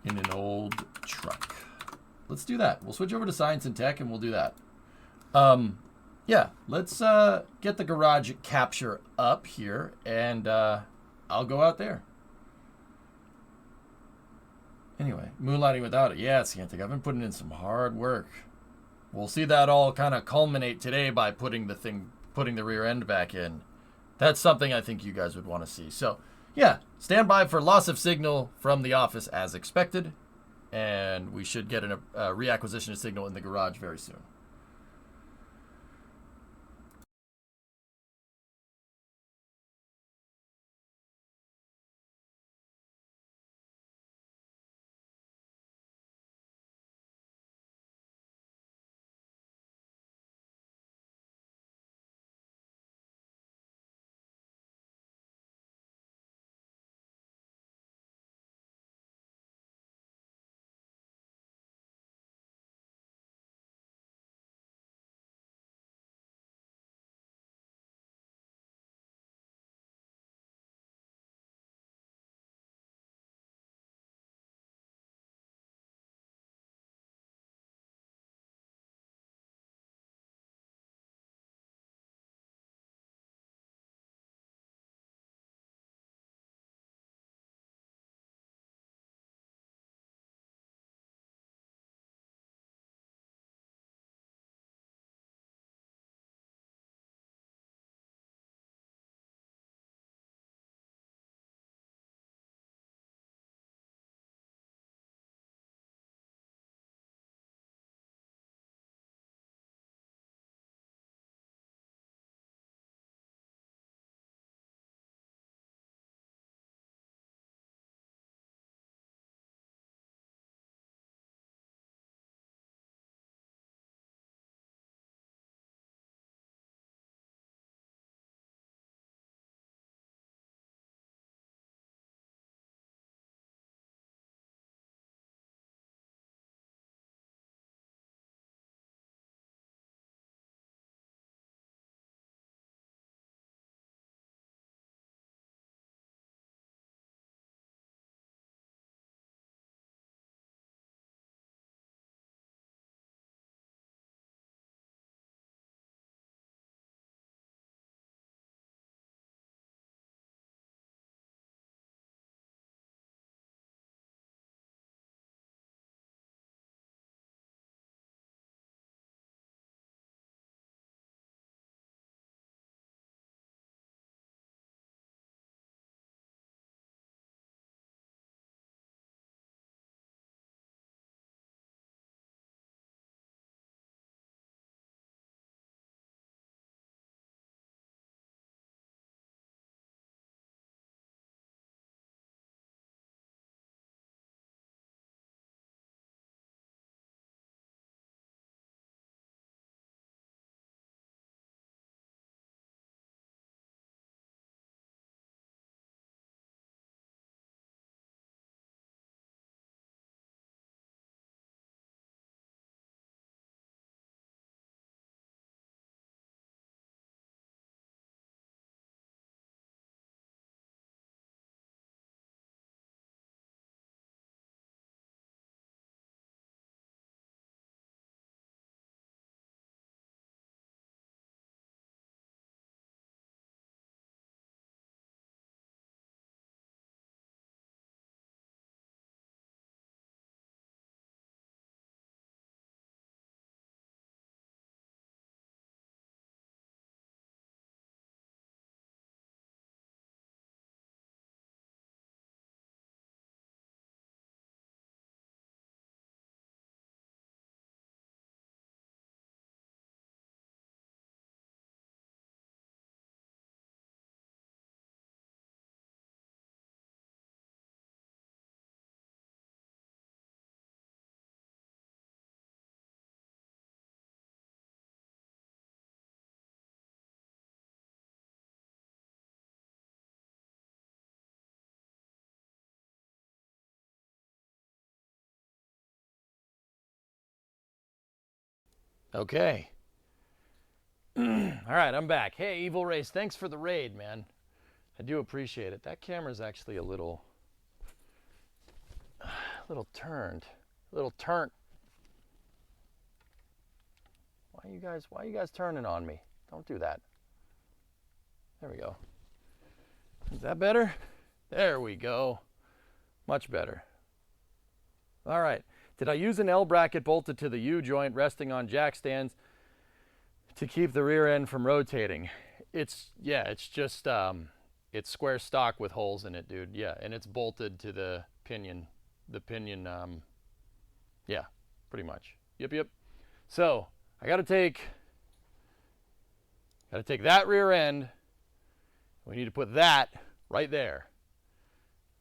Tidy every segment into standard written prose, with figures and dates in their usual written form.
in an old truck. Let's do that. We'll switch over to science and tech, and we'll do that. Yeah, let's get the garage capture up here, and I'll go out there. Anyway, moonlighting without it. Yeah, Scantic, I've been putting in some hard work. We'll see that all kind of culminate today by putting the rear end back in. That's something I think you guys would want to see. So, yeah, stand by for loss of signal from the office as expected, and we should get a reacquisition of signal in the garage very soon. Okay. All right, I'm back. Hey, Evil Race, thanks for the raid, man. I do appreciate it. That camera's actually a little A little turned. A little turnt. Why are you guys turning on me? Don't do that. There we go. Is that better? There we go. Much better. All right. Did I use an L bracket bolted to the U joint resting on jack stands to keep the rear end from rotating? It's just it's square stock with holes in it, dude. Yeah, and it's bolted to the pinion. Yeah, pretty much. Yep. So I gotta take that rear end. We need to put that right there.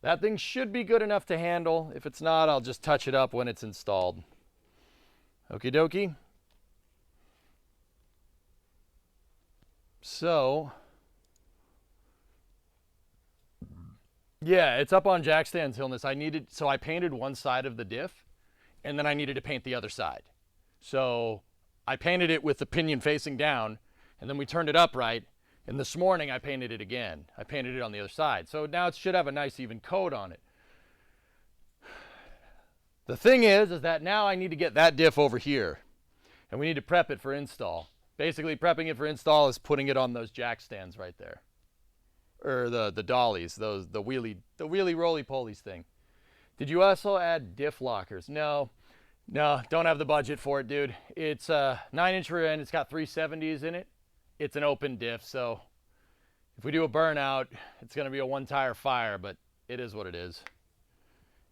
That thing should be good enough to handle. If it's not, I'll just touch it up when it's installed. Okie dokie. So, yeah, it's up on jack stands, Hillness. So I painted one side of the diff, and then I needed to paint the other side. So I painted it with the pinion facing down, and then we turned it upright, and this morning I painted it again. I painted it on the other side. So now it should have a nice even coat on it. The thing is that now I need to get that diff over here, and we need to prep it for install. Basically, prepping it for install is putting it on those jack stands right there. Or the dollies, the wheelie roly-polies thing. Did you also add diff lockers? No, don't have the budget for it, dude. It's a 9-inch rear end. It's got 370s in it. It's an open diff, so if we do a burnout, it's going to be a one-tire fire, but it is what it is.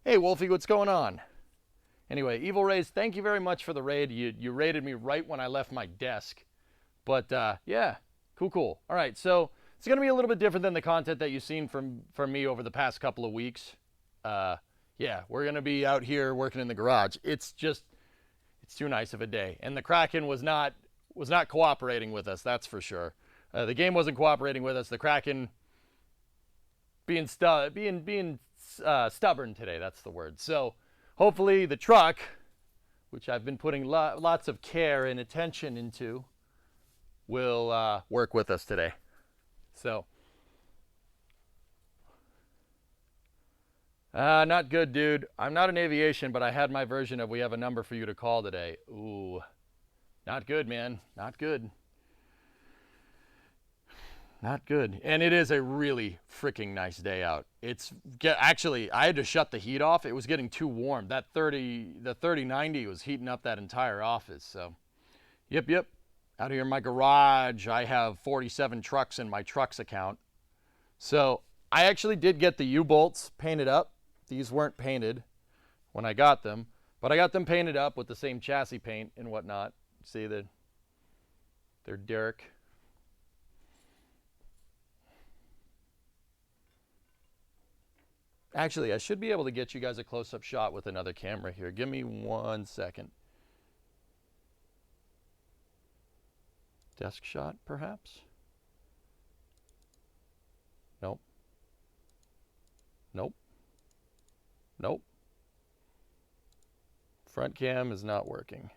Hey, Wolfie, what's going on? Anyway, Evil Rays, thank you very much for the raid. You raided me right when I left my desk. But yeah, cool. All right, so it's going to be a little bit different than the content that you've seen from me over the past couple of weeks. Yeah, we're going to be out here working in the garage. It's too nice of a day. And the Kraken was not cooperating with us, that's for sure. The game wasn't cooperating with us. The Kraken being stubborn today, that's the word. So hopefully the truck, which I've been putting lots of care and attention into, will work with us today. So, not good, dude. I'm not in aviation, but I had my version of we have a number for you to call today. Ooh, not good, man. Not good. Not good. And it is a really freaking nice day out. Actually, I had to shut the heat off. It was getting too warm. The 3090 was heating up that entire office. So, yep. Out here in my garage, I have 47 trucks in my trucks account. So I actually did get the U-bolts painted up. These weren't painted when I got them, but I got them painted up with the same chassis paint and whatnot. See that they're Derek. Actually, I should be able to get you guys a close-up shot with another camera here. Give me 1 second. Desk shot, perhaps? Nope. Front cam is not working.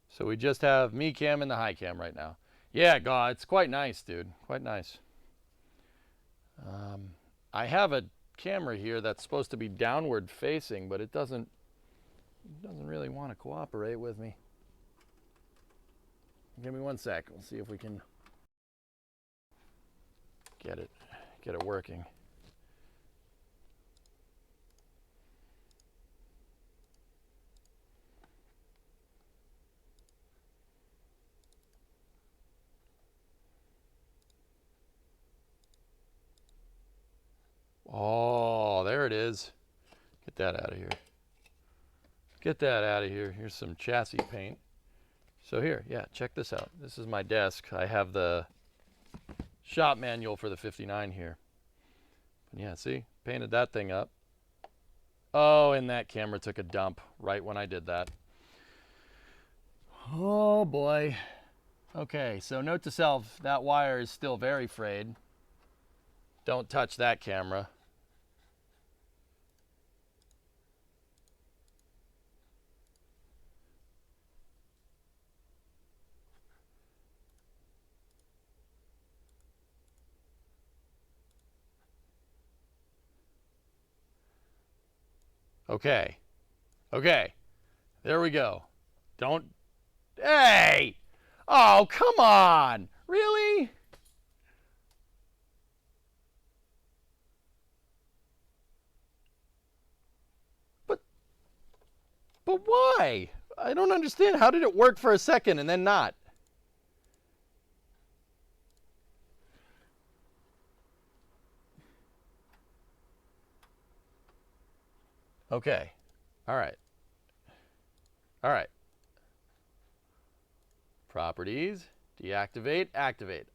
So we just have me cam and the high cam right now. Yeah, God, it's quite nice, dude. Quite nice. I have a camera here that's supposed to be downward facing, but it doesn't really want to cooperate with me. Give me 1 sec. We'll see if we can get it working. Oh, there it is. Get that out of here. Get that out of here. Here's some chassis paint. So here, yeah, check this out. This is my desk. I have the shop manual for the 59 here. And yeah, see? Painted that thing up. Oh, and that camera took a dump right when I did that. Oh, boy. Okay, so note to self, that wire is still very frayed. Don't touch that camera. Okay. Okay. There we go. Don't. Hey! Oh, come on! Really? But why? I don't understand. How did it work for a second and then not? Okay. All right. All right. Properties. Deactivate. Activate.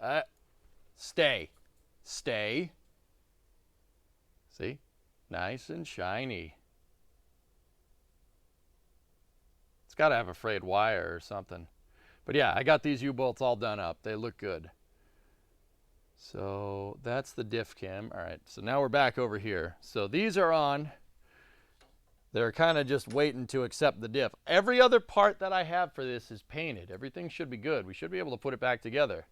Stay. Stay. See? Nice and shiny. It's got to have a frayed wire or something. But yeah, I got these U-bolts all done up. They look good. So that's the diff cam. All right, so now we're back over here. So these are on. They're kind of just waiting to accept the diff. Every other part that I have for this is painted. Everything should be good. We should be able to put it back together.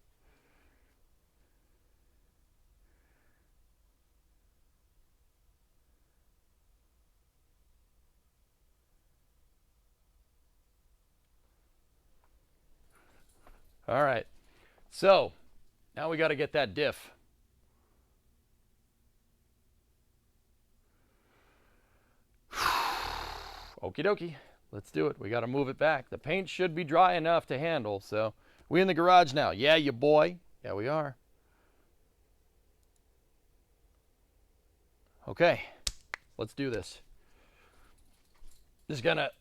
All right, so now we got to get that diff. Okie dokie, let's do it. We got to move it back. The paint should be dry enough to handle, so we in the garage now. Yeah, you boy. Yeah, we are. Okay, let's do this. Just gotta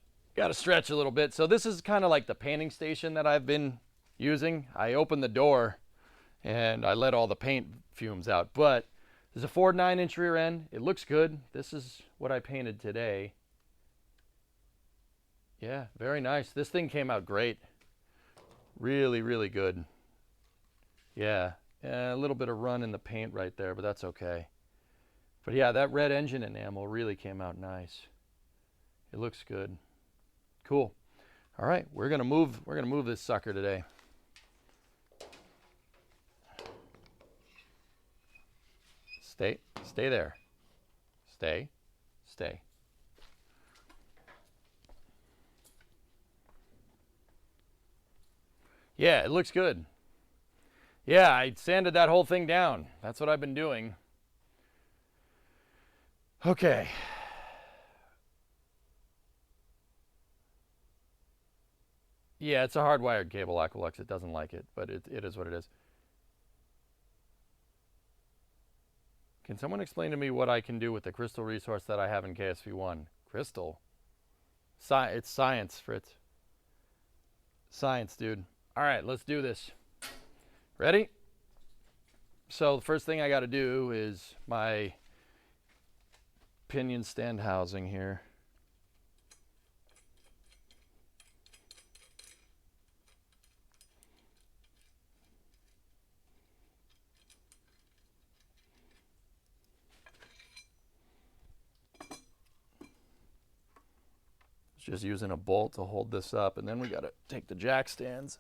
stretch a little bit. So this is kind of like the painting station that I've been using. I opened the door and I let all the paint fumes out, but there's a Ford 9-inch rear end. It looks good. This is what I painted today. Yeah, very nice. This thing came out great. Really, really good. Yeah, a little bit of run in the paint right there, but that's okay. But yeah, that red engine enamel really came out nice. It looks good. Cool. All right, we're gonna move this sucker today. Stay there. Stay. Yeah, it looks good. Yeah, I sanded that whole thing down. That's what I've been doing. Okay. Yeah, it's a hardwired cable, Aqualux. It doesn't like it, but it is what it is. Can someone explain to me what I can do with the crystal resource that I have in KSV1? Crystal? It's science, Fritz. Science, dude. All right, let's do this. Ready? So the first thing I got to do is my pinion stand housing here. Just using a bolt to hold this up, and then we got to take the jack stands,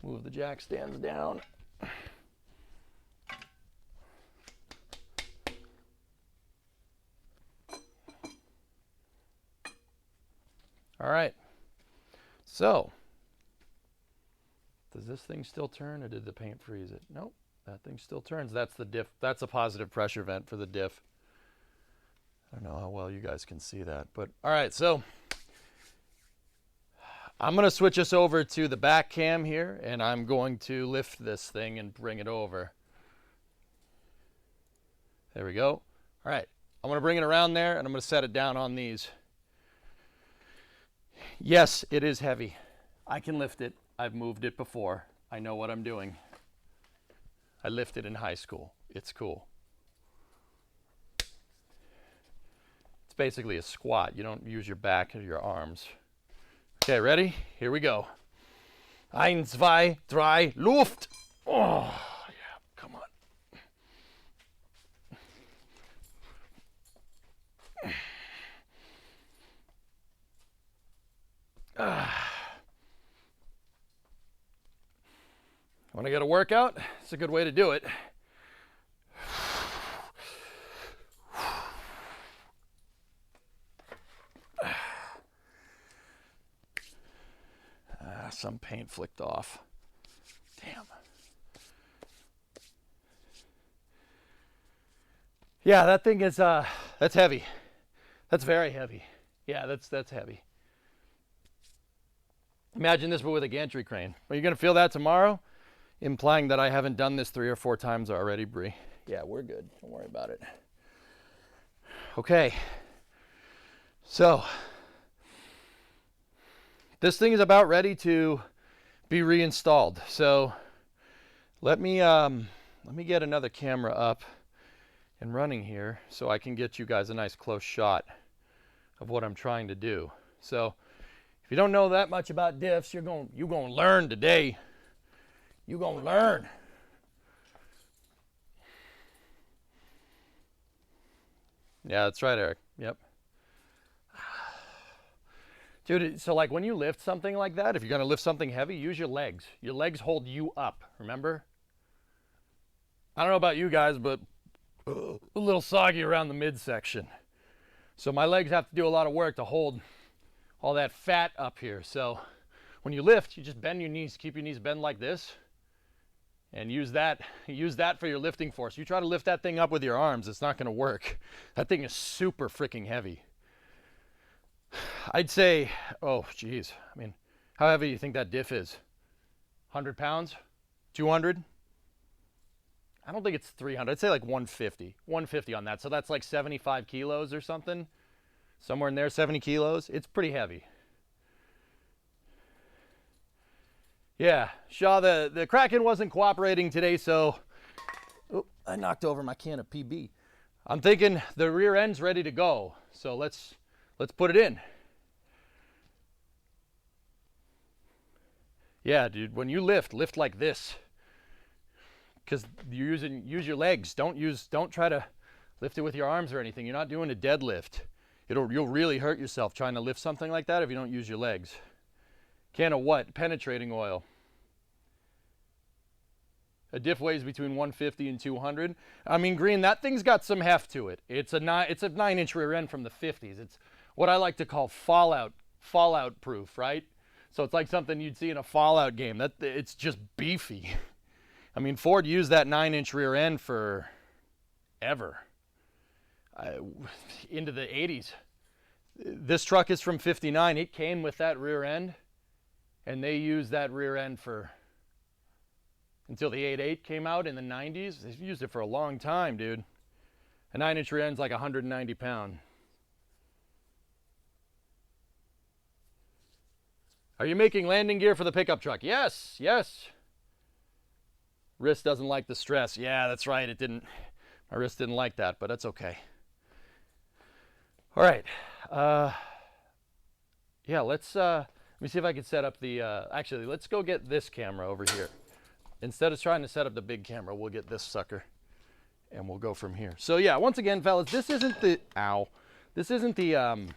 move the jack stands down. All right, so does this thing still turn, or did the paint freeze it? Nope, that thing still turns. That's the diff. That's a positive pressure vent for the diff. I don't know how well you guys can see that, but all right, so I'm going to switch us over to the back cam here, and I'm going to lift this thing and bring it over. There we go. All right, I'm going to bring it around there, and I'm going to set it down on these. Yes, it is heavy. I can lift it. I've moved it before. I know what I'm doing. I lifted in high school. It's cool. It's basically a squat. You don't use your back or your arms. Okay, ready? Here we go. 1, 2, 3, Luft! Oh, yeah, come on. When I get a workout, it's a good way to do it. some paint flicked off. Damn. Yeah, that thing is, that's heavy. That's very heavy. Yeah, that's heavy. Imagine this, but with a gantry crane. Are you going to feel that tomorrow? Implying that I haven't done this 3 or 4 times already, Bree. Yeah, we're good. Don't worry about it. Okay. So, this thing is about ready to be reinstalled. So, let me get another camera up and running here so I can get you guys a nice close shot of what I'm trying to do. So, if you don't know that much about diffs, you're going to learn today. You're going to learn. Yeah, that's right, Eric. Yep. Dude, so like when you lift something like that, if you're going to lift something heavy, use your legs. Your legs hold you up, remember? I don't know about you guys, but a little soggy around the midsection. So my legs have to do a lot of work to hold all that fat up here. So when you lift, you just bend your knees, keep your knees bent like this, and use that for your lifting force. You try to lift that thing up with your arms, it's not going to work. That thing is super freaking heavy. I'd say, oh geez, I mean, how heavy do you think that diff is? 100 pounds? 200? I don't think it's 300. I'd say like 150. 150 on that. So that's like 75 kilos or something. Somewhere in there, 70 kilos. It's pretty heavy. Yeah, Shaw, the Kraken wasn't cooperating today, so I knocked over my can of PB. I'm thinking the rear end's ready to go, so let's put it in. Yeah, dude, when you lift like this. Because use your legs. Don't try to lift it with your arms or anything. You're not doing a deadlift. You'll really hurt yourself trying to lift something like that if you don't use your legs. Can of what? Penetrating oil. A diff weighs between 150 and 200. I mean, Green, that thing's got some heft to it. It's a 9-inch rear end from the 50s. It's what I like to call fallout proof, right? So it's like something you'd see in a Fallout game. It's just beefy. I mean, Ford used that 9-inch rear end for ever. Into the 80s. This truck is from 59. It came with that rear end, and they used that rear end until the 8.8 came out in the 90s. They've used it for a long time, dude. A 9-inch rear end's like 190 pounds. Are you making landing gear for the pickup truck? Yes, yes. Wrist doesn't like the stress. Yeah, that's right. My wrist didn't like that, but that's okay. All right. Yeah, let me see if I can set up the, actually, let's go get this camera over here. Instead of trying to set up the big camera, we'll get this sucker, and we'll go from here. So yeah, once again, fellas, this isn't the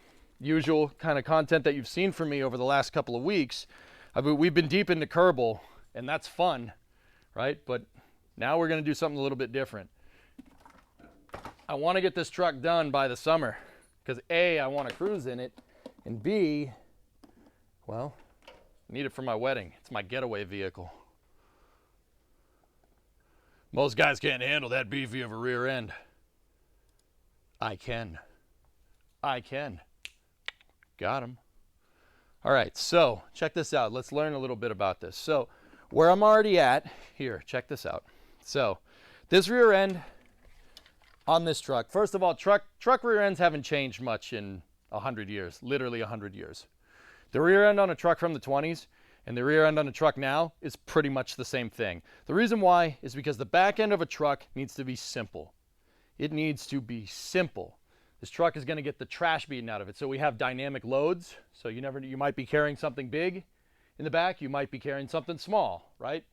usual kind of content that you've seen from me over the last couple of weeks. We've been deep into Kerbal, and that's fun. Right? But now we're going to do something a little bit different. I want to get this truck done by the summer because A, I want to cruise in it, and B, well, I need it for my wedding. It's my getaway vehicle. Most guys can't handle that beefy of a rear end. I can. Got him. All right, so check this out. Let's learn a little bit about this. So where I'm already at, here, check this out. So this rear end on this truck, first of all, truck rear ends haven't changed much in 100 years, literally 100 years. The rear end on a truck from the 20s and the rear end on a truck now is pretty much the same thing. The reason why is because the back end of a truck needs to be simple. It needs to be simple. This truck is going to get the trash beaten out of it. So we have dynamic loads. So you might be carrying something big in the back, you might be carrying something small, right?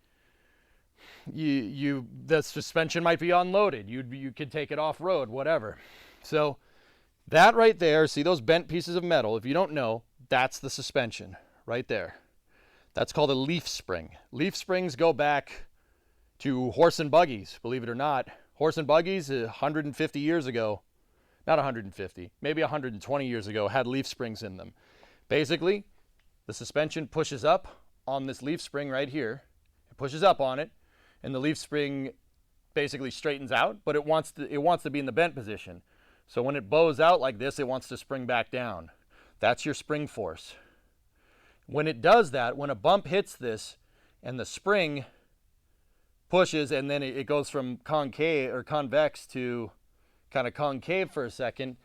The suspension might be unloaded. You could take it off road, whatever. So that right there, see those bent pieces of metal? If you don't know, that's the suspension right there. That's called a leaf spring. Leaf springs go back to horse and buggies, believe it or not. Horse and buggies 150 years ago, not 150, maybe 120 years ago, had leaf springs in them. Basically, the suspension pushes up on this leaf spring right here. It pushes up on it, and the leaf spring basically straightens out, but it wants to be in the bent position. So when it bows out like this, it wants to spring back down. That's your spring force. When it does that, when a bump hits this and the spring pushes and then it goes from concave or convex to kind of concave for a second,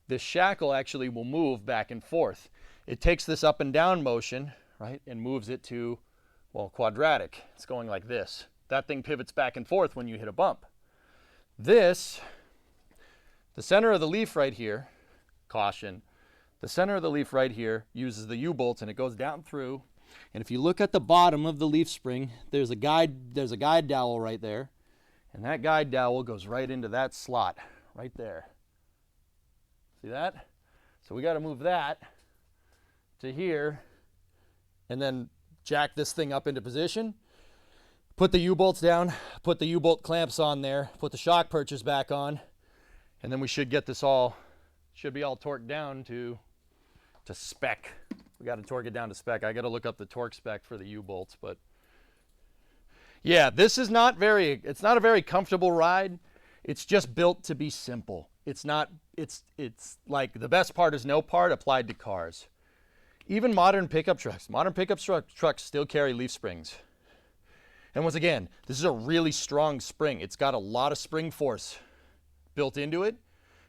this shackle actually will move back and forth. It takes this up and down motion, right, and moves it to, well, quadratic. It's going like this. That thing pivots back and forth when you hit a bump. This, the center of the leaf right here, caution, the center of the leaf right here uses the U-bolts and it goes down through. And if you look at the bottom of the leaf spring, there's a guide dowel right there. And that guide dowel goes right into that slot right there. See that? So we got to move that to here and then jack this thing up into position. Put the U-bolts down, put the U-bolt clamps on there, put the shock perches back on, and then we should get this all, should be all torqued down to spec. We got to torque it down to spec. I got to look up the torque spec for the U-bolts, but yeah, this is not it's not a very comfortable ride. It's just built to be simple. It's not, it's like the best part is no part applied to cars. Even modern pickup trucks still carry leaf springs. And once again, this is a really strong spring. It's got a lot of spring force built into it.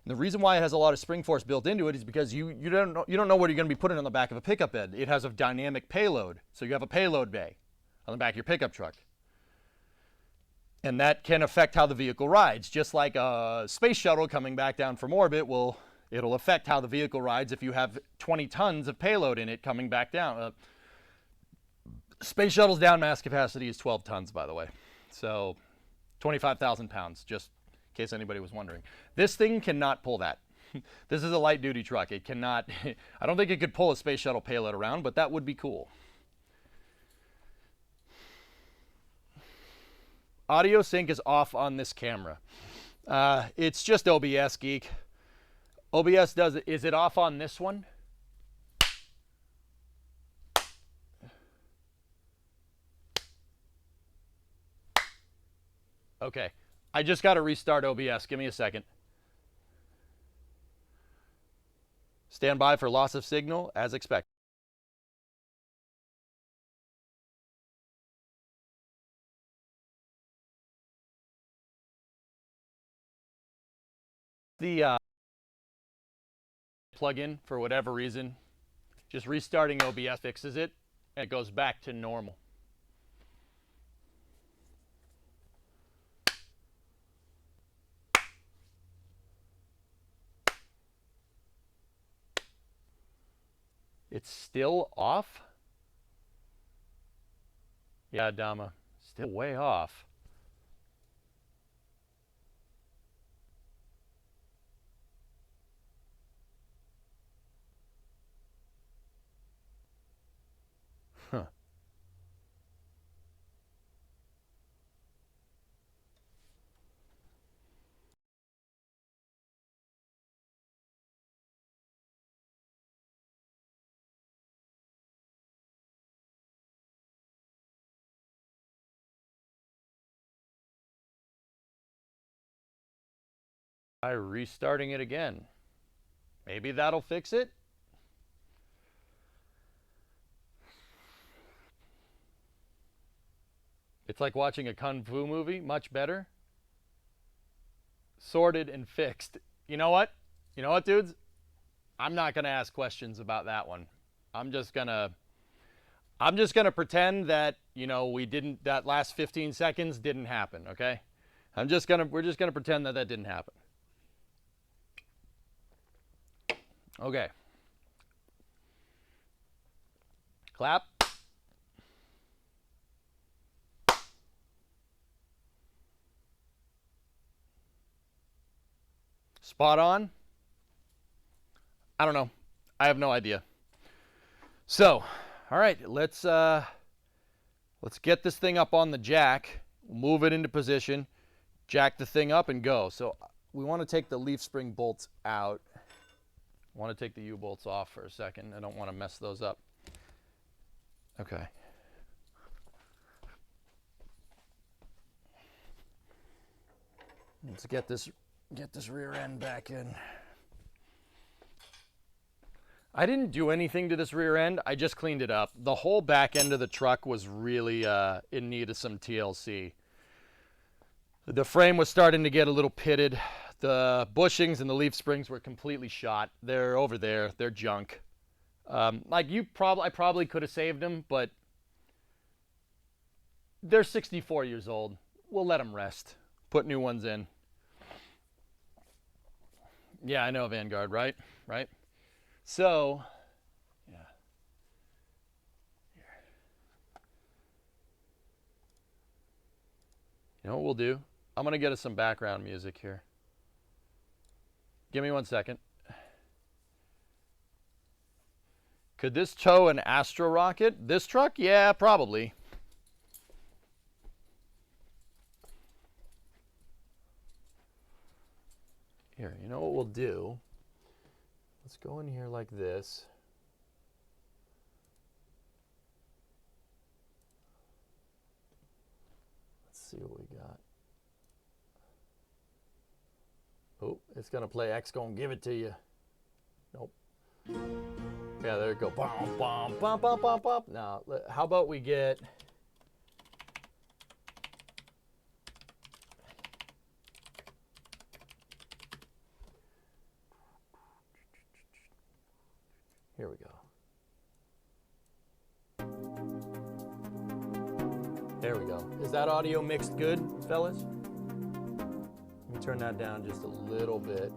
And the reason why it has a lot of spring force built into it is because you don't know what you're going to be putting on the back of a pickup bed. It has a dynamic payload. So you have a payload bay on the back of your pickup truck. And that can affect how the vehicle rides. Just like a space shuttle coming back down from orbit it'll affect how the vehicle rides if you have 20 tons of payload in it coming back down. Space shuttle's down mass capacity is 12 tons, by the way. So 25,000 pounds, just in case anybody was wondering. This thing cannot pull that. This is a light duty truck. It cannot, I don't think it could pull a space shuttle payload around, but that would be cool. Audio sync is off on this camera. It's just OBS, geek. OBS does it. Is it off on this one? Okay. I just got to restart OBS. Give me a second. Stand by for loss of signal as expected. The plug-in, for whatever reason, just restarting OBS fixes it and it goes back to normal. It's still off? Yeah, Dama, still way off. Huh. By restarting it again. Maybe that'll fix it. It's like watching a kung fu movie, much better. Sorted and fixed. You know what? You know what, dudes? I'm not going to ask questions about that one. I'm just going to pretend that, you know, that last 15 seconds didn't happen, okay? We're just going to pretend that didn't happen. Okay. Clap. Spot on? I don't know. I have no idea. So, all right, let's get this thing up on the jack, move it into position, jack the thing up and go. So we want to take the leaf spring bolts out. I want to take the U-bolts off for a second. I don't want to mess those up. Okay. Let's get this rear end back in. I didn't do anything to this rear end. I just cleaned it up. The whole back end of the truck was really in need of some TLC. The frame was starting to get a little pitted. The bushings and the leaf springs were completely shot. They're over there. They're junk. Like I probably could have saved them, but they're 64 years old. We'll let them rest. Put new ones in. Yeah, I know, Vanguard, right? Right? So, yeah. Here. You know what we'll do? I'm going to get us some background music here. Give me 1 second. Could this tow an Astro rocket? This truck? Yeah, probably. Here, you know what we'll do? Let's go in here like this. Let's see what we got. Oh, it's gonna play X Gonna Give It To You. Nope. Yeah, there we go. Bum, bum, bum, bum, bum, bum. Now, how about we get... Here we go. There we go. Is that audio mixed good, fellas? Let me turn that down just a little bit.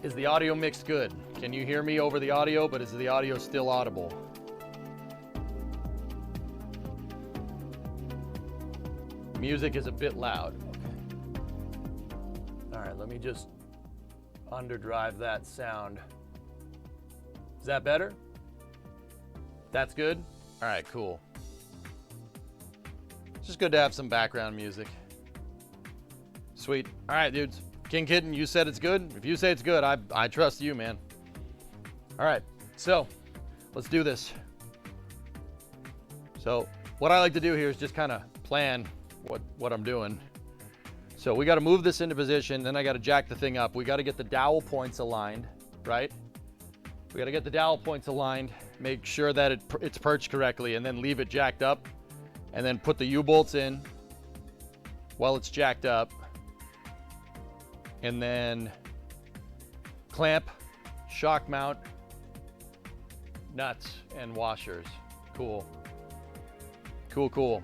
Is the audio mixed good? Can you hear me over the audio, but is the audio still audible? Music is a bit loud. Okay. All right, let me just underdrive that sound. Is that better? That's good? All right, cool. It's just good to have some background music. Sweet. All right, dudes. King Kitten, you said it's good. If you say it's good, I trust you, man. All right, so let's do this. So what I like to do here is just kind of plan what I'm doing. So we got to move this into position, then I got to jack the thing up. We got to get the dowel points aligned, right? We got to get the dowel points aligned, make sure that it's perched correctly, and then leave it jacked up, and then put the U-bolts in while it's jacked up, and then clamp, shock mount, nuts, and washers. Cool. Cool, cool.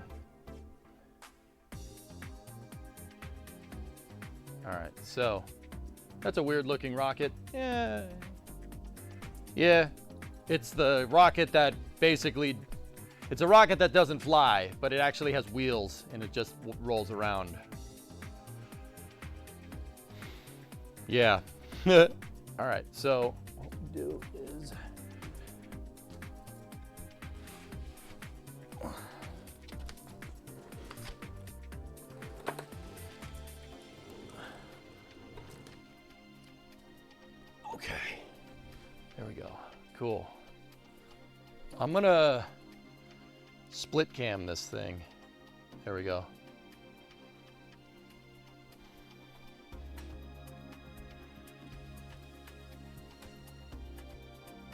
All right, so that's a weird looking rocket. Yeah, it's the rocket that basically, it's a rocket that doesn't fly, but it actually has wheels and it just rolls around. Yeah. All right, so what we do is, okay, there we go. Cool. I'm gonna split cam this thing. There we go.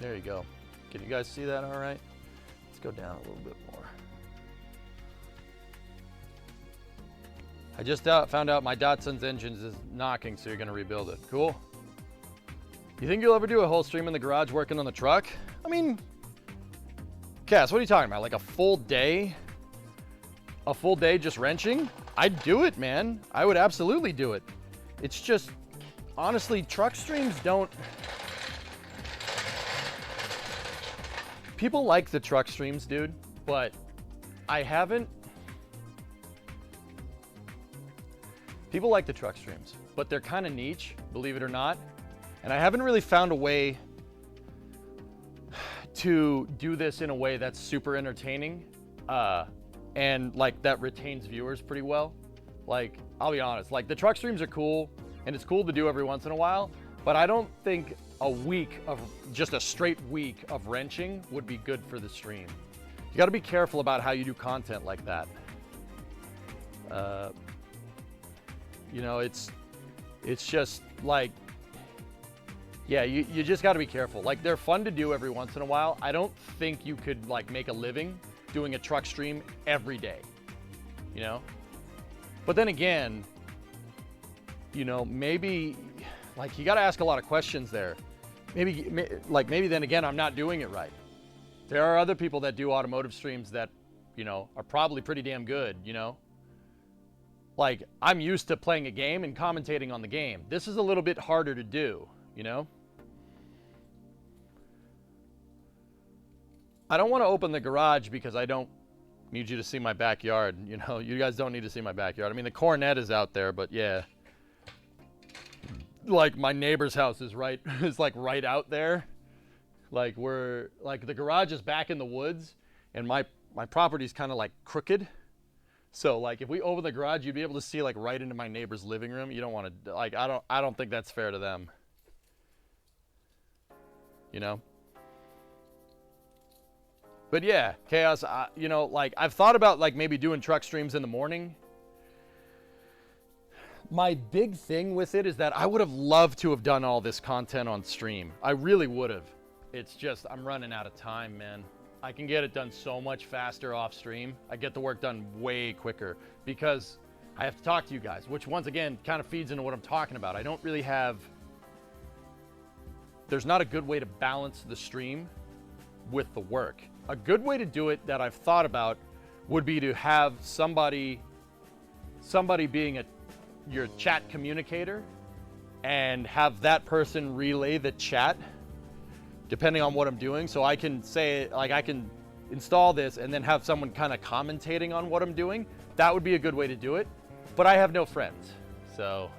There you go. Can you guys see that all right? Let's go down a little bit more. I just found out my Datsun's engines is knocking, so you're gonna rebuild it. Cool. You think you'll ever do a whole stream in the garage working on the truck? I mean, Cass, what are you talking about? Like a full day? A full day just wrenching? I'd do it, man. I would absolutely do it. It's just, honestly, truck streams don't... People like the truck streams, dude, but I haven't... People like the truck streams, but they're kind of niche, believe it or not. And I haven't really found a way to do this in a way that's super entertaining and like that retains viewers pretty well. Like, I'll be honest, like the truck streams are cool and it's cool to do every once in a while, but I don't think a week of just a straight week of wrenching would be good for the stream. You got to be careful about how you do content like that. You know, it's just like, yeah, you just got to be careful. Like, they're fun to do every once in a while. I don't think you could like make a living doing a truck stream every day, you know? But then again, you know, maybe like you got to ask a lot of questions there. Maybe then again, I'm not doing it right. There are other people that do automotive streams that, you know, are probably pretty damn good, you know? Like, I'm used to playing a game and commentating on the game. This is a little bit harder to do, you know? I don't want to open the garage because I don't need you to see my backyard, you know? You guys don't need to see my backyard. I mean, the cornet is out there, but yeah. Like, my neighbor's house is like right out there. Like, the garage is back in the woods, and my property's kind of like crooked. So like, if we open the garage, you'd be able to see like right into my neighbor's living room. You don't want to, like, I don't think that's fair to them. You know? But yeah, Chaos, you know, like, I've thought about like maybe doing truck streams in the morning. My big thing with it is that I would have loved to have done all this content on stream. I really would have. It's just, I'm running out of time, man. I can get it done so much faster off stream. I get the work done way quicker because I have to talk to you guys, which once again kind of feeds into what I'm talking about. I don't really have, there's not a good way to balance the stream with the work. A good way to do it that I've thought about would be to have somebody being your chat communicator and have that person relay the chat depending on what I'm doing. So I can say, like, I can install this and then have someone kind of commentating on what I'm doing. That would be a good way to do it. But I have no friends, so.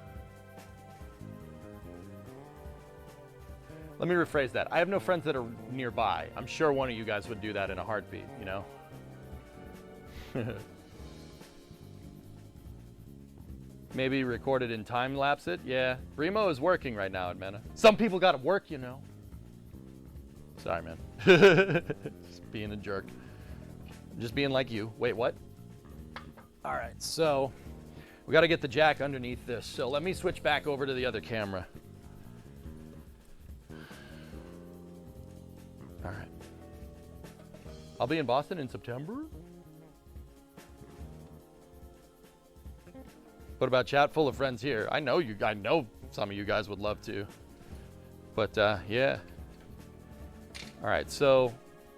Let me rephrase that. I have no friends that are nearby. I'm sure one of you guys would do that in a heartbeat, you know? Maybe record it and time lapse it. Yeah, Bremo is working right now at Mena. Some people gotta work, you know. Sorry, man. Just being a jerk. Just being like you. Wait, what? All right, so we got to get the jack underneath this. So let me switch back over to the other camera. All right. I'll be in Boston in September. What about chat full of friends here? I know some of you guys would love to. But yeah. All right, so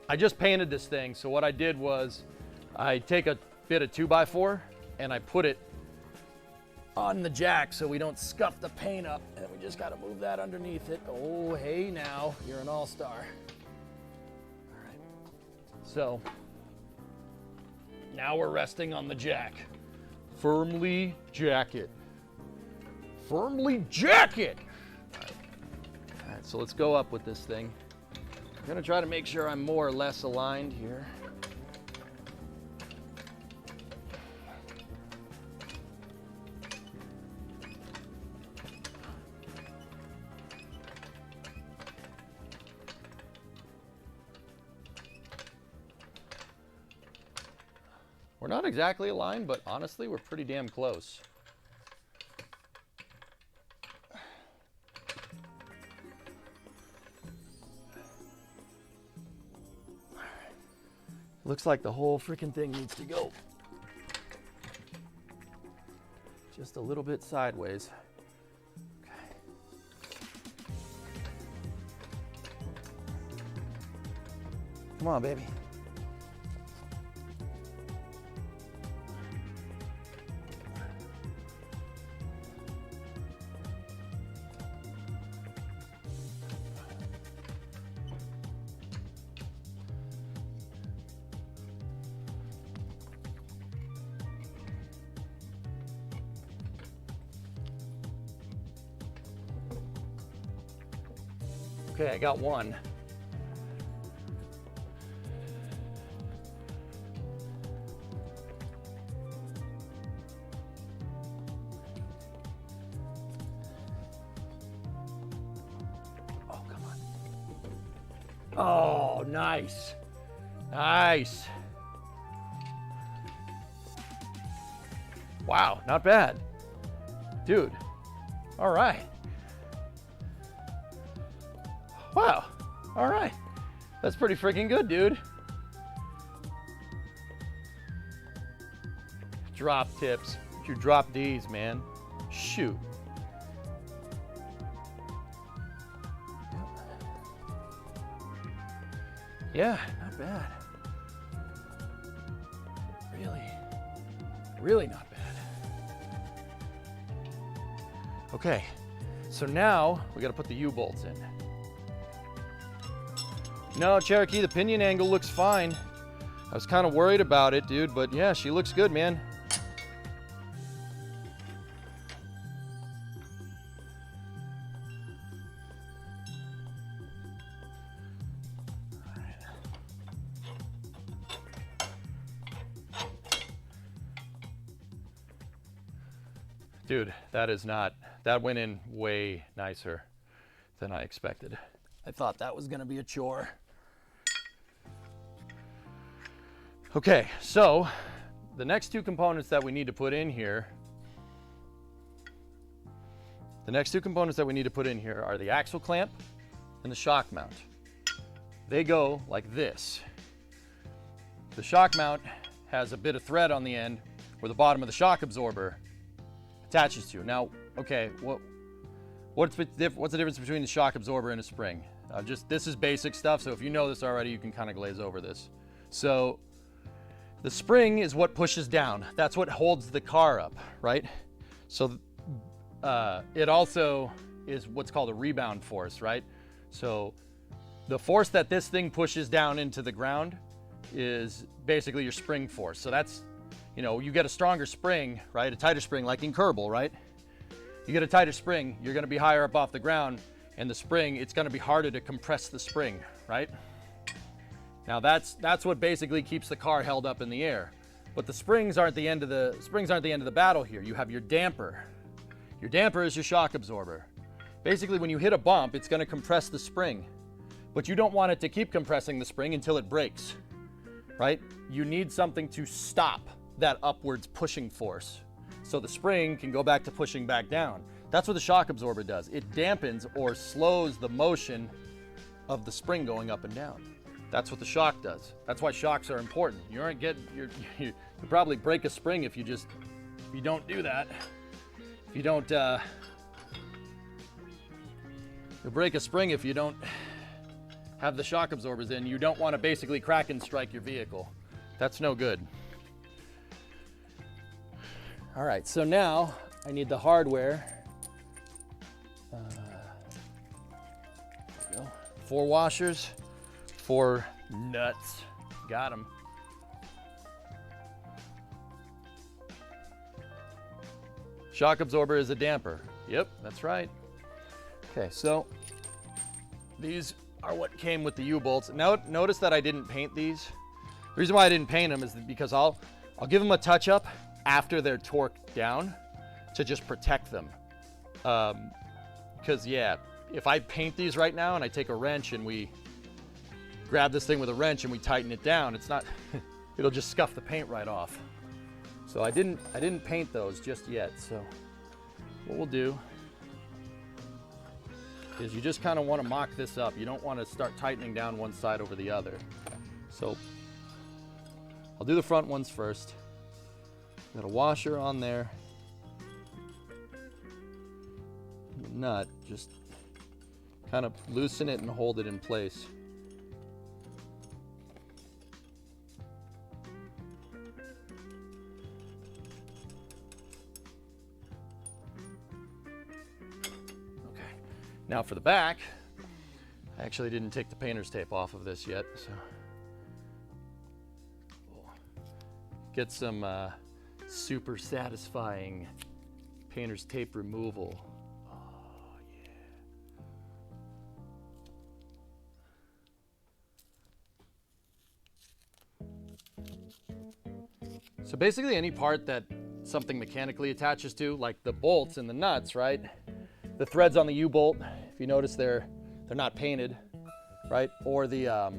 I just painted this thing. So what I did was I take a bit of 2x4 and I put it on the jack so we don't scuff the paint up, and we just got to move that underneath it. Oh, hey now, you're an all-star. All right, so now we're resting on the jack. Firmly jack it. Firmly jack it! All right, so let's go up with this thing. I'm gonna try to make sure I'm more or less aligned here. We're not exactly aligned, but honestly, we're pretty damn close. Looks like the whole freaking thing needs to go just a little bit sideways. Okay. Come on, baby. Okay, I got one. Oh, come on. Oh, nice. Nice. Wow, not bad. Dude, all right. Wow, all right. That's pretty freaking good, dude. Drop tips. You drop these, man. Shoot. Yeah, not bad. Really not bad. Okay, so now we gotta put the U-bolts in. No, Cherokee, the pinion angle looks fine. I was kind of worried about it, dude, but yeah, she looks good, man. Dude, that went in way nicer than I expected. I thought that was gonna be a chore. Okay, so the next two components that we need to put in here, are the axle clamp and the shock mount. They go like this. The shock mount has a bit of thread on the end where the bottom of the shock absorber attaches to. Now, okay, what's the difference between the shock absorber and a spring? This is basic stuff, so if you know this already, you can kind of glaze over this. So the spring is what pushes down. That's what holds the car up, right? So it also is what's called a rebound force, right? So the force that this thing pushes down into the ground is basically your spring force. So that's, you know, you get a stronger spring, right? A tighter spring, like in Kerbal, right? You get a tighter spring, you're gonna be higher up off the ground, and the spring, it's gonna be harder to compress the spring, right? Now that's what basically keeps the car held up in the air. But the springs aren't the end of the battle here. You have your damper. Your damper is your shock absorber. Basically, when you hit a bump, it's gonna compress the spring. But you don't want it to keep compressing the spring until it breaks, right? You need something to stop that upwards pushing force, so the spring can go back to pushing back down. That's what the shock absorber does. It dampens or slows the motion of the spring going up and down. That's what the shock does. That's why shocks are important. You probably break a spring if you don't do that. If you don't, you'll break a spring if you don't have the shock absorbers in. You don't want to basically crack and strike your vehicle. That's no good. All right, so now I need the hardware. There we go. 4 washers, 4 nuts. Got them. Shock absorber is a damper. Yep, that's right. Okay, so these are what came with the U-bolts. Now, notice that I didn't paint these. The reason why I didn't paint them is because I'll give them a touch-up after they're torqued down to just protect them. Because yeah, if I paint these right now and I take a wrench and we grab this thing with a wrench and we tighten it down, it's not, it'll just scuff the paint right off. So I didn't paint those just yet. So what we'll do is you just kind of want to mock this up. You don't want to start tightening down one side over the other. So I'll do the front ones first. Got a washer on there. The nut, just kind of loosen it and hold it in place. Okay, now for the back, I actually didn't take the painter's tape off of this yet, so we'll get some super satisfying painter's tape removal. Oh yeah. So basically any part that something mechanically attaches to, like the bolts and the nuts, right? The threads on the U-bolt, if you notice they're not painted, right? Or the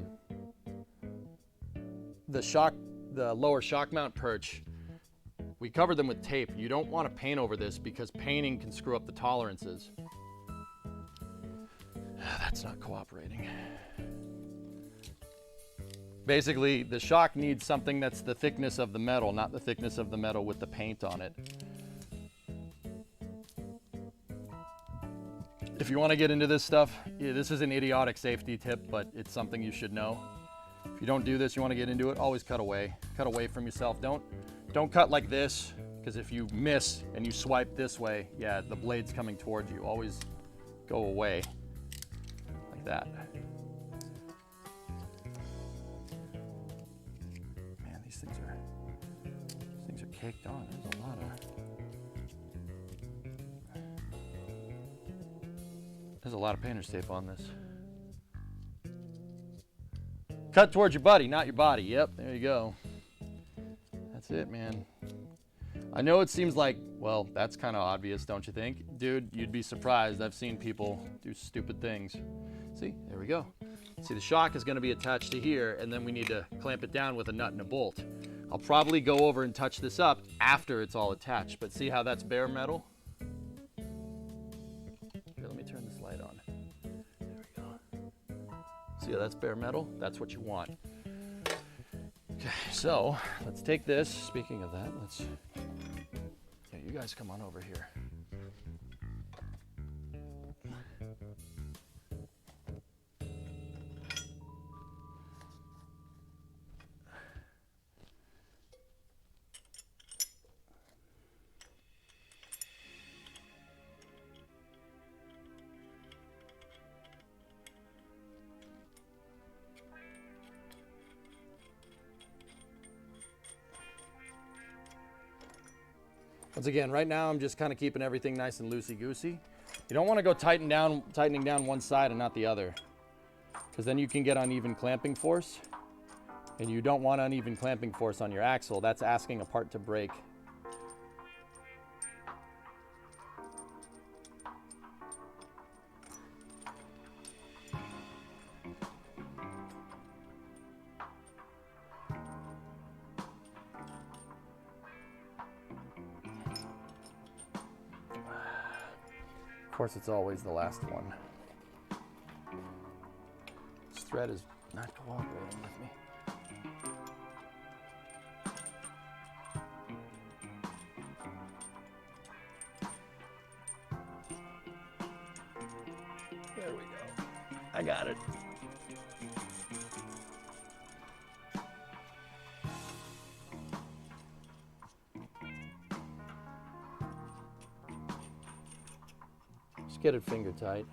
lower shock mount perch, we covered them with tape. You don't want to paint over this because painting can screw up the tolerances. That's not cooperating. Basically, the shock needs something that's the thickness of the metal, not the thickness of the metal with the paint on it. If you want to get into this stuff, yeah, this is an idiotic safety tip, but it's something you should know. If you don't do this, you want to get into it, always cut away. Cut away from yourself. Don't cut like this, because if you miss and you swipe this way, yeah, the blade's coming towards you. Always go away like that. Man, these things are caked on. There's a lot of painter's tape on this. Cut towards your buddy, not your body. Yep, there you go. That's it, man. I know it seems like, well, that's kind of obvious, don't you think? Dude, you'd be surprised. I've seen people do stupid things. See, there we go. See, the shock is going to be attached to here, and then we need to clamp it down with a nut and a bolt. I'll probably go over and touch this up after it's all attached, but see how that's bare metal? Here, let me turn this light on. There we go. See how that's bare metal? That's what you want. Okay, so let's take this. Speaking of that, yeah, you guys come on over here. Once again, right now I'm just kind of keeping everything nice and loosey-goosey. You don't want to go tightening down one side and not the other, because then you can get uneven clamping force, and you don't want uneven clamping force on your axle. That's asking a part to break. Of course, it's always the last one. This thread is not cooperating with me. There we go. I got it. Just get it finger tight.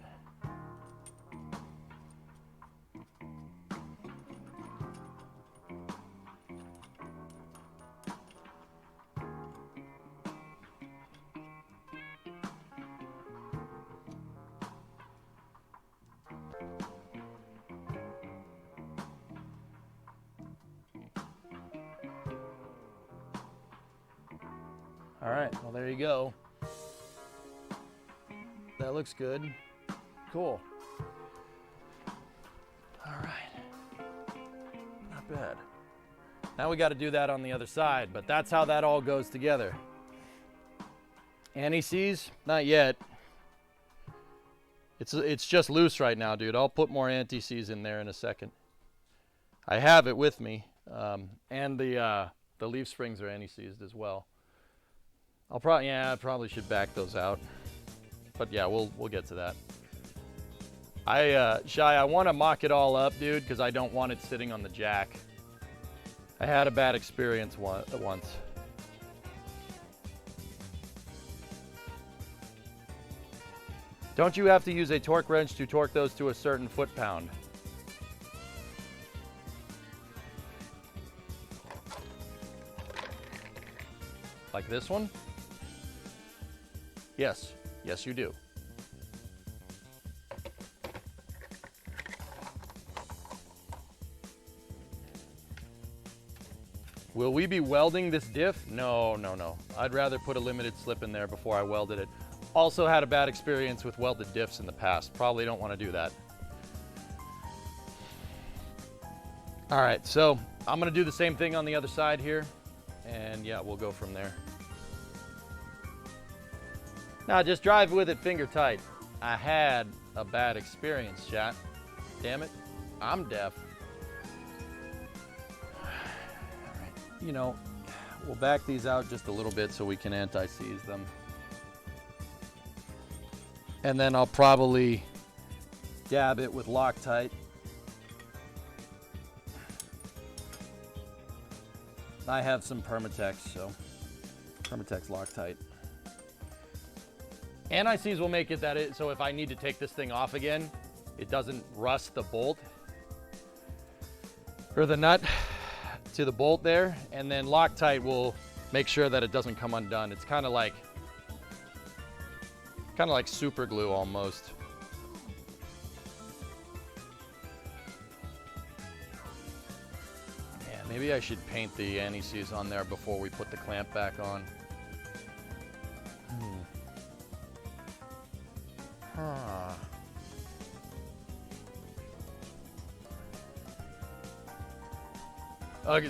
All right, well, there you go. That looks good. Cool. All right. Not bad. Now we got to do that on the other side, but that's how that all goes together. Anti-seize? Not yet. It's just loose right now, dude. I'll put more anti-seize in there in a second. I have it with me, and the leaf springs are anti-seized as well. I probably should back those out. But yeah, we'll get to that. I want to mock it all up, dude, because I don't want it sitting on the jack. I had a bad experience once. Don't you have to use a torque wrench to torque those to a certain foot-pound? Like this one? Yes. Yes, you do. Will we be welding this diff? No, no, no. I'd rather put a limited slip in there before I welded it. Also had a bad experience with welded diffs in the past. Probably don't want to do that. All right, so I'm gonna do the same thing on the other side here, and yeah, we'll go from there. Now just drive with it finger tight. I had a bad experience, chat. Damn it, I'm deaf. All right. You know, we'll back these out just a little bit so we can anti-seize them. And then I'll probably dab it with Loctite. I have some Permatex, so Permatex Loctite. Anti-seize will make it that it, so if I need to take this thing off again, it doesn't rust the bolt or the nut to the bolt there. And then Loctite will make sure that it doesn't come undone. It's kind of like super glue almost. Yeah, maybe I should paint the anti-seize on there before we put the clamp back on.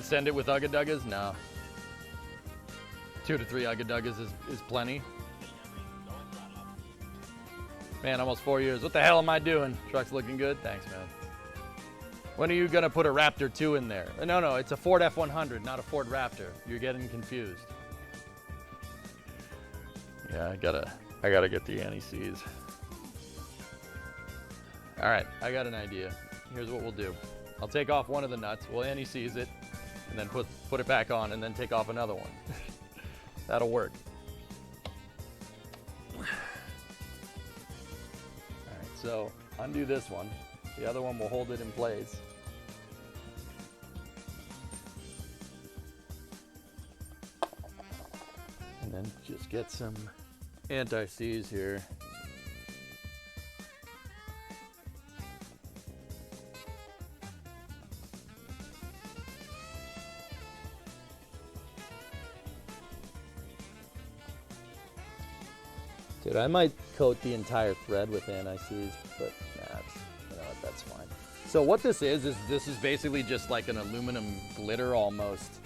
Send it with Ugga-Duggas? No. 2 to 3 Ugga-Duggas is plenty. Man, almost 4 years. What the hell am I doing? Truck's looking good? Thanks, man. When are you gonna put a Raptor 2 in there? No, it's a Ford F100, not a Ford Raptor. You're getting confused. Yeah, I gotta get the anti-seize. All right, I got an idea. Here's what we'll do. I'll take off one of the nuts, we'll anti-seize it, and then put it back on, and then take off another one. That'll work. All right, so undo this one. The other one will hold it in place. And then just get some anti-seize here. Dude, I might coat the entire thread with anti-seize, but nah, you know what, that's fine. So what this is this is basically just like an aluminum glitter almost.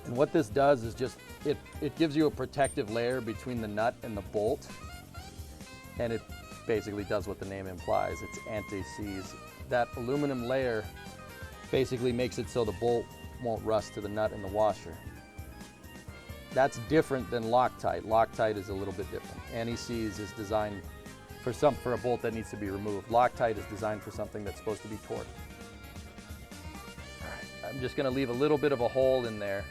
And what this does is just, it gives you a protective layer between the nut and the bolt. And it basically does what the name implies, it's anti-seize. That aluminum layer basically makes it so the bolt won't rust to the nut and the washer. That's different than Loctite. Loctite is a little bit different. Anti-seize is designed for a bolt that needs to be removed. Loctite is designed for something that's supposed to be torqued. All right, I'm just gonna leave a little bit of a hole in there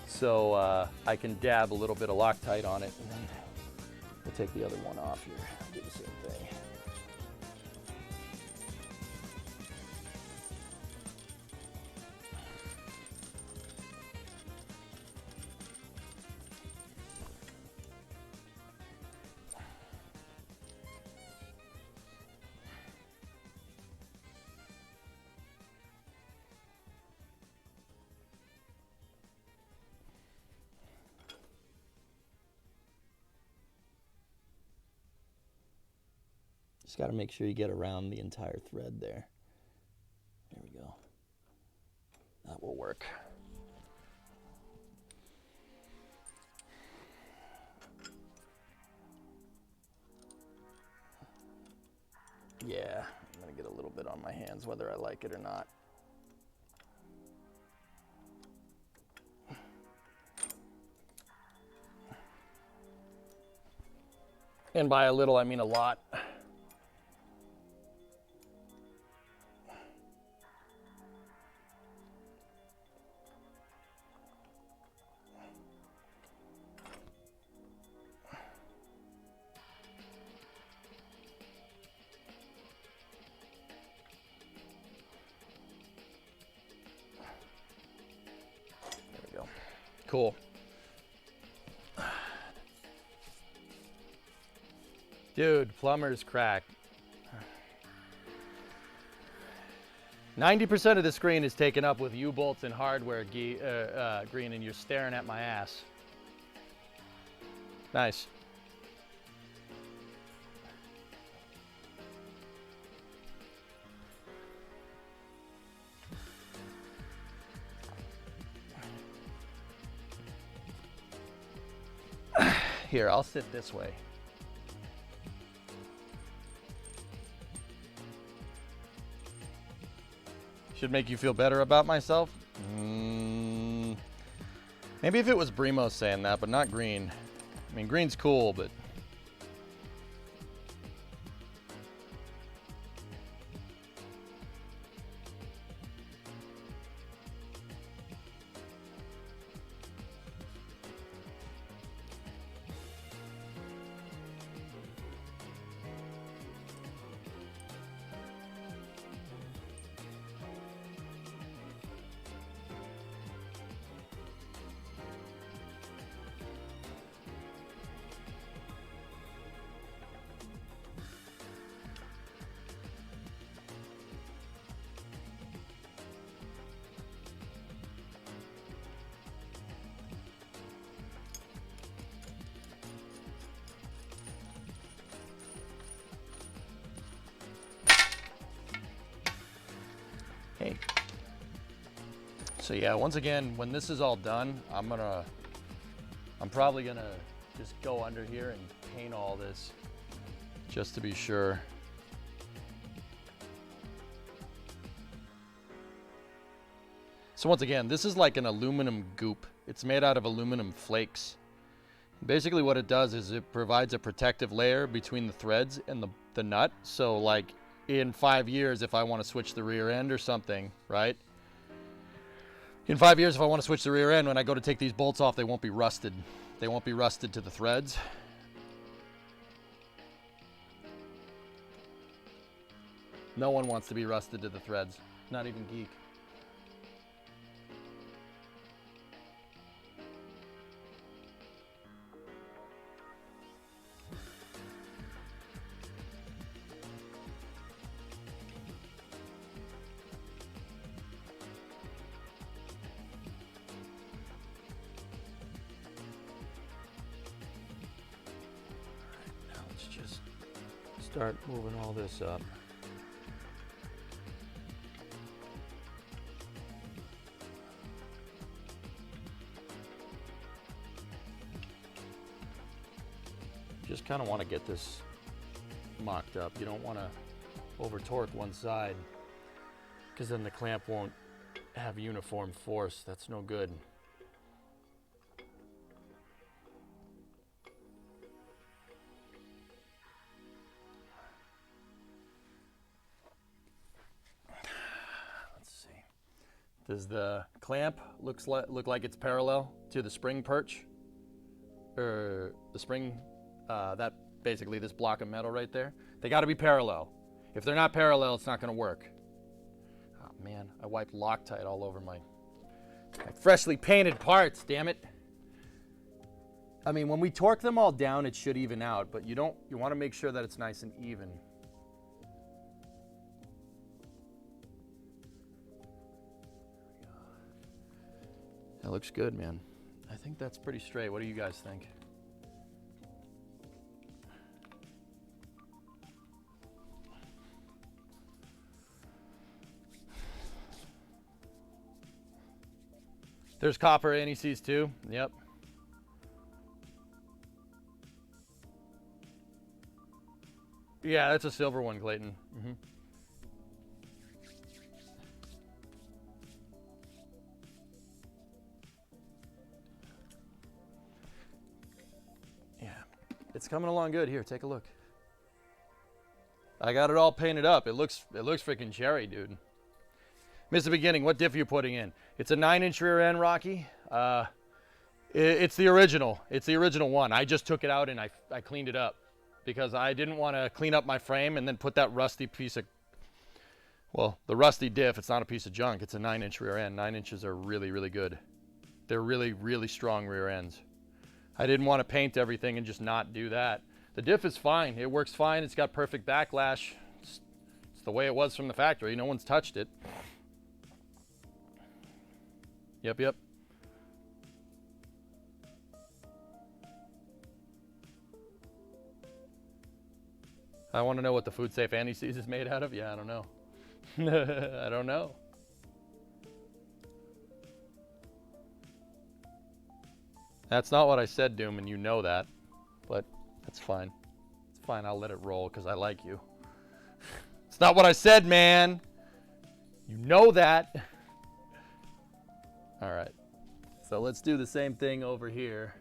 so I can dab a little bit of Loctite on it, and then we'll take the other one off here. Do the same thing. Just got to make sure you get around the entire thread there. There we go. That will work. Yeah, I'm going to get a little bit on my hands whether I like it or not. And by a little, I mean a lot. Cool. Dude, plumber's crack. 90% of the screen is taken up with U-bolts and hardware green, and you're staring at my ass. Nice. Here, I'll sit this way. Should make you feel better about myself? Maybe if it was Brimo saying that, but not Green. I mean, Green's cool, but... Hey. So yeah, once again, when this is all done, I'm probably gonna just go under here and paint all this just to be sure. So once again, this is like an aluminum goop. It's made out of aluminum flakes. Basically what it does is it provides a protective layer between the threads and the nut. So like in 5 years, if I want to switch the rear end or something, right? In 5 years, if I want to switch the rear end, when I go to take these bolts off, they won't be rusted. They won't be rusted to the threads. No one wants to be rusted to the threads, not even Geek. Start moving all this up. Just kind of want to get this mocked up. You don't want to over torque one side because then the clamp won't have uniform force. That's no good. Does the clamp look like it's parallel to the spring perch? Or the spring, that basically this block of metal right there? They gotta be parallel. If they're not parallel, it's not gonna work. Oh man, I wiped Loctite all over my freshly painted parts, damn it. I mean, when we torque them all down, it should even out, but you wanna make sure that it's nice and even. That looks good, man. I think that's pretty straight. What do you guys think? There's copper NECs too. Yep. Yeah, that's a silver one, Clayton. Mm-hmm. It's coming along good. Here, take a look. I got it all painted up. It looks freaking cherry, dude. Missed the beginning. What diff are you putting in? It's a 9-inch rear end, Rocky. It's the original. It's the original one. I just took it out and I cleaned it up because I didn't want to clean up my frame and then put that rusty piece of, well, the rusty diff. It's not a piece of junk. It's a 9-inch rear end. 9 inches are really, really good. They're really, really strong rear ends. I didn't want to paint everything and just not do that. The diff is fine. It works fine. It's got perfect backlash. It's the way it was from the factory. No one's touched it. Yep, yep. I want to know what the food safe anti-seize is made out of. Yeah, I don't know. I don't know. That's not what I said, Doom, and you know that. but that's fine. It's fine, I'll let it roll because I like you. It's not what I said, man. You know that. All right, so let's do the same thing over here.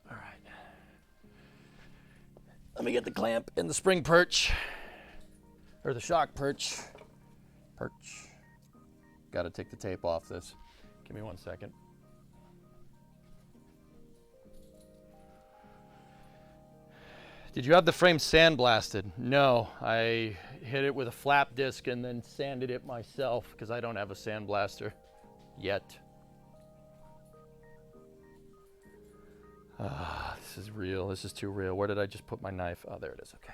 All right. Let me get the clamp and the spring perch, or the shock perch. Got to take the tape off this. Give me 1 second. Did you have the frame sandblasted? No, I hit it with a flap disc and then sanded it myself because I don't have a sandblaster yet. Ah, this is real. This is too real. Where did I just put my knife? Oh, there it is. Okay.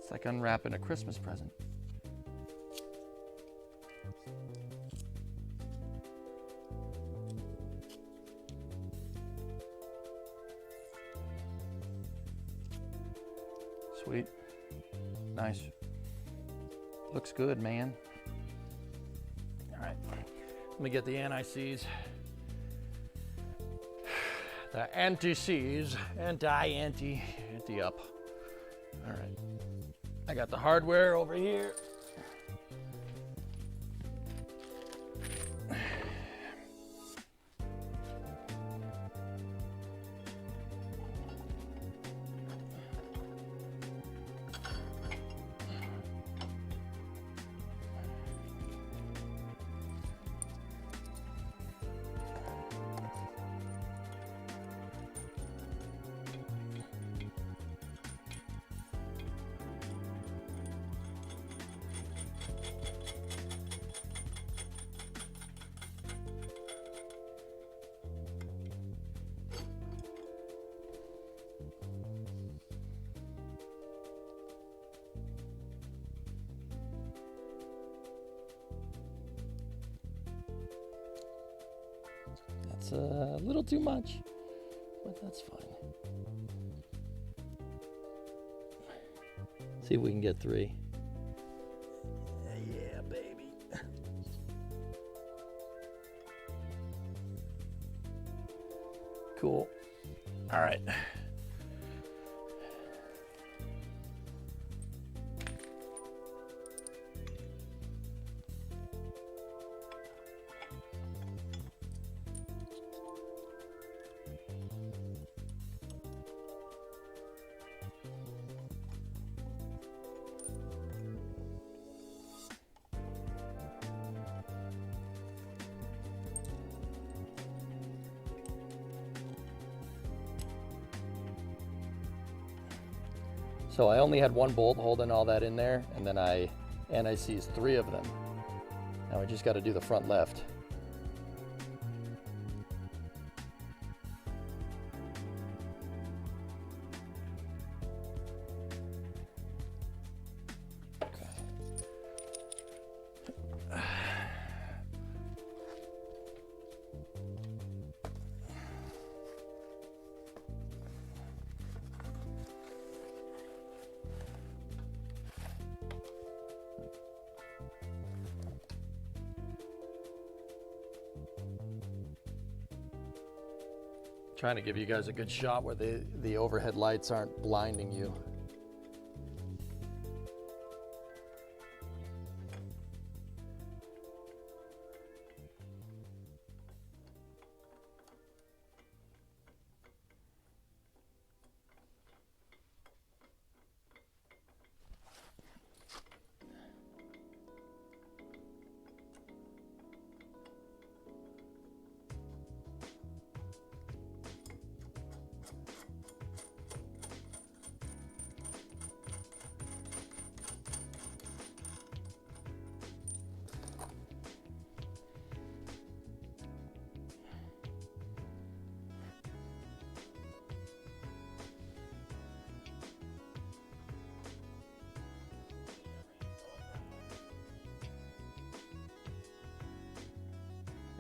It's like unwrapping a Christmas present. Sweet. Nice. Looks good, man. All right. Let me get the anti-seize. The anti-seize. Anti-up. All right. I got the hardware over here. That's a little too much, but that's fine. See if we can get 3. Yeah, baby. Cool. All right. So I only had 1 bolt holding all that in there, and then I seized 3 of them. Now we just got to do the front left. Trying to give you guys a good shot where the overhead lights aren't blinding you.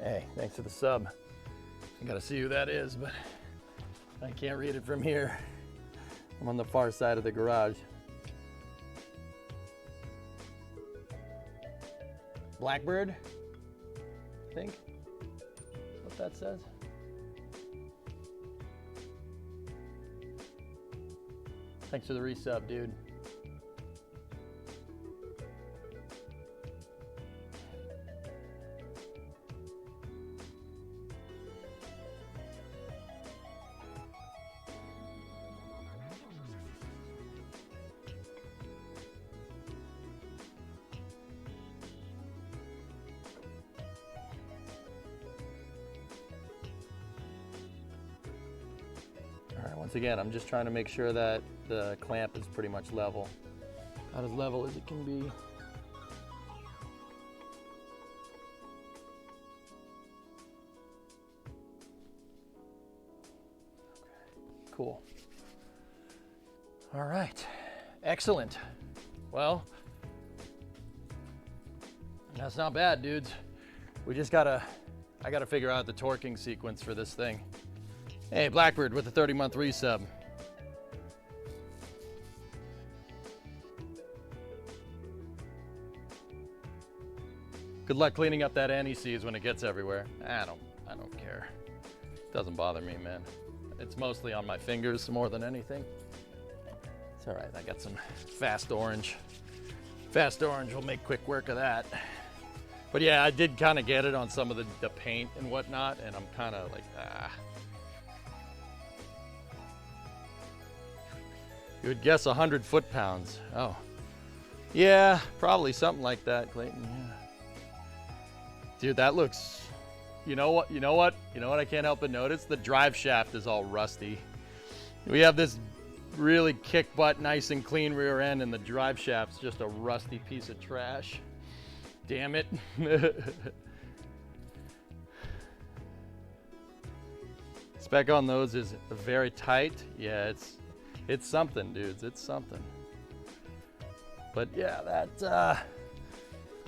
Hey, thanks for the sub. I gotta see who that is, but I can't read it from here. I'm on the far side of the garage. Blackbird, I think. That's what that says. Thanks for the resub, dude. All right, once again, I'm just trying to make sure that the clamp is pretty much level. About as level as it can be. Okay, cool. All right, excellent. Well, that's not bad, dudes. We just I gotta figure out the torquing sequence for this thing. Hey, Blackbird with a 30-month resub. Good luck cleaning up that anti-seize when it gets everywhere. I don't care. Doesn't bother me, man. It's mostly on my fingers more than anything. It's all right, I got some fast orange. Fast orange will make quick work of that. But yeah, I did kind of get it on some of the paint and whatnot, and I'm kind of like, ah. You would guess 100 foot-pounds. Oh. Yeah, probably something like that, Clayton. Yeah. Dude, that looks, you know what I can't help but notice? The drive shaft is all rusty. We have this really kick butt, nice and clean rear end, and the drive shaft's just a rusty piece of trash. Damn it. Spec on those is very tight. Yeah, it's something, dudes. It's something. But yeah,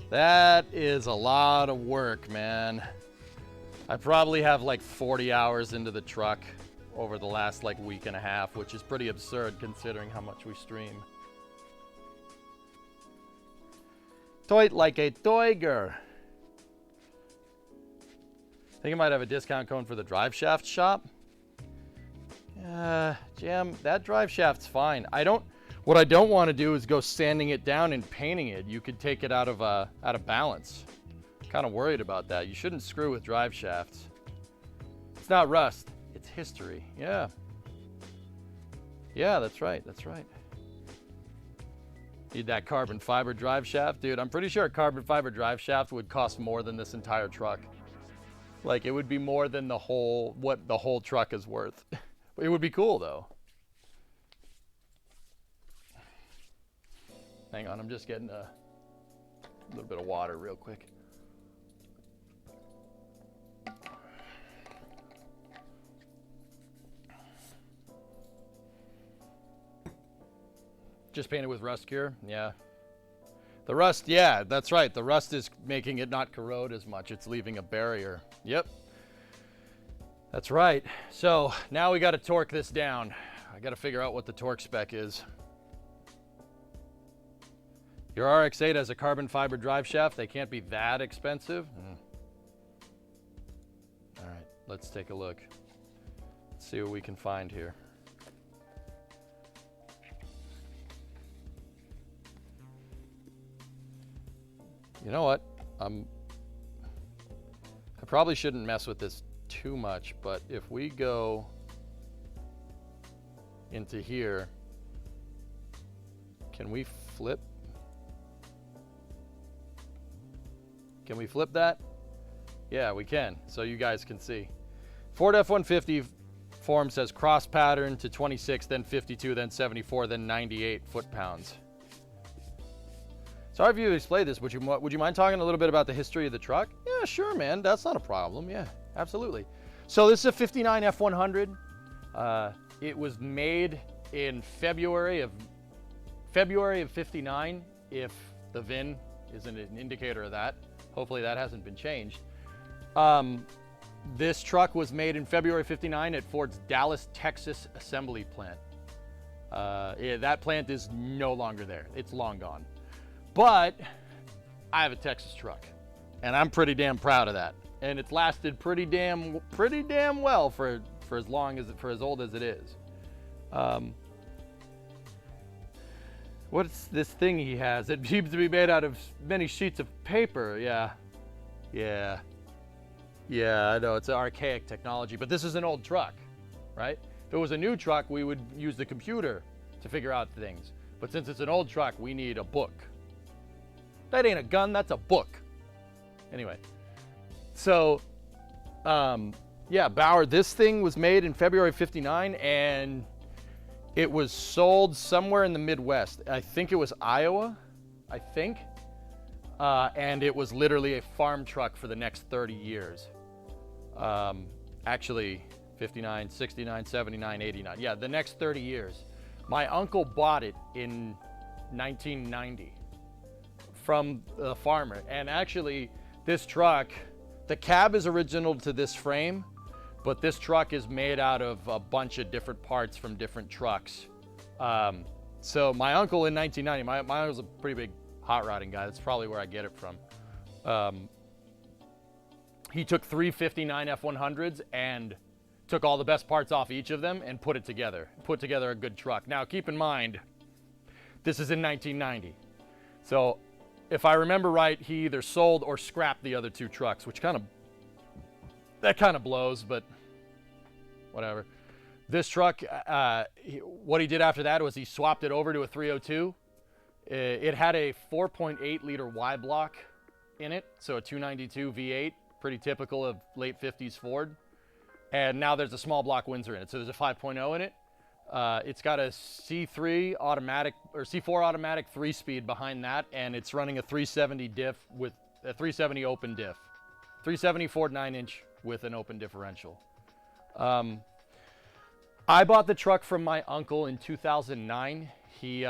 that is a lot of work, man. I probably have like 40 hours into the truck over the last like week and a half, which is pretty absurd considering how much we stream. Toit like a toiger. Think I might have a discount code for the drive shaft shop. Jam, that drive shaft's fine. What I don't want to do is go sanding it down and painting it. You could take it out of balance. Kind of worried about that. You shouldn't screw with drive shafts. It's not rust, it's history. Yeah. Yeah, that's right, that's right. Need that carbon fiber drive shaft? Dude, I'm pretty sure a carbon fiber drive shaft would cost more than this entire truck. Like, it would be more than what the whole truck is worth. It would be cool, though. Hang on, I'm just getting a little bit of water real quick. Just painted with rust cure, yeah. The rust, yeah, that's right. The rust is making it not corrode as much. It's leaving a barrier. Yep. That's right. So now we got to torque this down. I got to figure out what the torque spec is. Your RX-8 has a carbon fiber drive shaft. They can't be that expensive. All right, let's take a look. Let's see what we can find here. You know what? I probably shouldn't mess with this too much, but if we go into here, can we flip? Can we flip that? Yeah, we can, so you guys can see. Ford F-150 form says cross pattern to 26, then 52, then 74, then 98 foot-pounds. Sorry if you explained this. Would you mind talking a little bit about the history of the truck? Yeah, sure, man. That's not a problem. Yeah, absolutely. So this is a 59 F100. It was made in February of 59, if the VIN isn't an indicator of that. Hopefully that hasn't been changed. This truck was made in February '59 at Ford's Dallas, Texas assembly plant. Yeah, that plant is no longer there. It's long gone. But I have a Texas truck, and I'm pretty damn proud of that. And it's lasted pretty damn well for as old as it is. What's this thing he has? It seems to be made out of many sheets of paper. Yeah, I know it's an archaic technology, but this is an old truck, right? If it was a new truck, we would use the computer to figure out things. But since it's an old truck, we need a book. That ain't a gun, that's a book. Anyway, so, yeah, Bauer, this thing was made in February '59, and it was sold somewhere in the Midwest. I think it was Iowa, and it was literally a farm truck for the next 30 years. Actually, 59, 69, 79, 89. Yeah, the next 30 years. My uncle bought it in 1990 from the farmer. And actually, this truck, the cab is original to this frame, but this truck is made out of a bunch of different parts from different trucks. So my uncle in 1990, my uncle's a pretty big hot rodding guy. That's probably where I get it from. He took 3 '59 F100s and took all the best parts off each of them and put together a good truck. Now, keep in mind, this is in 1990. So if I remember right, he either sold or scrapped the other 2 trucks, which kind of blows, but whatever. This truck, what he did after that was he swapped it over to a 302. It had a 4.8 liter Y block in it, so a 292 V8, pretty typical of late 50s Ford. And now there's a small block Windsor in it, so there's a 5.0 in it. It's got a C3 automatic or C4 automatic 3-speed behind that, and it's running a 370 diff with a 370 open diff, 370 Ford 9-inch with an open differential. I bought the truck from my uncle in 2009. He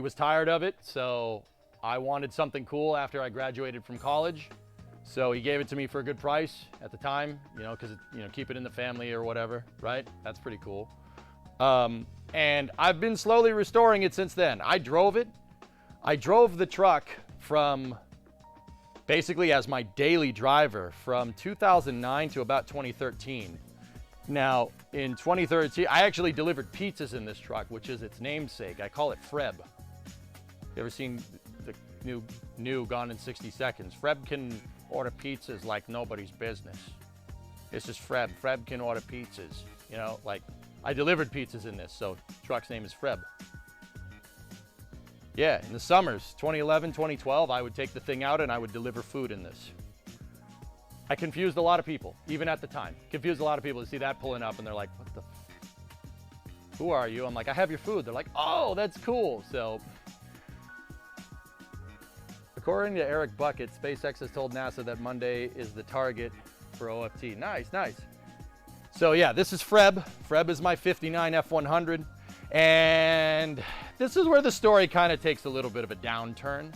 was tired of it, so I wanted something cool after I graduated from college. So he gave it to me for a good price at the time, because keep it in the family or whatever, right? That's pretty cool. And I've been slowly restoring it since then. I drove it. I drove the truck from basically as my daily driver from 2009 to about 2013. Now, in 2013, I actually delivered pizzas in this truck, which is its namesake. I call it Freb. You ever seen the new Gone in 60 Seconds? Freb can order pizzas like nobody's business. It's just Freb. Freb can order pizzas. I delivered pizzas in this, so truck's name is Freb. Yeah, in the summers, 2011, 2012, I would take the thing out and I would deliver food in this. I confused a lot of people, even at the time. Confused a lot of people to see that pulling up and they're like, what the who are you? I'm like, I have your food. They're like, oh, that's cool. So, according to Eric Bucket, SpaceX has told NASA that Monday is the target for OFT. Nice. So yeah, this is Freb. Freb is my '59 F100. And this is where the story kind of takes a little bit of a downturn.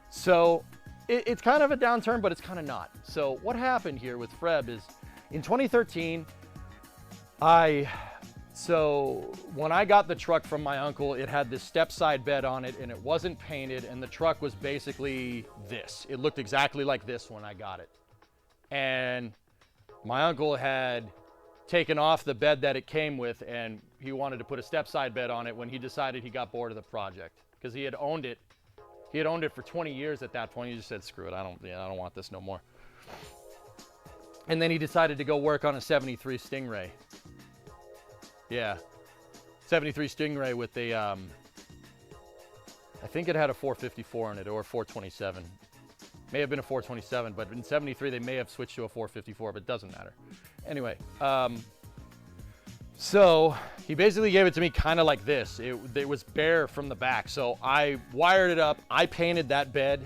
So it's kind of a downturn, but it's kind of not. So what happened here with Freb is in 2013, so when I got the truck from my uncle, it had this step side bed on it and it wasn't painted, and the truck was basically this. It looked exactly like this when I got it. And my uncle had taken off the bed that it came with, and he wanted to put a step side bed on it when he decided he got bored of the project, because he had owned it. He had owned it for 20 years at that point. He just said, screw it, I don't want this no more. And then he decided to go work on a 73 Stingray. Yeah, 73 Stingray with a, I think it had a 454 in it, or a 427. May have been a 427, but in 73 they may have switched to a 454, but it doesn't matter. Anyway, so he basically gave it to me kind of like this. It was bare from the back, so I wired it up. I painted that bed.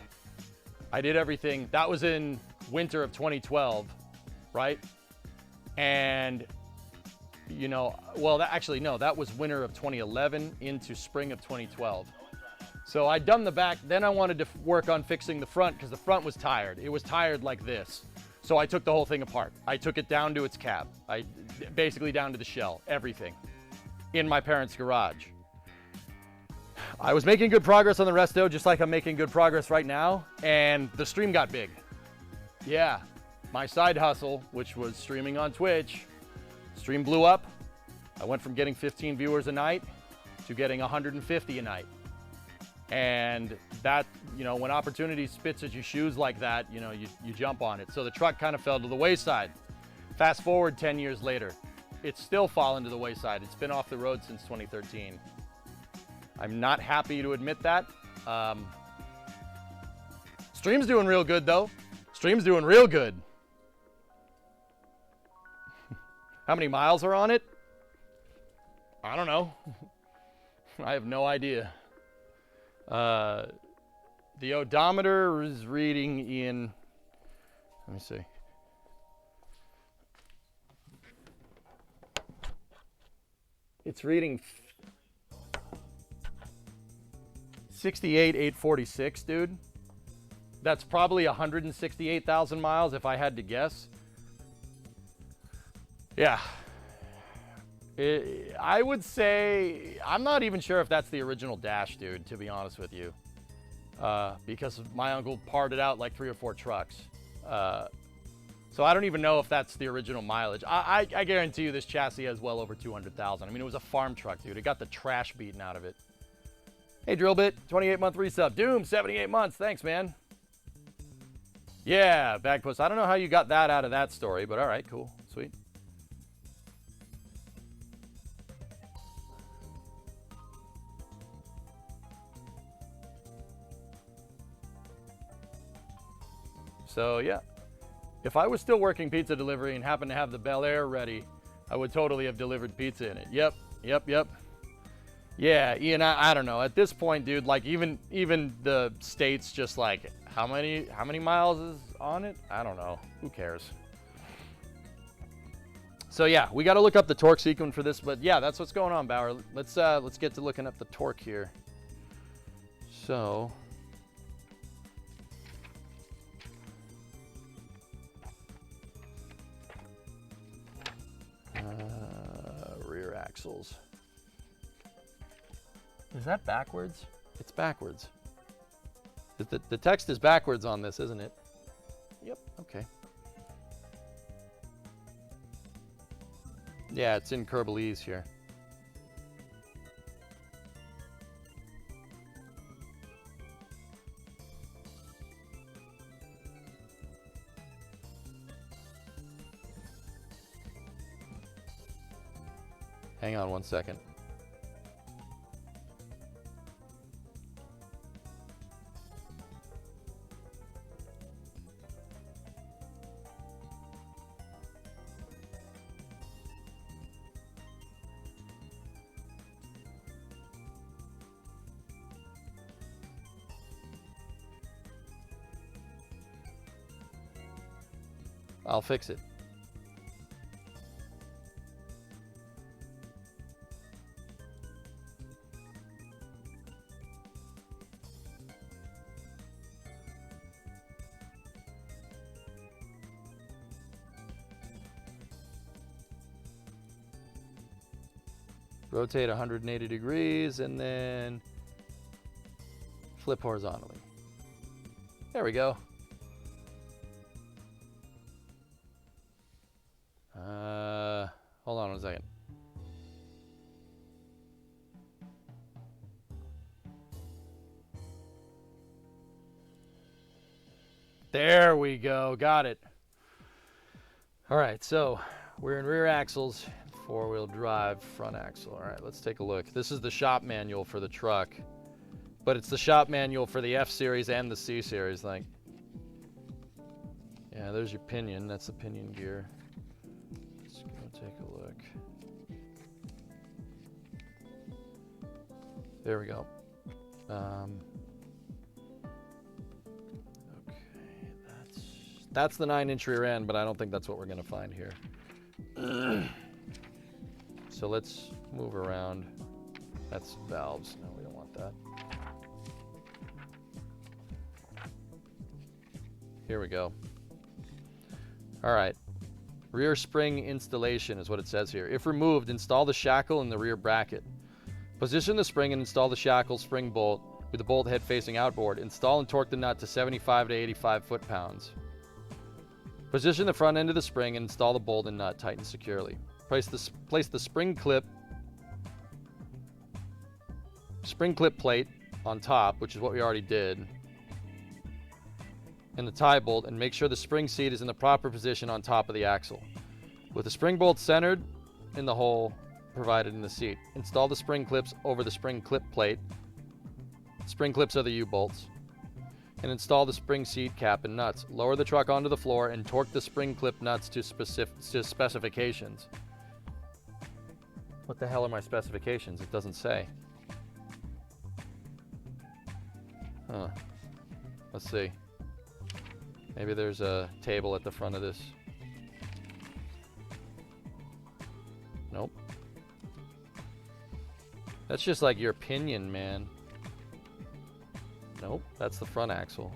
I did everything. That was in winter of 2012, right? And that was winter of 2011 into spring of 2012. So I'd done the back, then I wanted to work on fixing the front because the front was tired. It was tired like this. So I took the whole thing apart. I took it down to its cab. Basically down to the shell, everything, in my parents' garage. I was making good progress on the resto, just like I'm making good progress right now, and the stream got big. Yeah, my side hustle, which was streaming on Twitch, stream blew up. I went from getting 15 viewers a night to getting 150 a night. And that, you know, when opportunity spits at your shoes like that, you know, you jump on it. So the truck kind of fell to the wayside. Fast forward 10 years later, it's still fallen to the wayside. It's been off the road since 2013. I'm not happy to admit that. Stream's doing real good though. Stream's doing real good. How many miles are on it? I don't know. I have no idea. The odometer is reading in, let me see. It's reading 68,846, dude. That's probably 168,000 miles if I had to guess. Yeah. I would say, I'm not even sure if that's the original dash, dude, to be honest with you. Because my uncle parted out like 3 or 4 trucks. So I don't even know if that's the original mileage. I guarantee you this chassis has well over 200,000. I mean, it was a farm truck, dude. It got the trash beaten out of it. Hey, Drillbit, 28-month resub. Doom, 78 months. Thanks, man. Yeah, Bagpuss. I don't know how you got that out of that story, but all right, cool. Sweet. So, yeah. If I was still working pizza delivery and happened to have the Bel Air ready, I would totally have delivered pizza in it. Yep. Yeah, Ian, I don't know. At this point, dude, like even the state's just like, how many miles is on it? I don't know. Who cares? So yeah, we got to look up the torque sequence for this, but yeah, that's what's going on, Bauer. Let's get to looking up the torque here. So rear axles. Is that backwards? It's backwards. The text is backwards on this, isn't it? Yep, okay. Yeah, it's in Kerbalese here. Hang on one second. I'll fix it. Rotate 180 degrees and then flip horizontally. There we go. Hold on one second. There we go. Got it. All right, so we're in rear axles, 4-wheel drive, front axle. All right, let's take a look. This is the shop manual for the truck, but it's the shop manual for the F series and the C series. Like, yeah, there's your pinion. That's the pinion gear. Let's go take a look. There we go. Okay, that's the 9-inch rear end, but I don't think that's what we're gonna find here. So let's move around. That's valves. No, we don't want that. Here we go. All right. Rear spring installation is what it says here. If removed, install the shackle in the rear bracket. Position the spring and install the shackle spring bolt with the bolt head facing outboard. Install and torque the nut to 75 to 85 foot-pounds. Position the front end of the spring and install the bolt and nut. Tighten securely. Place the spring clip plate on top, which is what we already did, and the tie bolt, and make sure the spring seat is in the proper position on top of the axle. With the spring bolt centered in the hole provided in the seat, install the spring clips over the spring clip plate. Spring clips are the U-bolts. And install the spring seat cap and nuts. Lower the truck onto the floor and torque the spring clip nuts to specifications. What the hell are my specifications? It doesn't say. Huh. Let's see. Maybe there's a table at the front of this. Nope. That's just like your opinion, man. Nope, that's the front axle.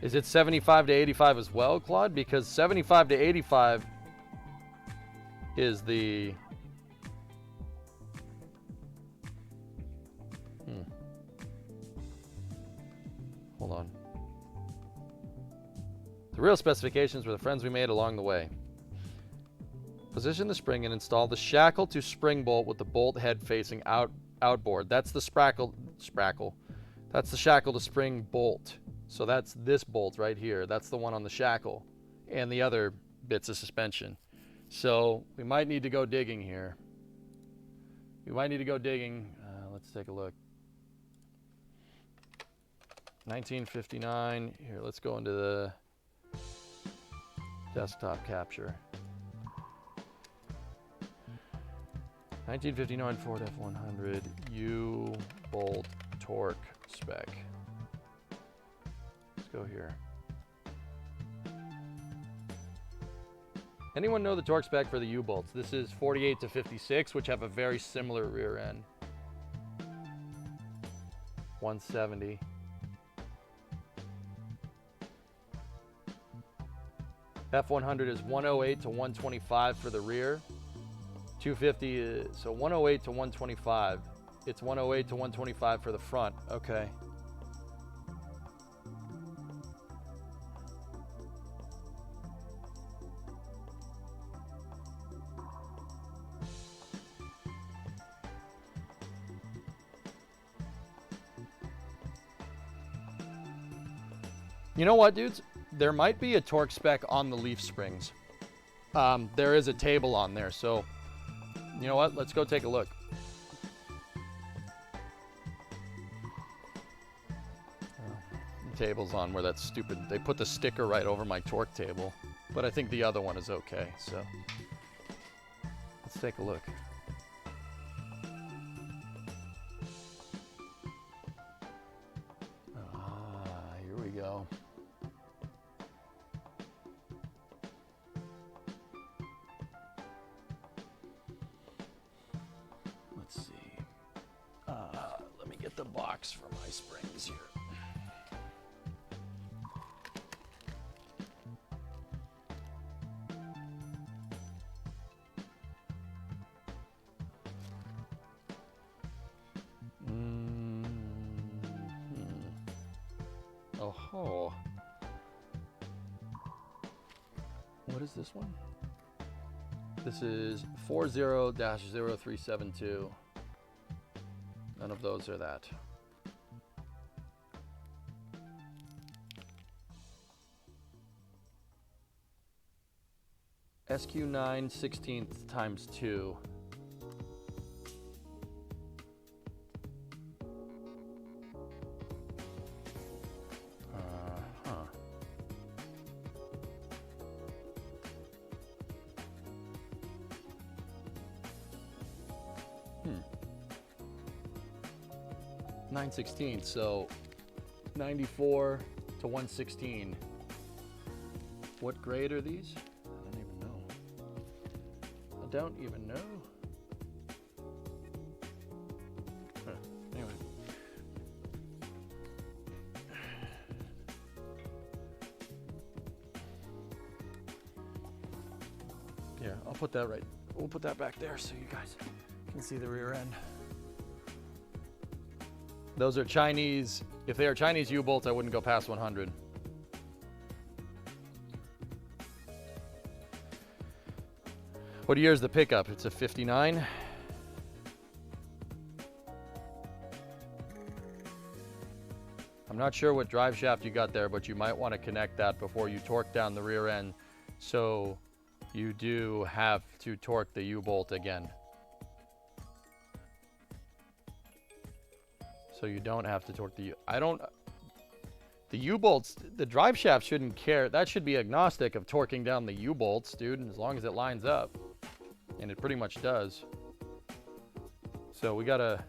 Is it 75 to 85 as well, Claude? Because 75 to 85 is the... Hold on. The real specifications were the friends we made along the way. Position the spring and install the shackle to spring bolt with the bolt head facing outboard. That's the sprackle. That's the shackle to spring bolt. So that's this bolt right here. That's the one on the shackle and the other bits of suspension. So we might need to go digging here. Let's take a look. 1959. Here, let's go into the desktop capture. 1959 Ford F100 U-bolt torque spec. Let's go here. Anyone know the torque spec for the U-bolts? This is 48 to 56, which have a very similar rear end. 170. F100 is 108 to 125 for the rear. 250 is, so 108 to 125. It's 108 to 125 for the front. Okay. You know what, dudes? There might be a torque spec on the leaf springs. There is a table on there, so you know what? Let's go take a look. The table's on where that's stupid. They put the sticker right over my torque table, but I think the other one is okay, so let's take a look. Here we go. The box for my springs here. Oh. What is this one? This is 40-0372. None of those are that. SQ9 16th times 2. Huh. 9/16, so 94 to 116. What grade are these? I don't even know. Huh. Anyway. Here, I'll put that right. We'll put that back there so you guys can see the rear end. Those are Chinese. If they are Chinese U-bolts, I wouldn't go past 100. What year is the pickup? It's a 59. I'm not sure what drive shaft you got there, but you might want to connect that before you torque down the rear end. So you do have to torque the U-bolt again. So you don't have to torque the the U-bolts, the drive shaft shouldn't care. That should be agnostic of torquing down the U-bolts, dude, as long as it lines up. And it pretty much does. So we gotta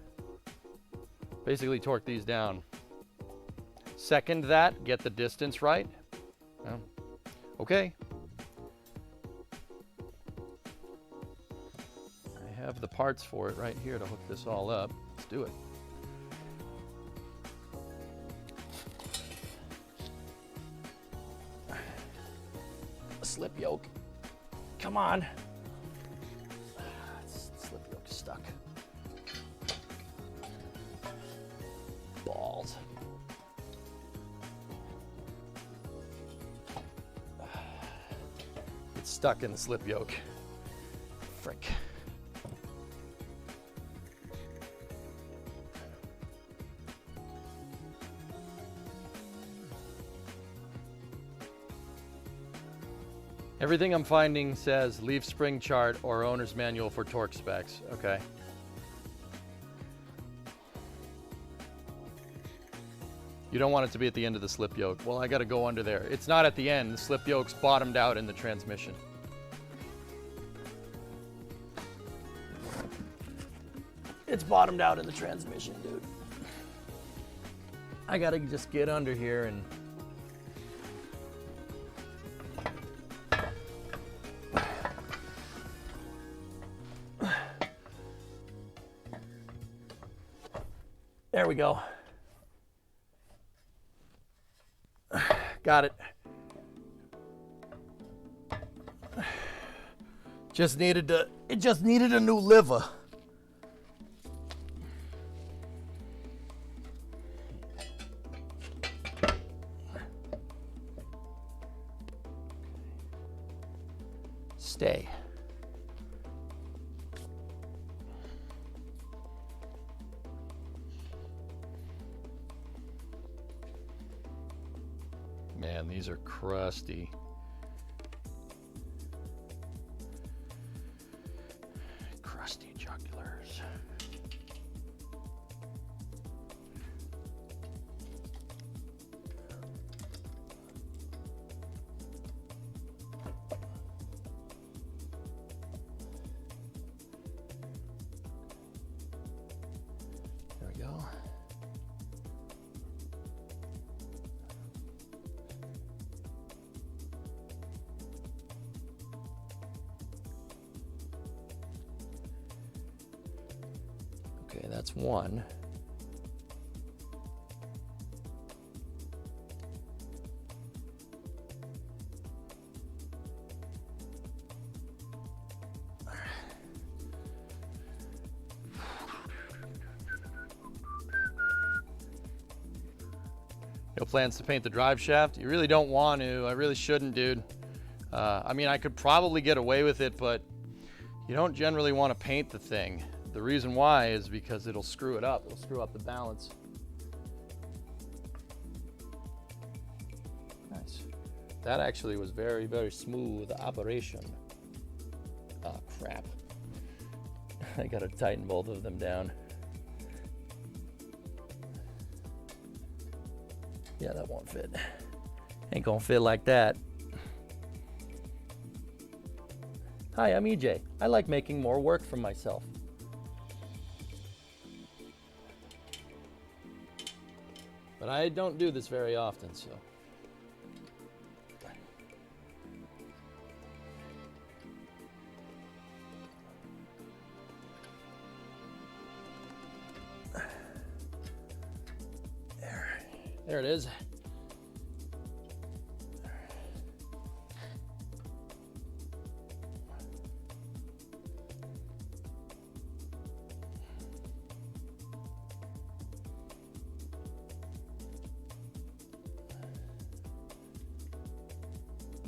basically torque these down. Second that, get the distance right. Okay. I have the parts for it right here to hook this all up. Let's do it. A slip yoke. Come on. Slip yoke stuck. Balls. It's stuck in the slip yoke. Frick. Everything I'm finding says leaf spring chart or owner's manual for torque specs. Okay. You don't want it to be at the end of the slip yoke. Well, I got to go under there. It's not at the end. The slip yoke's bottomed out in the transmission. It's bottomed out in the transmission, dude. I got to just get under here and... There we go. Got it. It just needed a new liver. Stay. Man, these are crusty. Crusty jugulars. There we go. Okay, that's one. No plans to paint the drive shaft? You really don't want to. I really shouldn't, dude. I mean, I could probably get away with it, but you don't generally want to paint the thing. The reason why is because it'll screw it up. It'll screw up the balance. Nice. That actually was very, very smooth operation. Oh, crap. I gotta tighten both of them down. Yeah, that won't fit. Ain't gonna fit like that. Hi, I'm EJ. I like making more work for myself. But I don't do this very often, so. There it is.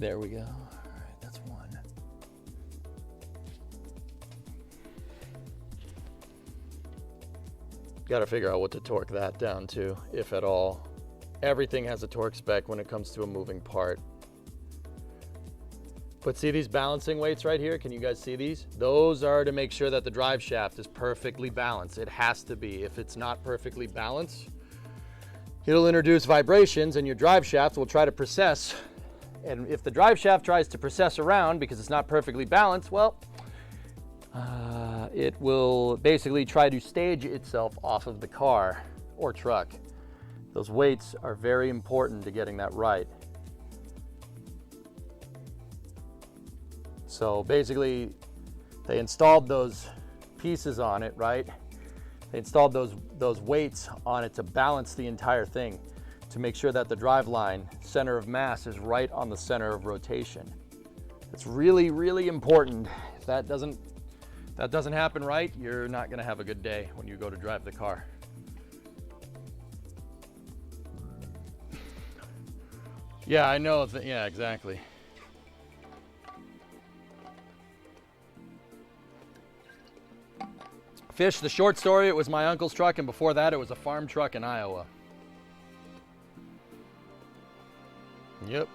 There we go. All right, that's one. Got to figure out what to torque that down to, if at all. Everything has a torque spec when it comes to a moving part. But see these balancing weights right here? Can you guys see these? Those are to make sure that the drive shaft is perfectly balanced. It has to be. If it's not perfectly balanced, it'll introduce vibrations and your drive shaft will try to precess. And if the drive shaft tries to precess around because it's not perfectly balanced, well, it will basically try to stage itself off of the car or truck. Those weights are very important to getting that right. So basically, they installed those pieces on it, right? They installed those weights on it to balance the entire thing, to make sure that the drive line center of mass is right on the center of rotation. It's really, really important. If that doesn't happen right, you're not gonna have a good day when you go to drive the car. Yeah, I know, yeah, exactly. Fish, the short story, it was my uncle's truck, and before that it was a farm truck in Iowa. Yep.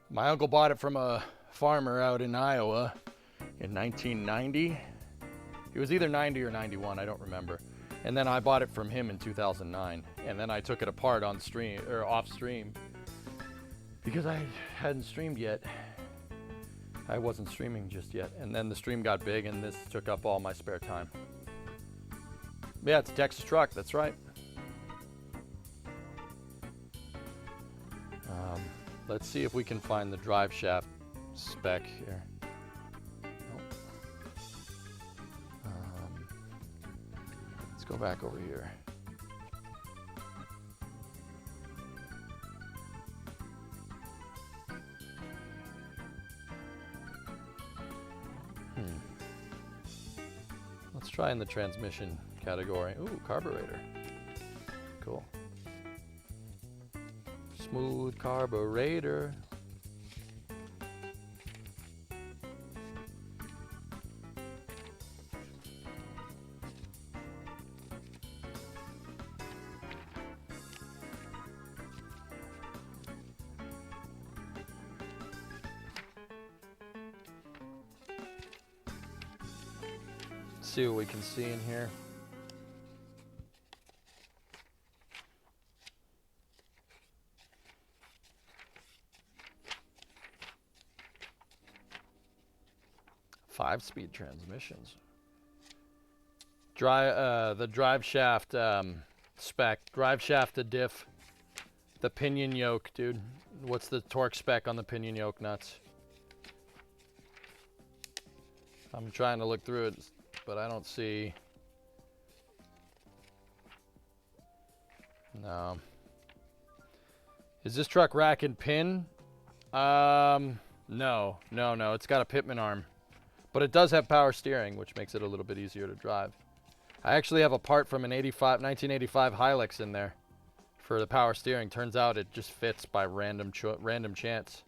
My uncle bought it from a farmer out in Iowa in 1990. It was either 90 or 91, I don't remember. And then I bought it from him in 2009. And then I took it apart on stream, or off stream, because I hadn't streamed yet. I wasn't streaming just yet. And then the stream got big and this took up all my spare time. Yeah, it's a Texas truck, that's right. Let's see if we can find the drive shaft spec here. Nope. Let's go back over here. Let's try in the transmission category. Ooh, carburetor. Cool. Smooth carburetor. See what we can see in here. Five-speed transmissions. The drive shaft spec. Drive shaft to diff. The pinion yoke, dude. What's the torque spec on the pinion yoke nuts? I'm trying to look through it, but I don't see. No. Is this truck rack and pin? No. It's got a pitman arm. But it does have power steering, which makes it a little bit easier to drive. I actually have a part from an 1985 Hilux in there for the power steering. Turns out it just fits by random chance.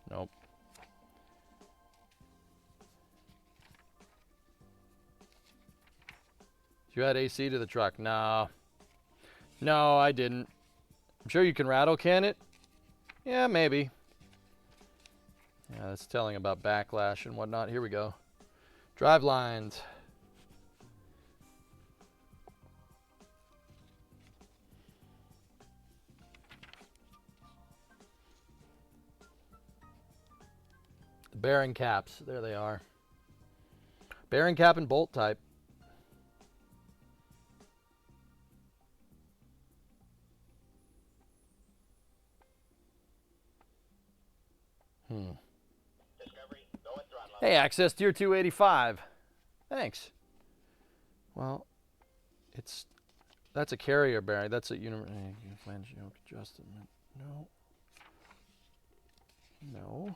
Nope. You had AC to the truck? No. No, I didn't. I'm sure you can rattle can it. Yeah, maybe. Yeah, that's telling about backlash and whatnot. Here we go. Drive lines. The bearing caps. There they are. Bearing cap and bolt type. Hey, Access Tier 285. Thanks. Well, that's a carrier bearing. That's a flange yoke adjustment. No. No.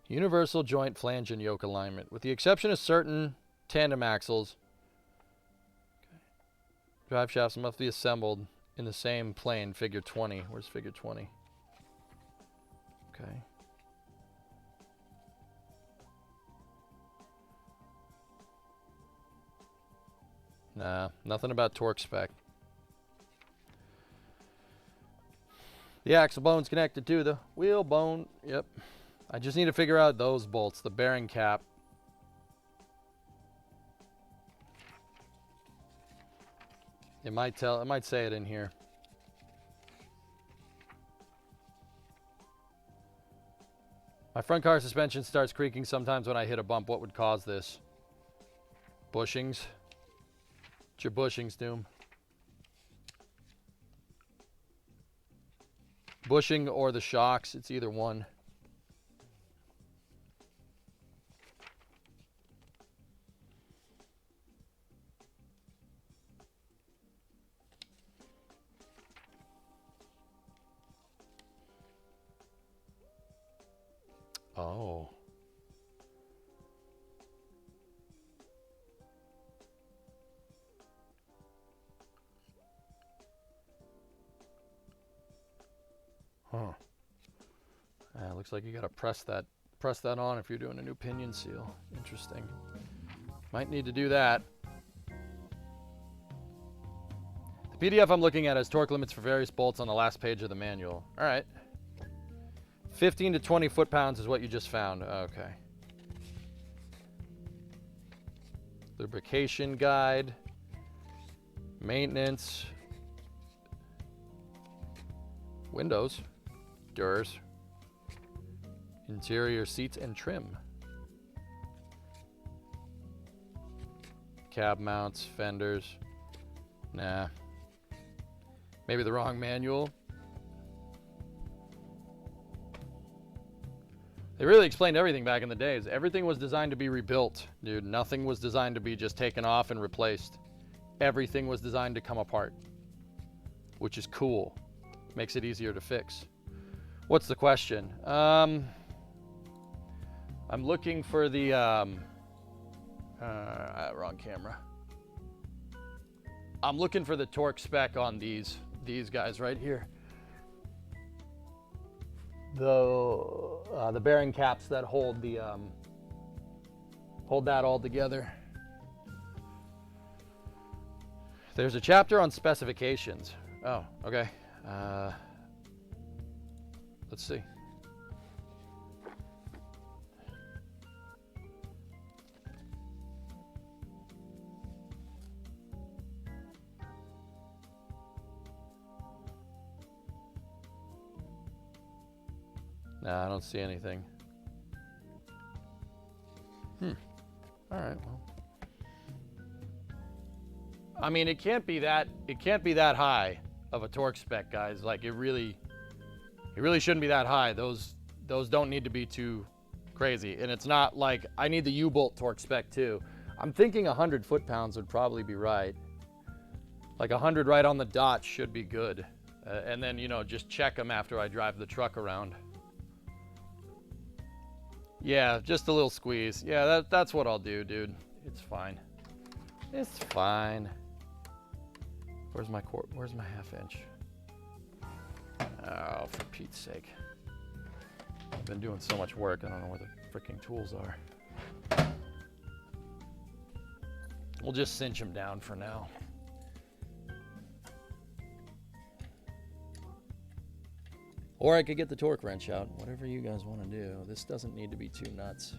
Universal joint flange and yoke alignment. With the exception of certain tandem axles, Drive shafts must be assembled in the same plane, figure 20. Where's figure 20? Okay. Nah, nothing about torque spec. The axle bone's connected to the wheel bone. Yep. I just need to figure out those bolts, the bearing cap. It might say it in here. My front car suspension starts creaking sometimes when I hit a bump. What would cause this? Bushings. It's your bushings, Doom. Bushing or the shocks. It's either one. Oh. Huh. Looks like you gotta press that on if you're doing a new pinion seal. Interesting. Might need to do that. The PDF I'm looking at has torque limits for various bolts on the last page of the manual. All right. 15 to 20 foot-pounds is what you just found. Okay. Lubrication guide. Maintenance. Windows. Doors. Interior seats and trim. Cab mounts, fenders. Nah. Maybe the wrong manual. They really explained everything back in the days. Everything was designed to be rebuilt, dude. Nothing was designed to be just taken off and replaced. Everything was designed to come apart, which is cool. Makes it easier to fix. What's the question? I'm looking for the wrong camera. I'm looking for the torque spec on these guys right here. The bearing caps that hold the hold that all together. There's a chapter on specifications. Oh, okay. Let's see. Nah, I don't see anything. All right, well. I mean, it can't be that high of a torque spec, guys. Like it really shouldn't be that high. Those don't need to be too crazy. And it's not like I need the U-bolt torque spec too. I'm thinking 100 foot-pounds would probably be right. Like 100 right on the dot should be good. And then, you know, just check them after I drive the truck around. Yeah, just a little squeeze. Yeah, that's what I'll do, dude. It's fine. It's fine. Where's my half inch? Oh, for Pete's sake. I've been doing so much work, I don't know where the freaking tools are. We'll just cinch them down for now. Or I could get the torque wrench out, whatever you guys want to do. This doesn't need to be too nuts.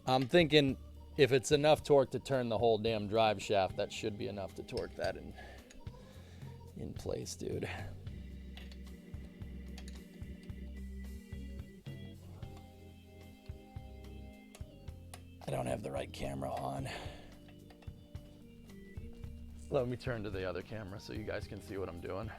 I'm thinking if it's enough torque to turn the whole damn drive shaft, that should be enough to torque that in place, dude. I don't have the right camera on. Let me turn to the other camera so you guys can see what I'm doing.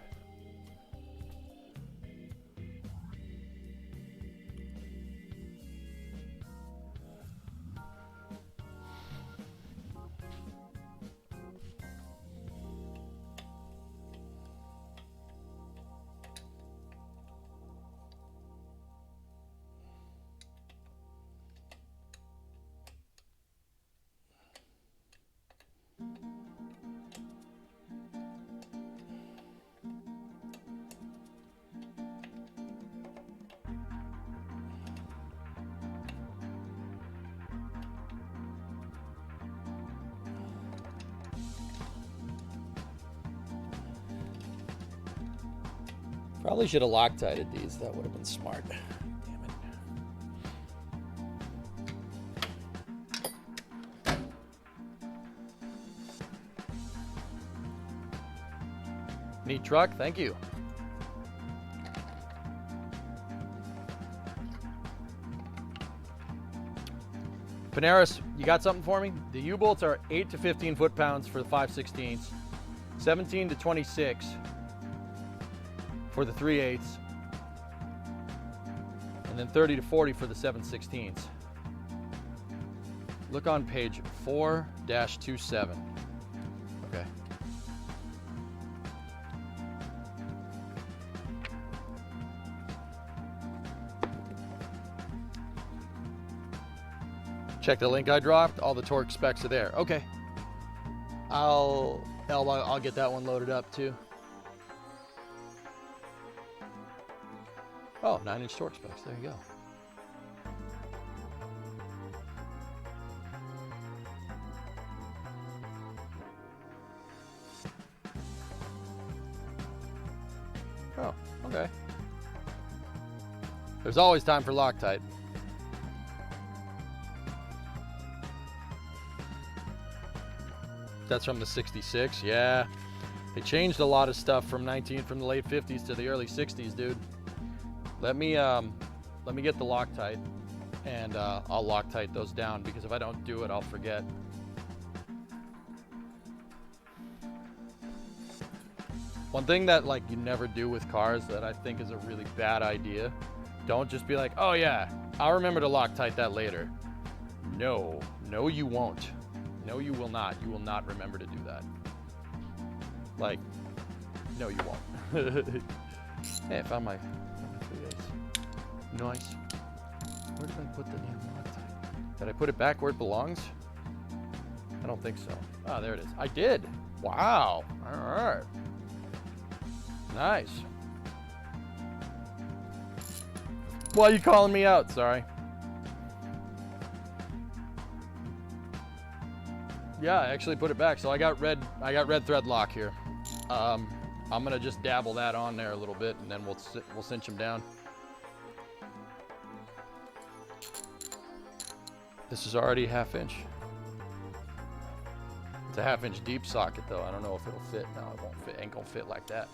Probably should have Loctited these. That would have been smart. Damn it. Neat truck, thank you. Panaris, you got something for me? The U-bolts are 8 to 15 foot-pounds for the 5/16, 17 to 26 for the 3/8, and then 30 to 40 for the 7/16. Look on page 4-27. Okay. Check the link I dropped. All the torque specs are there. Okay. I'll get that one loaded up too. Oh, 9-inch torque specs. There you go. Oh, okay. There's always time for Loctite. That's from the 66, yeah. They changed a lot of stuff from the late 50s to the early 60s, dude. Let me get the Loctite, and I'll Loctite those down, because if I don't do it, I'll forget. One thing that like you never do with cars that I think is a really bad idea, don't just be like, oh yeah, I'll remember to Loctite that later. No, you won't. No, you will not. You will not remember to do that. Like, no, you won't. Hey, I found my 3/8. Nice. Where did I put the damn Loctite? Did I put it back where it belongs? I don't think so. Ah, there it is. I did. Wow. All right. Nice. Why are you calling me out? Sorry. Yeah, I actually put it back. So I got red thread lock here. I'm gonna just dabble that on there a little bit, and then we'll cinch them down. This is already 1/2 inch. It's a 1/2 inch deep socket though. I don't know if it'll fit. No, it won't fit. Ain't gonna fit like that.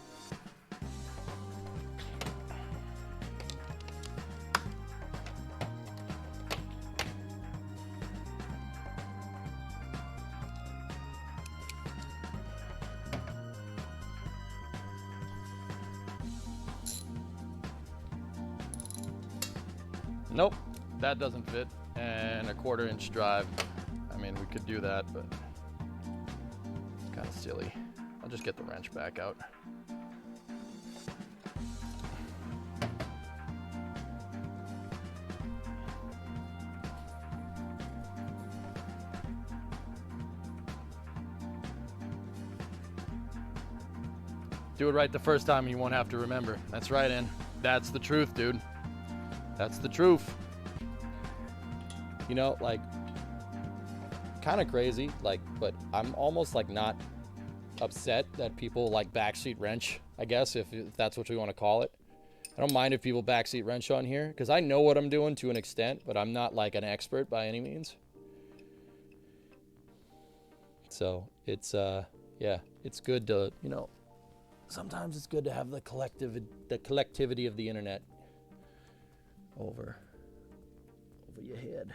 Nope, that doesn't fit. And a 1/4 inch drive. I mean, we could do that, but it's kind of silly. I'll just get the wrench back out. Do it right the first time and you won't have to remember. That's right, Ann. That's the truth, dude. That's the truth. You know, like, kind of crazy, like, but I'm almost like not upset that people like backseat wrench, I guess, if that's what we want to call it. I don't mind if people backseat wrench on here, because I know what I'm doing to an extent, but I'm not like an expert by any means. So it's yeah, it's good to, you know, sometimes it's good to have the collectivity of the internet over your head.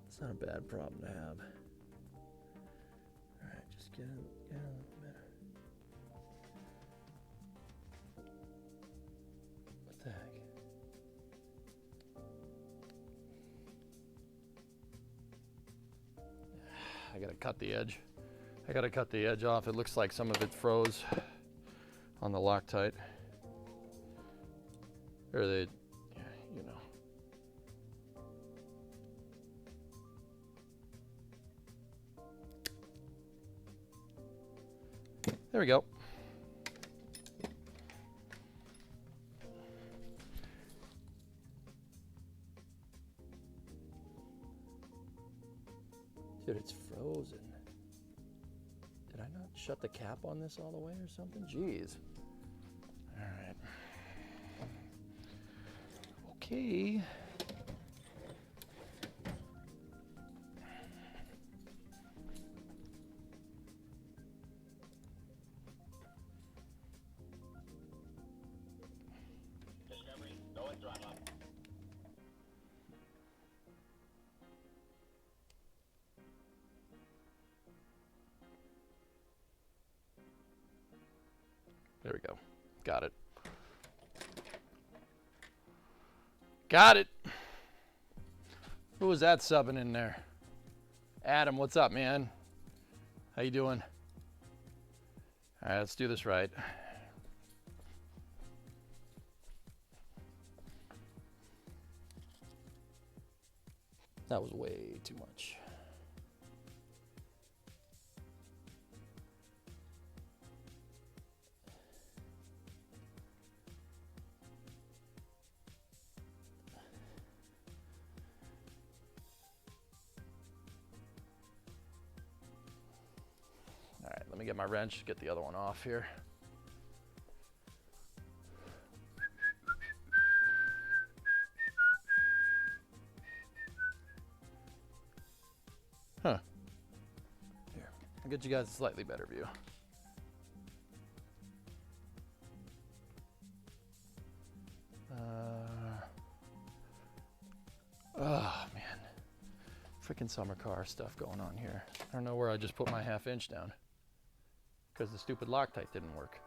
It's not a bad problem to have. All right, just get a little bit. What the heck? I gotta cut the edge. I gotta cut the edge off. It looks like some of it froze on the Loctite. Or they, you know. There we go. Dude, it's frozen. Did I not shut the cap on this all the way or something? Jeez. Okay. Discovery, go and drop up. There we go. Got it. Got it. Who was that subbing in there? Adam, what's up, man? How you doing? All right, let's do this right. That was way too much. All right, let me get my wrench, get the other one off here. Huh. Here, I'll get you guys a slightly better view. Oh, man. Freaking summer car stuff going on here. I don't know where I just put my 1/2 inch down because the stupid Loctite didn't work.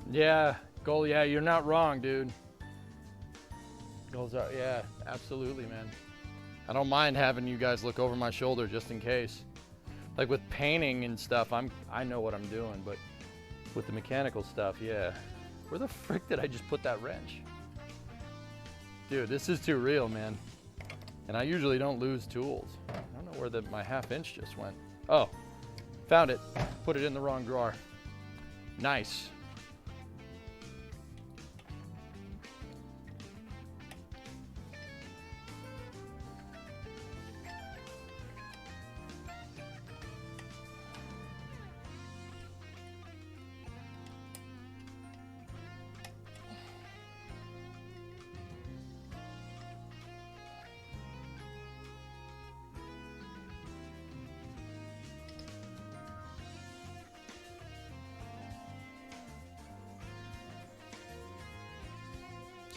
Yeah, goal. Yeah, you're not wrong, dude. Goals are, yeah, absolutely, man. I don't mind having you guys look over my shoulder just in case. Like with painting and stuff, I know what I'm doing, but with the mechanical stuff, yeah. Where the frick did I just put that wrench? Dude, this is too real, man. And I usually don't lose tools. I don't know where my 1/2 inch just went. Oh, found it. Put it in the wrong drawer. Nice.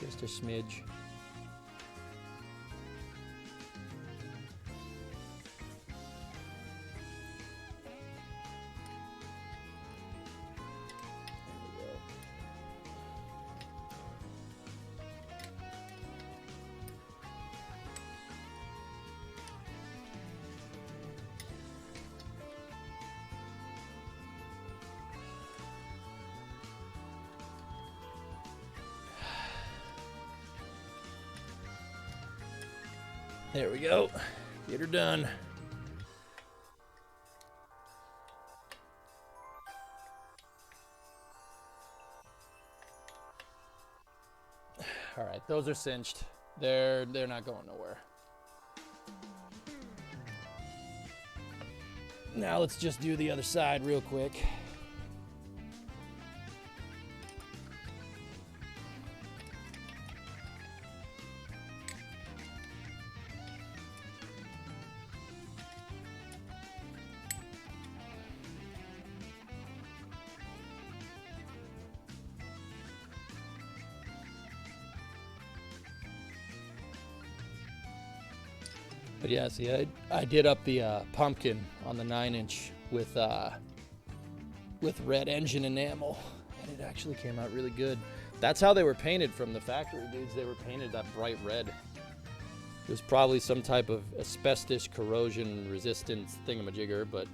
Just a smidge. There we go. Get her done. All right, those are cinched. They're not going nowhere. Now let's just do the other side real quick. But yeah, see, I did up the pumpkin on the 9-inch with red engine enamel, and it actually came out really good. That's how they were painted from the factory, dudes. They were painted that bright red. It was probably some type of asbestos corrosion resistance thingamajigger, but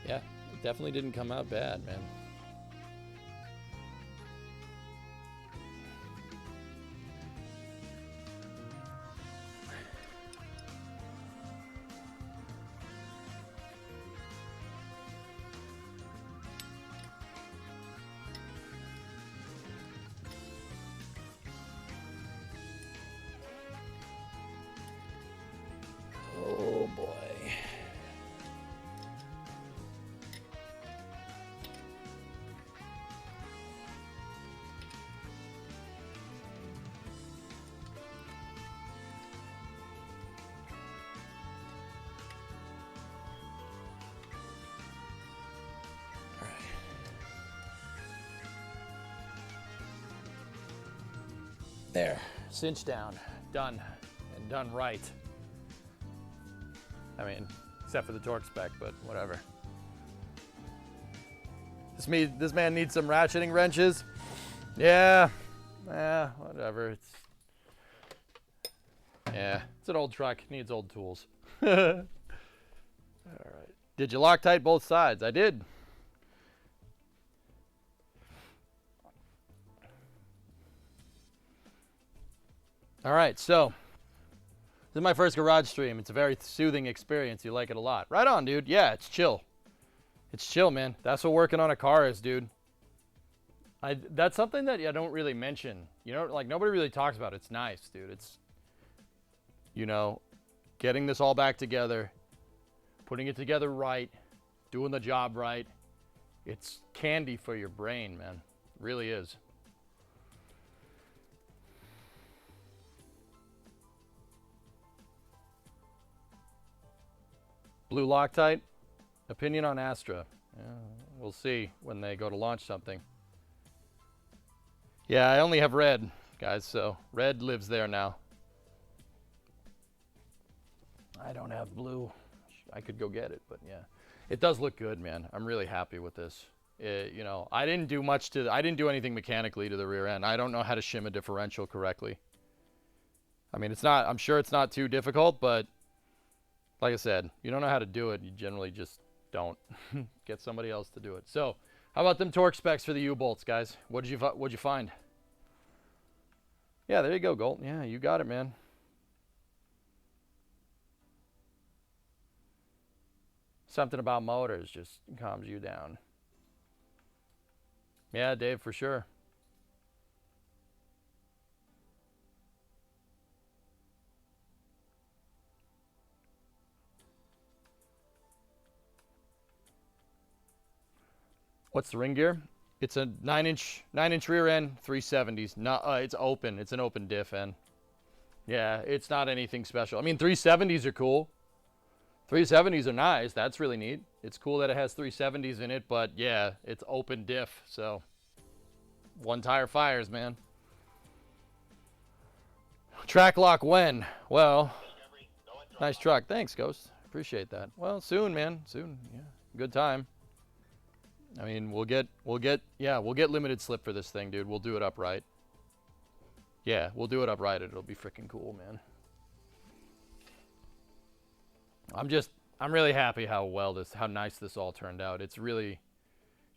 yeah, it definitely didn't come out bad, man. There, cinch down, done, and done right. I mean, except for the torque spec, but whatever. This man needs some ratcheting wrenches. Yeah, whatever. It's an old truck, needs old tools. All right. Did you Loctite both sides? I did. All right, so this is my first garage stream. It's a very soothing experience. You like it a lot. Right on, dude. Yeah, it's chill. It's chill, man. That's what working on a car is, dude. That's something that I don't really mention. You know, like nobody really talks about it. It's nice, dude. It's, you know, getting this all back together, putting it together right, doing the job right. It's candy for your brain, man. It really is. Blue Loctite. Opinion on Astra. Yeah, we'll see when they go to launch something. Yeah, I only have red, guys, so red lives there now. I don't have blue. I could go get it, but yeah. It does look good, man. I'm really happy with this. You know, I didn't do anything mechanically to the rear end. I don't know how to shim a differential correctly. I mean, I'm sure it's not too difficult, but like I said, you don't know how to do it, you generally just don't. Get somebody else to do it. So, how about them torque specs for the U-bolts, guys? What'd you find? Yeah, there you go, Golt. Yeah, you got it, man. Something about motors just calms you down. Yeah, Dave, for sure. What's the ring gear? It's a 9-inch rear end, 370s. Not, it's open. It's an open diff end. Yeah, it's not anything special. I mean, 370s are cool. 370s are nice. That's really neat. It's cool that it has 370s in it, but yeah, it's open diff. So, one tire fires, man. Track lock when? Well, nice truck. Thanks, Ghost. Appreciate that. Well, soon, man. Soon. Yeah, good time. I mean, we'll get limited slip for this thing, dude. We'll do it upright. Yeah, we'll do it upright. It'll be freaking cool, man. I'm really happy how nice this all turned out. It really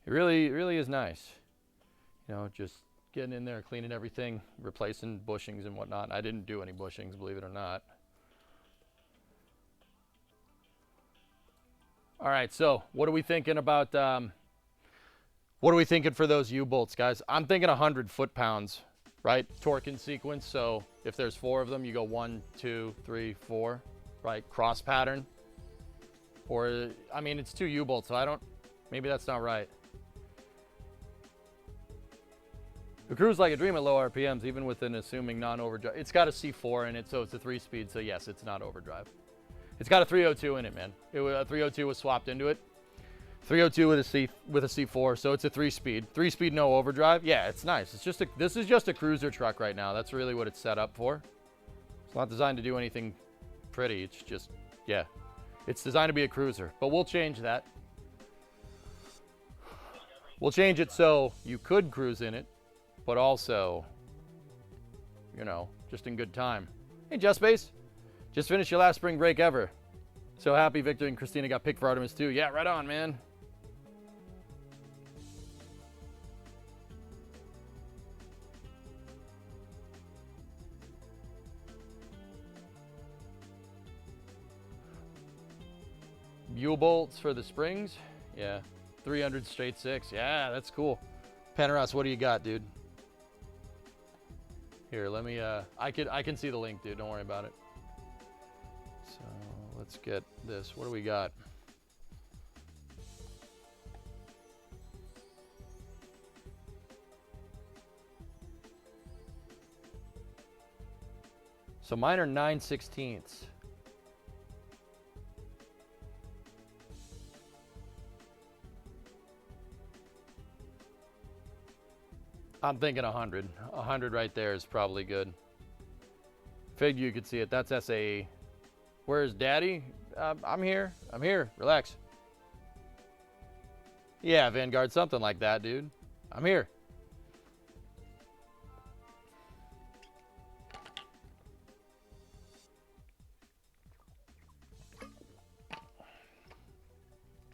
is nice. You know, just getting in there, cleaning everything, replacing bushings and whatnot. I didn't do any bushings, believe it or not. All right, so what are we thinking about? What are we thinking for those U-bolts, guys? I'm thinking 100 foot-pounds, right? Torque in sequence. So if there's 4 of them, you go 1, 2, 3, 4, right? Cross pattern. Or, I mean, it's 2 U-bolts, so maybe that's not right. The cruise like a dream at low RPMs, even with an assuming non-overdrive. It's got a C4 in it, so it's a 3-speed, so yes, it's not overdrive. It's got a 302 in it, man. A 302 was swapped into it. 302 with a C4, so it's a 3-speed. 3-speed, no overdrive. Yeah, it's nice. This is just a cruiser truck right now. That's really what it's set up for. It's not designed to do anything pretty. It's just, yeah. It's designed to be a cruiser, but we'll change that. We'll change it so you could cruise in it, but also, you know, just in good time. Hey, Just Base. Just finished your last spring break ever. So happy Victor and Christina got picked for Artemis too. Yeah, right on, man. U-bolts for the springs. Yeah, 300 straight 6. Yeah, that's cool. Paneros, what do you got, dude? Here, let me, I can see the link, dude. Don't worry about it. So let's get this. What do we got? So mine are 9/16. I'm thinking 100. 100 right there is probably good. Fig, you could see it. That's SAE. Where's Daddy? I'm here. I'm here. Relax. Yeah, Vanguard, something like that, dude. I'm here.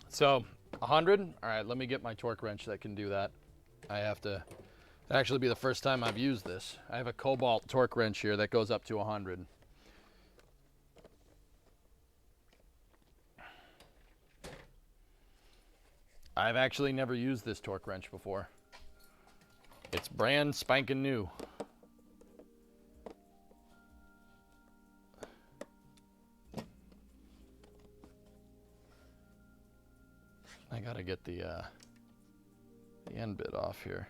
So 100. All right, let me get my torque wrench that can do that. I have to actually be the first time I've used this. I have a Cobalt torque wrench here that goes up to 100. I've actually never used this torque wrench before. It's brand spanking new. I gotta get the end bit off here.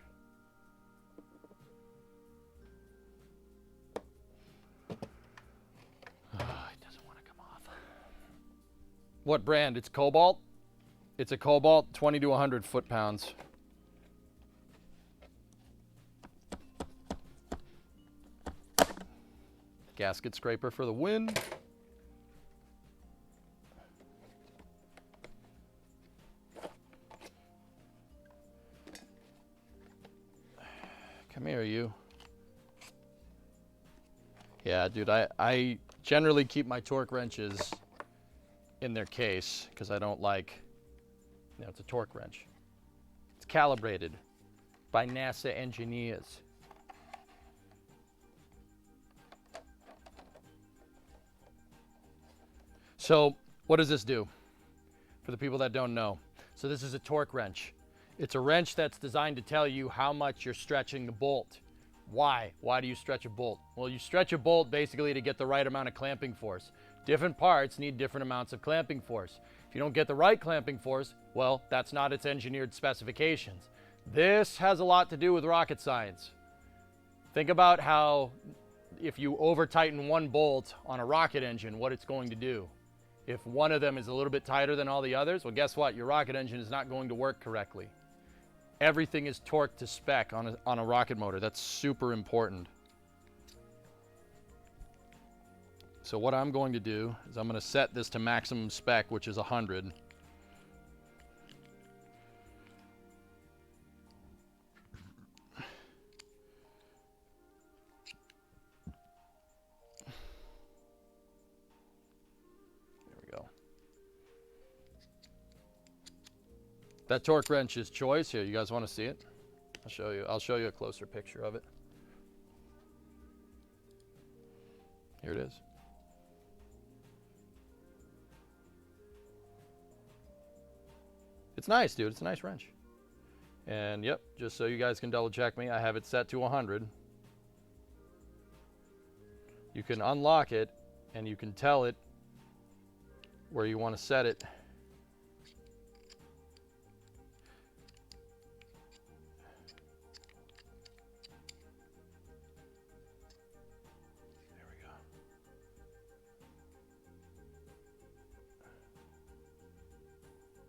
Oh, it doesn't want to come off. What brand? It's Cobalt? It's a Cobalt 20 to 100 foot-pounds. Gasket scraper for the win. Come here, you. Yeah, dude, I generally keep my torque wrenches in their case because I don't like, you know, it's a torque wrench. It's calibrated by NASA engineers. So what does this do for the people that don't know? So this is a torque wrench. It's a wrench that's designed to tell you how much you're stretching the bolt. Why? Why do you stretch a bolt? Well, you stretch a bolt basically to get the right amount of clamping force. Different parts need different amounts of clamping force. If you don't get the right clamping force, well, that's not its engineered specifications. This has a lot to do with rocket science. Think about how if you over tighten one bolt on a rocket engine, what it's going to do. If one of them is a little bit tighter than all the others, well, guess what? Your rocket engine is not going to work correctly. Everything is torqued to spec on a rocket motor. That's super important. So what I'm going to do is I'm going to set this to maximum spec, which is 100. There we go. That torque wrench is choice. Here, you guys want to see it? I'll show you. I'll show you a closer picture of it. Here it is. It's nice, dude. It's a nice wrench. And yep, just so you guys can double check me, I have it set to 100. You can unlock it and you can tell it where you want to set it. There we go.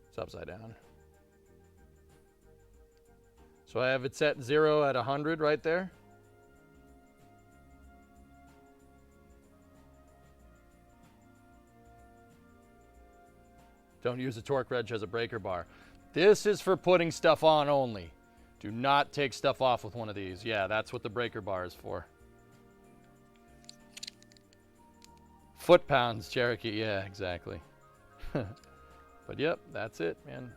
It's upside down. So I have it set 0 at 100 right there. Don't use a torque wrench as a breaker bar. This is for putting stuff on only. Do not take stuff off with one of these. Yeah, that's what the breaker bar is for. Foot-pounds, Cherokee. Yeah, exactly. But yep, that's it, man.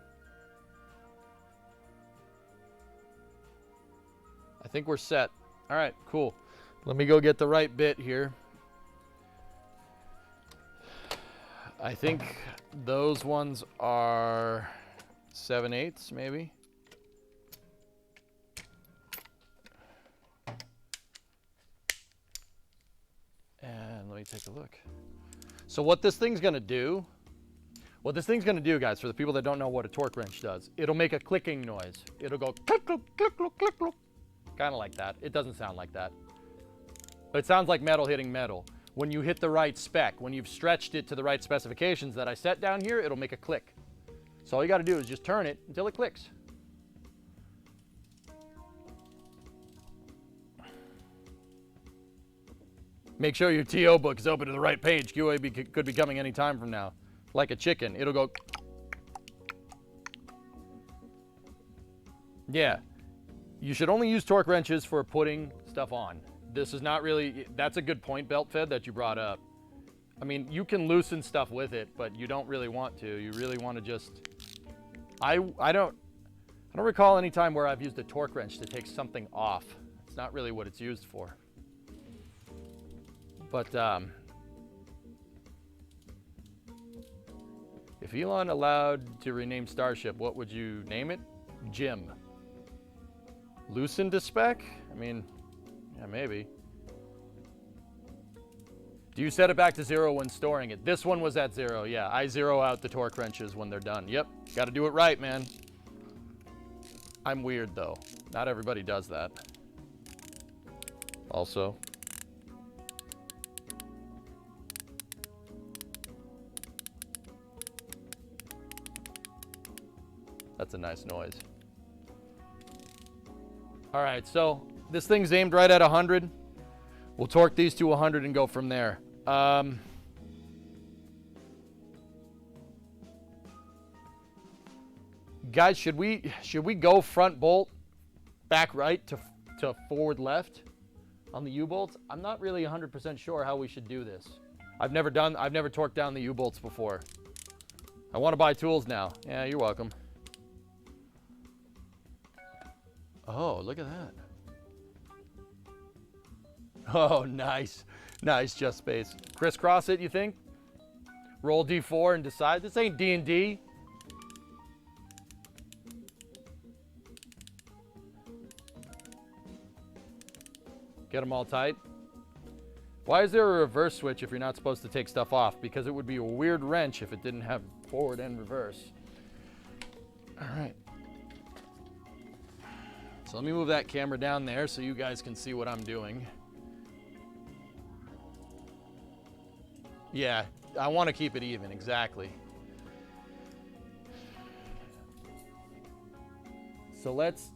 I think we're set. All right, cool. Let me go get the right bit here. I think those ones are 7/8 maybe. And let me take a look. So what this thing's gonna do, guys, for the people that don't know what a torque wrench does, it'll make a clicking noise. It'll go click, click, click, click, click, click. Kind of like that. It doesn't sound like that. But it sounds like metal hitting metal. When you hit the right spec, when you've stretched it to the right specifications that I set down here, it'll make a click. So all you got to do is just turn it until it clicks. Make sure your TO book is open to the right page. QA could be coming any time from now. Like a chicken, it'll go. Yeah, you should only use torque wrenches for putting stuff on. This is not really, that's a good point, Belt Fed, that you brought up. I mean, you can loosen stuff with it, but you don't really want to. You really want to just, I don't recall any time where I've used a torque wrench to take something off. It's not really what it's used for. But if Elon allowed to rename Starship, what would you name it? Jim. Loosened to spec? I mean, yeah, maybe. Do you set it back to 0 when storing it? This one was at 0, yeah. I zero out the torque wrenches when they're done. Yep, got to do it right, man. I'm weird, though. Not everybody does that. Also. That's a nice noise. All right, so this thing's aimed right at 100. We'll torque these to 100 and go from there. Guys, should we go front bolt, back right to forward left on the U-bolts? I'm not really 100% sure how we should do this. I've never torqued down the U-bolts before. I want to buy tools now. Yeah, you're welcome. Oh, look at that. Oh, nice. Nice, just space. Crisscross it, you think? Roll D4 and decide. This ain't D&D. Get them all tight. Why is there a reverse switch if you're not supposed to take stuff off? Because it would be a weird wrench if it didn't have forward and reverse. All right. So let me move that camera down there so you guys can see what I'm doing. Yeah, I want to keep it even, exactly. So let's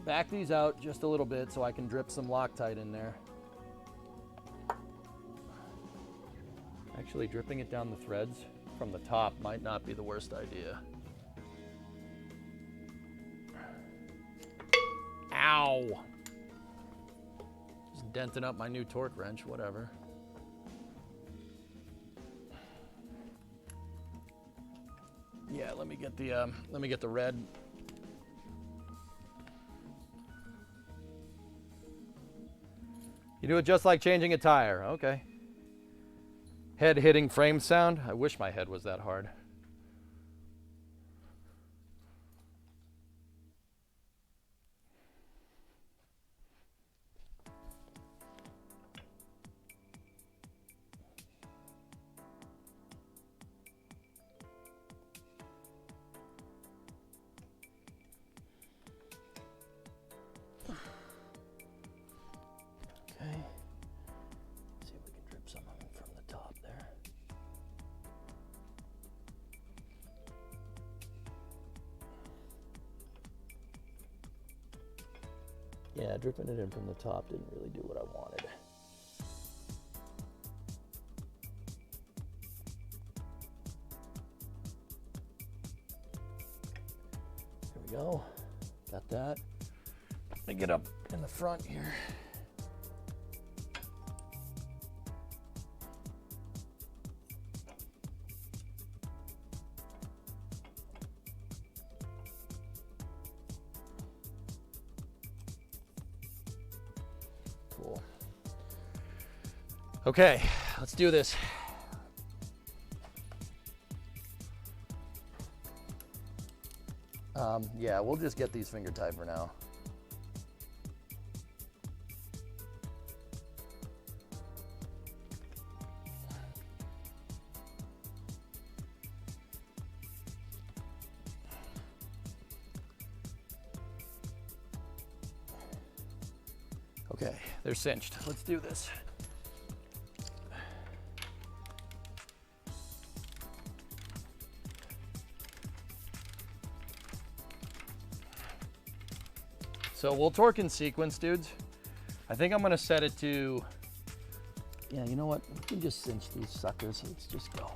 back these out just a little bit so I can drip some Loctite in there. Actually, dripping it down the threads from the top might not be the worst idea. Ow! Just denting up my new torque wrench, whatever. Yeah, let me get the red. You do it just like changing a tire. Okay. Head hitting frame sound. I wish my head was that hard. Yeah, dripping it in from the top didn't really do what I wanted. There we go. Got that. Let me get up in the front here. Cool. Okay, let's do this. Yeah, we'll just get these finger tight for now. Okay, they're cinched. Let's do this. So we'll torque in sequence, dudes. I think I'm gonna set it to, yeah, you know what? We can just cinch these suckers. Let's just go.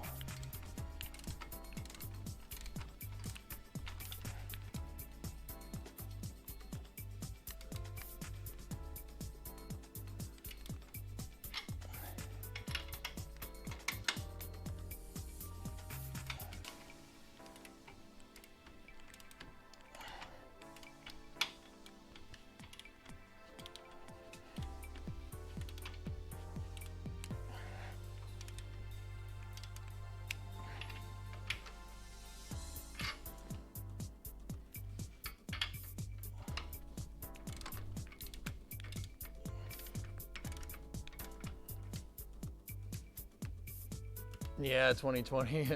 Yeah, 2020.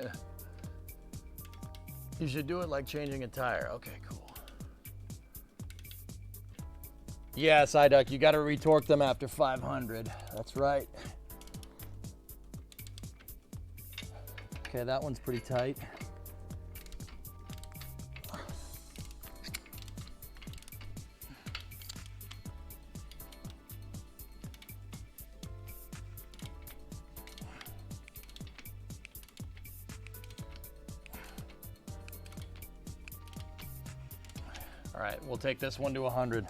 You should do it like changing a tire. Okay, cool. Yeah, Psyduck, you got to retorque them after 500. That's right. Okay, that one's pretty tight. All right, we'll take this one to 100.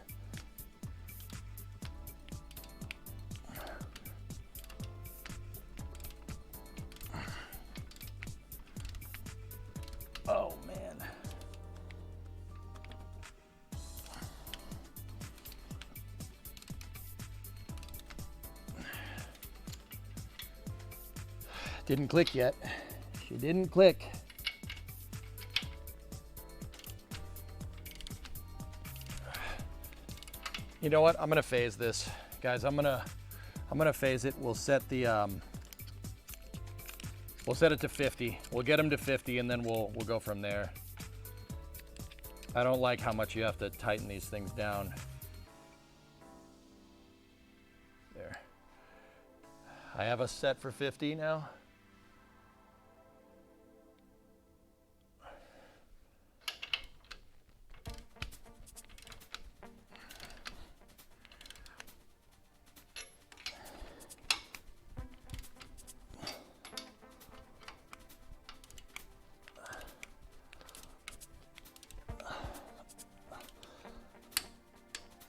Oh, man. Didn't click yet. She didn't click. You know what? I'm gonna phase this, guys. I'm gonna phase it. We'll set the we'll set it to 50. We'll get them to 50, and then we'll go from there. I don't like how much you have to tighten these things down. There. I have us set for 50 now.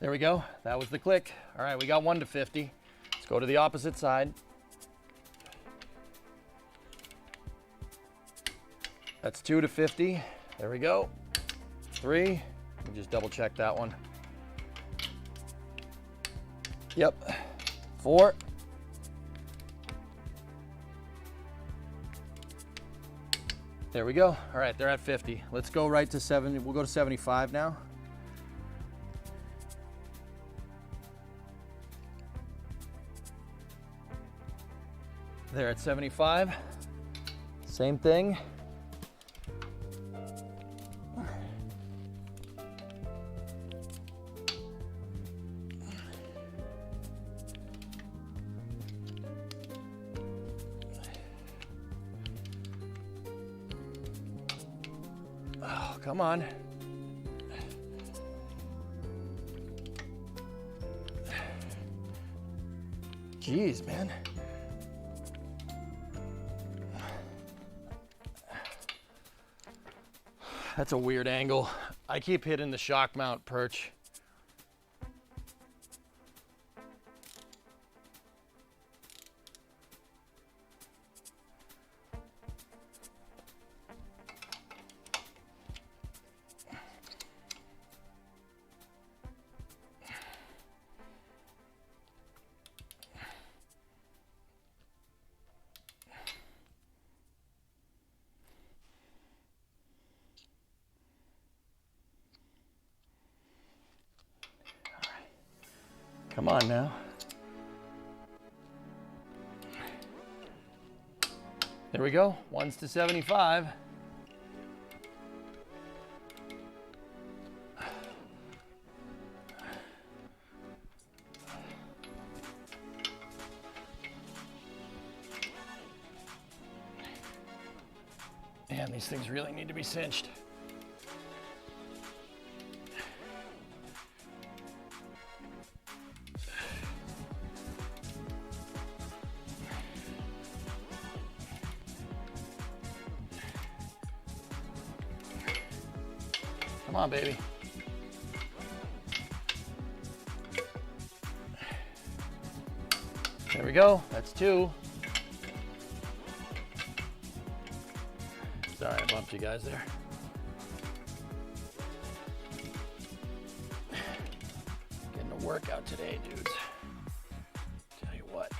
There we go. That was the click. All right, we got 1 to 50. Let's go to the opposite side. That's 2 to 50. There we go. 3. Let me just double check that one. Yep. 4. There we go. All right, they're at 50. Let's go right to 70. We'll go to 75 now. They're at 75. Same thing. Oh, come on. Jeez, man. That's a weird angle. I keep hitting the shock mount perch. Come on now. There we go. 1's to 75. Man, these things really need to be cinched. Come on, baby. There we go. That's 2. Sorry, I bumped you guys there. Getting a workout today, dudes. Tell you what.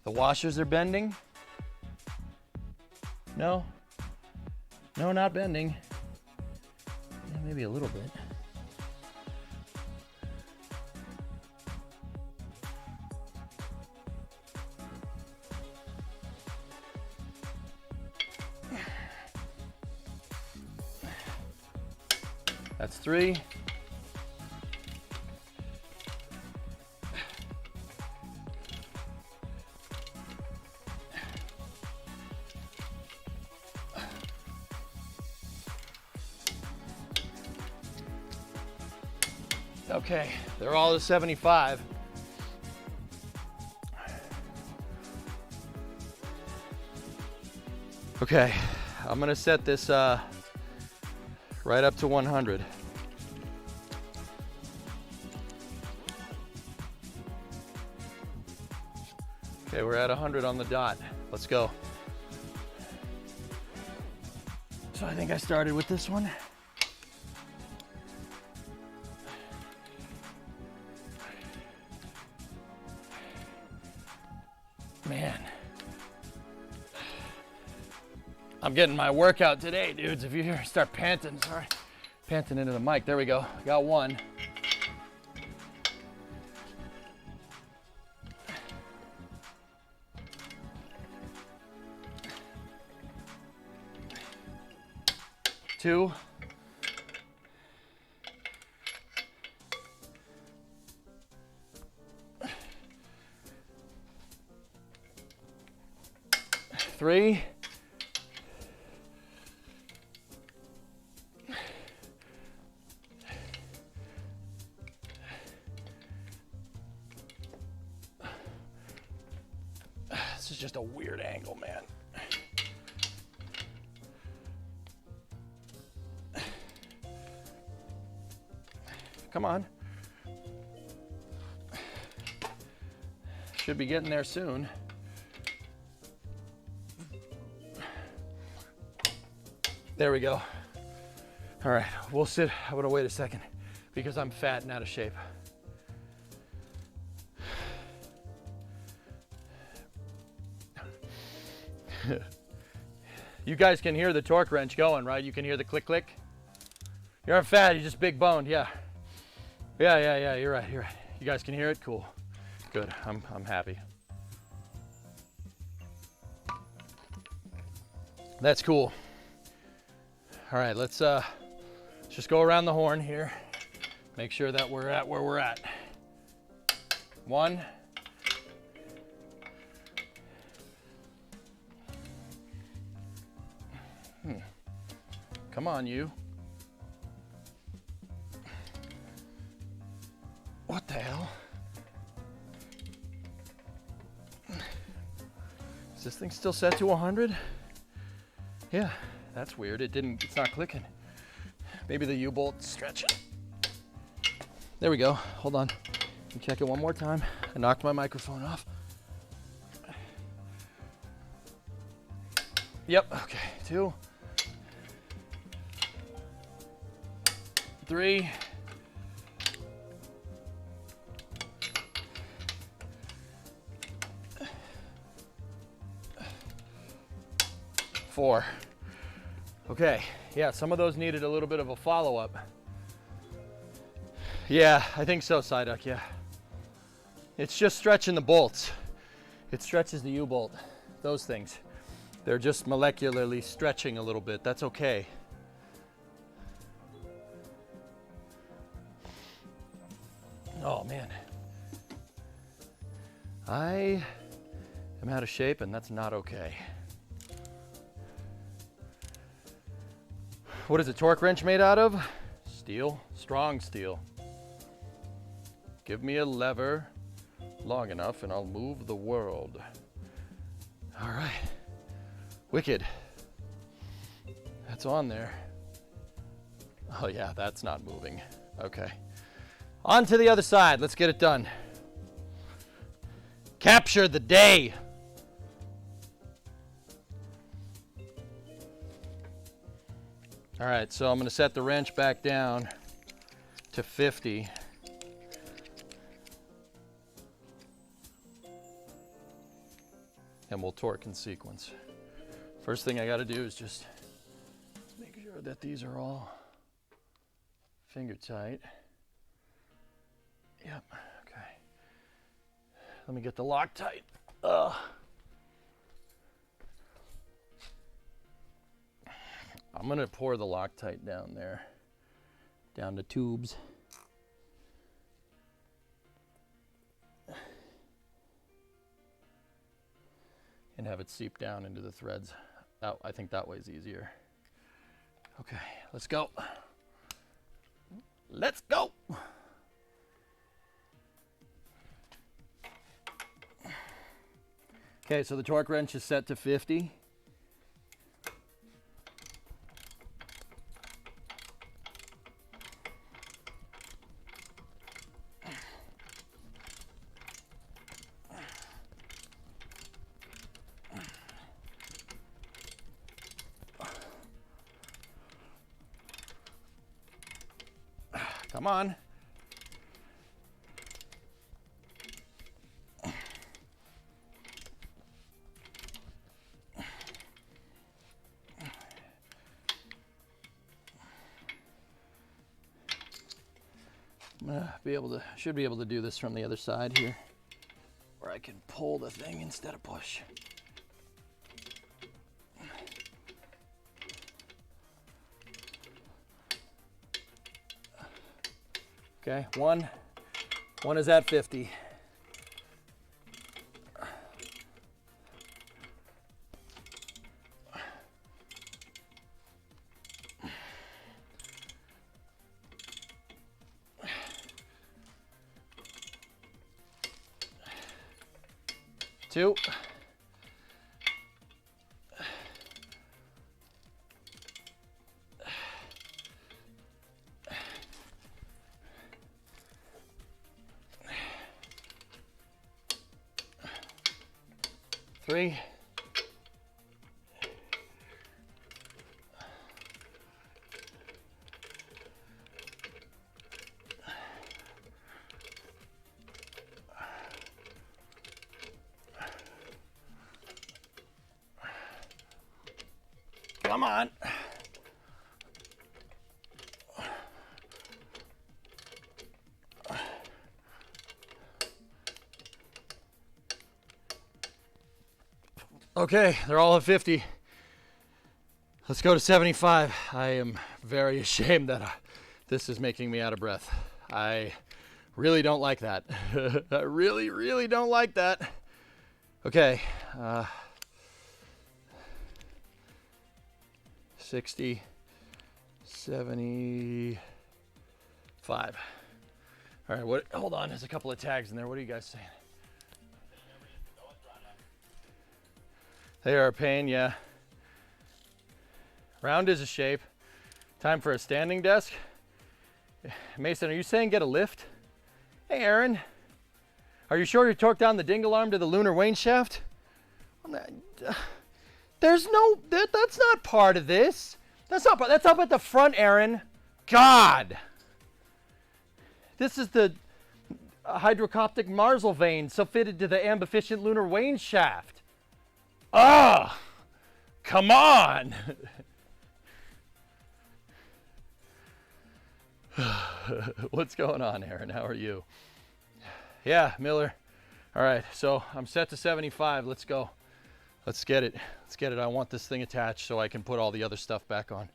The washers are bending? No? No, not bending. Yeah, maybe a little bit. That's 3. Okay, they're all at 75. Okay, I'm gonna set this right up to 100. Okay, we're at 100 on the dot. Let's go. So I think I started with this one. Man, I'm getting my workout today, dudes. If you hear start panting, sorry, panting into the mic. There we go. Got 1. Two. Three. This is just a weird angle, man. Come on. Should be getting there soon. There we go. All right, we'll sit. I'm gonna wait a second because I'm fat and out of shape. You guys can hear the torque wrench going, right? You can hear the click, click. You're not fat, you're just big boned, yeah. Yeah, you're right. You guys can hear it? Cool. Good, I'm happy. That's cool. All right, let's just go around the horn here. Make sure that we're at where we're at. 1. Come on, you. What the hell? Is this thing still set to 100? Yeah, that's weird. It's not clicking. Maybe the U-bolt's stretching. There we go. Hold on. Let me check it one more time. I knocked my microphone off. Yep, okay. 2. 3. 4. Okay, yeah, some of those needed a little bit of a follow-up. Yeah, I think so, Psyduck, yeah. It's just stretching the bolts. It stretches the U-bolt, those things. They're just molecularly stretching a little bit. That's okay. Oh, man. I am out of shape, and that's not okay. What is a torque wrench made out of? Steel, strong steel. Give me a lever long enough, and I'll move the world. All right. Wicked. That's on there. Oh yeah, that's not moving. Okay. On to the other side. Let's get it done. Capture the day. All right, so I'm going to set the wrench back down to 50. And we'll torque in sequence. First thing I got to do is just make sure that these are all finger tight. Yep, okay. Let me get the Loctite. Ugh. I'm gonna pour the Loctite down there, down the tubes. And have it seep down into the threads. I think that way's easier. Okay, let's go. Let's go. Okay, so the torque wrench is set to 50. Come on. I'm gonna should be able to do this from the other side here, where I can pull the thing instead of push. Okay, one is at 50. Two. Three. Come on. Okay, they're all at 50. Let's go to 75. I am very ashamed that this is making me out of breath. I really don't like that. I really, really don't like that. Okay. 60, 75. All right, hold on, there's a couple of tags in there. What are you guys saying? They are a pain, yeah. Round is a shape. Time for a standing desk. Mason, are you saying get a lift? Hey, Aaron. Are you sure you torqued down the dingle arm to the lunar wane shaft? There's no, that's not part of this. That's up at the front, Aaron. God. This is the hydrocoptic marsal vein, so fitted to the ambificient lunar wane shaft. Ah, come on. What's going on, Aaron? How are you? Yeah, Miller. All right, so I'm set to 75. Let's go. Let's get it. Let's get it. I want this thing attached so I can put all the other stuff back on.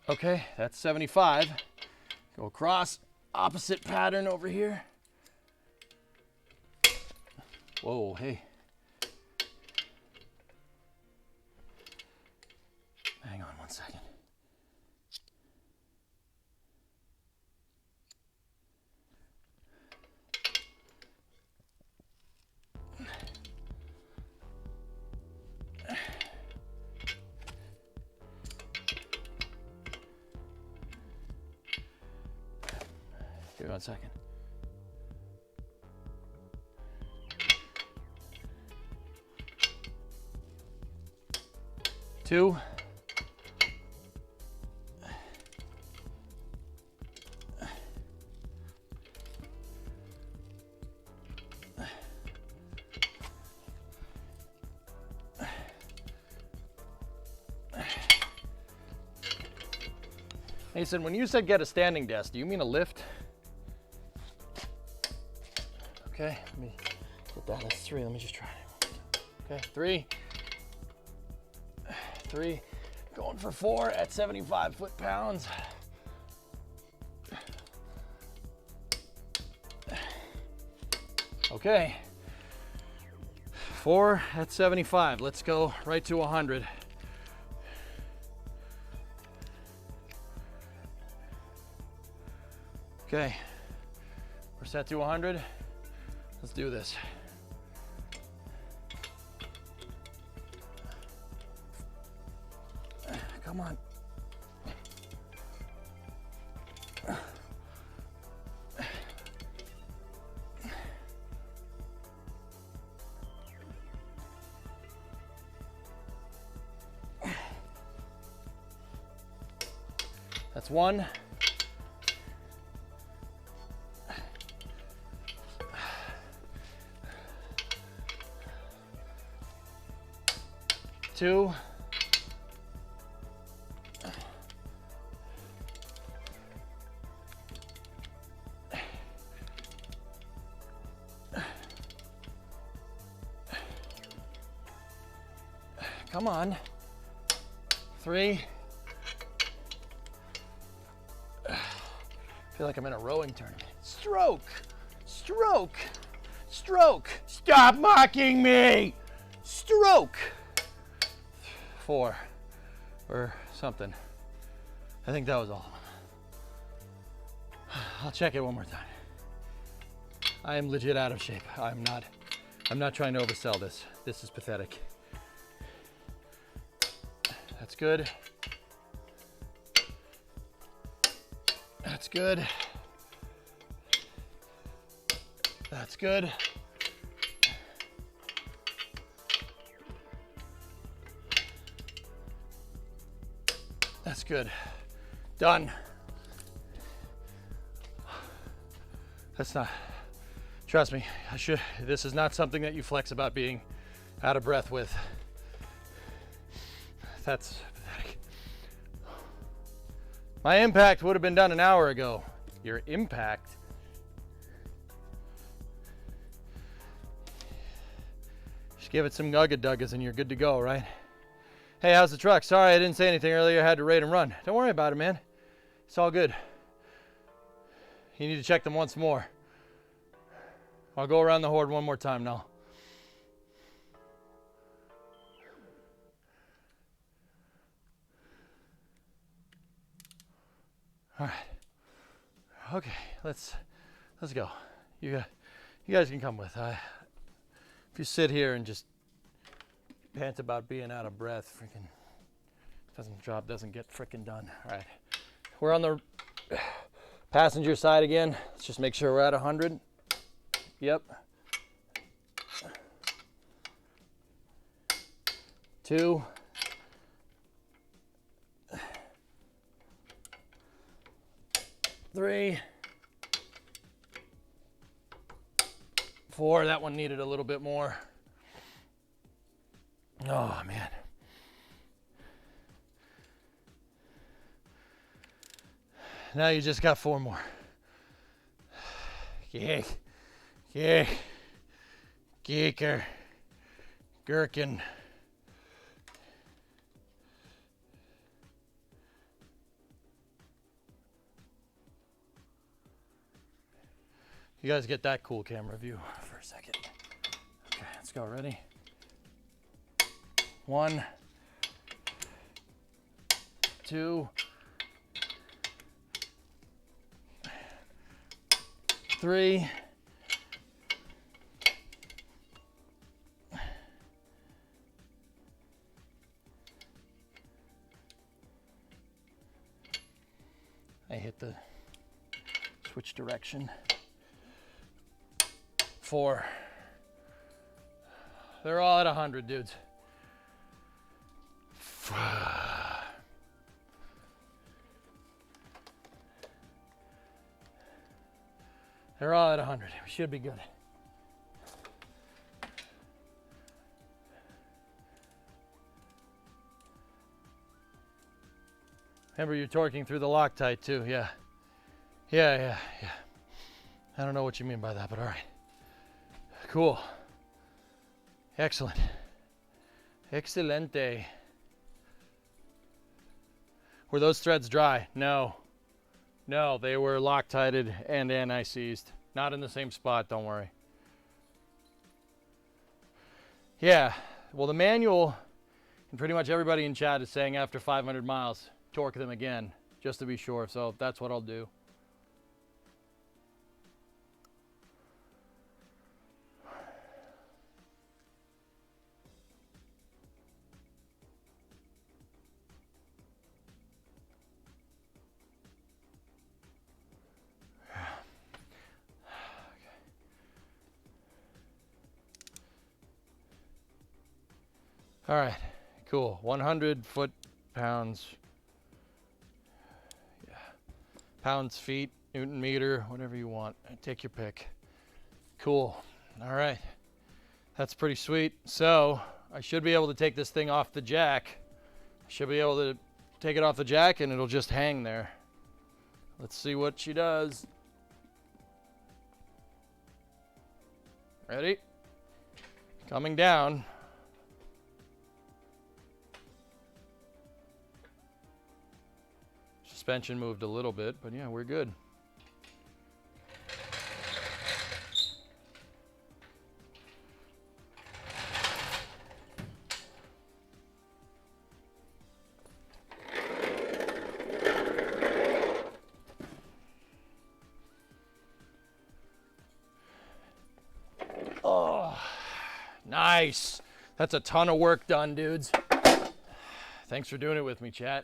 Okay, that's 75. Go across, opposite pattern over here. Whoa, hey. on a second. Two. Mason, when you said get a standing desk, do you mean a lift? Okay, let me get that as 3. Let me just try it. Okay, 3. 3. Going for 4 at 75 foot-pounds. Okay. 4 at 75. Let's go right to 100. Okay, we're set to 100. Let's do this. Come on. That's 1. 2. 'Come on. 3. I feel like I'm in a rowing tournament. Stroke, stroke, stroke. Stop mocking me. Stroke. 4 or something. I think that was all. I'll check it one more time. I am legit out of shape. I'm not trying to oversell this. This is pathetic. That's good. That's good. That's good. That's good. Done. That's not, trust me, this is not something that you flex about being out of breath with. That's pathetic. My impact would have been done an hour ago. Your impact? Just give it some nugga-duggas and you're good to go, right? Hey, how's the truck? Sorry I didn't say anything earlier. I had to rate and run. Don't worry about it, man. It's all good. You need to check them once more. I'll go around the horde one more time now. All right. Okay, let's go. You guys can come with. If you sit here and just pant about being out of breath, job doesn't get freaking done. All right, we're on the passenger side again. Let's just make sure we're at 100. Yep. 2. 3. 4. That one needed a little bit more. Oh, man. Now you just got 4 more. Yeah. Geeker. Gherkin. You guys get that cool camera view for a second. Okay, let's go. Ready? 1, 2, 3. 'I hit the Switch direction. 4. They're all at 100, dudes. They're all at 100. We should be good. Remember, you're torquing through the Loctite too. Yeah. Yeah. I don't know what you mean by that, but all right. Cool. Excellent. Excelente. Were those threads dry? No. No, they were Loctited and anti-seized. Not in the same spot, don't worry. Yeah, well, the manual, and pretty much everybody in chat is saying after 500 miles, torque them again, just to be sure. So that's what I'll do. All right, cool. 100 foot-pounds. Yeah. Pounds, feet, Newton meter, whatever you want. Take your pick. Cool. All right. That's pretty sweet. So I should be able to take this thing off the jack. I should be able to take it off the jack and it'll just hang there. Let's see what she does. Ready? Coming down. Suspension moved a little bit, but yeah, we're good. Oh, nice. That's a ton of work done, dudes. Thanks for doing it with me, chat.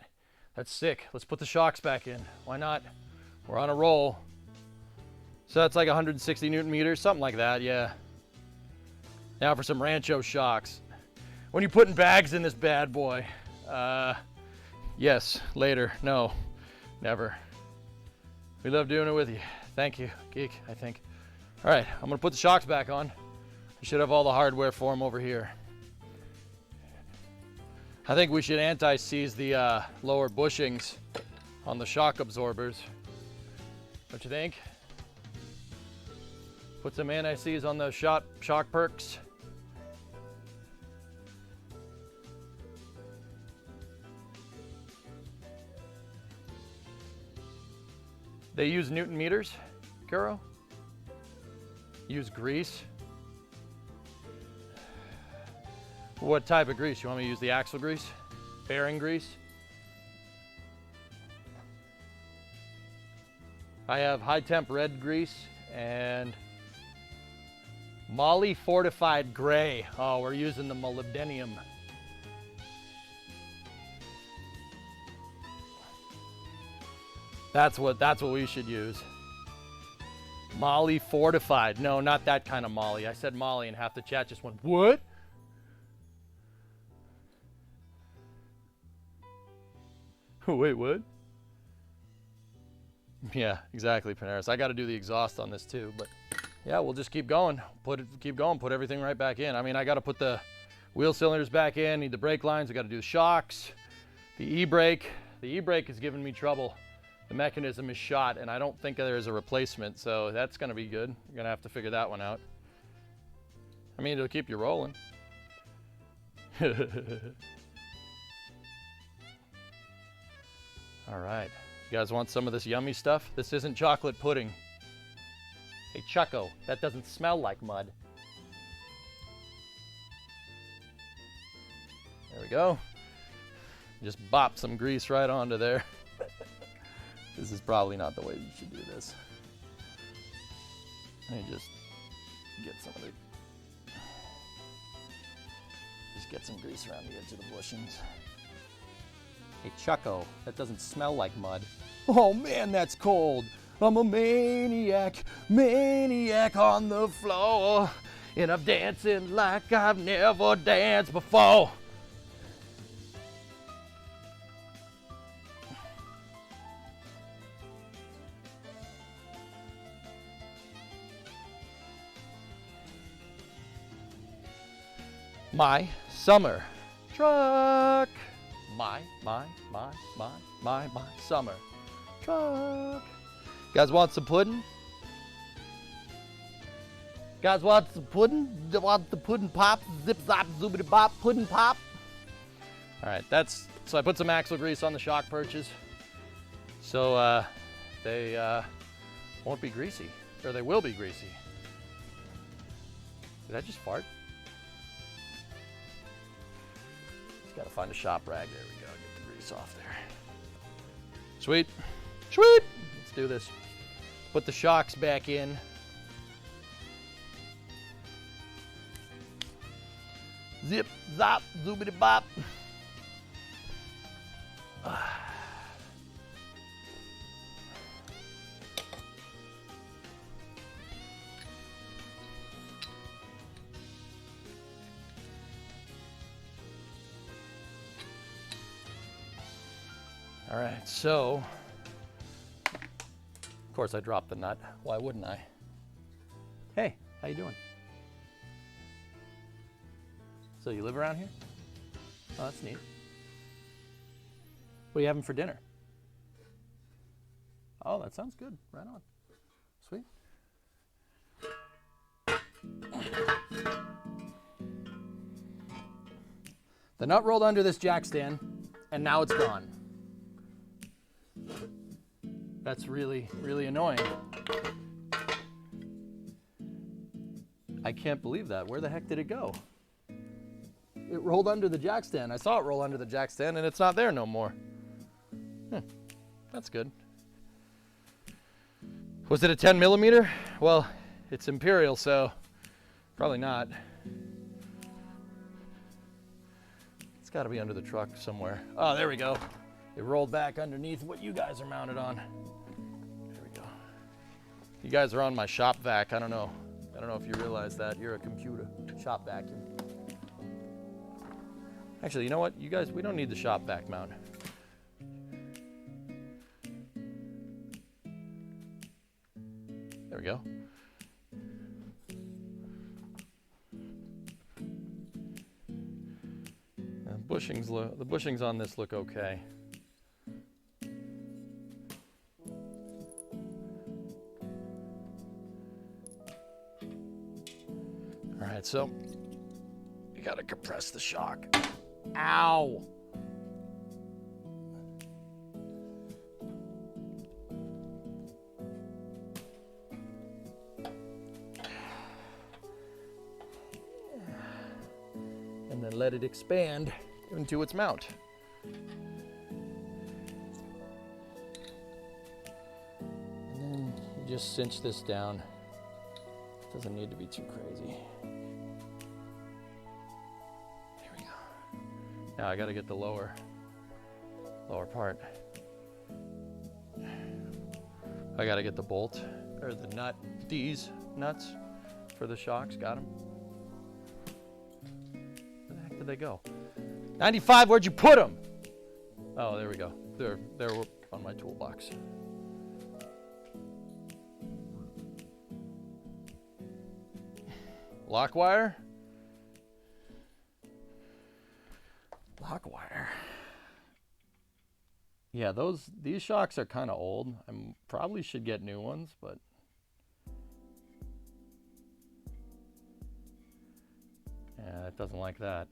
That's sick. Let's put the shocks back in. Why not? We're on a roll. So that's like 160 Newton meters, something like that, yeah. Now for some Rancho shocks. When you putting bags in this bad boy? Yes, later. No, never. We love doing it with you. Thank you, Geek, I think. All right, I'm gonna put the shocks back on. I should have all the hardware for them over here. I think we should anti-seize the lower bushings on the shock absorbers. Don't you think? Put some anti-seize on those shock perks. They use Newton meters, Kuro? Use grease? What type of grease? You want me to use the axle grease? Bearing grease? I have high temp red grease and moly fortified gray. Oh, we're using the molybdenum. That's what we should use. Moly fortified. No, not that kind of moly. I said moly and half the chat just went, what? Wait, what? Yeah, exactly, Panaris. I got to do the exhaust on this too, but yeah, we'll just keep going. Keep going. Put everything right back in. I mean, I got to put the wheel cylinders back in. Need the brake lines. I got to do the shocks, the e-brake. The e-brake is giving me trouble. The mechanism is shot, and I don't think there is a replacement, so that's going to be good. You're going to have to figure that one out. I mean, it'll keep you rolling. All right. You guys want some of this yummy stuff? This isn't chocolate pudding. Hey, Chucko, that doesn't smell like mud. There we go. Just bop some grease right onto there. This is probably not the way you should do this. Let me just get some of the... Just get some grease around the edge of the bushings. Hey, Chucko, that doesn't smell like mud. Oh man, that's cold. I'm a maniac, maniac on the floor. And I'm dancing like I've never danced before. My summer truck. My summer truck. Guys want some pudding? Guys want some pudding? Want the pudding pop? Zip zop zoobity bop pudding pop. All right, so I put some axle grease on the shock perches, so they won't be greasy, or they will be greasy. Did I just fart? Just gotta find a shop rag. There we go. Get the grease off there. Sweet, sweet. Let's do this. Put the shocks back in. Zip, zop, zoobity bop. All right, so, of course I dropped the nut. Why wouldn't I? Hey, how you doing? So you live around here? Oh, that's neat. What are you having for dinner? Oh, that sounds good. Right on. Sweet. The nut rolled under this jack stand, and now it's gone. That's really, really annoying. I can't believe that. Where the heck did it go? It rolled under the jack stand. I saw it roll under the jack stand, and it's not there no more. That's good. Was it a 10 millimeter? Well, it's Imperial, so probably not. It's got to be under the truck somewhere. Oh, there we go. It rolled back underneath what you guys are mounted on. There we go. You guys are on my shop vac. I don't know if you realize that. You're a computer shop vacuum. Actually, you know what? You guys, we don't need the shop vac mount. There we go. The bushings on this look okay. All right, so you gotta compress the shock. Ow! And then let it expand into its mount. And then you just cinch this down. Doesn't need to be too crazy. There we go. Now I gotta get the lower part. I gotta get the bolt, or the nut, these nuts for the shocks. Got them. Where the heck did they go? 95, where'd you put them? Oh, there we go. They're on my toolbox. Lock wire. Lock wire. Yeah, these shocks are kind of old. I probably should get new ones, but yeah, it doesn't like that.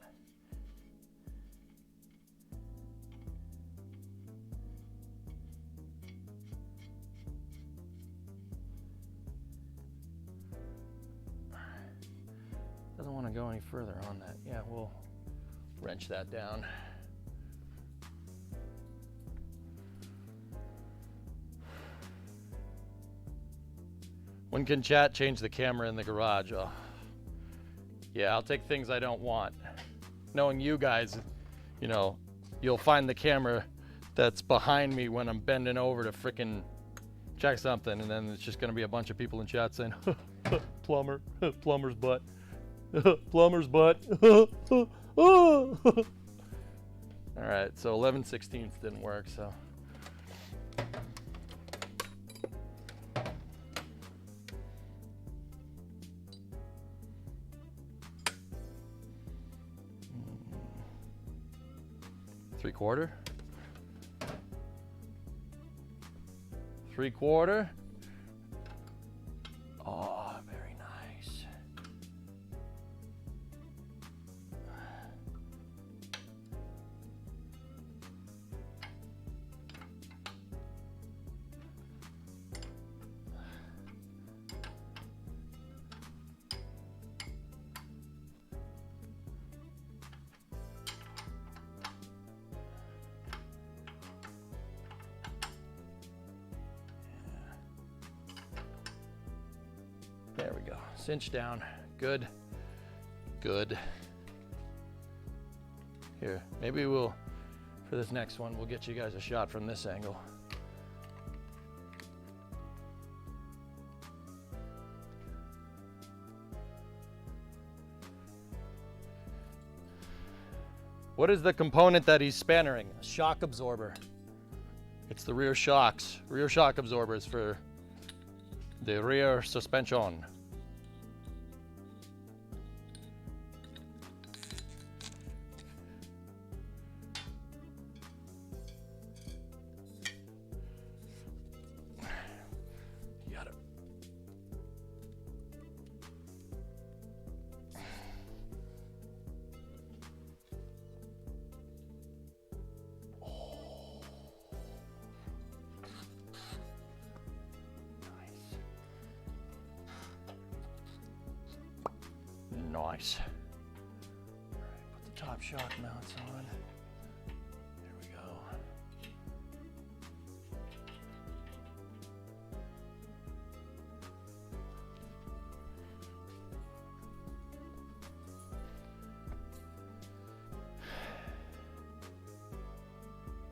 Doesn't want to go any further on that. Yeah, we'll wrench that down. When can chat change the camera in the garage? Oh. Yeah, I'll take things I don't want. Knowing you guys, you know, you'll find the camera that's behind me when I'm bending over to frickin' check something, and then it's just going to be a bunch of people in chat saying, plumber, plumber's butt, plumber's butt. All right, so 11/16 didn't work, so. Three-quarter. Three-quarter. Oh, very nice. There we go. Cinch down. Good. Good. Here, maybe we'll, for this next one, we'll get you guys a shot from this angle. What is the component that he's spannering? A shock absorber. It's the rear shocks. Rear shock absorbers for the rear suspension. You got it. Nice. All right, put the top shock mounts on. There we go.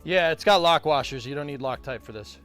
Yeah, it's got lock washers. You don't need Loctite for this.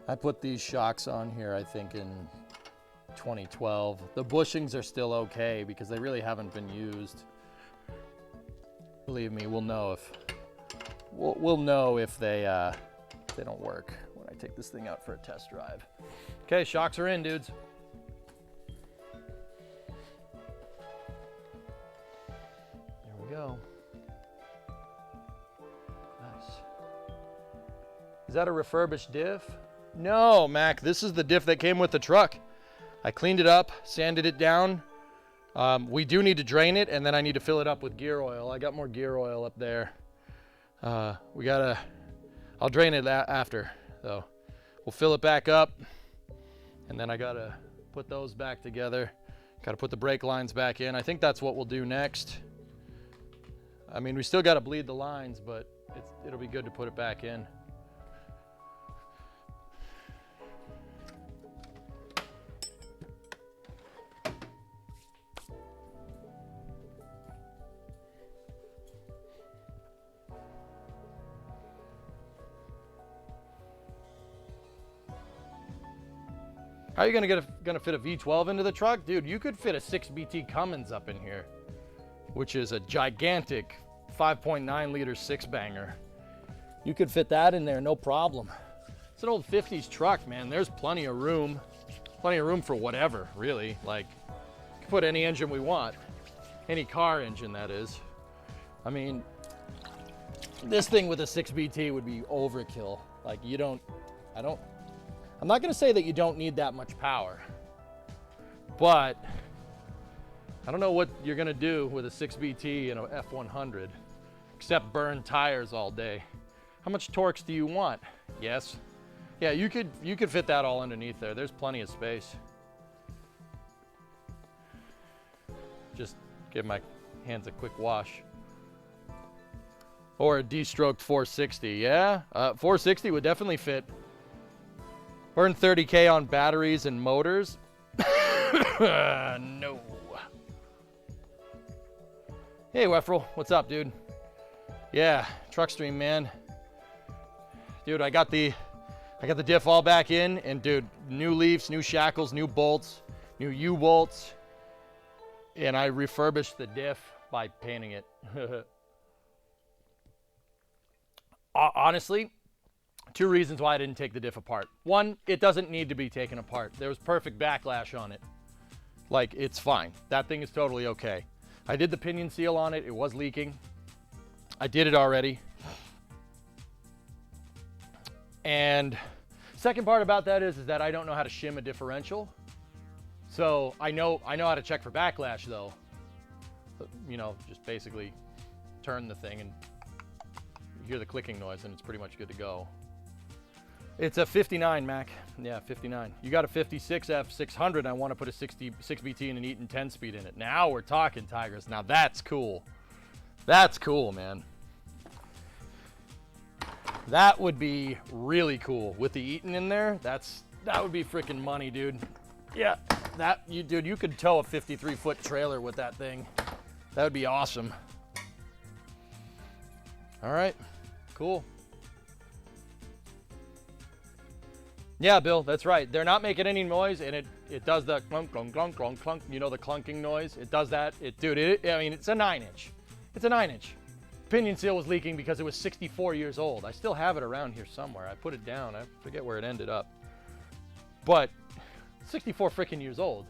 I put these shocks on here, I think, in 2012. The bushings are still okay because they really haven't been used. Believe me, we'll know if they don't work when I take this thing out for a test drive. Okay, shocks are in, dudes. There we go. Nice. Is that a refurbished diff? No, Mac, this is the diff that came with the truck. I cleaned it up, sanded it down. We do need to drain it, and then I need to fill it up with gear oil. I got more gear oil up there. I'll drain it after, though. We'll fill it back up, and then I gotta put those back together. Gotta put the brake lines back in. I think that's what we'll do next. I mean, we still gotta bleed the lines, but it'll be good to put it back in. How are you gonna fit a V12 into the truck? Dude, you could fit a 6BT Cummins up in here, which is a gigantic 5.9 liter 6-banger. You could fit that in there, no problem. It's an old 50s truck, man. There's plenty of room for whatever, really. Like, you can put any engine we want, any car engine, that is. I mean, this thing with a 6BT would be overkill. Like, I'm not gonna say that you don't need that much power, but I don't know what you're gonna do with a 6BT and a F100, except burn tires all day. How much Torx do you want? Yes. Yeah, you could fit that all underneath there. There's plenty of space. Just give my hands a quick wash. Or a de-stroked 460. Yeah, 460 would definitely fit. Burn 30K on batteries and motors. No. Hey, Wefrel, what's up, dude? Yeah, truck stream, man. Dude, I got the diff all back in, and dude, new leafs, new shackles, new bolts, new U-bolts, and I refurbished the diff by painting it. Honestly, two reasons why I didn't take the diff apart. One, it doesn't need to be taken apart. There was perfect backlash on it. Like, it's fine. That thing is totally okay. I did the pinion seal on it. It was leaking. I did it already. And second part about that is that I don't know how to shim a differential. So I know how to check for backlash though. You know, just basically turn the thing and you hear the clicking noise and it's pretty much good to go. It's a 59 Mac. Yeah, 59. You got a 56 F600. I want to put a 6BT and an Eaton 10-speed in it. Now we're talking, Tigers. Now that's cool. That's cool, man. That would be really cool with the Eaton in there. That would be freaking money, dude. Yeah, dude, you could tow a 53-foot trailer with that thing. That would be awesome. All right, cool. Yeah, Bill, that's right. They're not making any noise, and it does the clunk, clunk, clunk, clunk, clunk. You know the clunking noise? It does that. I mean, it's a 9-inch. It's a 9-inch. Pinion seal was leaking because it was 64 years old. I still have it around here somewhere. I put it down. I forget where it ended up. But 64 freaking years old.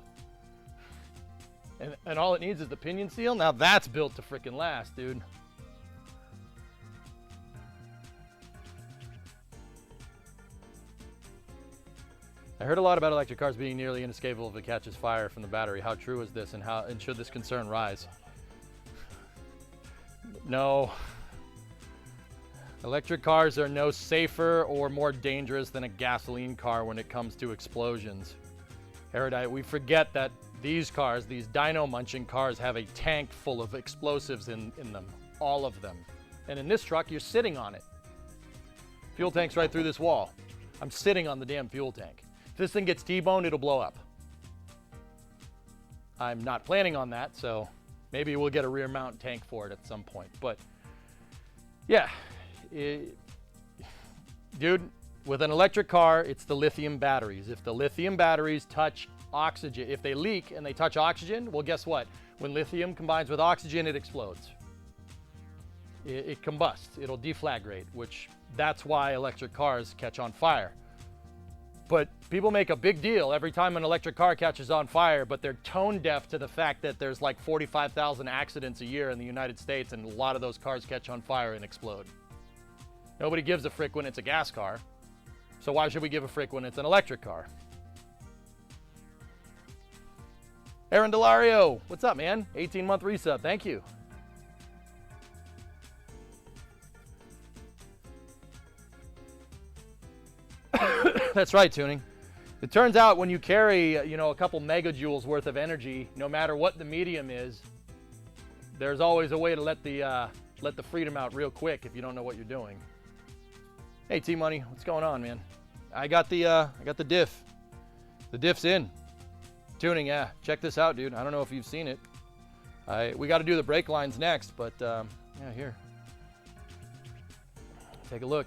And all it needs is the pinion seal? Now that's built to freaking last, dude. I heard a lot about electric cars being nearly inescapable if it catches fire from the battery. How true is this, and should this concern rise? No. Electric cars are no safer or more dangerous than a gasoline car when it comes to explosions. Erudite, we forget that these cars, these dino-munching cars, have a tank full of explosives in them. All of them. And in this truck, you're sitting on it. Fuel tank's right through this wall. I'm sitting on the damn fuel tank. If this thing gets T-boned, it'll blow up. I'm not planning on that, so maybe we'll get a rear mount tank for it at some point. But yeah, dude, with an electric car, it's the lithium batteries. If the lithium batteries touch oxygen, if they leak and they touch oxygen, well, guess what? When lithium combines with oxygen, it explodes. It combusts. It'll deflagrate, which that's why electric cars catch on fire. But people make a big deal every time an electric car catches on fire, but they're tone deaf to the fact that there's like 45,000 accidents a year in the United States, and a lot of those cars catch on fire and explode. Nobody gives a frick when it's a gas car. So why should we give a frick when it's an electric car? Aaron Delario, what's up, man? 18-month resub, thank you. That's right, Tuning. It turns out when you carry, a couple megajoules worth of energy, no matter what the medium is, there's always a way to let the freedom out real quick if you don't know what you're doing. Hey, T-Money, what's going on, man? I got the diff. The diff's in. Tuning, yeah. Check this out, dude. I don't know if you've seen it. We got to do the brake lines next, but yeah, here. Take a look.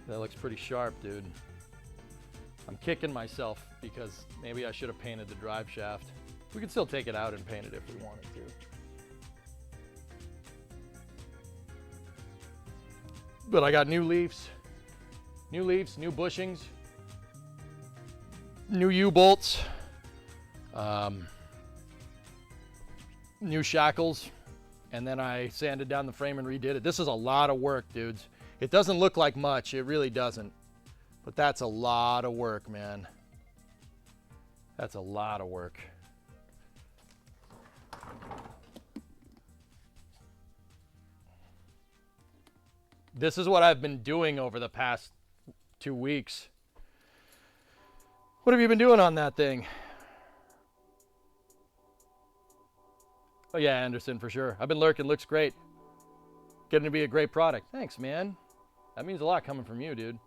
That looks pretty sharp, dude. I'm kicking myself because maybe I should have painted the drive shaft. We could still take it out and paint it if we wanted to. But I got new leaves, new bushings, new U-bolts, new shackles, and then I sanded down the frame and redid it. This is a lot of work, dudes. It doesn't look like much, it really doesn't. But that's a lot of work, man. That's a lot of work. This is what I've been doing over the past 2 weeks. What have you been doing on that thing? Oh yeah, Anderson, for sure. I've been lurking. Looks great. Getting to be a great product. Thanks, man. That means a lot coming from you, dude.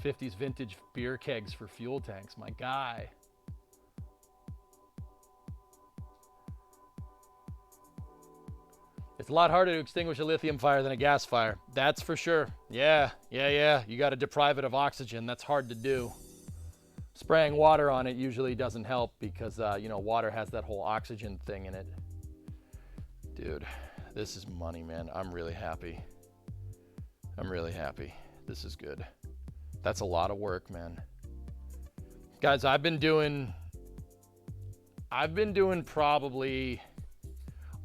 50s vintage beer kegs for fuel tanks. My guy. It's a lot harder to extinguish a lithium fire than a gas fire. That's for sure. Yeah. You got to deprive it of oxygen. That's hard to do. Spraying water on it usually doesn't help because, water has that whole oxygen thing in it. Dude, this is money, man. I'm really happy. This is good. That's a lot of work, man. Guys, I've been doing probably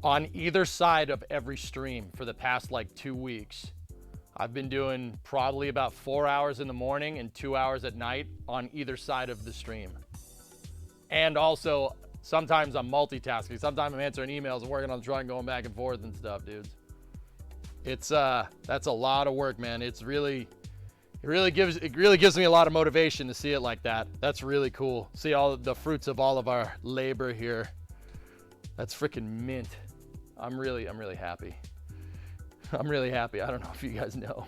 on either side of every stream for the past like 2 weeks. I've been doing probably about 4 hours in the morning and 2 hours at night on either side of the stream. And also, sometimes I'm multitasking. Sometimes I'm answering emails and working on the truck and going back and forth and stuff, dudes. It's that's a lot of work, man. It really gives me a lot of motivation to see it like that. That's really cool. See all the fruits of all of our labor here. That's freaking mint. I'm really happy. I'm really happy. I don't know if you guys know.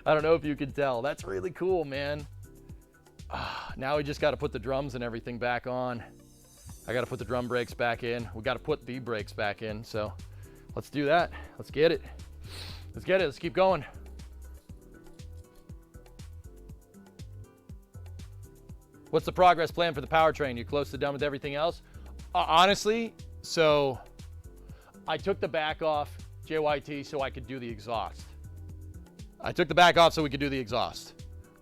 I don't know if you can tell. That's really cool, man. Now we just got to put the drums and everything back on. I got to put the drum brakes back in. We got to put the brakes back in. So let's do that. Let's get it. Let's keep going. What's the progress plan for the powertrain? You close to done with everything else? Honestly, so I took the back off JYT so I could do the exhaust.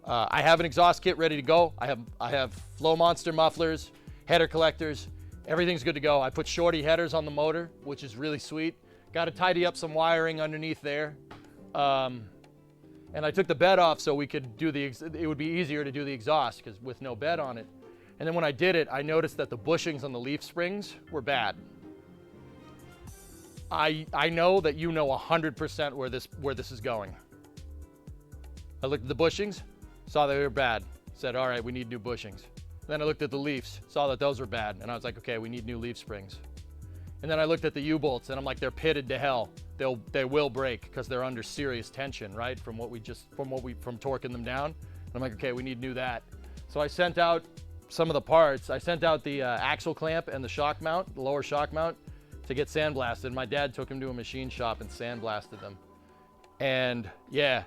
I have an exhaust kit ready to go. I have Flow Monster mufflers, header collectors. Everything's good to go. I put shorty headers on the motor, which is really sweet. Got to tidy up some wiring underneath there. And I took the bed off so we could it would be easier to do the exhaust because with no bed on it. And then when I did it, I noticed that the bushings on the leaf springs were bad. I know that you know 100% where this is going. I looked at the bushings, saw they were bad. Said, all right, we need new bushings. Then I looked at the leafs, saw that those were bad. And I was like, okay, we need new leaf springs. And then I looked at the U-bolts and I'm like, they're pitted to hell. They will break because they're under serious tension, right? From torquing them down. And I'm like, okay, we need new that. So I sent out some of the parts. I sent out the axle clamp and the shock mount, the lower shock mount, to get sandblasted. My dad took him to a machine shop and sandblasted them. And yeah,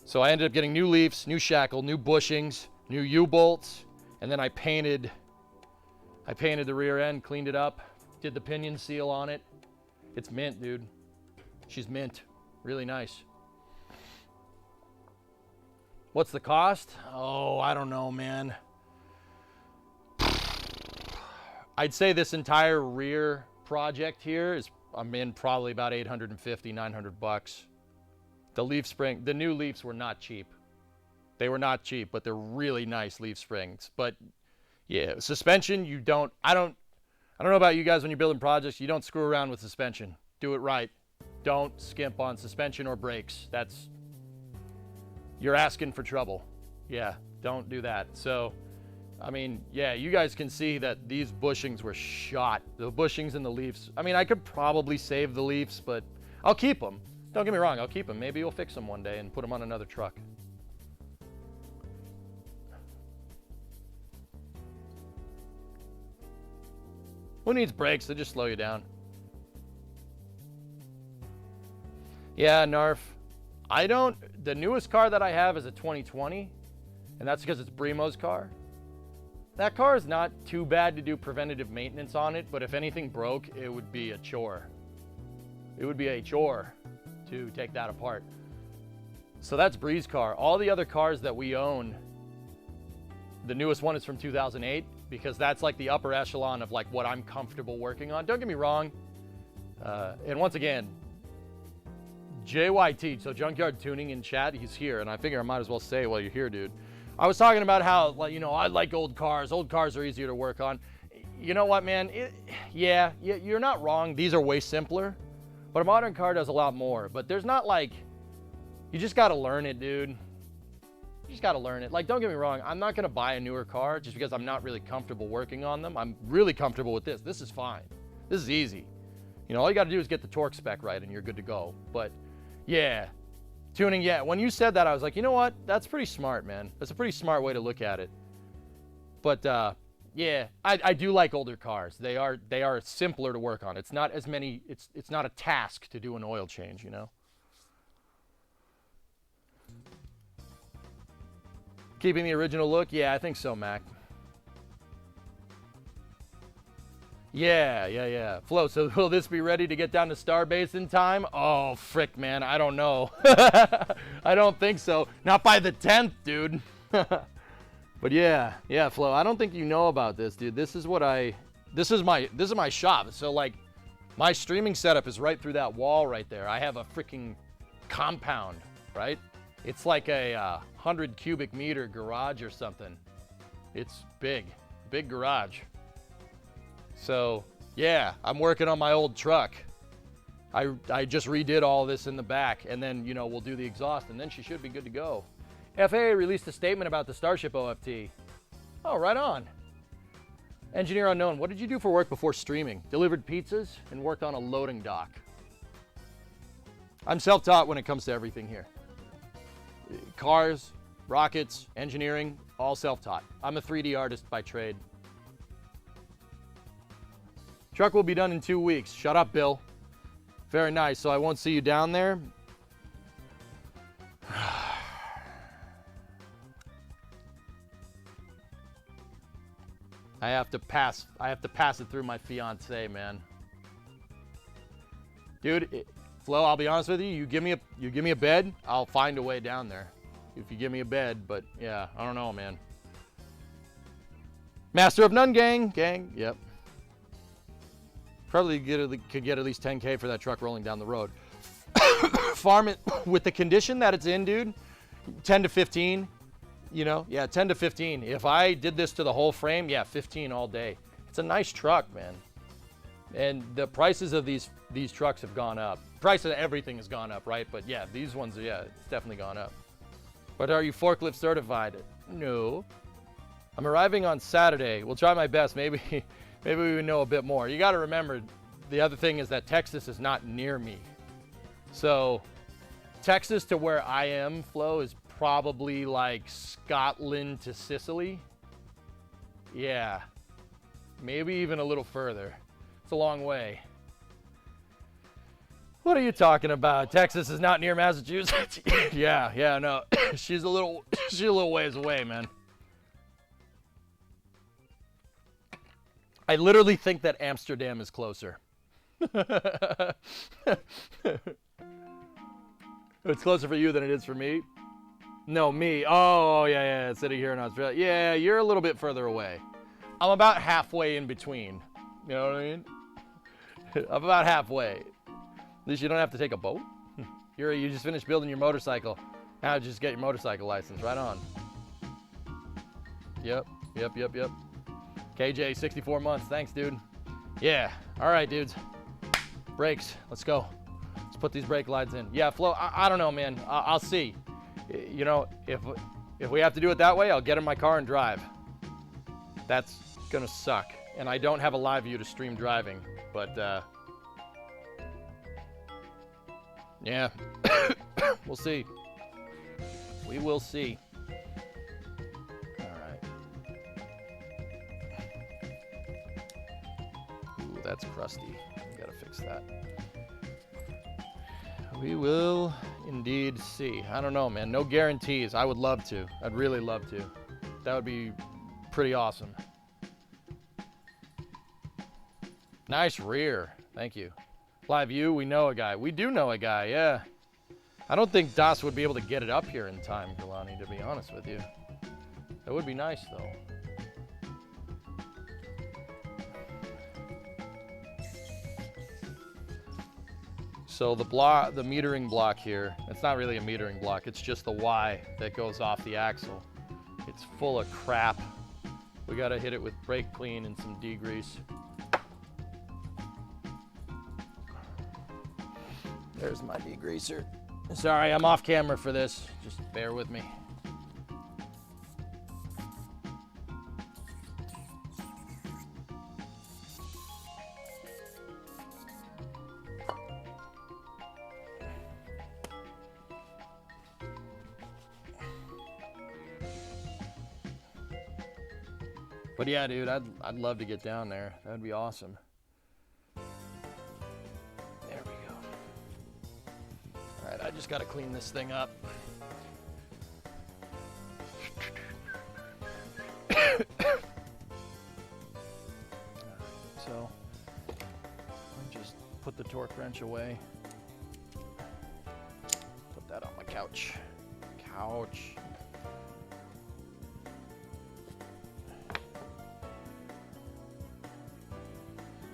so I ended up getting new leafs, new shackle, new bushings, new U-bolts, and then I painted the rear end, cleaned it up, did the pinion seal on it. It's mint, dude. She's mint. Really nice. What's the cost? Oh, I don't know, man. I'd say this entire rear project here I'm in probably about $850, $900. The new leafs were not cheap. They were not cheap, but they're really nice leaf springs. But yeah, suspension, I don't know about you guys when you're building projects, you don't screw around with suspension. Do it right. Don't skimp on suspension or brakes. You're asking for trouble. Yeah, don't do that. So, I mean, yeah, you guys can see that these bushings were shot. The bushings and the leaves. I mean, I could probably save the leaves, but I'll keep them. Don't get me wrong, I'll keep them. Maybe you'll fix them one day and put them on another truck. Who needs brakes? They just slow you down. Yeah, Narf. The newest car that I have is a 2020, and that's because it's Brimo's car. That car is not too bad to do preventative maintenance on it, but if anything broke, it would be a chore. It would be a chore to take that apart. So that's Bree's car. All the other cars that we own, the newest one is from 2008, because that's like the upper echelon of like what I'm comfortable working on. Don't get me wrong. And once again, JYT, so Junkyard Tuning in chat, he's here, and I figure I might as well say while you're here, dude. I was talking about how, like, I like old cars. Old cars are easier to work on. You know what, man? Yeah, you're not wrong. These are way simpler. But a modern car does a lot more. But there's not like, you just got to learn it, dude. You just got to learn it. Like, don't get me wrong. I'm not going to buy a newer car just because I'm not really comfortable working on them. I'm really comfortable with this. This is fine. This is easy. You know, all you got to do is get the torque spec right and you're good to go. But yeah, tuning, yeah. When you said that, I was like, you know what? That's pretty smart, man. That's a pretty smart way to look at it. But yeah, I do like older cars. They are simpler to work on. It's not as many, it's not a task to do an oil change, you know? Keeping the original look? Yeah, I think so, Mac. Yeah. Flo, so will this be ready to get down to Starbase in time? Oh, frick, man, I don't know. I don't think so. Not by the 10th, dude. But yeah, Flo, I don't think you know about this, dude. This is my shop. So like, my streaming setup is right through that wall right there. I have a freaking compound, right? It's like a 100 cubic meter garage or something. It's big garage. So yeah, I'm working on my old truck. I just redid all this in the back, and then, you know, we'll do the exhaust, and then she should be good to go. FAA released a statement about the Starship OFT. Oh, right on. Engineer unknown, what did you do for work before streaming? Delivered pizzas and worked on a loading dock. I'm self-taught when it comes to everything here. Cars, rockets, engineering, all self-taught. I'm a 3D artist by trade. Truck will be done in 2 weeks. Shut up, Bill. Very nice. So I won't see you down there? I have to pass it through my fiance, man. Dude, Flo, I'll be honest with you. You give me a bed, I'll find a way down there. If you give me a bed, but yeah, I don't know, man. Master of none, gang. Yep. Probably could get at least 10K for that truck rolling down the road. Farm it with the condition that it's in, dude. 10 to 15. You know, yeah, 10 to 15. If I did this to the whole frame, yeah, 15 all day. It's a nice truck, man. And the prices of these trucks have gone up. Price of everything has gone up, right? But yeah, these ones, yeah, it's definitely gone up. But are you forklift certified? No. I'm arriving on Saturday. We'll try my best. Maybe we know a bit more. You got to remember, the other thing is that Texas is not near me. So Texas to where I am, Flo, is probably like Scotland to Sicily. Yeah, maybe even a little further. It's a long way. What are you talking about? Texas is not near Massachusetts. yeah, no. she's a little ways away, man. I literally think that Amsterdam is closer. It's closer for you than it is for me. No, me. Oh, yeah. Sitting here in Australia. Yeah, you're a little bit further away. I'm about halfway in between. You know what I mean? I'm about halfway. At least you don't have to take a boat. You just finished building your motorcycle. Now just get your motorcycle license. Right on. Yep. KJ, 64 months. Thanks, dude. Yeah. All right, dudes. Brakes. Let's go. Let's put these brake lines in. Yeah, Flo, I don't know, man. I'll see. You know, if we have to do it that way, I'll get in my car and drive. That's gonna suck. And I don't have a live view to stream driving, but yeah, we'll see. We will see. All right. Ooh, that's crusty. We gotta fix that. We will indeed see. I don't know, man. No guarantees. I would love to. I'd really love to. That would be pretty awesome. Nice rear. Thank you. Live view, we know a guy. We do know a guy, yeah. I don't think Das would be able to get it up here in time, Galani, to be honest with you. That would be nice, though. So the metering block here, it's not really a metering block, it's just the Y that goes off the axle. It's full of crap. We gotta hit it with brake clean and some degrease. There's my degreaser. Sorry, I'm off camera for this. Just bear with me. But yeah, dude, I'd love to get down there. That'd be awesome. There we go. All right, I just got to clean this thing up. So, I just put the torque wrench away. Put that on my couch.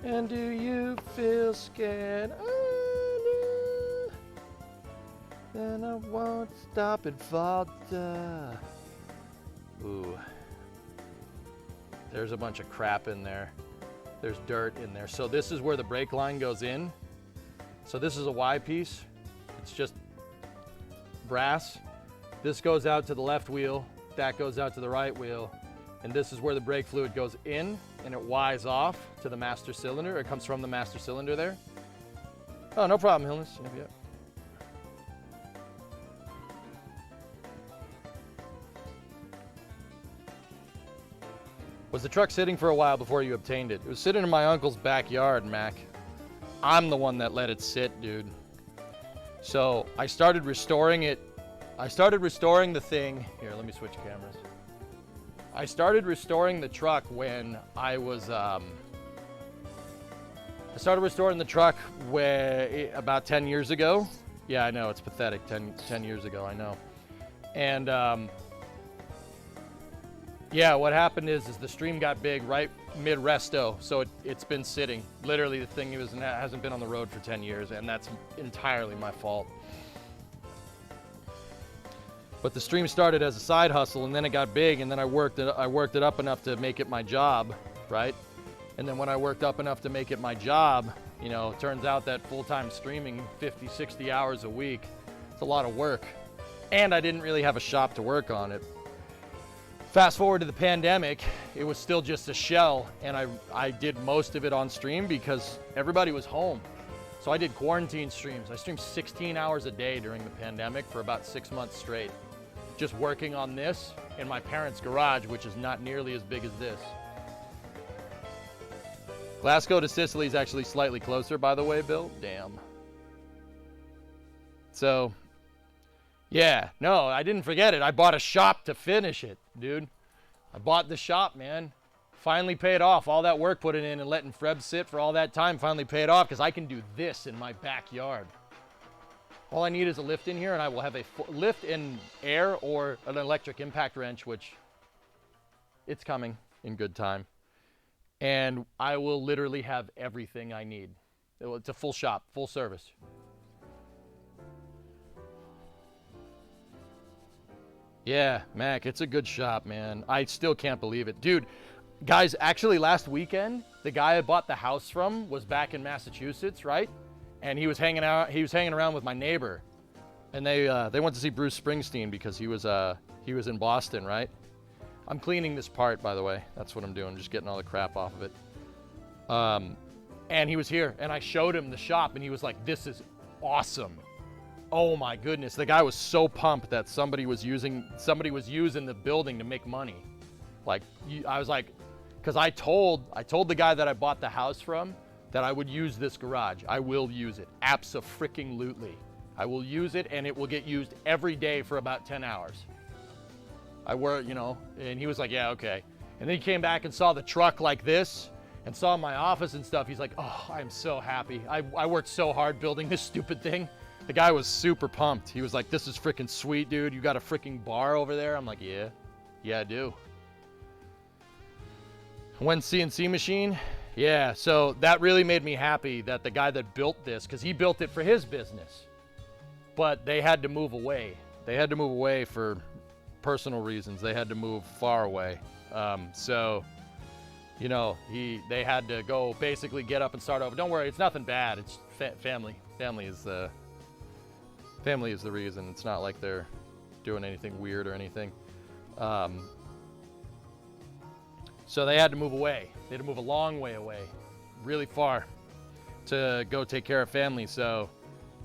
And do you feel scared? Oh, no. Then I won't stop and falter. Ooh. There's a bunch of crap in there. There's dirt in there. So this is where the brake line goes in. So this is a Y piece. It's just brass. This goes out to the left wheel. That goes out to the right wheel. And this is where the brake fluid goes in and it Ys off to the master cylinder. It comes from the master cylinder there. Oh, no problem, Hilnis. Yep. Was the truck sitting for a while before you obtained it? It was sitting in my uncle's backyard, Mac. I'm the one that let it sit, dude. So I started restoring it. I started restoring the thing. Here, let me switch cameras. I started restoring the truck when I was, I started restoring the truck about 10 years ago. Yeah, I know, it's pathetic, 10 years ago, I know. And yeah, what happened is the stream got big right mid-resto, so it's been sitting. Literally, the thing hasn't been on the road for 10 years, and that's entirely my fault. But the stream started as a side hustle, and then it got big, and then I worked it up enough to make it my job, right? And then when I worked up enough to make it my job, you know, it turns out that full-time streaming 50, 60 hours a week, it's a lot of work. And I didn't really have a shop to work on it. Fast forward to the pandemic, it was still just a shell, and I did most of it on stream because everybody was home. So I did quarantine streams. I streamed 16 hours a day during the pandemic for about 6 months straight. Just working on this in my parents' garage, which is not nearly as big as this. Glasgow to Sicily is actually slightly closer, by the way, Bill. Damn. So, yeah, no, I didn't forget it. I bought a shop to finish it, dude. I bought the shop, man. Finally paid off. All that work put it in and letting Freb sit for all that time finally paid off because I can do this in my backyard. All I need is a lift in here, and I will have a lift in air or an electric impact wrench, which it's coming in good time. And I will literally have everything I need. It's a full shop, full service. Yeah, Mac, it's a good shop, man. I still can't believe it. Dude, guys, actually last weekend, the guy I bought the house from was back in Massachusetts, right? And he was hanging around with my neighbor, and they went to see Bruce Springsteen because he was in Boston, right? I'm cleaning this part, by the way. That's what I'm doing, just getting all the crap off of it. And he was here, and I showed him the shop, and he was like, "This is awesome." Oh my goodness, the guy was so pumped that somebody was using the building to make money. Like, I was like, because I told the guy that I bought the house from that I would use this garage. I will use it. Abso-freaking-lutely. I will use it, and it will get used every day for about 10 hours. I work, you know, and he was like, yeah, okay. And then he came back and saw the truck like this and saw my office and stuff. He's like, oh, I'm so happy. I worked so hard building this stupid thing. The guy was super pumped. He was like, this is freaking sweet, dude. You got a freaking bar over there? I'm like, yeah, I do. When CNC machine? Yeah, so that really made me happy that the guy that built this, because he built it for his business, but they had to move away. They had to move away for personal reasons. They had to move far away. So, you know, they had to go basically get up and start over. Don't worry, it's nothing bad. It's family. Family is Family is the reason. It's not like they're doing anything weird or anything. So they had to move away. They had to move a long way away, really far, to go take care of family. So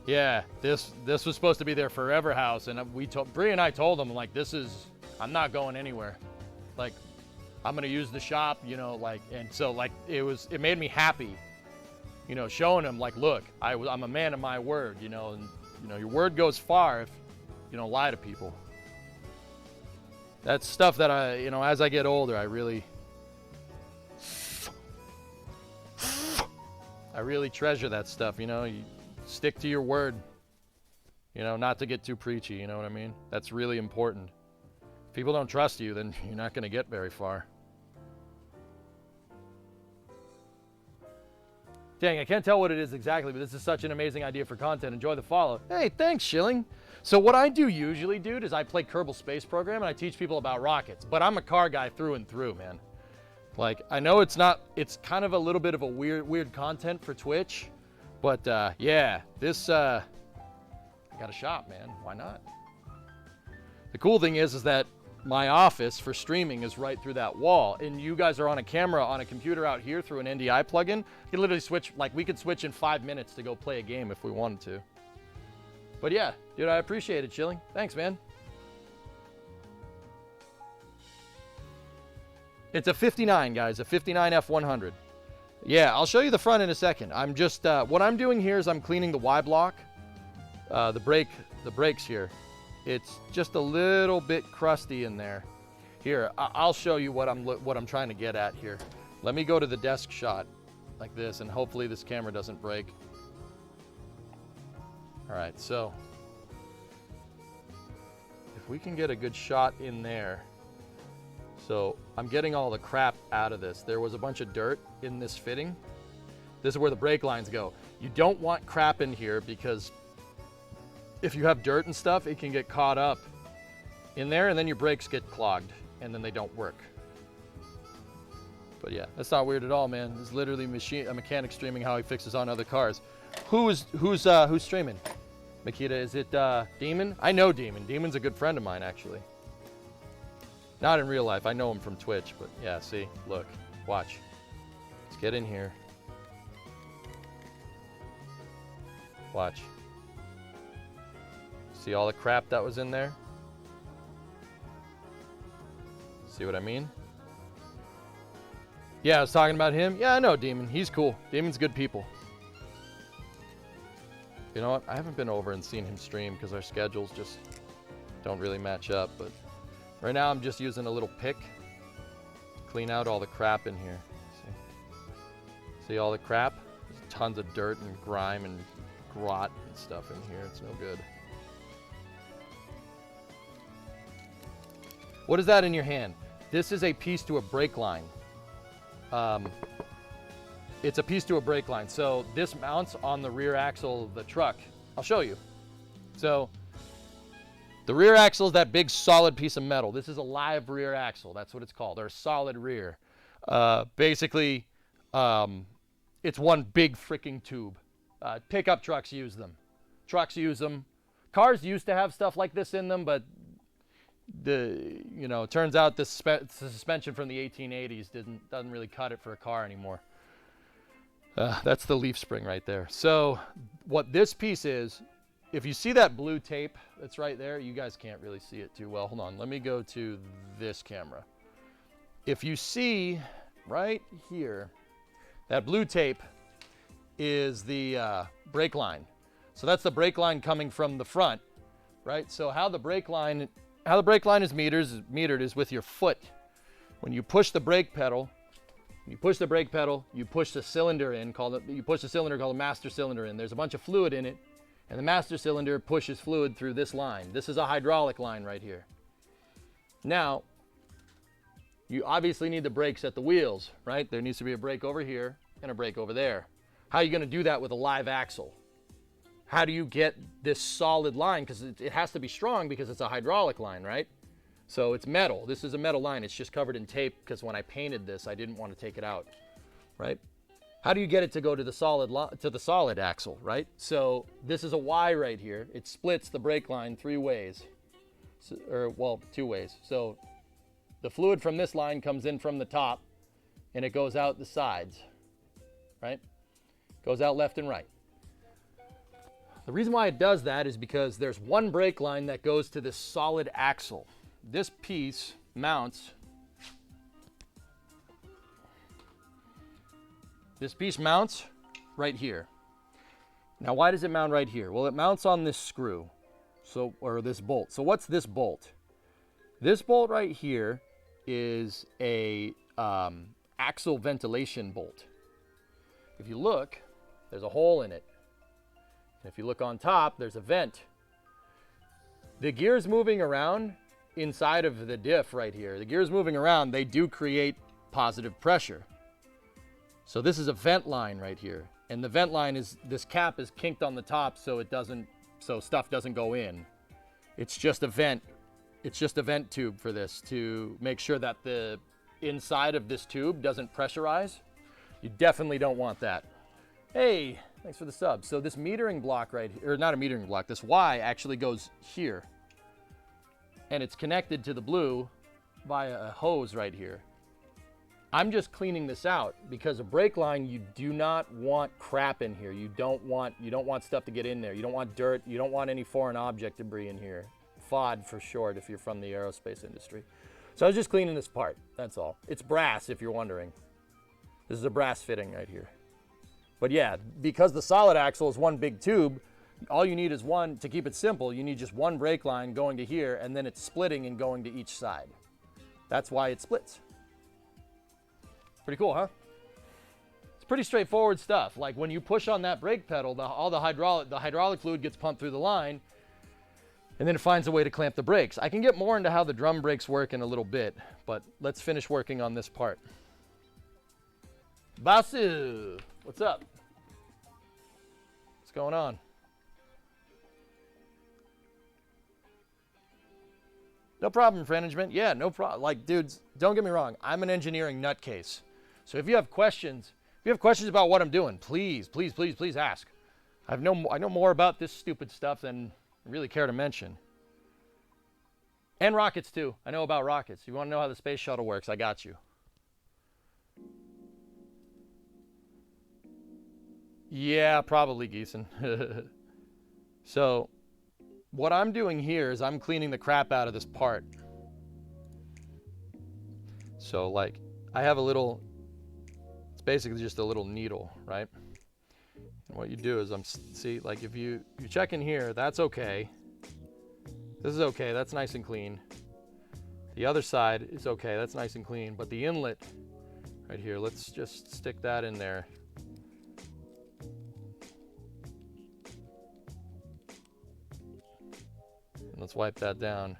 yeah, this was supposed to be their forever house, and Bree and I told them, like, I'm not going anywhere. Like, I'm gonna use the shop, you know, like, and so like it made me happy, you know, showing them like, look, I'm a man of my word, you know, and you know, your word goes far if you don't lie to people. That's stuff that you know, as I get older, I really treasure that stuff, you know. You stick to your word, you know, not to get too preachy, you know what I mean? That's really important. If people don't trust you, then you're not going to get very far. Dang, I can't tell what it is exactly, but this is such an amazing idea for content. Enjoy the follow. Hey, thanks, Schilling. So what I do usually, dude, is I play Kerbal Space Program and I teach people about rockets, but I'm a car guy through and through, man. Like, I know it's kind of a little bit of a weird content for Twitch, but yeah, I got a shop, man. Why not? The cool thing is that my office for streaming is right through that wall, and you guys are on a camera on a computer out here through an NDI plugin. You can literally switch, like, we could switch in 5 minutes to go play a game if we wanted to. But yeah, dude, I appreciate it, Chilling. Thanks, man. It's a 59, guys, a 59 F100. Yeah, I'll show you the front in a second. I'm just, what I'm doing here is I'm cleaning the Y block, the brakes here. It's just a little bit crusty in there. Here, I'll show you what I'm trying to get at here. Let me go to the desk shot like this, and hopefully this camera doesn't break. All right, so if we can get a good shot in there. So I'm getting all the crap out of this. There was a bunch of dirt in this fitting. This is where the brake lines go. You don't want crap in here because if you have dirt and stuff, it can get caught up in there and then your brakes get clogged and then they don't work. But yeah, that's not weird at all, man. It's literally a mechanic streaming how he fixes on other cars. Who's streaming? Makita, is it Demon? I know Demon. Demon's a good friend of mine, actually. Not in real life. I know him from Twitch, but yeah, see, look, watch. Let's get in here. Watch. See all the crap that was in there? See what I mean? Yeah, I was talking about him. Yeah, I know Demon. He's cool. Demon's good people. You know what? I haven't been over and seen him stream because our schedules just don't really match up, but right now I'm just using a little pick to clean out all the crap in here. See all the crap? There's tons of dirt and grime and grot and stuff in here. It's no good. What is that in your hand? This is a piece to a brake line. It's a piece to a brake line. So this mounts on the rear axle of the truck. I'll show you. So the rear axle is that big solid piece of metal. This is a live rear axle. That's what it's called, or a solid rear. Basically, it's one big freaking tube. Pickup trucks use them. Trucks use them. Cars used to have stuff like this in them, but it turns out the suspension from the 1880s doesn't really cut it for a car anymore. That's the leaf spring right there. So what this piece is, if you see that blue tape that's right there, you guys can't really see it too well. Hold on, let me go to this camera. If you see right here, that blue tape is the brake line. So that's the brake line coming from the front, right? So how the brake line is metered is with your foot. When you push the brake pedal, you push the cylinder in, called the master cylinder in. There's a bunch of fluid in it, and the master cylinder pushes fluid through this line. This is a hydraulic line right here. Now, you obviously need the brakes at the wheels, right? There needs to be a brake over here and a brake over there. How are you going to do that with a live axle? How do you get this solid line? Because it has to be strong because it's a hydraulic line, right? So it's metal. This is a metal line. It's just covered in tape because when I painted this, I didn't want to take it out, right? how do you get it to go to the solid axle, right? So this is a Y right here. It splits the brake line 3 ways, well, 2 ways. So the fluid from this line comes in from the top and it goes out the sides, right? Goes out left and right. The reason why it does that is because there's one brake line that goes to this solid axle. This piece mounts. This piece mounts right here. Now, why does it mount right here? Well, it mounts on this screw, or this bolt. So what's this bolt? This bolt right here is a axle ventilation bolt. If you look, there's a hole in it. And if you look on top, there's a vent. The gears moving around inside of the diff right here, the gears moving around, they do create positive pressure. So this is a vent line right here. And the vent line is, this cap is kinked on the top so stuff doesn't go in. It's just a vent. It's just a vent tube for this to make sure that the inside of this tube doesn't pressurize. You definitely don't want that. Hey, thanks for the sub. So this metering block right here, or not a metering block, this Y actually goes here. And it's connected to the blue via a hose right here. I'm just cleaning this out because a brake line, you do not want crap in here. You don't want stuff to get in there. You don't want dirt. You don't want any foreign object debris in here. FOD for short if you're from the aerospace industry. So I was just cleaning this part, that's all. It's brass if you're wondering. This is a brass fitting right here. But yeah, because the solid axle is one big tube, all you need is one, to keep it simple, you need just one brake line going to here, and then it's splitting and going to each side. That's why it splits. Pretty cool, huh? It's pretty straightforward stuff. Like when you push on that brake pedal, all the hydraulic fluid gets pumped through the line, and then it finds a way to clamp the brakes. I can get more into how the drum brakes work in a little bit, but let's finish working on this part. Basu, what's up? What's going on? No problem, management. Yeah, no problem. Like, dudes, don't get me wrong. I'm an engineering nutcase. So if you have questions, about what I'm doing, please ask. I know more about this stupid stuff than I really care to mention. And rockets too. I know about rockets. You want to know how the space shuttle works? I got you. Yeah, probably, Geeson. So what I'm doing here is I'm cleaning the crap out of this part. So like I have a little, it's basically just a little needle, right? And what you do is see, like if you check in here, that's okay. This is okay, that's nice and clean. The other side is okay, that's nice and clean. But the inlet right here, let's just stick that in there. Let's wipe that down.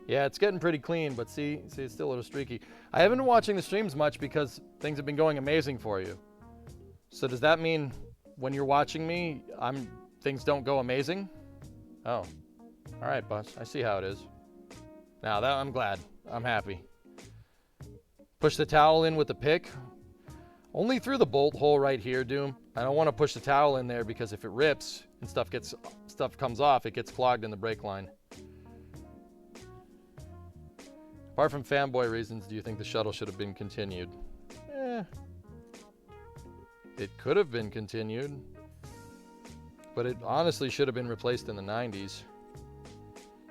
Yeah, it's getting pretty clean, but see, it's still a little streaky. I haven't been watching the streams much because things have been going amazing for you. So does that mean when you're watching me, things don't go amazing? Oh, all right, boss. I see how it is. Now that I'm glad. I'm happy. Push the towel in with the pick. Only through the bolt hole right here, Doom. I don't want to push the towel in there because if it rips and stuff comes off, it gets clogged in the brake line. Apart from fanboy reasons, do you think the shuttle should have been continued? It could have been continued, but it honestly should have been replaced in the 90s.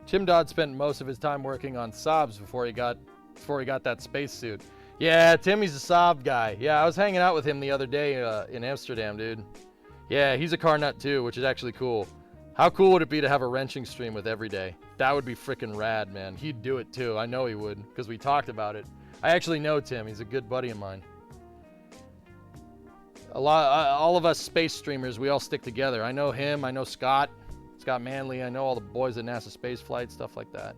Tim Dodd spent most of his time working on Saabs before he got that spacesuit. Yeah, Timmy's a Saab guy. Yeah, I was hanging out with him the other day in Amsterdam, dude. Yeah, he's a car nut too, which is actually cool. How cool would it be to have a wrenching stream with Everyday? That would be freaking rad, man. He'd do it too. I know he would, because we talked about it. I actually know Tim. He's a good buddy of mine. All of us space streamers, we all stick together. I know him. I know Scott Manley. I know all the boys at NASA Space Flight, stuff like that.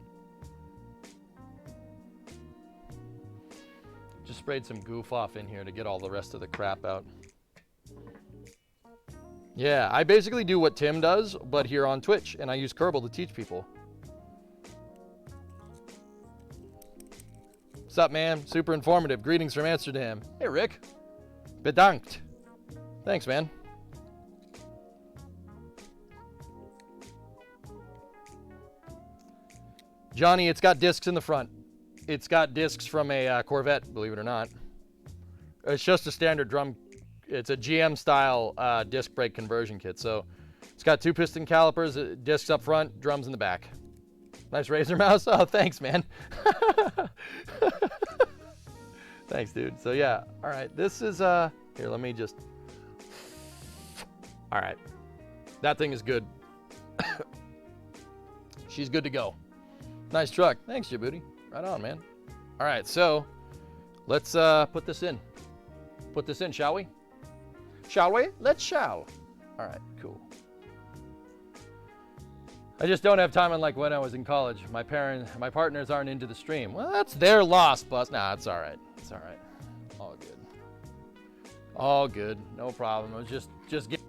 Just sprayed some goof off in here to get all the rest of the crap out. Yeah, I basically do what Tim does, but here on Twitch, and I use Kerbal to teach people. What's up, man? Super informative. Greetings from Amsterdam. Hey, Rick. Bedankt. Thanks, man. Johnny, it's got discs in the front. It's got discs from a Corvette, believe it or not. It's just a standard drum. It's a GM style disc brake conversion kit. So it's got 2 piston calipers, discs up front, drums in the back. Nice razor mouse. Oh, thanks, man. Thanks, dude. So yeah, all right. This is here. Let me just. All right, that thing is good. She's good to go. Nice truck. Thanks, Djibouti. Right on, man. All right, so let's put this in. Put this in, shall we? Shall we? Let's shall. All right, cool. I just don't have time unlike when I was in college. My partners aren't into the stream. Well, that's their loss, boss. Nah, it's all right. It's all right. All good. All good. No problem. I was just get.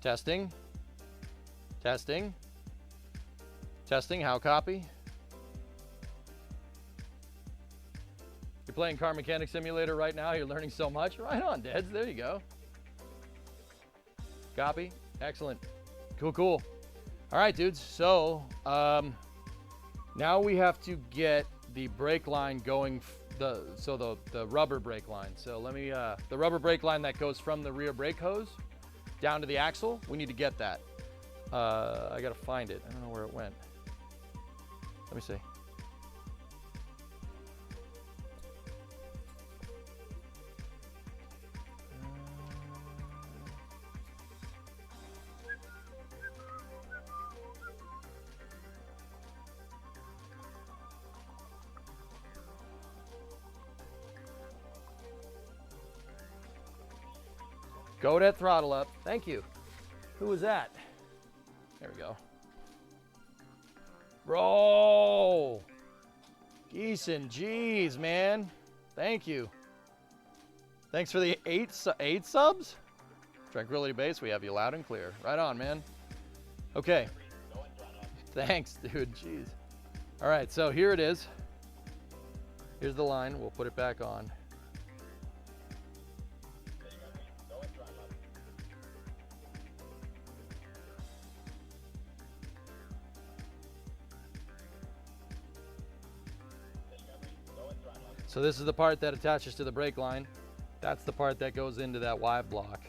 Testing. Testing. Testing. How copy? You're playing Car Mechanic Simulator right now. You're learning so much. Right on, Deds. There you go. Copy. Excellent. Cool, cool. All right, dudes. So now we have to get the brake line going. The rubber brake line. So let me the rubber brake line that goes from the rear brake hose down to the axle. We need to get that. I gotta find it. I don't know where it went. Let me see. Go that throttle up. Thank you. Who was that? There we go. Bro. Geeson, jeez, man. Thank you. Thanks for the eight subs. Tranquility Base, we have you loud and clear. Right on, man. Okay. Thanks, dude. Jeez. All right, so here it is. Here's the line. We'll put it back on. So this is the part that attaches to the brake line. That's the part that goes into that Y block.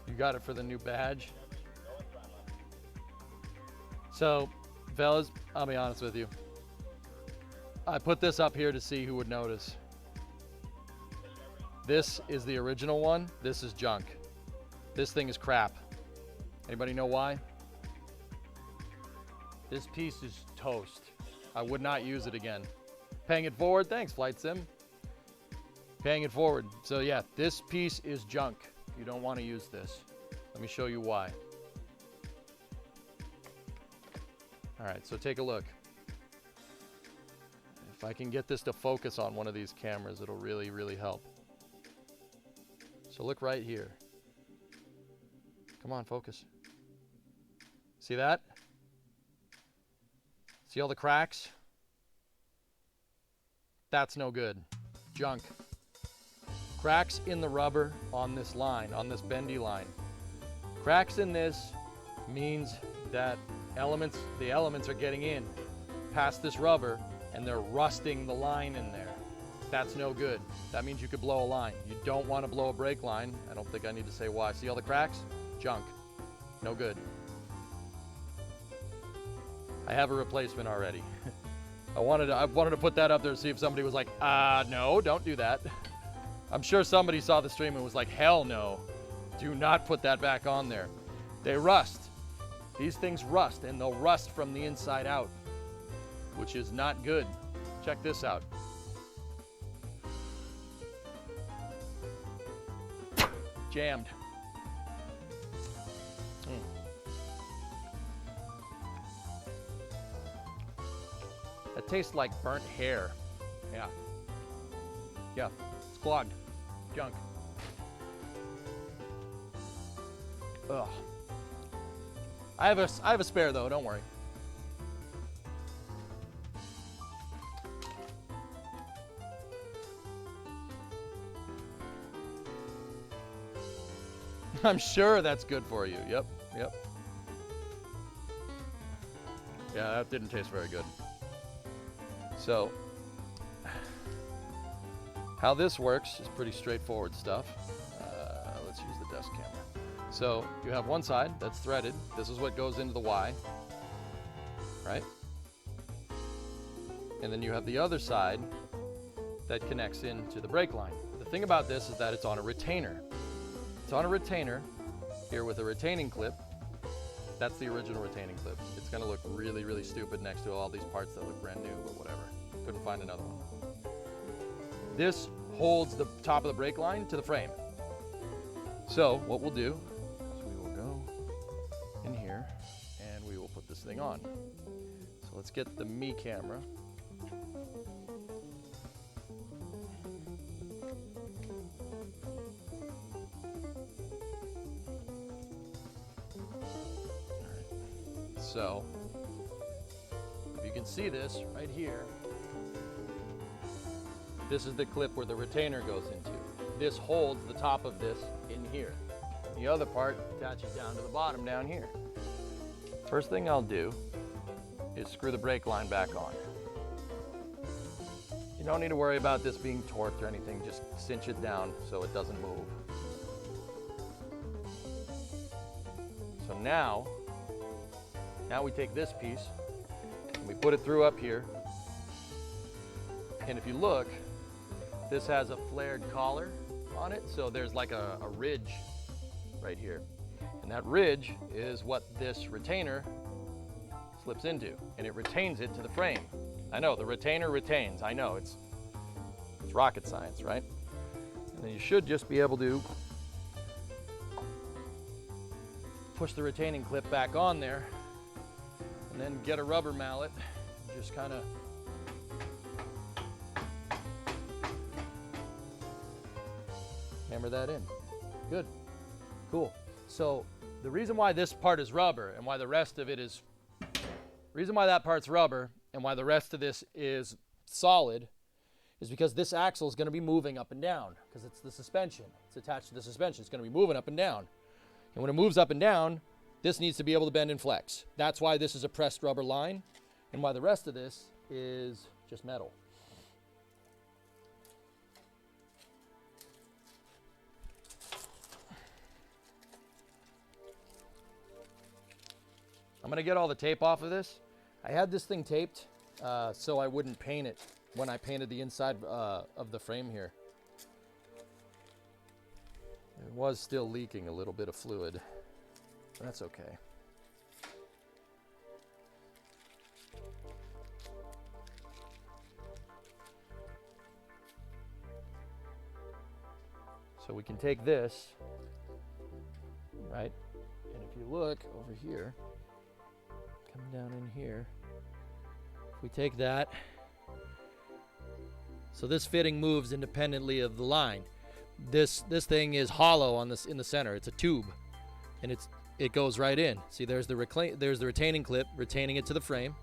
You got it for the new badge. So, fellas, I'll be honest with you. I put this up here to see who would notice. This is the original one. This is junk. This thing is crap. Anybody know why? This piece is toast. I would not use it again. Paying it forward. Thanks, Flight Sim. Paying it forward. So yeah, this piece is junk. You don't want to use this. Let me show you why. All right, so take a look. If I can get this to focus on one of these cameras, it'll really, really help. So look right here. Come on, focus. See that? See all the cracks? That's no good. Junk. Cracks in the rubber on this line, on this bendy line. Cracks in this means that the elements are getting in past this rubber and they're rusting the line in there. That's no good. That means you could blow a line. You don't want to blow a brake line. I don't think I need to say why. See all the cracks? Junk. No good. I have a replacement already. I wanted to put that up there to see if somebody was like, no, don't do that. I'm sure somebody saw the stream and was like, hell no. Do not put that back on there. They rust. These things rust, and they'll rust from the inside out, which is not good. Check this out. Jammed. That tastes like burnt hair. Yeah. Yeah, it's clogged. Junk. Ugh. I have a spare though, don't worry. I'm sure that's good for you. Yep, yep. Yeah, that didn't taste very good. So, how this works is pretty straightforward stuff. Let's use the desk camera. So, you have one side that's threaded. This is what goes into the Y, right? And then you have the other side that connects into the brake line. The thing about this is that it's on a retainer. It's on a retainer here with a retaining clip. That's the original retaining clip. It's gonna look really, really stupid next to all these parts that look brand new, but whatever. Couldn't find another one. This holds the top of the brake line to the frame. So what we'll do is we will go in here and we will put this thing on. So let's get the me camera. So, if you can see this right here, this is the clip where the retainer goes into. This holds the top of this in here. The other part attaches down to the bottom down here. First thing I'll do is screw the brake line back on. You don't need to worry about this being torqued or anything, just cinch it down so it doesn't move. So now we take this piece and we put it through up here. And if you look, this has a flared collar on it. So there's like a ridge right here. And that ridge is what this retainer slips into. And it retains it to the frame. I know, the retainer retains. I know, it's rocket science, right? And then you should just be able to push the retaining clip back on there. And then get a rubber mallet, just kind of hammer that in. Good, cool. So the reason why this part is rubber and why the rest of it is, reason why that part's rubber and why the rest of this is solid is because this axle is going to be moving up and down because it's the suspension. It's attached to the suspension. It's going to be moving up and down. And when it moves up and down, this needs to be able to bend and flex. That's why this is a pressed rubber line and why the rest of this is just metal. I'm gonna get all the tape off of this. I had this thing taped so I wouldn't paint it when I painted the inside of the frame here. It was still leaking a little bit of fluid. That's okay. So we can take this, right? And if you look over here, come down in here, if we take that, so this fitting moves independently of the line. This thing is hollow on this in the center. It's a tube, and it goes right in. See, there's the retaining clip retaining it to the frame,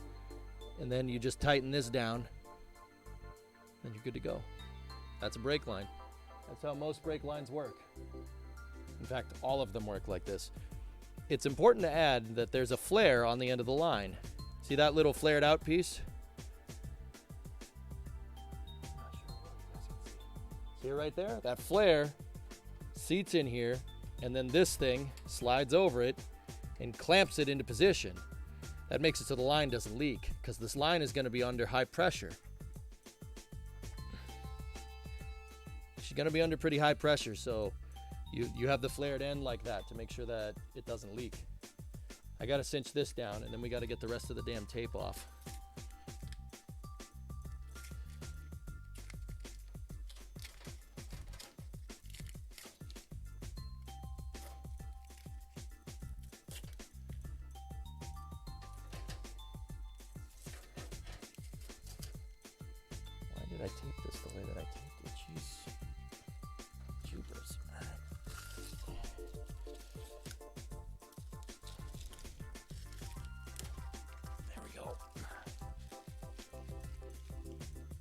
and then you just tighten this down, and you're good to go. That's a brake line. That's how most brake lines work. In fact, all of them work like this. It's important to add that there's a flare on the end of the line. See that little flared out piece? See it right there? That flare seats in here, and then this thing slides over it and clamps it into position. That makes it so the line doesn't leak, because this line is going to be under high pressure. She's going to be under pretty high pressure, so you have the flared end like that to make sure that it doesn't leak. I got to cinch this down, and then we got to get the rest of the damn tape off. Why did I tape this the way that I taped it? Jeez. Jeepers. There we go.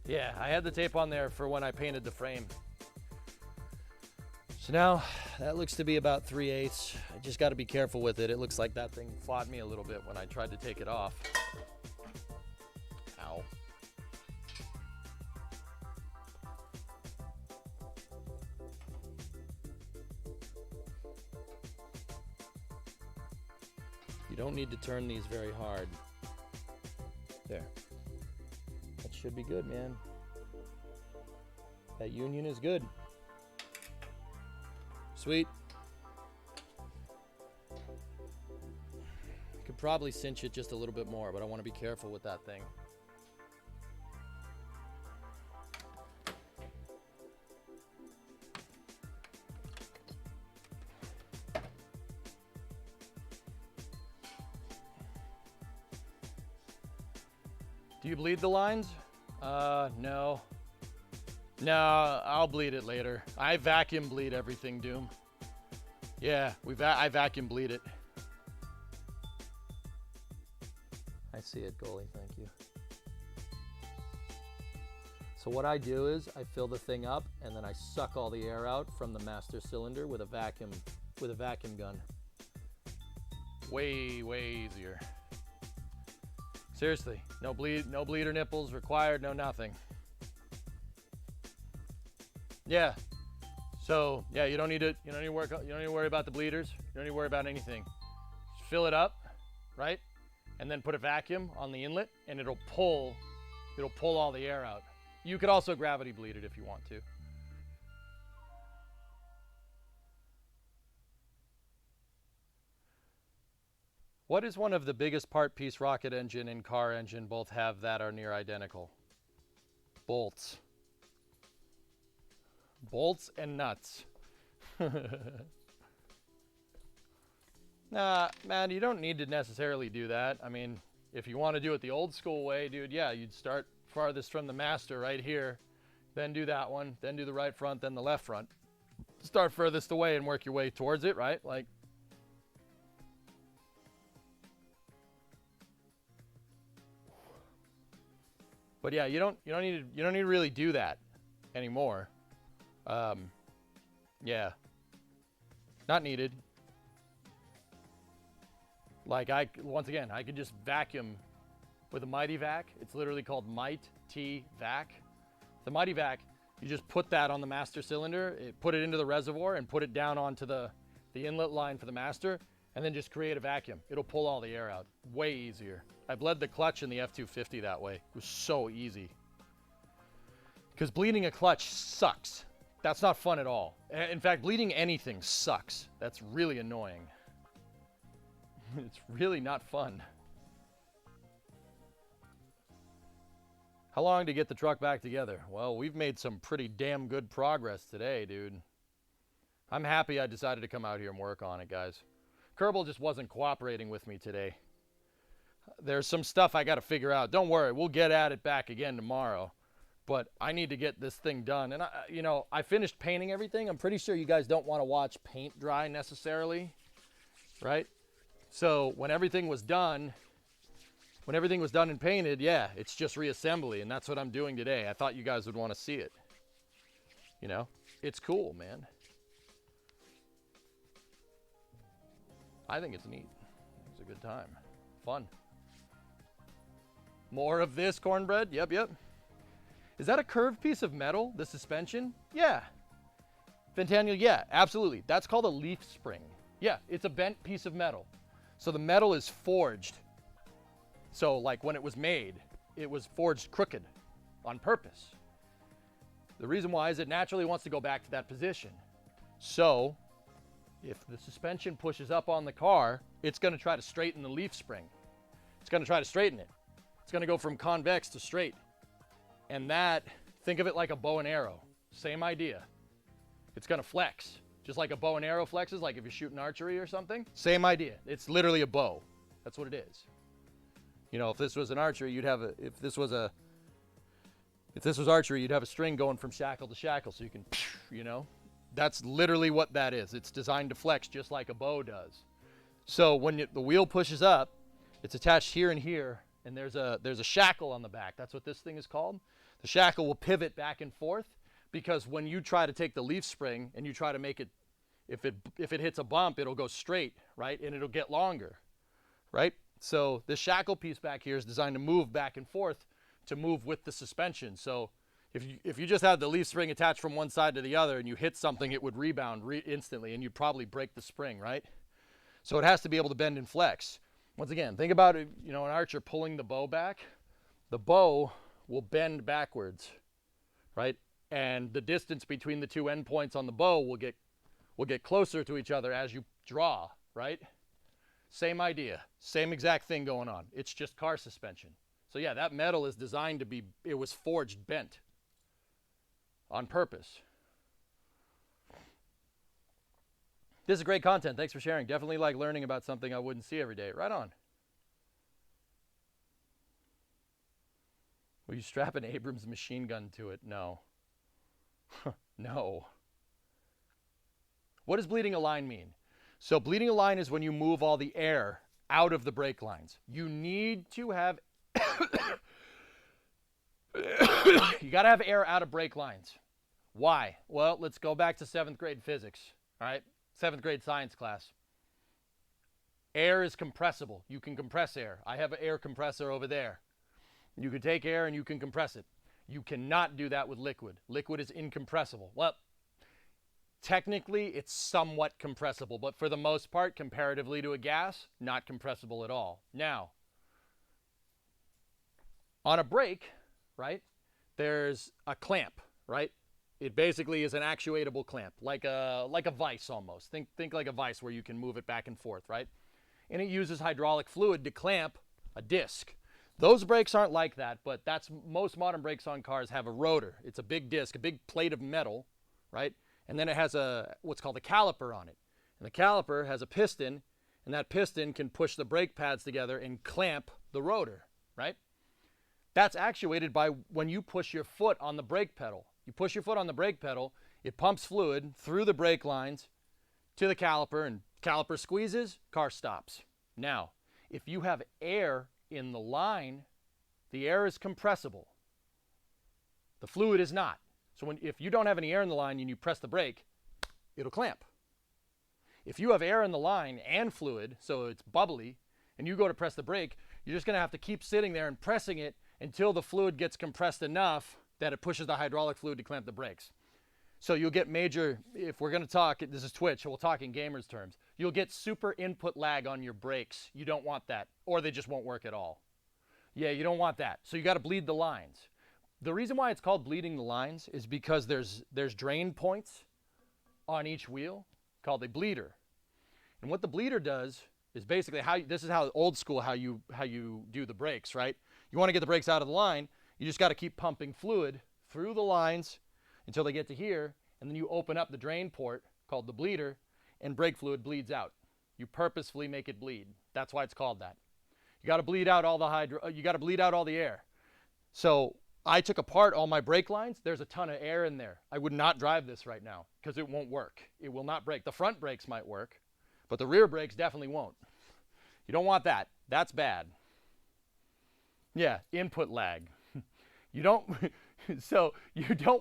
Yeah, I had the tape on there for when I painted the frame. So now that looks to be about 3/8. I just got to be careful with it. It looks like that thing fought me a little bit when I tried to take it off. Ow. You don't need to turn these very hard. There. That should be good, man. That union is good. Sweet. I could probably cinch it just a little bit more, but I want to be careful with that thing. Do you bleed the lines? No. No, I'll bleed it later. I vacuum bleed everything, Doom. Yeah, I vacuum bleed it. I see it, goalie, thank you. So what I do is I fill the thing up and then I suck all the air out from the master cylinder with a vacuum gun. Way, way easier. Seriously, no bleeder nipples required, no nothing. Yeah. So yeah, you don't need to worry about the bleeders. You don't need to worry about anything. Just fill it up, right? And then put a vacuum on the inlet, and it'll pull all the air out. You could also gravity bleed it if you want to. What is one of the biggest part piece rocket engine and car engine both have that are near identical? Bolts. Bolts and nuts. Nah, man, you don't need to necessarily do that. I mean, if you want to do it the old school way, dude, yeah, you'd start farthest from the master right here, then do that one, then do the right front, then the left front. Start furthest away and work your way towards it, right? Like, but yeah, you don't need to really do that anymore. Yeah, not needed. Like once again, I could just vacuum with a Mighty Vac. It's literally called Might T Vac. The Mighty Vac, you just put that on the master cylinder, put it into the reservoir and put it down onto the inlet line for the master, and then just create a vacuum. It'll pull all the air out. Way easier. I bled the clutch in the F250 that way. It was so easy. Because bleeding a clutch sucks. That's not fun at all. In fact, bleeding anything sucks. That's really annoying. It's really not fun. How long to get the truck back together? Well, we've made some pretty damn good progress today, dude. I'm happy I decided to come out here and work on it, guys. Kerbal just wasn't cooperating with me today. There's some stuff I got to figure out. Don't worry, we'll get at it back again tomorrow. But I need to get this thing done. And, I finished painting everything. I'm pretty sure you guys don't want to watch paint dry necessarily, right? So when everything was done and painted, yeah, it's just reassembly. And that's what I'm doing today. I thought you guys would want to see it. It's cool, man. I think it's neat. It's a good time. Fun. More of this cornbread? Yep. Is that a curved piece of metal, the suspension? Yeah. Fentanyl, yeah, absolutely. That's called a leaf spring. Yeah, it's a bent piece of metal. So the metal is forged. So like when it was made, it was forged crooked on purpose. The reason why is it naturally wants to go back to that position. So if the suspension pushes up on the car, it's going to try to straighten the leaf spring. It's going to try to straighten it. It's going to go from convex to straight. And that, think of it like a bow and arrow. Same idea. It's going to flex. Just like a bow and arrow flexes, like if you're shooting archery or something. Same idea. It's literally a bow. That's what it is. If this was an archery, if this was archery, you'd have a string going from shackle to shackle so you can, That's literally what that is. It's designed to flex just like a bow does. So when the wheel pushes up, it's attached here and here, and there's a shackle on the back. That's what this thing is called. The shackle will pivot back and forth because when you try to take the leaf spring and you try to make it, if it hits a bump, it'll go straight, right? And it'll get longer, right? So this shackle piece back here is designed to move back and forth to move with the suspension. So if you just had the leaf spring attached from one side to the other and you hit something, it would rebound instantly and you'd probably break the spring, right? So it has to be able to bend and flex. Once again, think about it, an archer pulling the bow back. The bow will bend backwards, right? And the distance between the two endpoints on the bow will get closer to each other as you draw, right? Same idea, same exact thing going on. It's just car suspension. So yeah, that metal is designed to be, it was forged bent on purpose. This is great content. Thanks for sharing. Definitely like learning about something I wouldn't see every day. Right on. Will you strap an Abrams machine gun to it? No. No. What does bleeding a line mean? So bleeding a line is when you move all the air out of the brake lines. You need to have, you got to have air out of brake lines. Why? Well, let's go back to 7th grade physics, all right? 7th grade science class. Air is compressible. You can compress air. I have an air compressor over there. You can take air and you can compress it. You cannot do that with liquid. Liquid is incompressible. Well, technically it's somewhat compressible, but for the most part, comparatively to a gas, not compressible at all. Now, on a brake, right, there's a clamp, right? It basically is an actuatable clamp, like a vise almost. Think like a vise where you can move it back and forth, right? And it uses hydraulic fluid to clamp a disc. Those brakes aren't like that, but most modern brakes on cars have a rotor. It's a big disc, a big plate of metal, right? And then it has what's called a caliper on it. And the caliper has a piston, and that piston can push the brake pads together and clamp the rotor, right? That's actuated by when you push your foot on the brake pedal. You push your foot on the brake pedal, it pumps fluid through the brake lines to the caliper, and caliper squeezes, car stops. Now, if you have air in the line, the air is compressible. The fluid is not. So if you don't have any air in the line and you press the brake, it'll clamp. If you have air in the line and fluid, so it's bubbly, and you go to press the brake, you're just going to have to keep sitting there and pressing it until the fluid gets compressed enough that it pushes the hydraulic fluid to clamp the brakes. So you'll get major, if we're going to talk, this is Twitch, so we'll talk in gamers terms. You'll get super input lag on your brakes. You don't want that, or they just won't work at all. Yeah, you don't want that. So you got to bleed the lines. The reason why it's called bleeding the lines is because there's drain points on each wheel called a bleeder. And what the bleeder does is basically this is how old school how you do the brakes, right? You want to get the brakes out of the line, you just got to keep pumping fluid through the lines until they get to here, and then you open up the drain port called the bleeder, and brake fluid bleeds out. You purposefully make it bleed. That's why it's called that. You got to bleed out all the air. So I took apart all my brake lines. There's a ton of air in there. I would not drive this right now because it won't work. It will not brake. The front brakes might work, but the rear brakes definitely won't. You don't want that. That's bad. Yeah, input lag. You don't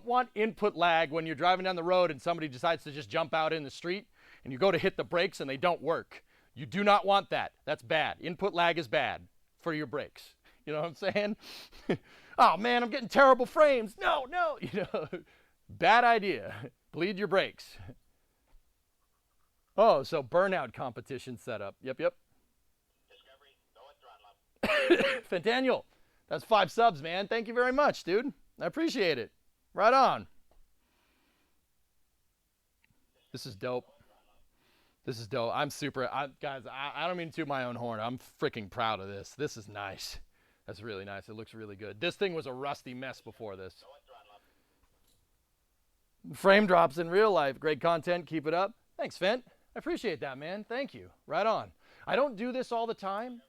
want input lag when you're driving down the road and somebody decides to just jump out in the street and you go to hit the brakes and they don't work. You do not want that. That's bad. Input lag is bad for your brakes. You know what I'm saying? Oh man, I'm getting terrible frames. No. Bad idea. Bleed your brakes. Oh, so burnout competition setup. Yep. Discovery, go and throttle up. Fentaniel, that's 5 subs, man. Thank you very much, dude. I appreciate it. Right on. This is dope. Guys, I don't mean to toot my own horn. I'm freaking proud of this. This is nice. That's really nice. It looks really good. This thing was a rusty mess before this. Go and throttle up. Frame drops in real life. Great content. Keep it up. Thanks, Fent. I appreciate that, man. Thank you. Right on. I don't do this all the time,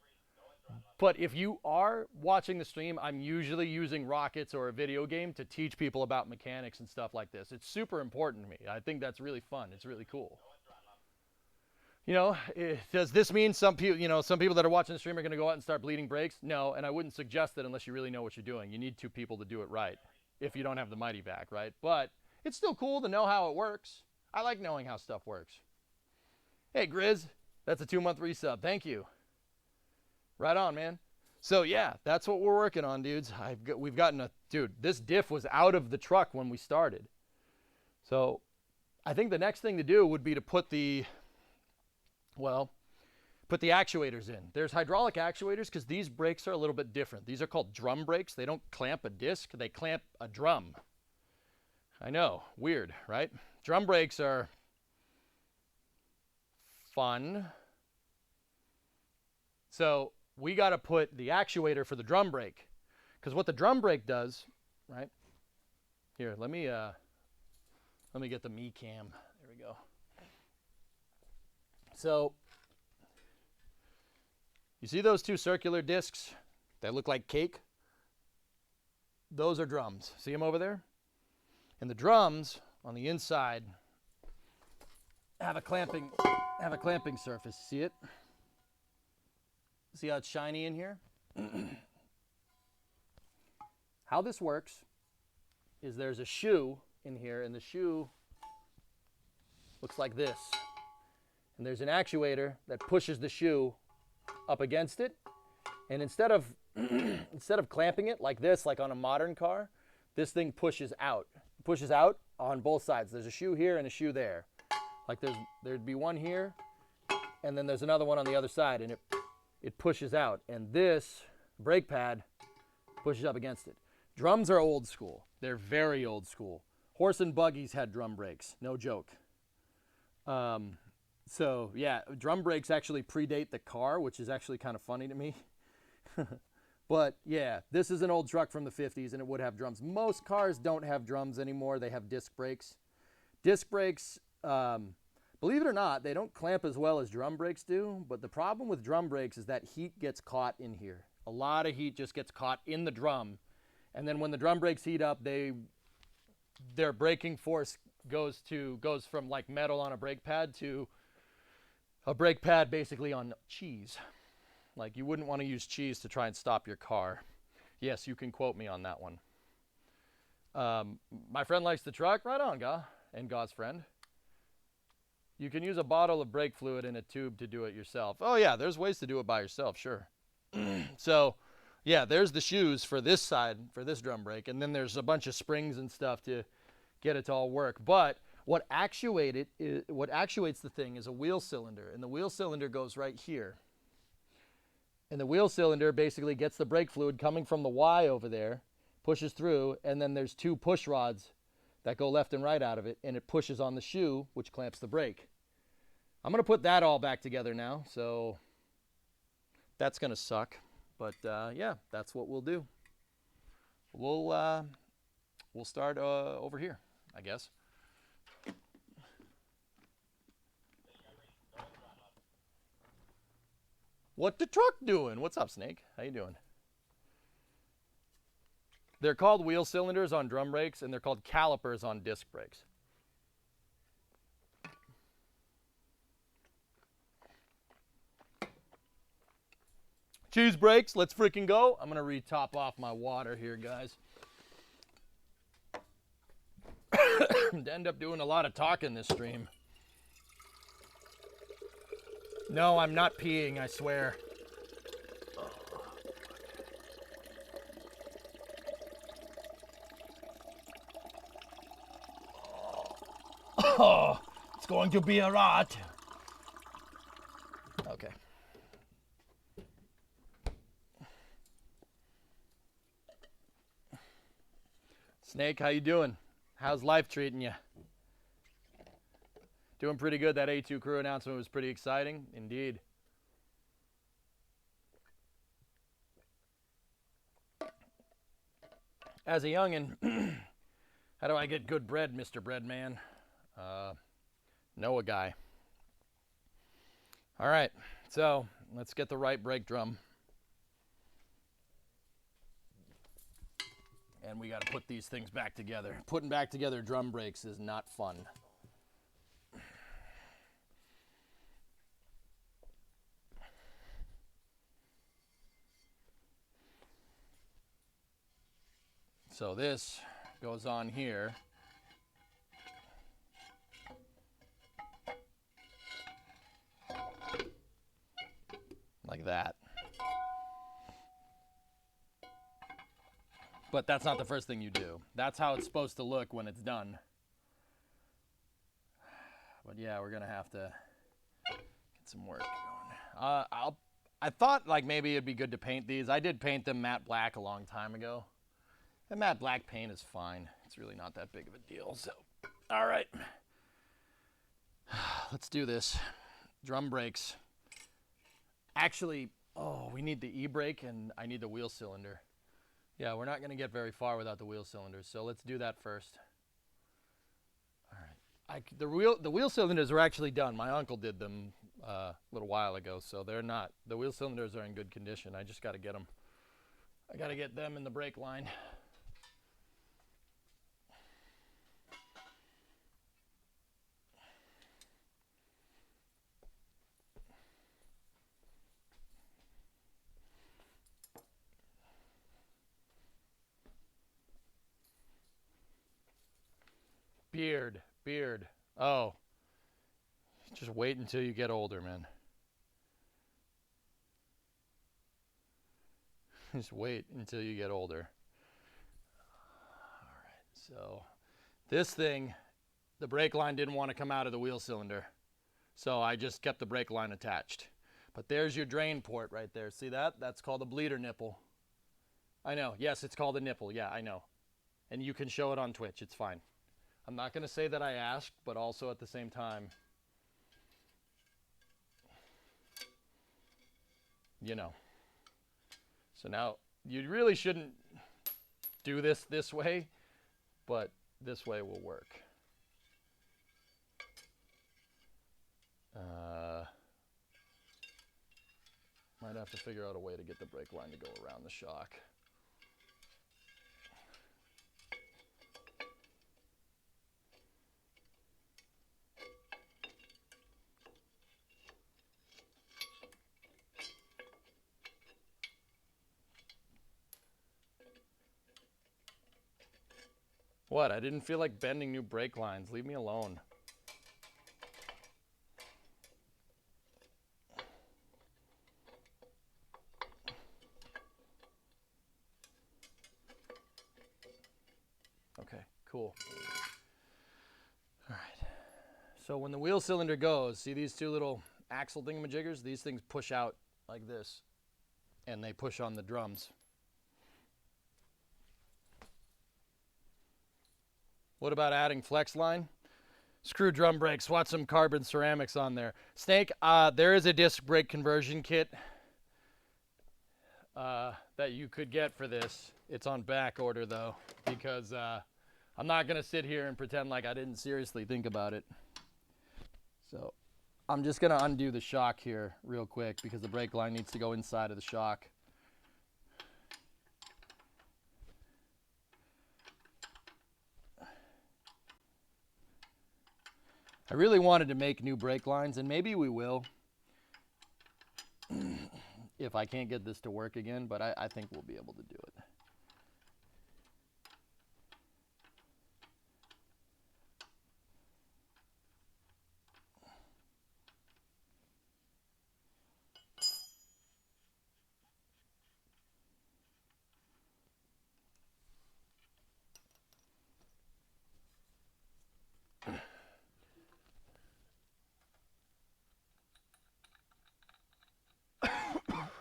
but if you are watching the stream, I'm usually using rockets or a video game to teach people about mechanics and stuff like this. It's super important to me. I think that's really fun. It's really cool. You know, does this mean some people that are watching the stream are going to go out and start bleeding brakes? No, and I wouldn't suggest it unless you really know what you're doing. You need 2 people to do it right if you don't have the mighty back, right? But it's still cool to know how it works. I like knowing how stuff works. Hey, Grizz, that's a 2-month resub. Thank you. Right on, man. So, yeah, that's what we're working on, dudes. Dude, this diff was out of the truck when we started. So I think the next thing to do would be to put the actuators in. There's hydraulic actuators because these brakes are a little bit different. These are called drum brakes. They don't clamp a disc, they clamp a drum. I know, weird, right? Drum brakes are fun. So we got to put the actuator for the drum brake, because what the drum brake does, right? Here, let me get the me cam. There we go. So, you see those 2 circular discs that look like cake? Those are drums. See them over there? And the drums on the inside have a clamping surface. See it? See how it's shiny in here? How this works is there's a shoe in here, and the shoe looks like this. And there's an actuator that pushes the shoe up against it. And instead of clamping it like this, like on a modern car, this thing pushes out. It pushes out on both sides. There's a shoe here and a shoe there. Like there'd be one here, and then there's another one on the other side, and it pushes out. And this brake pad pushes up against it. Drums are old school. They're very old school. Horse and buggies had drum brakes. No joke. So yeah, drum brakes actually predate the car, which is actually kind of funny to me. But yeah, this is an old truck from the 50s and it would have drums. Most cars don't have drums anymore. They have disc brakes. Disc brakes, believe it or not, they don't clamp as well as drum brakes do. But the problem with drum brakes is that heat gets caught in here. A lot of heat just gets caught in the drum. And then when the drum brakes heat up, their braking force goes from like metal on a brake pad to a brake pad basically on cheese. Like you wouldn't want to use cheese to try and stop your car. Yes, you can quote me on that one. My friend likes the truck. Right on, Ga. And Ga's friend. You can use a bottle of brake fluid in a tube to do it yourself. Oh yeah, there's ways to do it by yourself, sure. So yeah, there's the shoes for this side, for this drum brake. And then there's a bunch of springs and stuff to get it to all work. But What actuates the thing is a wheel cylinder, and the wheel cylinder goes right here. And the wheel cylinder basically gets the brake fluid coming from the Y over there, pushes through, and then there's two push rods that go left and right out of it, and it pushes on the shoe, which clamps the brake. I'm going to put that all back together now, so that's going to suck. But yeah, that's what we'll do. We'll start over here, I guess. What the truck doing? What's up, Snake? How you doing? They're called wheel cylinders on drum brakes, and they're called calipers on disc brakes. Cheese brakes, let's freaking go. I'm gonna re-top off my water here, guys. To end up doing a lot of talking this stream. No, I'm not peeing, I swear. Oh, it's going to be a rot. Okay. Snake, how you doing? How's life treating you? Doing pretty good. That A2 crew announcement was pretty exciting, indeed. As a youngin', how do I get good bread, Mr. Breadman? Know a guy. All right, so let's get the right brake drum. And we got to put these things back together. Putting back together drum brakes is not fun. So this goes on here. Like that. But that's not the first thing you do. That's how it's supposed to look when it's done. But yeah, we're gonna have to get some work going. I thought like maybe it'd be good to paint these. I did paint them matte black a long time ago. And matte black paint is fine. It's really not that big of a deal. So, all right. Let's do this. Drum brakes. Actually, oh, we need the e-brake and I need the wheel cylinder. Yeah, we're not going to get very far without the wheel cylinders, so let's do that first. All right. The wheel cylinders are actually done. My uncle did them a little while ago, so they're not. The wheel cylinders are in good condition. I just got to get them. I got to get them in the brake line. Beard. Oh. Just wait until you get older, man. Just wait until you get older. All right, so this thing, the brake line didn't want to come out of the wheel cylinder. So I just kept the brake line attached. But there's your drain port right there. See that? That's called a bleeder nipple. I know. Yes, it's called a nipple. Yeah, I know. And you can show it on Twitch. It's fine. I'm not going to say that I asked, but also at the same time, you know. So now, you really shouldn't do this way, but this way will work. Might have to figure out a way to get the brake line to go around the shock. What? I didn't feel like bending new brake lines. Leave me alone. Okay, cool. All right. So when the wheel cylinder goes, see these two little axle thingamajiggers? These things push out like this, and they push on the drums. What about adding flex line? Screw drum brakes, watch some carbon ceramics on there. Snake, there is a disc brake conversion kit that you could get for this. It's on back order though, because I'm not gonna sit here and pretend like I didn't seriously think about it. So I'm just gonna undo the shock here real quick because the brake line needs to go inside of the shock. I really wanted to make new brake lines, and maybe we will if I can't get this to work again, but I think we'll be able to do it.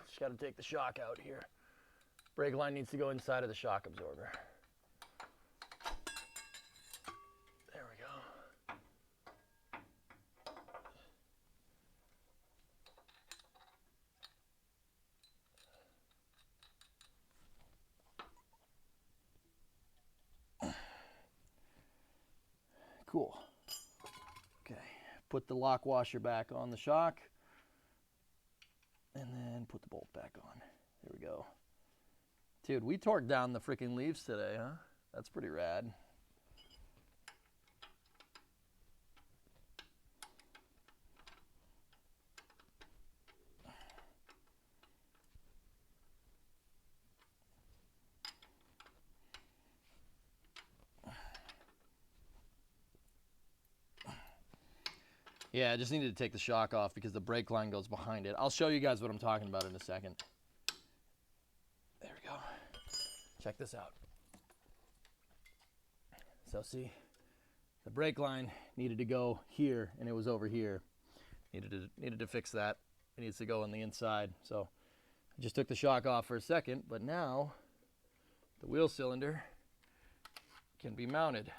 Just got to take the shock out here. Brake line needs to go inside of the shock absorber. There we go. Cool. Okay, put the lock washer back on the shock, and then put the bolt back on. There we go. Dude, we torqued down the freaking leaves today, huh? That's pretty rad. Yeah, I just needed to take the shock off because the brake line goes behind it. I'll show you guys what I'm talking about in a second. There we go. Check this out. So see, the brake line needed to go here, and it was over here. Needed to fix that. It needs to go on the inside. So I just took the shock off for a second, but now the wheel cylinder can be mounted.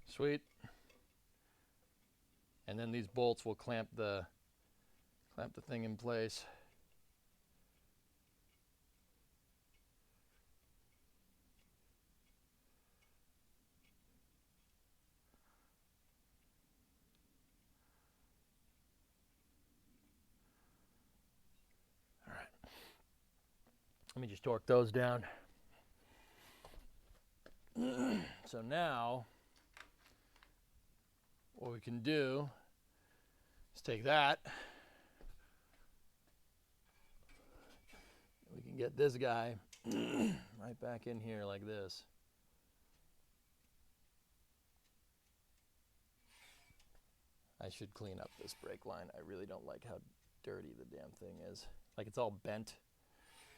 Sweet. And then these bolts will clamp the thing in place. All right. Let me just torque those down. So now what we can do is take that. We can get this guy right back in here like this. I should clean up this brake line. I really don't like how dirty the damn thing is. Like, it's all bent,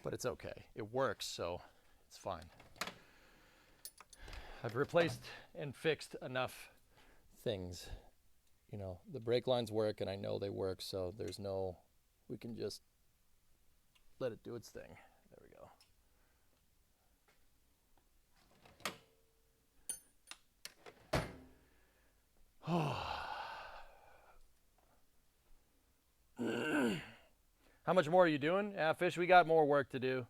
but it's okay. It works, so it's fine. I've replaced and fixed enough things. You know, the brake lines work, and I know they work, so there's no, we can just let it do its thing. There we go. How much more are you doing? Fish, we got more work to do.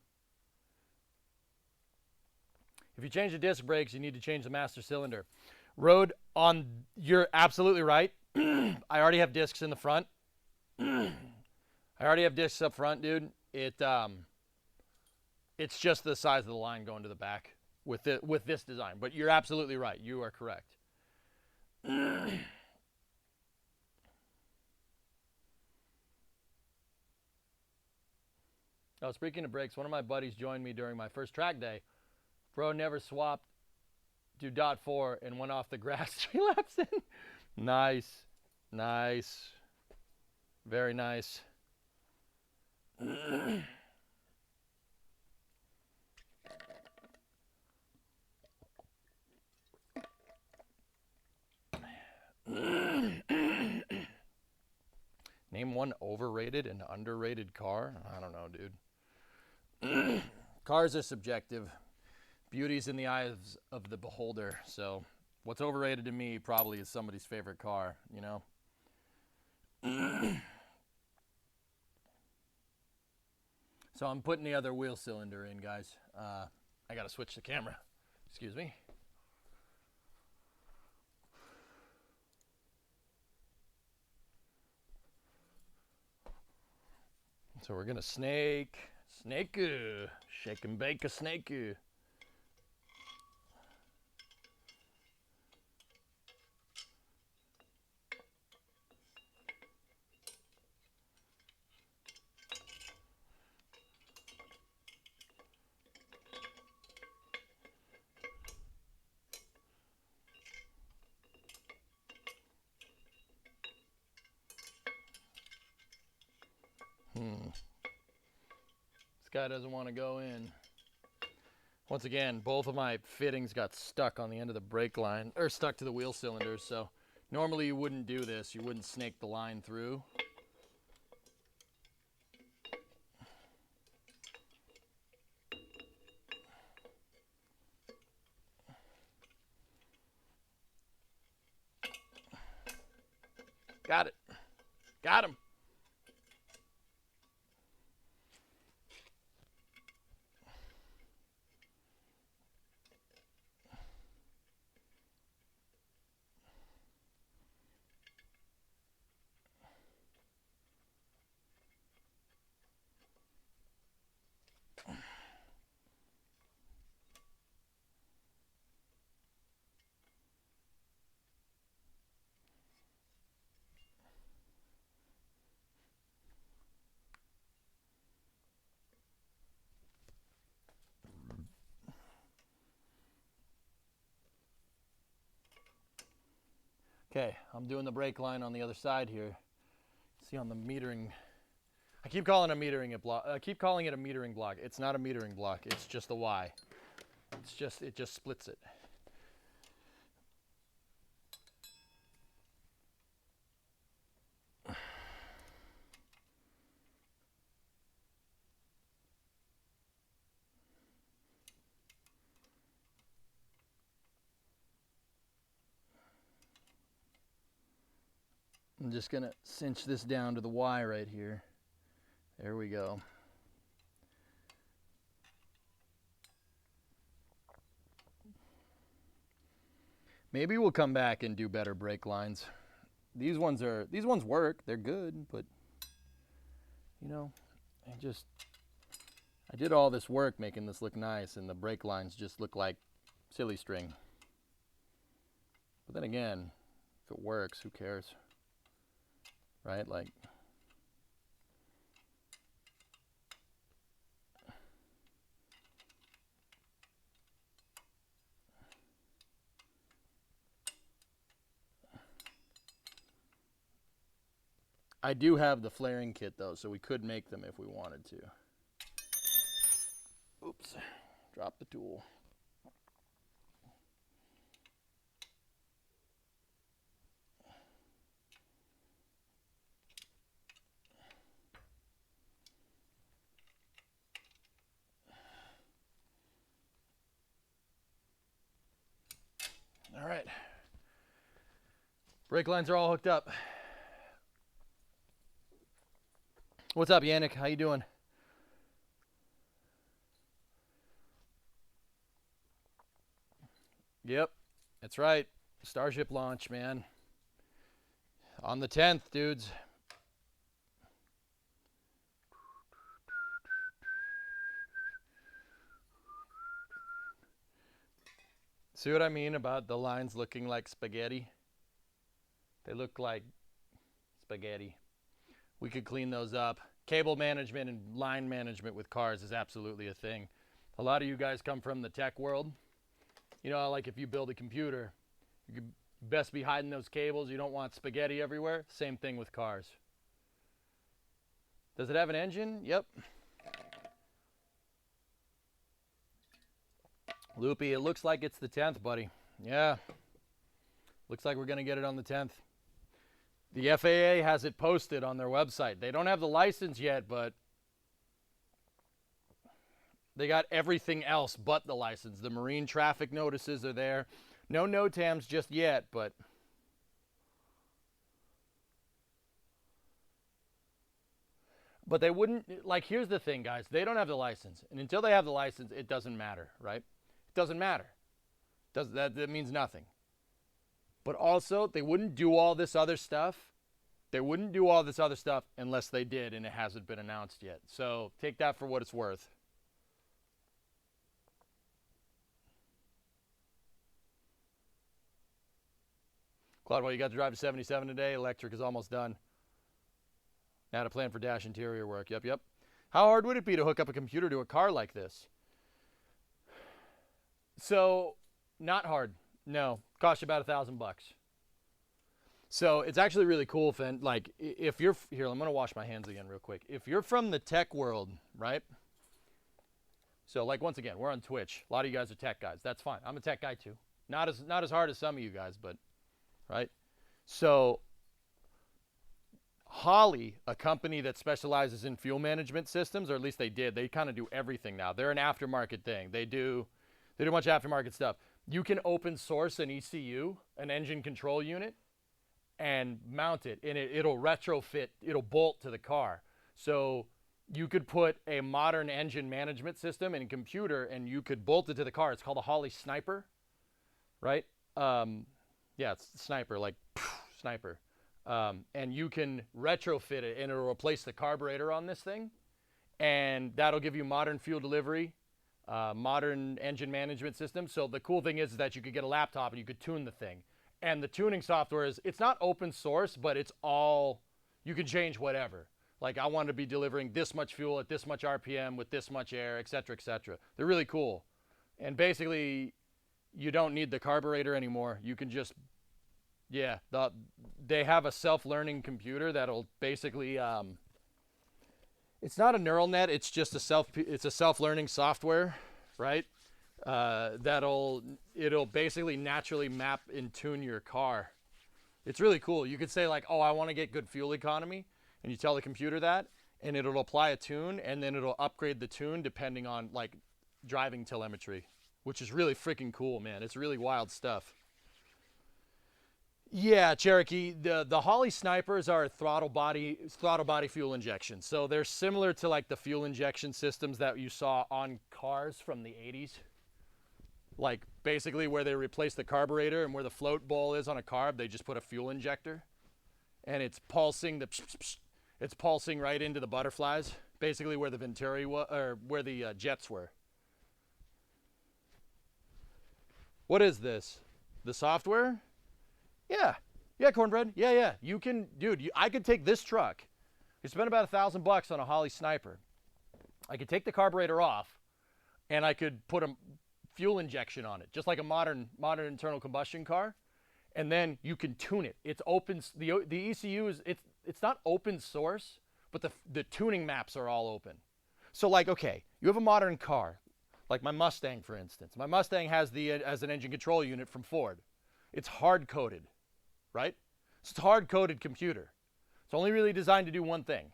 If you change the disc brakes, you need to change the master cylinder. Road on, you're absolutely right. I already have discs in the front. I already have discs up front, dude. It's just the size of the line going to the back with this design. But you're absolutely right. You are correct. I was speaking of brakes. One of my buddies joined me during my first track day. Bro never swapped to .4 and went off the grass 3 laps in. Nice. Nice. Very nice. Name one overrated and underrated car. I don't know, dude. Cars are subjective. Beauty's in the eyes of the beholder. So what's overrated to me probably is somebody's favorite car, you know? So I'm putting the other wheel cylinder in, guys. I gotta switch the camera. Excuse me. So we're gonna snake, shake and bake a snake. This guy doesn't want to go in. Once again, both of my fittings got stuck on the end of the brake line, or stuck to the wheel cylinders, so normally you wouldn't do this. You wouldn't snake the line through. Got it. Got him. Okay, I'm doing the brake line on the other side here. See on the metering, I keep calling it a metering block. It's not a metering block. It's just the Y. It just splits it. I'm just gonna cinch this down to the Y right here. There we go. Maybe we'll come back and do better brake lines. These ones work. They're good, but you know, I did all this work making this look nice, and the brake lines just look like silly string. But then again, if it works, who cares? Right? Like, I do have the flaring kit though, so we could make them if we wanted to. Oops, drop the tool. All right, brake lines are all hooked up. What's up, Yannick? How you doing? Yep, that's right. Starship launch, man. On the 10th, dudes. See what I mean about the lines looking like spaghetti? They look like spaghetti. We could clean those up. Cable management and line management with cars is absolutely a thing. A lot of you guys come from the tech world. You know, like if you build a computer, you could best be hiding those cables. You don't want spaghetti everywhere. Same thing with cars. Does it have an engine? Yep. Loopy, it looks like it's the 10th, buddy. Yeah. Looks like we're going to get it on the 10th. The FAA has it posted on their website. They don't have the license yet, but they got everything else but the license. The marine traffic notices are there. No NOTAMs just yet, but they wouldn't, like, here's the thing, guys. They don't have the license. And until they have the license, it doesn't matter, right? It doesn't matter. That means nothing. But also, they wouldn't do all this other stuff. They wouldn't do all this other stuff unless they did, and it hasn't been announced yet. So take that for what it's worth. Claude, you got to drive to 77 today. Electric is almost done. Now to plan for dash interior work. Yep. How hard would it be to hook up a computer to a car like this? So, not hard. No, cost you about $1,000 bucks. So it's actually really cool, Finn. Like, if you're here, I'm gonna wash my hands again real quick. If you're from the tech world, right? So, like, once again, we're on Twitch. A lot of you guys are tech guys. That's fine. I'm a tech guy too. Not as hard as some of you guys, but right. So, Holley, a company that specializes in fuel management systems, or at least they did. They kind of do everything now. They're an aftermarket thing. They do a bunch of aftermarket stuff. You can open source an ECU, an engine control unit, and mount it, and it'll retrofit, it'll bolt to the car. So you could put a modern engine management system in a computer, and you could bolt it to the car. It's called a Holley Sniper, right? Yeah, it's Sniper, like Sniper. And you can retrofit it, and it'll replace the carburetor on this thing, and that'll give you modern fuel delivery, modern engine management system. So the cool thing is that you could get a laptop and you could tune the thing. And the tuning software it's not open source, but it's all, you can change whatever. Like, I want to be delivering this much fuel at this much RPM with this much air, et cetera, et cetera. They're really cool. And basically, you don't need the carburetor anymore. You can just, yeah, they have a self-learning computer that'll basically, it's not a neural net, it's just it's a self-learning software, right? It'll basically naturally map and tune your car. It's really cool. You could say, like, oh, I want to get good fuel economy, and you tell the computer that, and it'll apply a tune, and then it'll upgrade the tune depending on, like, driving telemetry, which is really freaking cool, man. It's really wild stuff. Yeah, Cherokee, the Holley Snipers are throttle body fuel injection. So they're similar to, like, the fuel injection systems that you saw on cars from the 80s. Like, basically where they replace the carburetor, and where the float bowl is on a carb, they just put a fuel injector, and it's pulsing it's pulsing right into the butterflies, basically where the Venturi or where the jets were. What is this? The software? Yeah, Cornbread. Yeah. You can, dude. I could take this truck. You spend about $1,000 on a Holley Sniper. I could take the carburetor off, and I could put a fuel injection on it, just like a modern internal combustion car, and then you can tune it. It's open. The ECU is it's not open source, but the tuning maps are all open. So, like, okay, you have a modern car, like my Mustang, for instance. My Mustang has an engine control unit from Ford. It's hard coded, right? So it's a hard coded computer. It's only really designed to do one thing.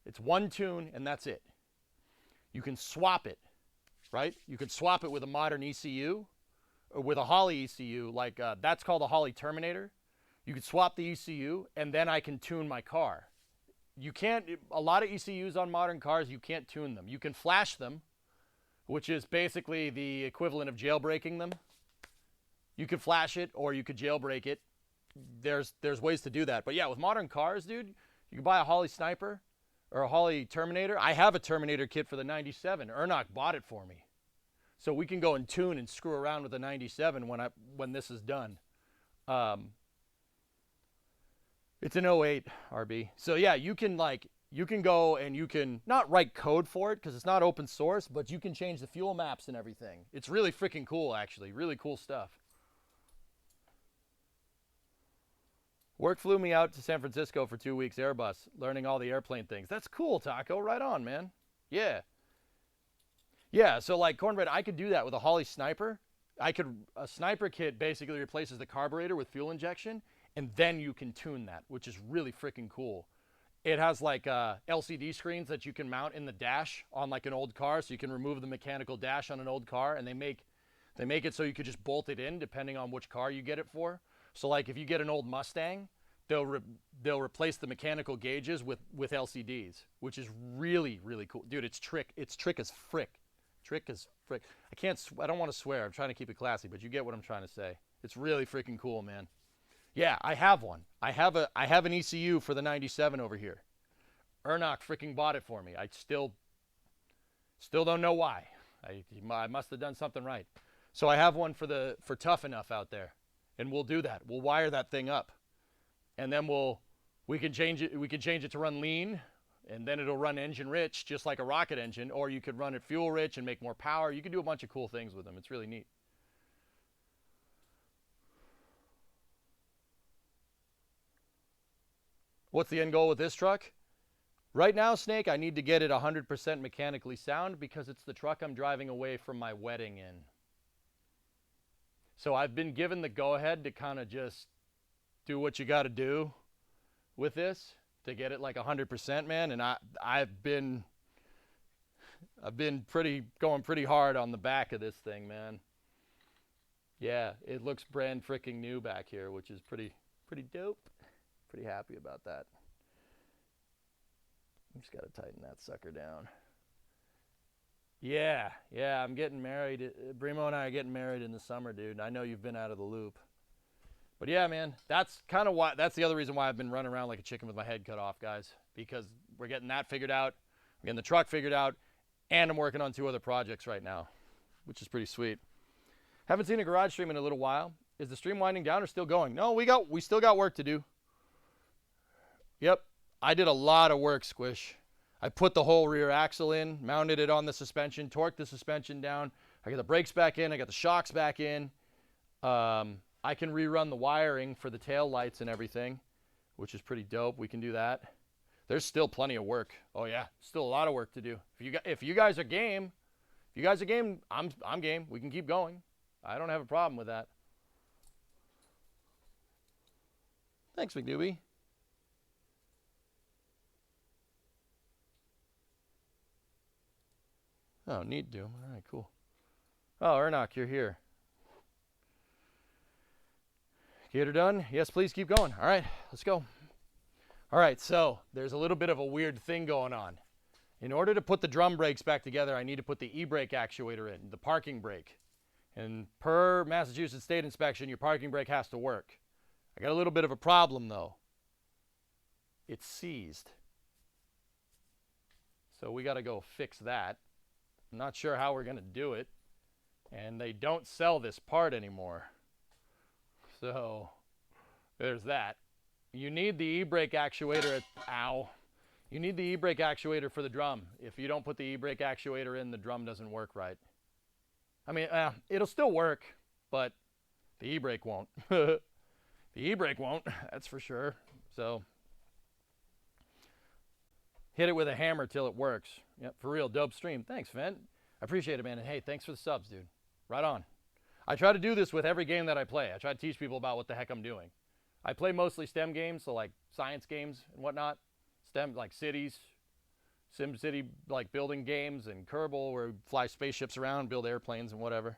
It's one tune, and that's it. You can swap it. Right? You could swap it with a modern ECU, or with a Holley ECU, like that's called a Holley Terminator. You could swap the ECU, and then I can tune my car. You can't, a lot of ECUs on modern cars, you can't tune them. You can flash them, which is basically the equivalent of jailbreaking them. You could flash it or you could jailbreak it. There's ways to do that. But yeah, with modern cars, dude, you can buy a Holley Sniper or a Holley Terminator. I have a Terminator kit for the 97. Ernock bought it for me. So we can go and tune and screw around with the 97 when this is done. It's an '08 RB. So yeah, you can go and you can not write code for it because it's not open source, but you can change the fuel maps and everything. It's really freaking cool, actually. Really cool stuff. Work flew me out to San Francisco for 2 weeks Airbus, learning all the airplane things. That's cool, Taco. Right on, man. Yeah. Yeah, so like Cornbread, I could do that with a Holley Sniper. A sniper kit basically replaces the carburetor with fuel injection, and then you can tune that, which is really freaking cool. It has like LCD screens that you can mount in the dash on like an old car, so you can remove the mechanical dash on an old car, and they make it so you could just bolt it in depending on which car you get it for. So like if you get an old Mustang, they'll replace the mechanical gauges with LCDs, which is really, really cool. Dude, it's trick as frick. Trick as frick. I don't want to swear. I'm trying to keep it classy, but you get what I'm trying to say. It's really freaking cool, man. Yeah, I have one. I have an ECU for the 97 over here. Ernock freaking bought it for me. I still don't know why. I must have done something right. So I have one for Tough Enough out there, and we'll do that. We'll wire that thing up, and then we can change it. We can change it to run lean, and then it'll run engine rich, just like a rocket engine. Or you could run it fuel rich and make more power. You can do a bunch of cool things with them. It's really neat. What's the end goal with this truck? Right now, Snake, I need to get it 100% mechanically sound because it's the truck I'm driving away from my wedding in. So I've been given the go-ahead to kind of just do what you got to do with this to get it like 100%, man. And I've been going pretty hard on the back of this thing, man. Yeah, it looks brand freaking new back here, which is pretty dope. Pretty happy about that. I just got to tighten that sucker down. Yeah, I'm getting married. Brimo and I are getting married in the summer, dude. I know you've been out of the loop. But yeah, man, that's the other reason why I've been running around like a chicken with my head cut off, guys. Because we're getting that figured out, we're getting the truck figured out, and I'm working on 2 other projects right now, which is pretty sweet. Haven't seen a garage stream in a little while. Is the stream winding down or still going? No, we still got work to do. Yep, I did a lot of work, Squish. I put the whole rear axle in, mounted it on the suspension, torqued the suspension down. I got the brakes back in, I got the shocks back in. I can rerun the wiring for the tail lights and everything, which is pretty dope. We can do that. There's still plenty of work. Oh yeah, still a lot of work to do. If you guys are game, I'm game. We can keep going. I don't have a problem with that. Thanks, McDoobie. Oh, neat, Doom. All right, cool. Oh, Ernock, you're here. Gator done? Yes, please keep going. All right, let's go. All right, so there's a little bit of a weird thing going on. In order to put the drum brakes back together, I need to put the e-brake actuator in, the parking brake. And per Massachusetts State Inspection, your parking brake has to work. I got a little bit of a problem, though. It's seized. So we got to go fix that. I'm not sure how we're going to do it. And they don't sell this part anymore. So there's that. You need the e-brake actuator You need the e-brake actuator for the drum. If you don't put the e-brake actuator in, the drum doesn't work right. I mean, it'll still work, but the e-brake won't. The e-brake won't, that's for sure. So hit it with a hammer till it works. Yep, for real, dope stream. Thanks, Fent. I appreciate it, man. And hey, thanks for the subs, dude. Right on. I try to do this with every game that I play. I try to teach people about what the heck I'm doing. I play mostly STEM games, so like science games and whatnot. STEM, like cities, SimCity, like building games, and Kerbal, where we fly spaceships around, build airplanes and whatever.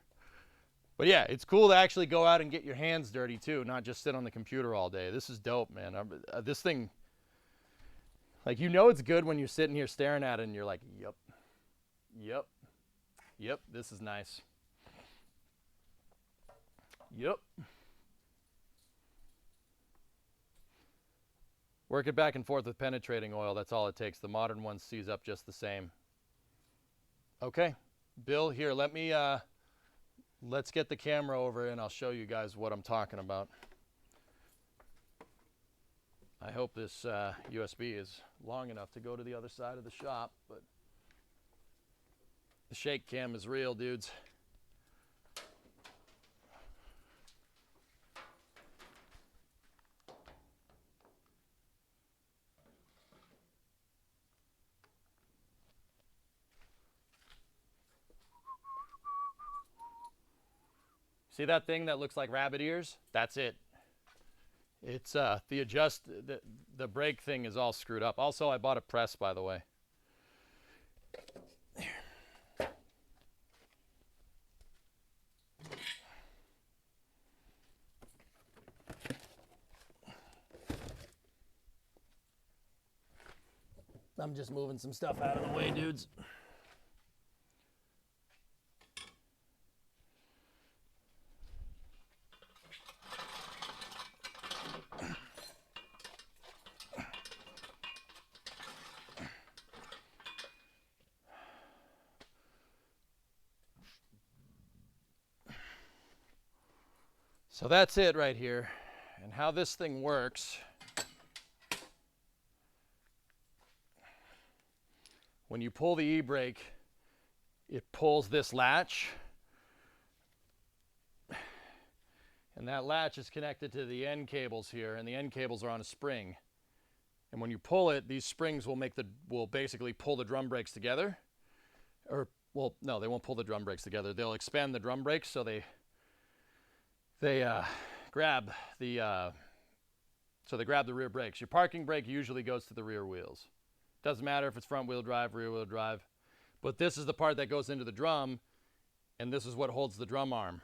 But yeah, it's cool to actually go out and get your hands dirty too, not just sit on the computer all day. This is dope, man. This thing, like, you know it's good when you're sitting here staring at it and you're like, yep, this is nice. Yep. Work it back and forth with penetrating oil. That's all it takes. The modern one seize up just the same. Okay, Bill, here, let's get the camera over and I'll show you guys what I'm talking about. I hope this USB is long enough to go to the other side of the shop, but the shake cam is real, dudes. See that thing that looks like rabbit ears? That's it. It's the brake thing is all screwed up. Also, I bought a press, by the way. I'm just moving some stuff out of the way, dudes. So that's it right here. And how this thing works, when you pull the e-brake, it pulls this latch, and that latch is connected to the end cables here, and the end cables are on a spring. And when you pull it, these springs will basically pull the drum brakes together. Or, well, no, they won't pull the drum brakes together. They'll expand the drum brakes so they grab the rear brakes. Your parking brake usually goes to the rear wheels. Doesn't matter if it's front wheel drive, rear wheel drive, but this is the part that goes into the drum, and this is what holds the drum arm.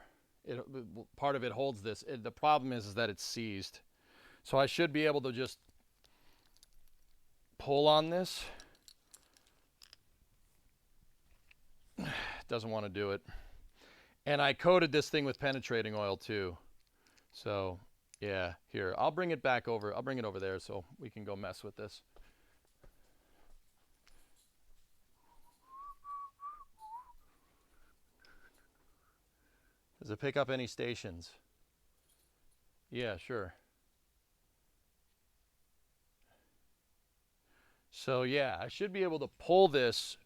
Part of it holds this. The problem is that it's seized. So I should be able to just pull on this. Doesn't want to do it. And I coated this thing with penetrating oil too. So yeah, here, I'll bring it back over. I'll bring it over there so we can go mess with this. Does it pick up any stations? Yeah, sure. So yeah, I should be able to pull this.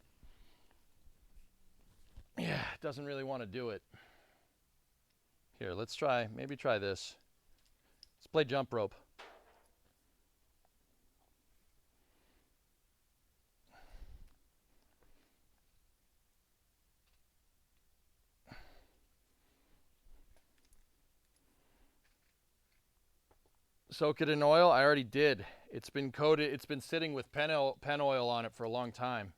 Yeah, it doesn't really want to do it. Here, let's maybe try this. Let's play jump rope. Soak it in oil? I already did. It's been coated, it's been sitting with pen oil on it for a long time.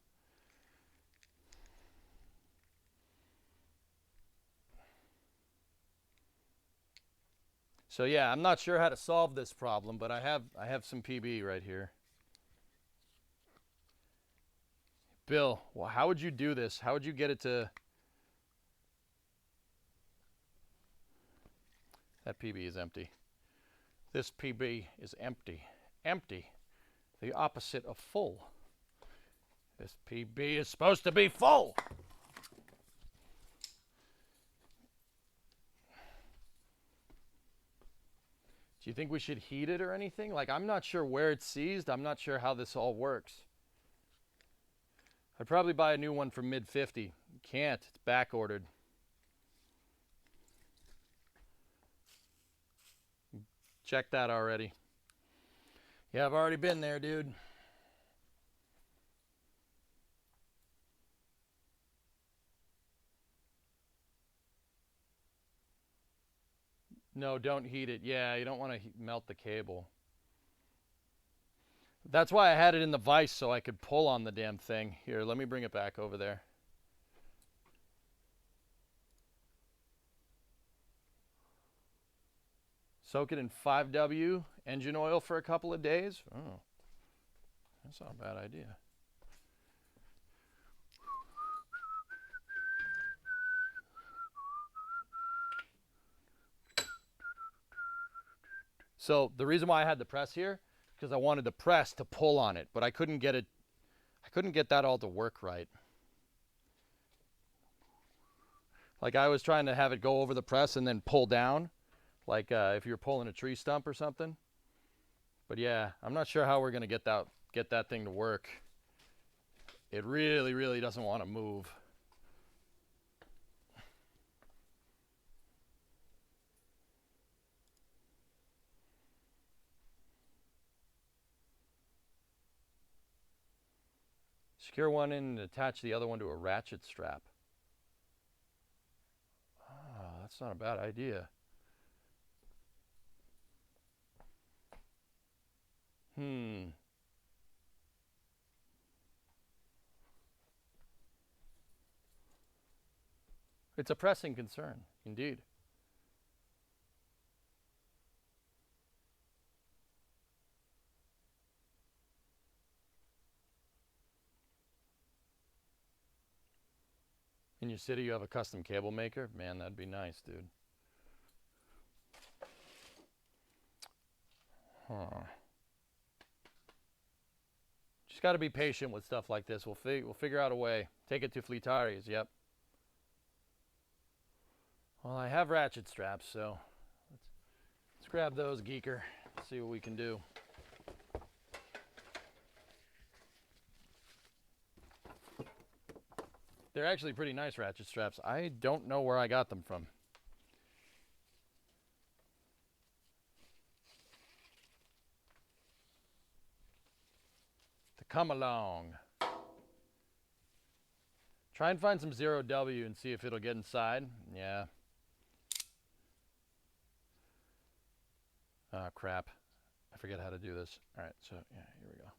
So yeah, I'm not sure how to solve this problem, but I have some PB right here. Bill, well, how would you do this? How would you get it to... That PB is empty. This PB is empty. Empty. The opposite of full. This PB is supposed to be full. Do you think we should heat it or anything? Like, I'm not sure where it's seized. I'm not sure how this all works. I'd probably buy a new one for mid-50. Can't. It's back ordered. Check that already. Yeah, I've already been there, dude. No, don't heat it. Yeah, you don't want to melt the cable. That's why I had it in the vise so I could pull on the damn thing. Here, let me bring it back over there. Soak it in 5W engine oil for a couple of days. Oh, that's not a bad idea. So the reason why I had the press here, because I wanted the press to pull on it, but I couldn't get that all to work right. Like I was trying to have it go over the press and then pull down, like if you're pulling a tree stump or something. But yeah, I'm not sure how we're gonna get that thing to work. It really, really doesn't want to move. Secure one in and attach the other one to a ratchet strap. Ah, that's not a bad idea. It's a pressing concern, indeed. In your city, you have a custom cable maker? Man, that'd be nice, dude. Huh. Just got to be patient with stuff like this. We'll figure out a way. Take it to Fleetari's, yep. Well, I have ratchet straps, so let's grab those, geeker. See what we can do. They're actually pretty nice ratchet straps. I don't know where I got them from. To come along. Try and find some 0W and see if it'll get inside. Yeah. Ah, crap. I forget how to do this. All right, so yeah, here we go.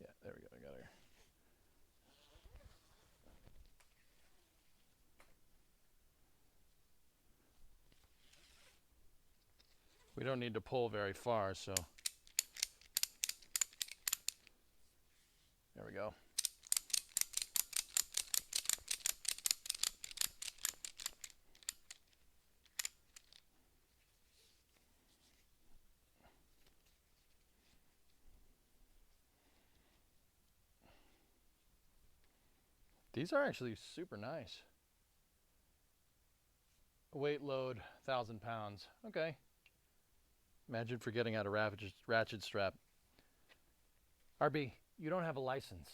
Yeah, there we go. I got it. We don't need to pull very far, so there we go. These are actually super nice. Weight load, 1,000 pounds. Okay. Imagine forgetting how to ratchet strap. RB, you don't have a license.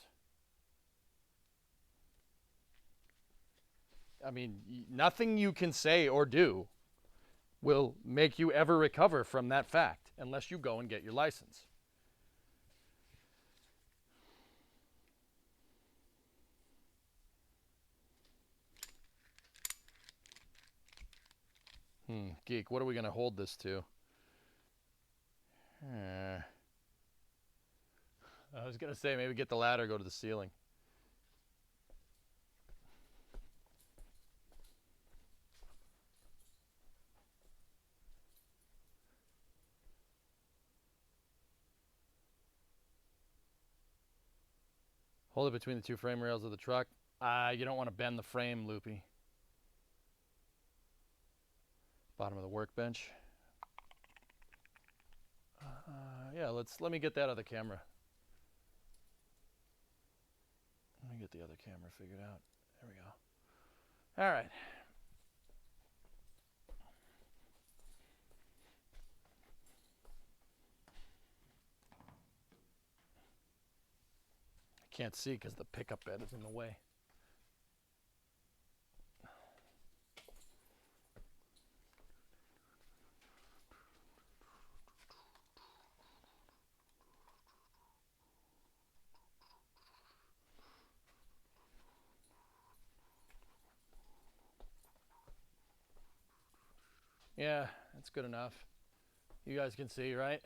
I mean, nothing you can say or do will make you ever recover from that fact unless you go and get your license. Geek, what are we going to hold this to? I was going to say maybe get the ladder, go to the ceiling. Hold it between the two frame rails of the truck. You don't want to bend the frame, Loopy. Bottom of the workbench. Yeah, let me get that other camera. Let me get the other camera figured out. There we go. All right. I can't see because the pickup bed is in the way. Yeah, that's good enough. You guys can see, right?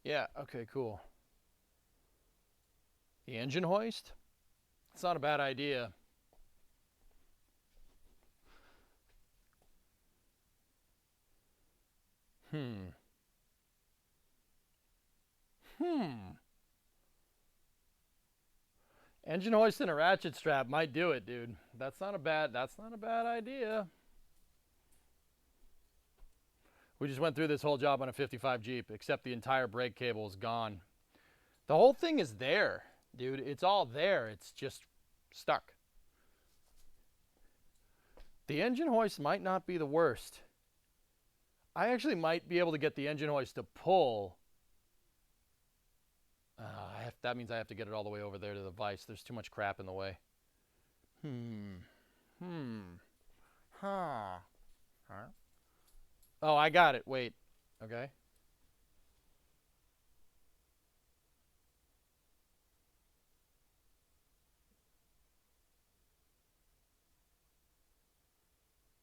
Yeah, okay, cool. The engine hoist? It's not a bad idea. Engine hoist and a ratchet strap might do it, dude. That's not a bad idea. We just went through this whole job on a 55 Jeep, except the entire brake cable is gone. The whole thing is there, dude. It's all there. It's just stuck. The engine hoist might not be the worst. I actually might be able to get the engine hoist to pull. That means I have to get it all the way over there to the vise. There's too much crap in the way. Huh. Oh, I got it. Wait. Okay.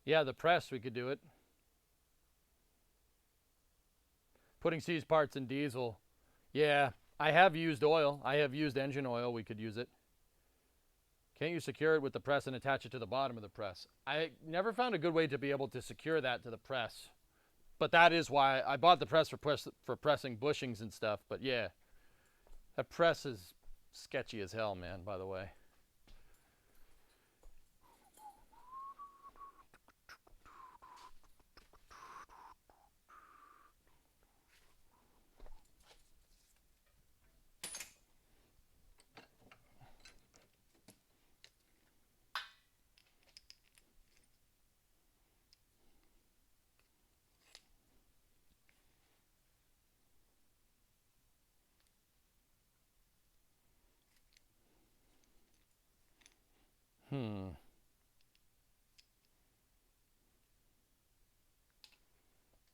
Yeah, the press, we could do it. Putting C's parts in diesel. Yeah, I have used oil. I have used engine oil. We could use it. Can't you secure it with the press and attach it to the bottom of the press? I never found a good way to be able to secure that to the press. But that is why I bought the press for pressing bushings and stuff. But yeah, that press is sketchy as hell, man, by the way.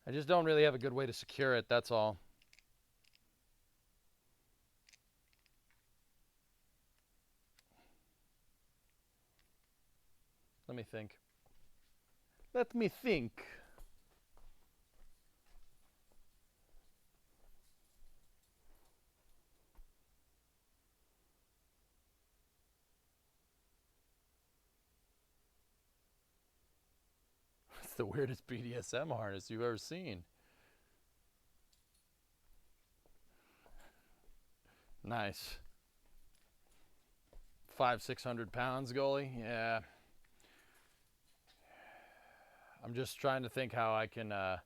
I just don't really have a good way to secure it, that's all. Let me think. Let me think. It's the weirdest BDSM harness you've ever seen. Nice. 500-600 pounds, goalie. Yeah. I'm just trying to think how I can, yeah,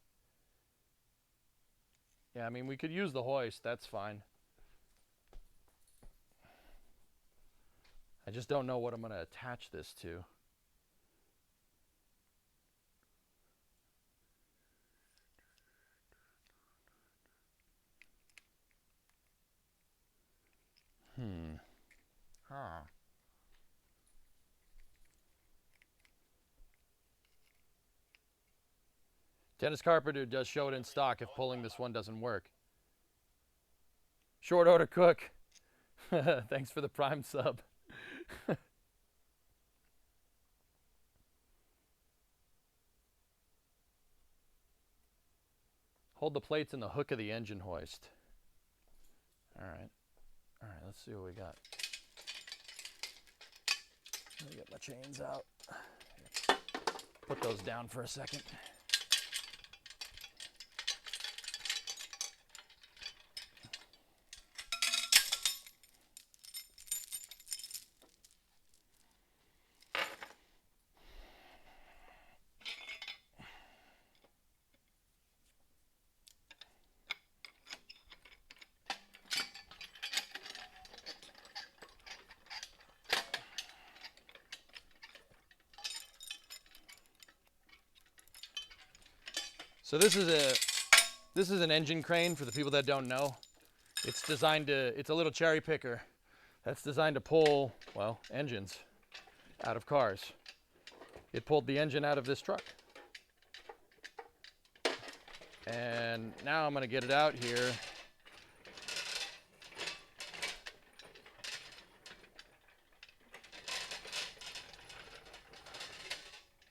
I mean, we could use the hoist. That's fine. I just don't know what I'm going to attach this to. Dennis Carpenter does show it in stock if pulling this one doesn't work. Short order cook. Thanks for the Prime sub. Hold the plates in the hook of the engine hoist. All right. All right, let's see what we got. Let me get my chains out. Put those down for a second. So this is an engine crane for the people that don't know. It's a little cherry picker that's designed to pull, well, engines out of cars. It pulled the engine out of this truck. And now I'm gonna get it out here.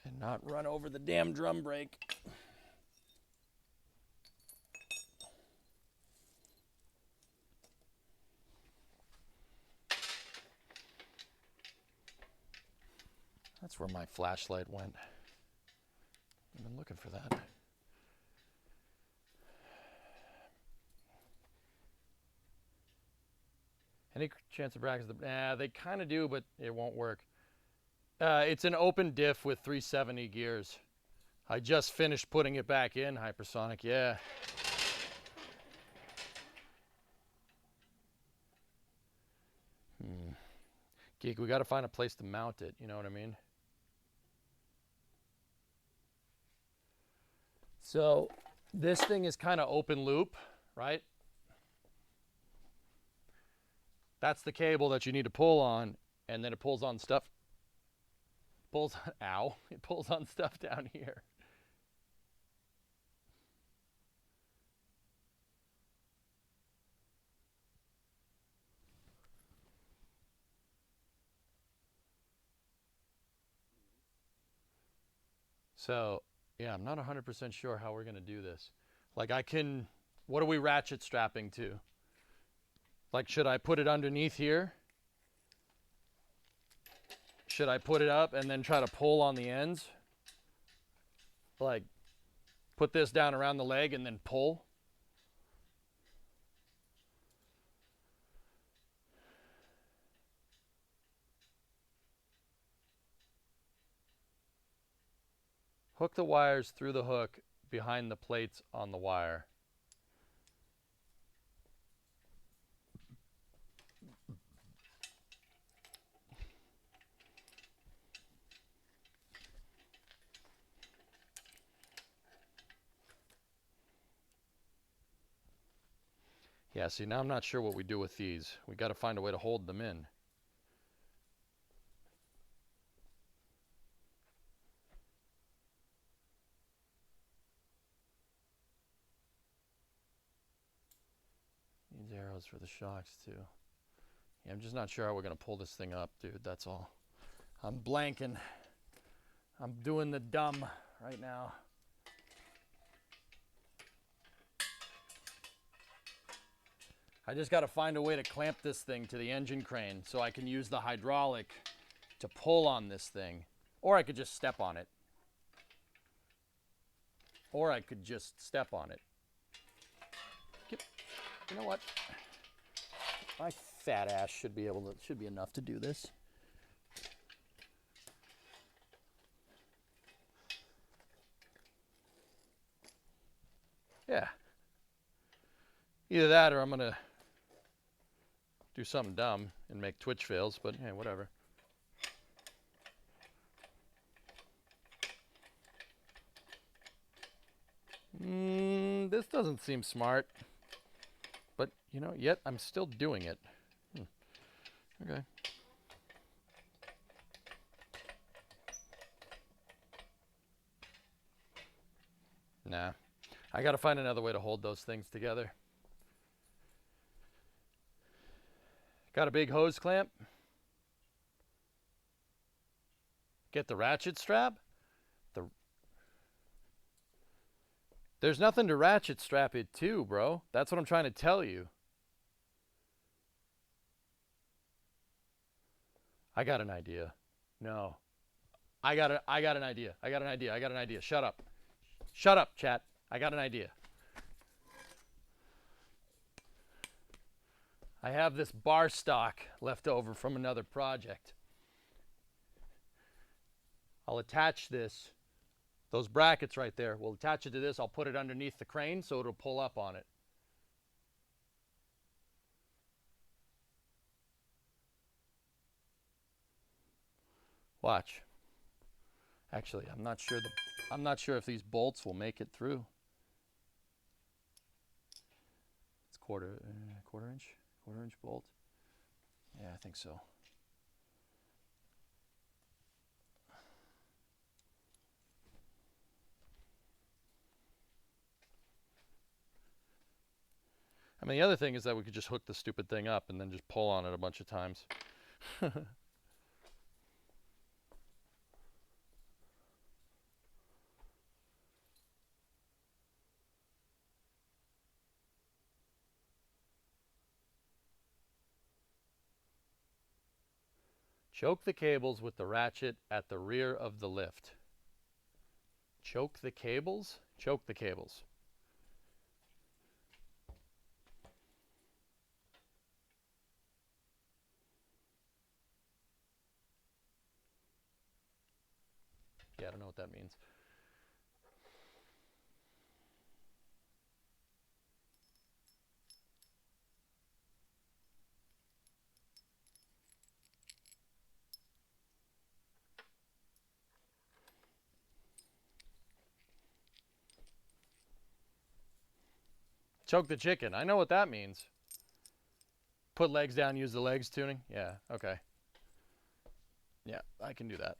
And not run over the damn drum brake. That's where my flashlight went. I've been looking for that. Any chance of brackets? They kind of do, but it won't work. It's an open diff with 370 gears. I just finished putting it back in, hypersonic, yeah. Geek, we got to find a place to mount it, you know what I mean? So this thing is kind of open loop, right? That's the cable that you need to pull on, and then it pulls on stuff. Ow, it pulls on stuff down here. So, yeah, I'm not 100% sure how we're going to do this. Like what are we ratchet strapping to? Like, should I put it underneath here? Should I put it up and then try to pull on the ends? Like, put this down around the leg and then pull? Hook the wires through the hook behind the plates on the wire. Yeah, see, now I'm not sure what we do with these. We got to find a way to hold them in. Needs arrows for the shocks, too. Yeah, I'm just not sure how we're going to pull this thing up, dude. That's all. I'm blanking. I'm doing the dumb right now. I just got to find a way to clamp this thing to the engine crane so I can use the hydraulic to pull on this thing. Or I could just step on it. Or I could just step on it. You know what? My fat ass should be enough to do this. Yeah. Either that or I'm going to do something dumb and make Twitch fails, but hey, whatever. This doesn't seem smart. But, you know, yet I'm still doing it. Okay. Nah. I gotta find another way to hold those things together. Got a big hose clamp. Get the ratchet strap. There's nothing to ratchet strap it to, bro. That's what I'm trying to tell you. I got an idea. No. I got an idea. Shut up. Shut up, chat. I got an idea. I have this bar stock left over from another project. I'll attach this, those brackets right there, we'll attach it to this. I'll put it underneath the crane so it'll pull up on it. Watch. Actually, I'm not sure if these bolts will make it through. It's quarter inch bolt. Yeah, I think so. I mean, the other thing is that we could just hook the stupid thing up and then just pull on it a bunch of times. Choke the cables with the ratchet at the rear of the lift. Choke the cables? Choke the cables. Yeah, I don't know what that means. Choke the chicken. I know what that means. Put legs down, use the legs tuning. Yeah, okay. Yeah, I can do that.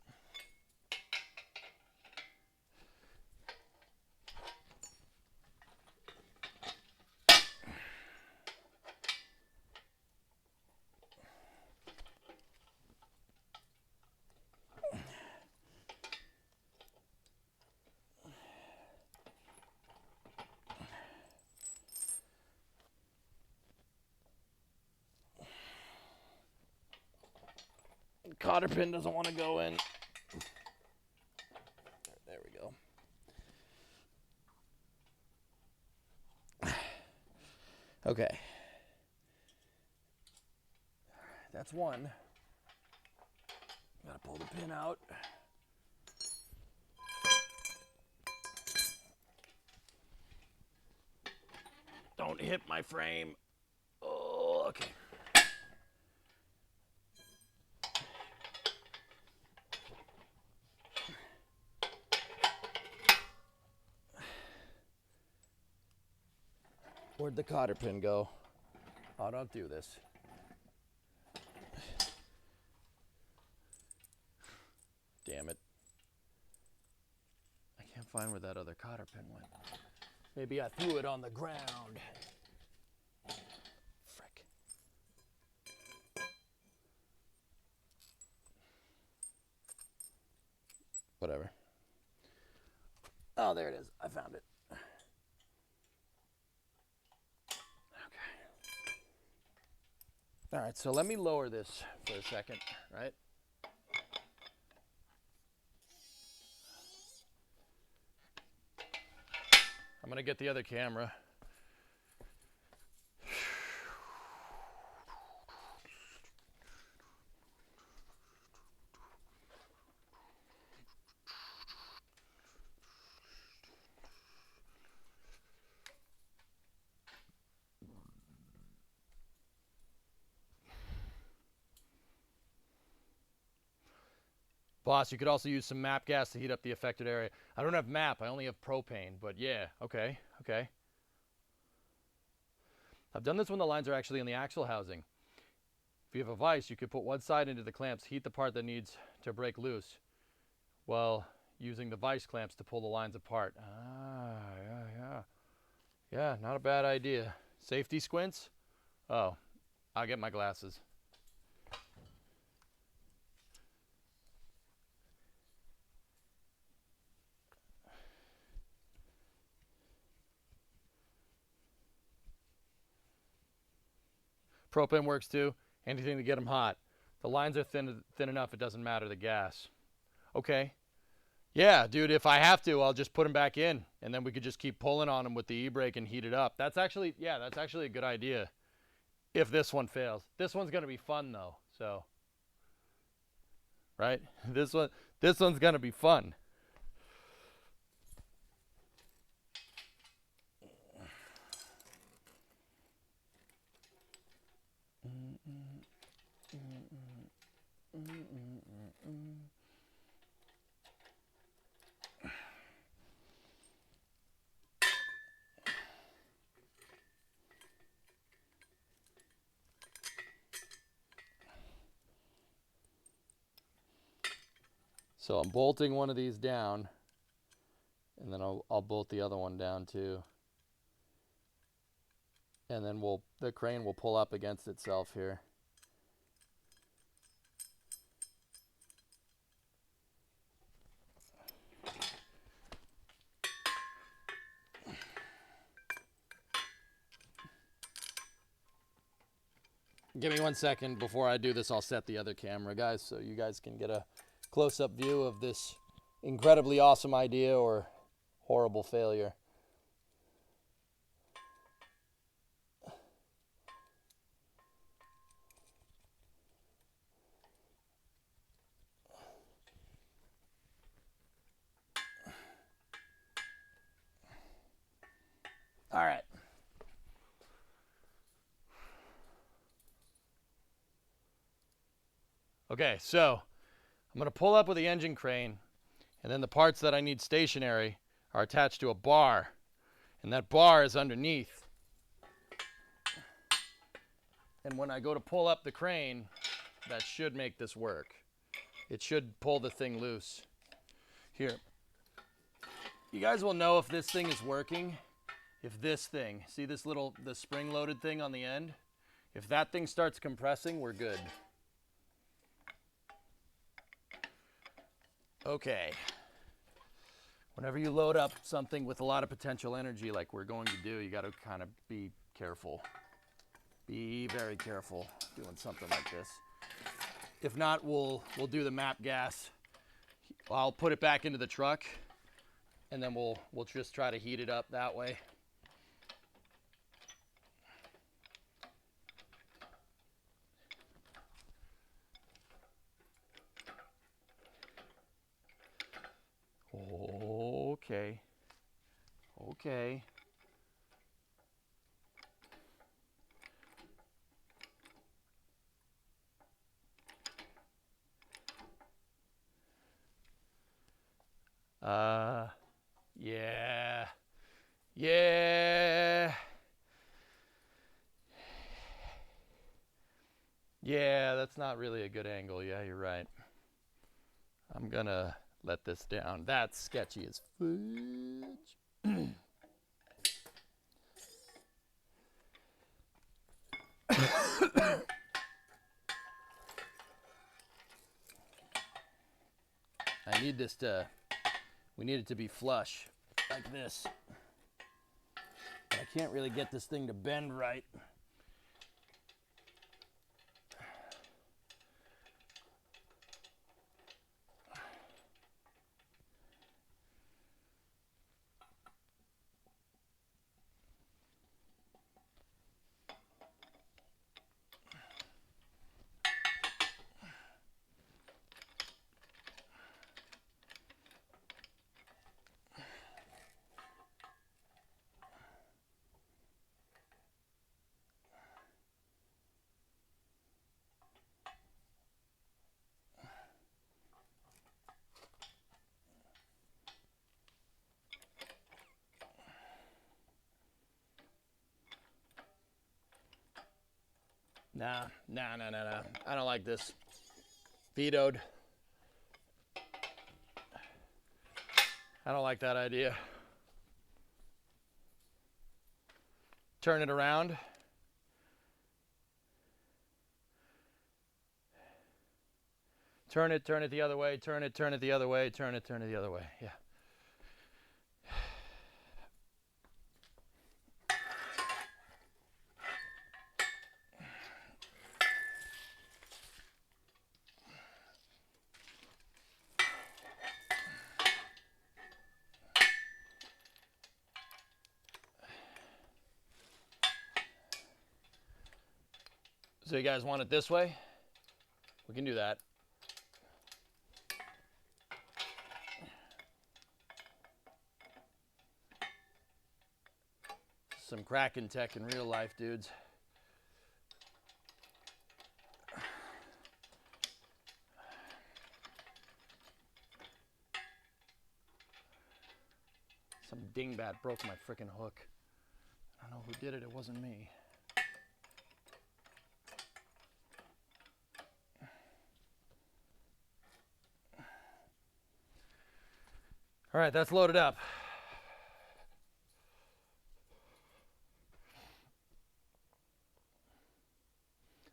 Cotter pin doesn't want to go in. There we go. Okay. That's one. Gotta pull the pin out. Don't hit my frame. Oh, okay. Where'd the cotter pin go? Oh, don't do this. Damn it. I can't find where that other cotter pin went. Maybe I threw it on the ground. Frick. Whatever. Oh, there it is. I found it. All right, so let me lower this for a second, right? I'm gonna get the other camera. Boss, you could also use some MAP gas to heat up the affected area. I don't have MAP, I only have propane, but yeah, okay. I've done this when the lines are actually in the axle housing. If you have a vise, you could put one side into the clamps, heat the part that needs to break loose, while using the vise clamps to pull the lines apart. Yeah, not a bad idea. Safety squints? Oh, I'll get my glasses. Propane works too. Anything to get them hot. The lines are thin enough it doesn't matter the gas. Okay. Yeah, dude, if I have to, I'll just put them back in, and then we could just keep pulling on them with the e-brake and heat it up. That's actually a good idea if this one fails. This one's going to be fun, though, so. Right? This one's going to be fun. So I'm bolting one of these down, and then I'll bolt the other one down too. And then the crane will pull up against itself here. Give me 1 second before I do this. I'll set the other camera, guys, so you guys can get a close-up view of this incredibly awesome idea or horrible failure. All right. Okay, so I'm going to pull up with the engine crane, and then the parts that I need stationary are attached to a bar, and that bar is underneath And when I go to pull up the crane, that should make this work. It should pull the thing loose. Here. You guys will know if this thing is working. If this thing, see this the spring-loaded thing on the end? If that thing starts compressing, we're good. Okay. Whenever you load up something with a lot of potential energy like we're going to do, you got to kind of be careful. Be very careful doing something like this. If not, we'll do the map gas. I'll put it back into the truck, and then we'll just try to heat it up that way. Okay. Okay. Yeah. Yeah. Yeah, that's not really a good angle. Yeah, you're right. I'm gonna let this down. That's sketchy as fudge. I need this to, we need it to be flush, like this. But I can't really get this thing to bend right. Nah. I don't like this. Vetoed. I don't like that idea. Turn it around. Turn it the other way, turn it the other way, turn it the other way. Yeah. So you guys want it this way? We can do that. Some cracking tech in real life, dudes. Some dingbat broke my frickin' hook. I don't know who did it, it wasn't me. All right, that's loaded up.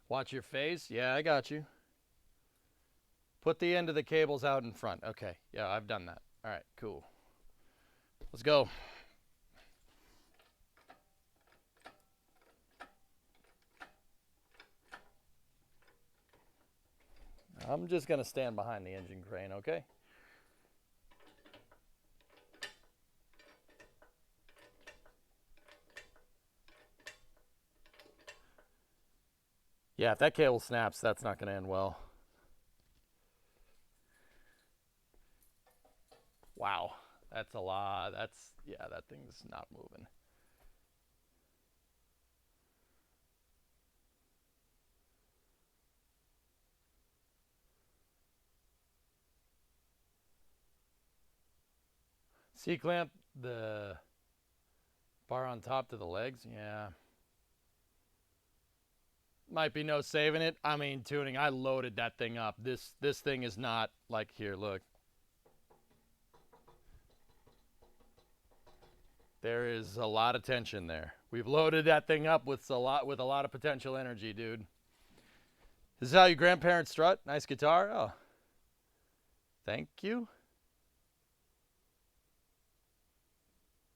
Watch your face. Yeah, I got you. Put the end of the cables out in front. Okay, yeah, I've done that. All right, cool. Let's go. I'm just gonna stand behind the engine crane, okay? Yeah, if that cable snaps, that's not gonna end well. Wow, that's a lot. Yeah, that thing's not moving. C-clamp the bar on top to the legs, yeah. Might be no saving it. I mean, tuning, I loaded that thing up. This thing is not like, here, look. There is a lot of tension there. We've loaded that thing up with a lot of potential energy, dude. This is how your grandparents strut. Nice guitar. Oh, thank you.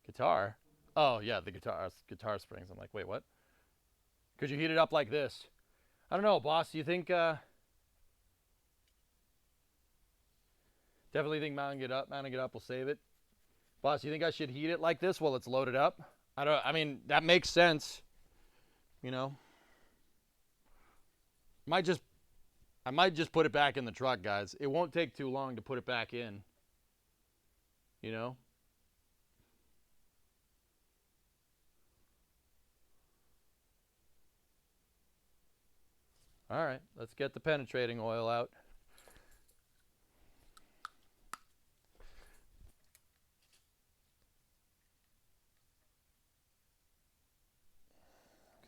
Guitar. Oh yeah, the guitar springs. I'm like, wait, what? Could you heat it up like this? I don't know, boss. Do you think? Definitely think mounting it up will save it. Boss, you think I should heat it like this while it's loaded up? I mean, that makes sense. You know. I might just put it back in the truck, guys. It won't take too long to put it back in. You know? All right, let's get the penetrating oil out.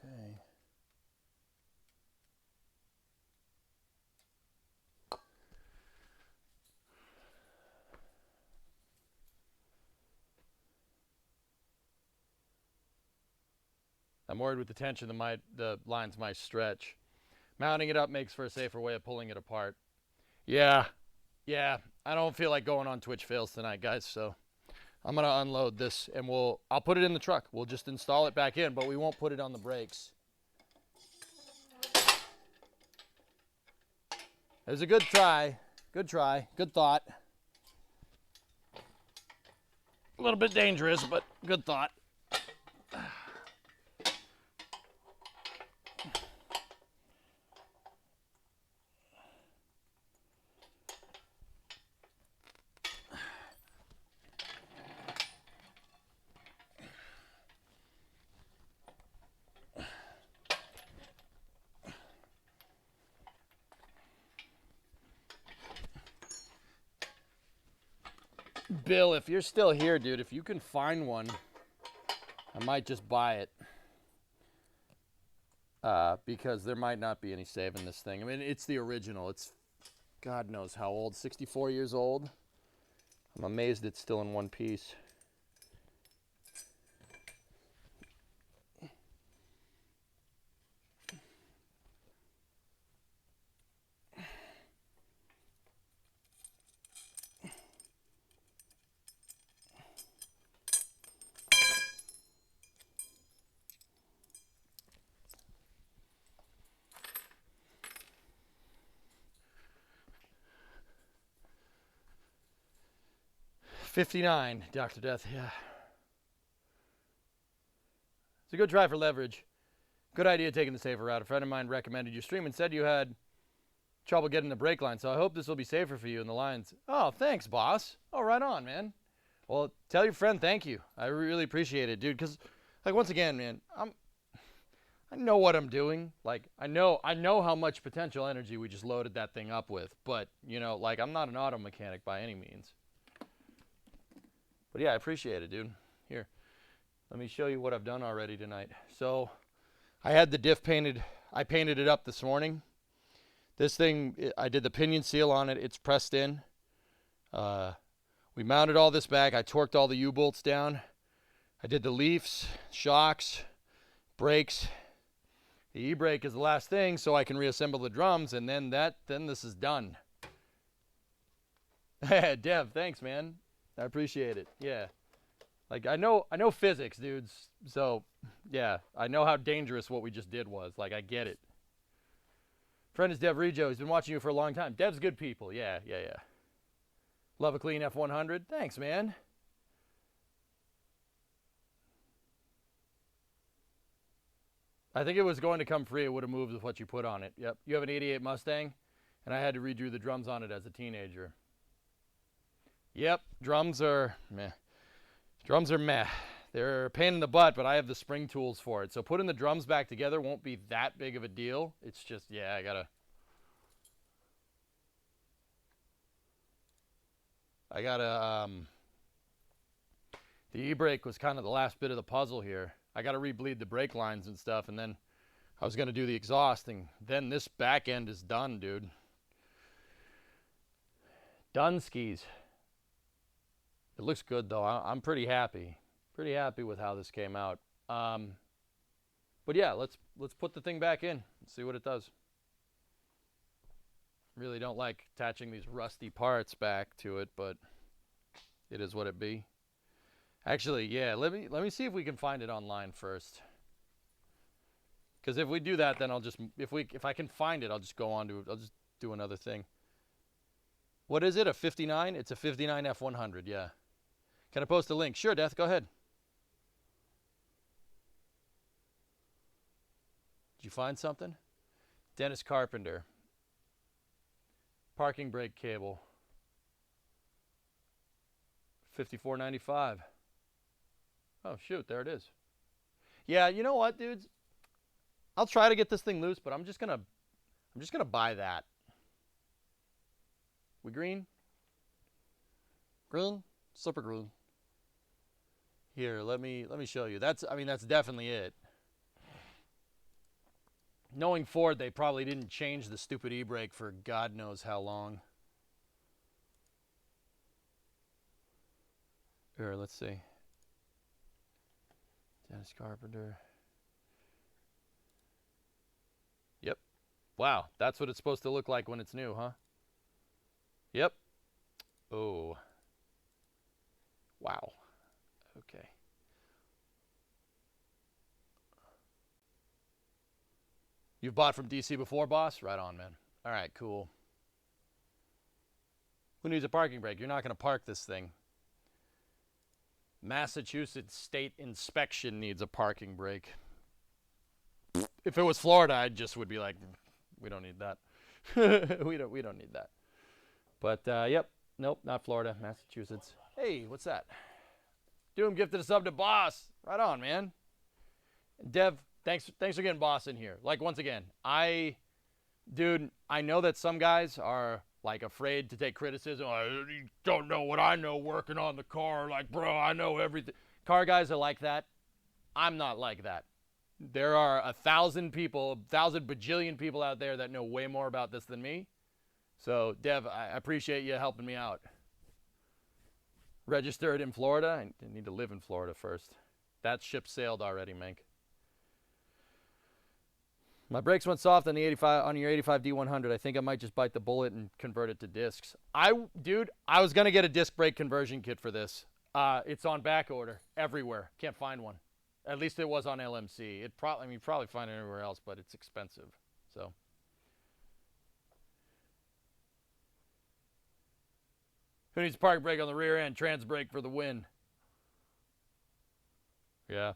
Okay. I'm worried with the tension the lines might stretch. Mounting it up makes for a safer way of pulling it apart. Yeah, I don't feel like going on Twitch fails tonight, guys, so I'm gonna unload this and I'll put it in the truck. We'll just install it back in, but we won't put it on the brakes. It was a good try, good thought. A little bit dangerous, but good thought. Bill, if you're still here, dude, if you can find one, I might just buy it. Because there might not be any saving this thing. I mean, it's the original. It's God knows how old, 64 years old. I'm amazed it's still in one piece. $59, Dr. Death, yeah. It's a good try for leverage. Good idea taking the safer route. A friend of mine recommended your stream and said you had trouble getting the brake line, so I hope this will be safer for you in the lines. Oh, thanks, boss. Oh, right on, man. Well, tell your friend thank you. I really appreciate it, dude, because, like, once again, man, I know what I'm doing. Like, I know how much potential energy we just loaded that thing up with, but, you know, like, I'm not an auto mechanic by any means. But yeah, I appreciate it, dude. Here, let me show you what I've done already tonight. So I had the diff painted. I painted it up this morning. This thing, I did the pinion seal on it. It's pressed in. We mounted all this back. I torqued all the U-bolts down. I did the leafs, shocks, brakes. The e-brake is the last thing, so I can reassemble the drums, and then this is done. Dev, thanks, man. I appreciate it. Yeah. Like, I know physics, dudes. So, yeah, I know how dangerous what we just did was. Like, I get it. Friend is Dev Rejo. He's been watching you for a long time. Dev's good people. Yeah. Love a clean F100. Thanks, man. I think it was going to come free. It would have moved with what you put on it. Yep. You have an 88 Mustang, and I had to redo the drums on it as a teenager. Yep, drums are meh. They're a pain in the butt, but I have the spring tools for it. So putting the drums back together won't be that big of a deal. It's just, yeah, I gotta the e-brake was kind of the last bit of the puzzle here. I gotta rebleed the brake lines and stuff, and then I was going to do the exhausting. Then this back end is done, dude. Done skis. It looks good, though. I'm pretty happy. Pretty happy with how this came out. But yeah, let's put the thing back in and see what it does. Really don't like attaching these rusty parts back to it, but it is what it be. Actually, yeah, let me see if we can find it online first. Because if we do that, then I'll just if I can find it, I'll just go on to I'll just do another thing. What is it? A 59? It's a 59 F100. Yeah. Can I post a link? Sure, Death. Go ahead. Did you find something? Dennis Carpenter. Parking brake cable. $54.95. Oh shoot, there it is. Yeah, you know what, dudes? I'll try to get this thing loose, but I'm just gonna buy that. We green? Green? Super green. Here, let me show you. That's definitely it. Knowing Ford, they probably didn't change the stupid e-brake for God knows how long. Here, let's see. Dennis Carpenter. Yep. Wow, that's what it's supposed to look like when it's new, huh? Yep. Oh. Wow. Okay. You've bought from DC before, boss? Right on, man. All right, cool. Who needs a parking brake? You're not going to park this thing. Massachusetts State Inspection needs a parking brake. If it was Florida, I just would be like, we don't need that. we don't need that. But yep, nope, not Florida, Massachusetts. Hey, what's that? Doom gifted a sub to Boss. Right on, man. Dev, thanks for getting Boss in here. Like, once again, dude, I know that some guys are like afraid to take criticism. You don't know what I know working on the car. Like, bro, I know everything. Car guys are like that. I'm not like that. There are 1,000 people, 1,000 bajillion people out there that know way more about this than me. So, Dev, I appreciate you helping me out. Registered in Florida? I need to live in Florida first. That ship sailed already, Mank. My brakes went soft on the 85 on your 85 D100. I think I might just bite the bullet and convert it to discs. Dude, I was gonna get a disc brake conversion kit for this. It's on back order everywhere. Can't find one. At least it was on LMC. You probably find it everywhere else, but it's expensive. So. Who needs a park brake on the rear end? Trans brake for the win. Yeah.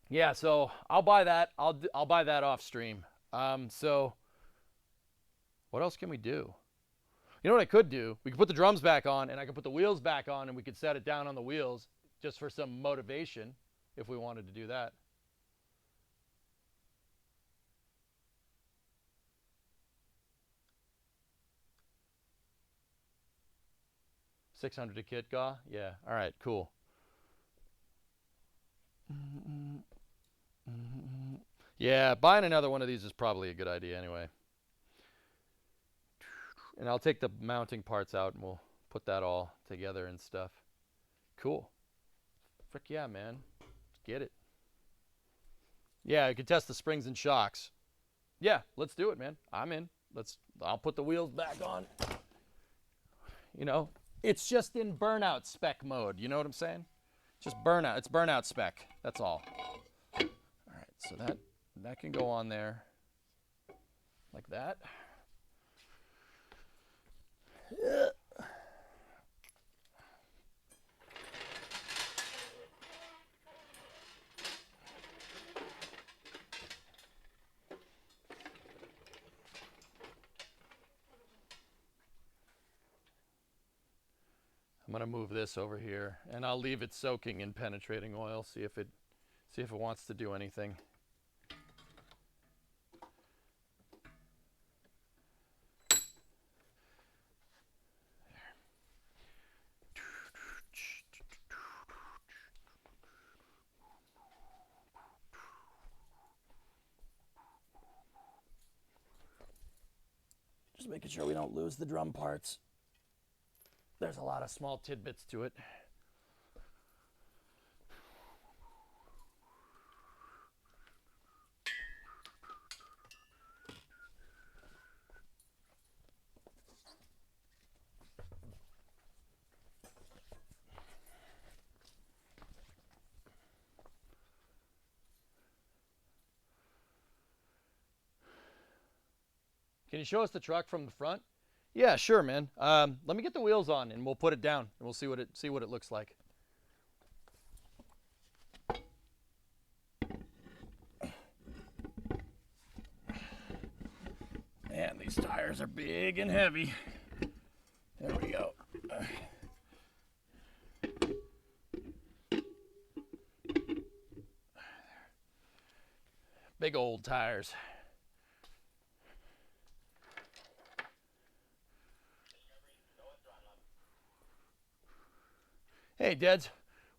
Yeah, so I'll buy that. I'll buy that off stream. So what else can we do? You know what I could do? We could put the drums back on, and I could put the wheels back on, and we could set it down on the wheels just for some motivation if we wanted to do that. $600 a kit, Gaw? Yeah. All right, cool. Yeah, buying another one of these is probably a good idea anyway. And I'll take the mounting parts out and we'll put that all together and stuff. Cool. Frick yeah, man. Let's get it. Yeah, you can test the springs and shocks. Yeah, let's do it, man. I'm in. I'll put the wheels back on. You know, it's just in burnout spec mode. You know what I'm saying? Just burnout. It's burnout spec. That's all. All right, so that can go on there like that. I'm gonna move this over here, and I'll leave it soaking in penetrating oil. See if it wants to do anything. Just making sure we don't lose the drum parts. There's a lot of small tidbits to it. Can you show us the truck from the front? Yeah, sure, man. Let me get the wheels on and we'll put it down and we'll see what it looks like. Man, these tires are big and heavy. There we go. Big old tires. Hey, Deds.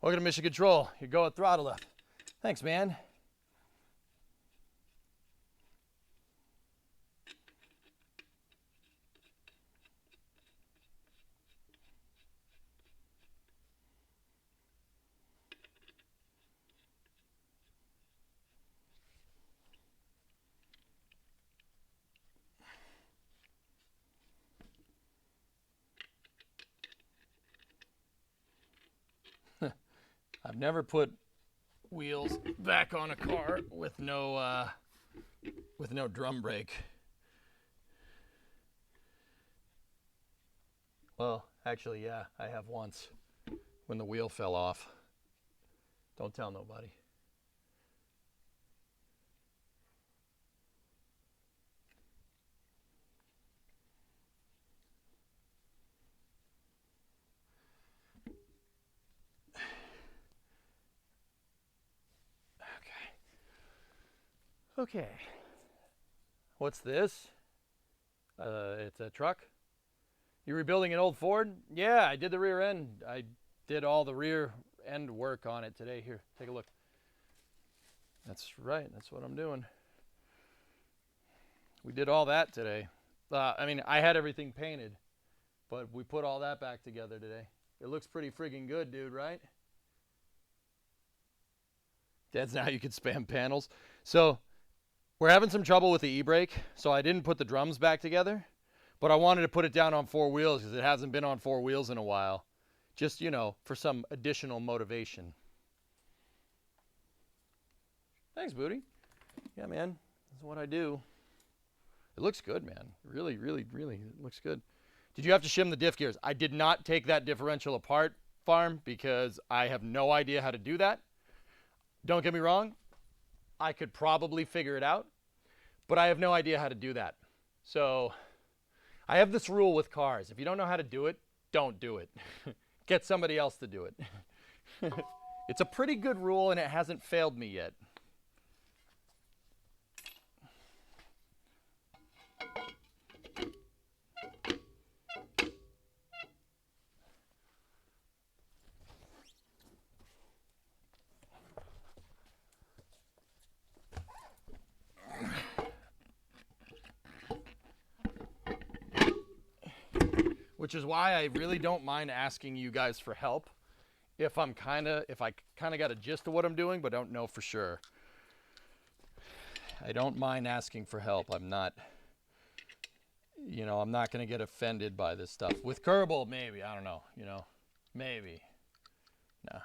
Welcome to Mission Control. You go at throttle up. Thanks, man. I've never put wheels back on a car with no drum brake. Well, actually, yeah, I have once when the wheel fell off. Don't tell nobody. Okay. What's this? It's a truck. You rebuilding an old Ford? Yeah, I did the rear end. I did all the rear end work on it today. Here, take a look. That's right. That's what I'm doing. We did all that today. I mean, I had everything painted, but we put all that back together today. It looks pretty friggin' good, dude, right? Dad's now you can spam panels. So we're having some trouble with the e-brake, so I didn't put the drums back together, but I wanted to put it down on 4 wheels because it hasn't been on 4 wheels in a while. Just, you know, for some additional motivation. Thanks, Booty. Yeah, man, that's what I do. It looks good, man. Really, really, really, it looks good. Did you have to shim the diff gears? I did not take that differential apart, Farm, because I have no idea how to do that. Don't get me wrong, I could probably figure it out, but I have no idea how to do that. So I have this rule with cars. If you don't know how to do it, don't do it. Get somebody else to do it. It's a pretty good rule and it hasn't failed me yet. Which is why I really don't mind asking you guys for help if I kind of got a gist of what I'm doing but don't know for sure. I don't mind asking for help. I'm not going to get offended by this stuff. With Kerbal, maybe, I don't know, maybe. No.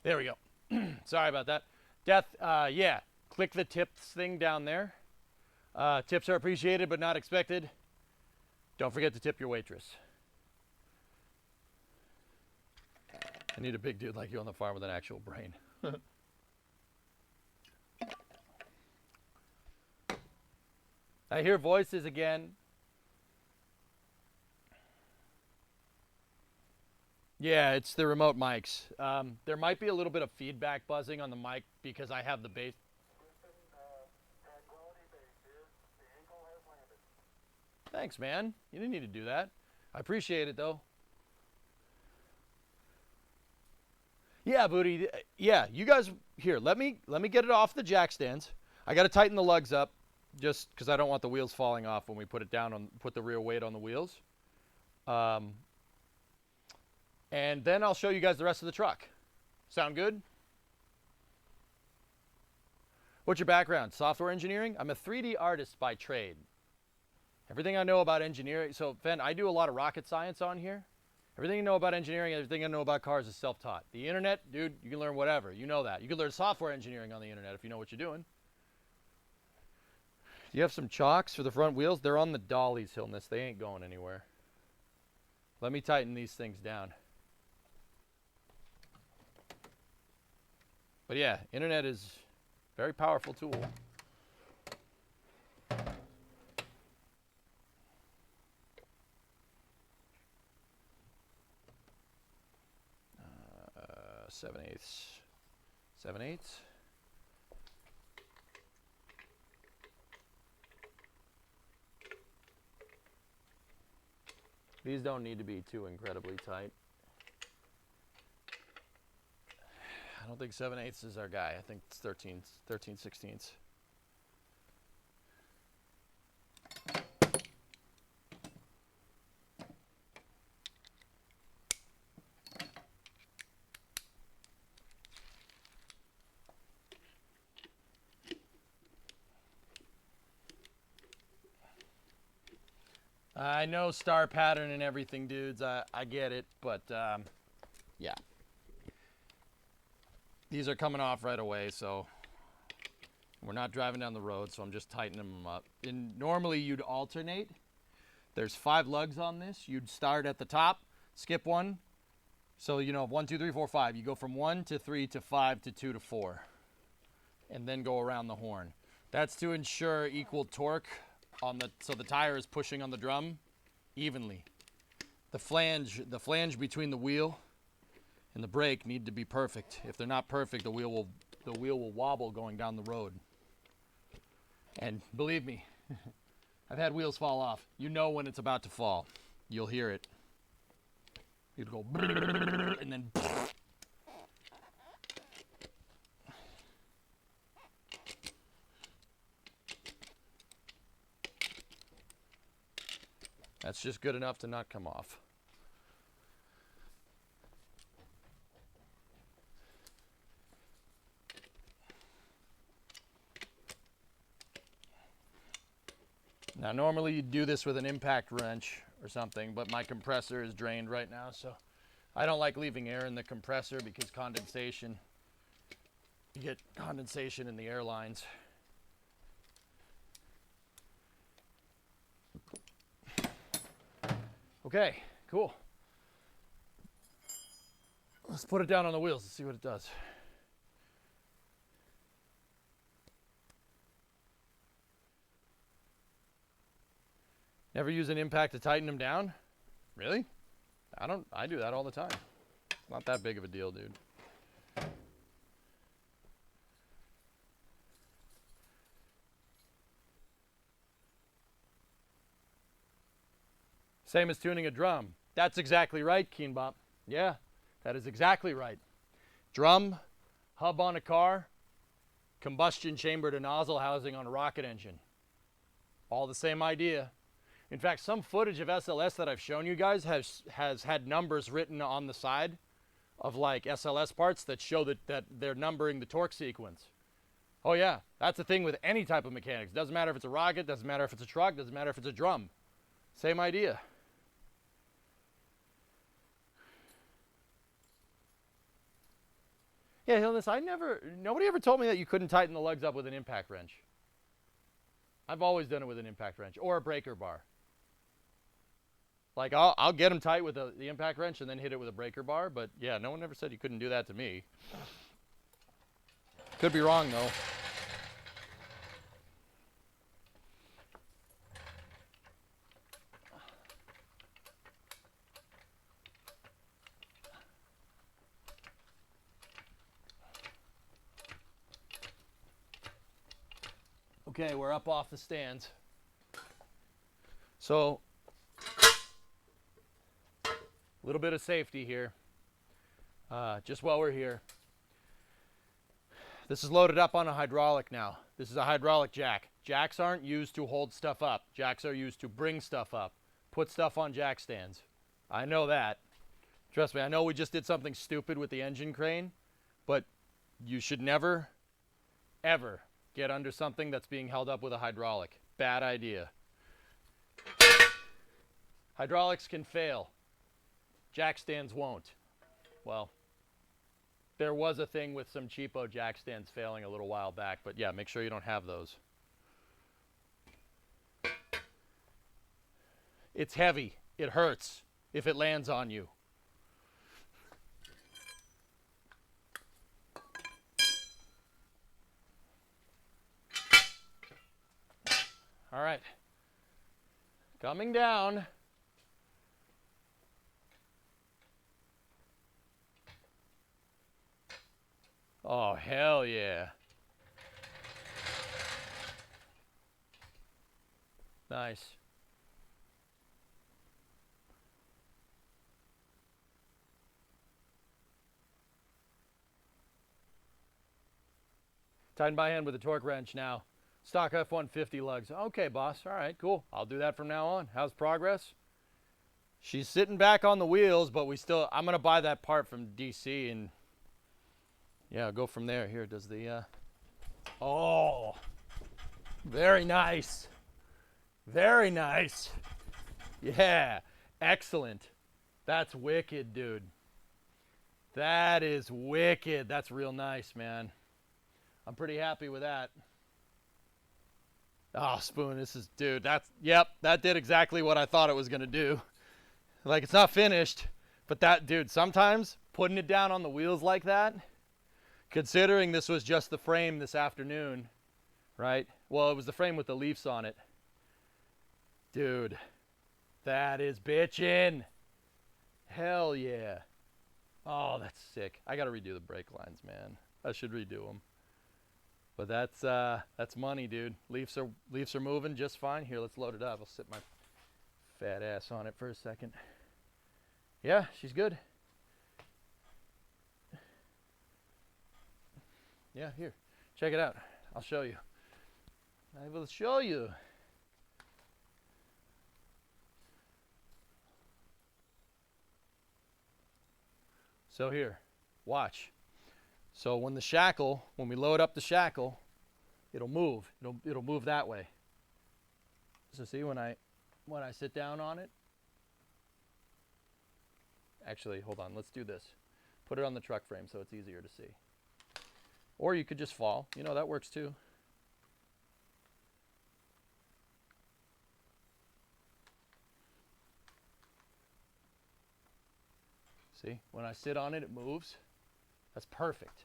There we go. Sorry about that. Death, yeah, click the tips thing down there. Tips are appreciated but not expected. Don't forget to tip your waitress. I need a big dude like you on the farm with an actual brain. I hear voices again. Yeah, it's the remote mics. There might be a little bit of feedback buzzing on the mic because I have the bass. Thanks, man. You didn't need to do that. I appreciate it, though. Yeah, Booty. Yeah, you guys, here, let me get it off the jack stands. I got to tighten the lugs up just because I don't want the wheels falling off when we put it down, put the rear weight on the wheels. And then I'll show you guys the rest of the truck. Sound good? What's your background? Software engineering? I'm a 3D artist by trade. Everything I know about engineering, so Fen, I do a lot of rocket science on here. Everything you know about engineering, everything I know about cars is self-taught. The internet, dude, you can learn whatever. You know that. You can learn software engineering on the internet if you know what you're doing. Do you have some chocks for the front wheels? They're on the dollies, Hillness. They ain't going anywhere. Let me tighten these things down. But yeah, internet is a very powerful tool. Seven eighths. These don't need to be too incredibly tight. I don't think 7/8 is our guy. I think it's 13/16. I know star pattern and everything, dudes. I get it, but yeah. These are coming off right away, so we're not driving down the road, so I'm just tightening them up. And normally you'd alternate. There's 5 lugs on this. You'd start at the top, skip one. So, 1, 2, 3, 4, 5. You go from 1 to 3 to 5 to 2 to 4. And then go around the horn. That's to ensure equal torque so the tire is pushing on the drum evenly. The flange between the wheel and the brake need to be perfect. If they're not perfect, the wheel will wobble going down the road. And believe me, I've had wheels fall off. You know when it's about to fall. You'll hear it. You'd go and then that's just good enough to not come off. Now, normally you'd do this with an impact wrench or something, but my compressor is drained right now, so I don't like leaving air in the compressor because condensation, you get condensation in the air lines. Okay, cool. Let's put it down on the wheels and see what it does. Never use an impact to tighten them down? Really? I do that all the time. It's not that big of a deal, dude. Same as tuning a drum. That's exactly right, Keenbop. Yeah, that is exactly right. Drum, hub on a car, combustion chamber to nozzle housing on a rocket engine. All the same idea. In fact, some footage of SLS that I've shown you guys has had numbers written on the side of like SLS parts that show that they're numbering the torque sequence. Oh yeah, that's the thing with any type of mechanics. Doesn't matter if it's a rocket, doesn't matter if it's a truck, doesn't matter if it's a drum. Same idea. Yeah, Hilness, nobody ever told me that you couldn't tighten the lugs up with an impact wrench. I've always done it with an impact wrench or a breaker bar. Like, I'll get them tight with the impact wrench and then hit it with a breaker bar, but yeah, no one ever said you couldn't do that to me. Could be wrong, though. Okay, we're up off the stands. So, a little bit of safety here, just while we're here. This is loaded up on a hydraulic now. This is a hydraulic jack. Jacks aren't used to hold stuff up. Jacks are used to bring stuff up, put stuff on jack stands. I know that. Trust me, I know we just did something stupid with the engine crane, but you should never, ever get under something that's being held up with a hydraulic. Bad idea. Hydraulics can fail. Jack stands won't. Well, there was a thing with some cheapo jack stands failing a little while back, but yeah, make sure you don't have those. It's heavy. It hurts if it lands on you. All right. Coming down. Oh, hell yeah. Nice. Tighten by hand with a torque wrench now. Stock F150 lugs. Okay, boss. All right, cool. I'll do that from now on. How's progress? She's sitting back on the wheels, but I'm going to buy that part from DC and yeah, I'll go from there. Here, does the, oh, very nice. Very nice. Yeah, excellent. That's wicked, dude. That is wicked. That's real nice, man. I'm pretty happy with that. Oh, Spoon, dude, yep, that did exactly what I thought it was going to do. Like, it's not finished, but that, dude, sometimes putting it down on the wheels like that, considering this was just the frame this afternoon, right? Well, it was the frame with the leafs on it. Dude, that is bitchin'. Hell yeah. Oh, that's sick. I got to redo the brake lines, man. I should redo them. But that's money, dude. Leafs are moving just fine. Here, let's load it up. I'll sit my fat ass on it for a second. Yeah, she's good. Yeah, here. Check it out. I'll show you. I will show you. So here, watch. So when we load up the shackle, it'll move. It'll move that way. So see when I sit down on it. Actually, hold on. Let's do this. Put it on the truck frame so it's easier to see. Or you could just fall. You know, that works too. See, when I sit on it, it moves. That's perfect.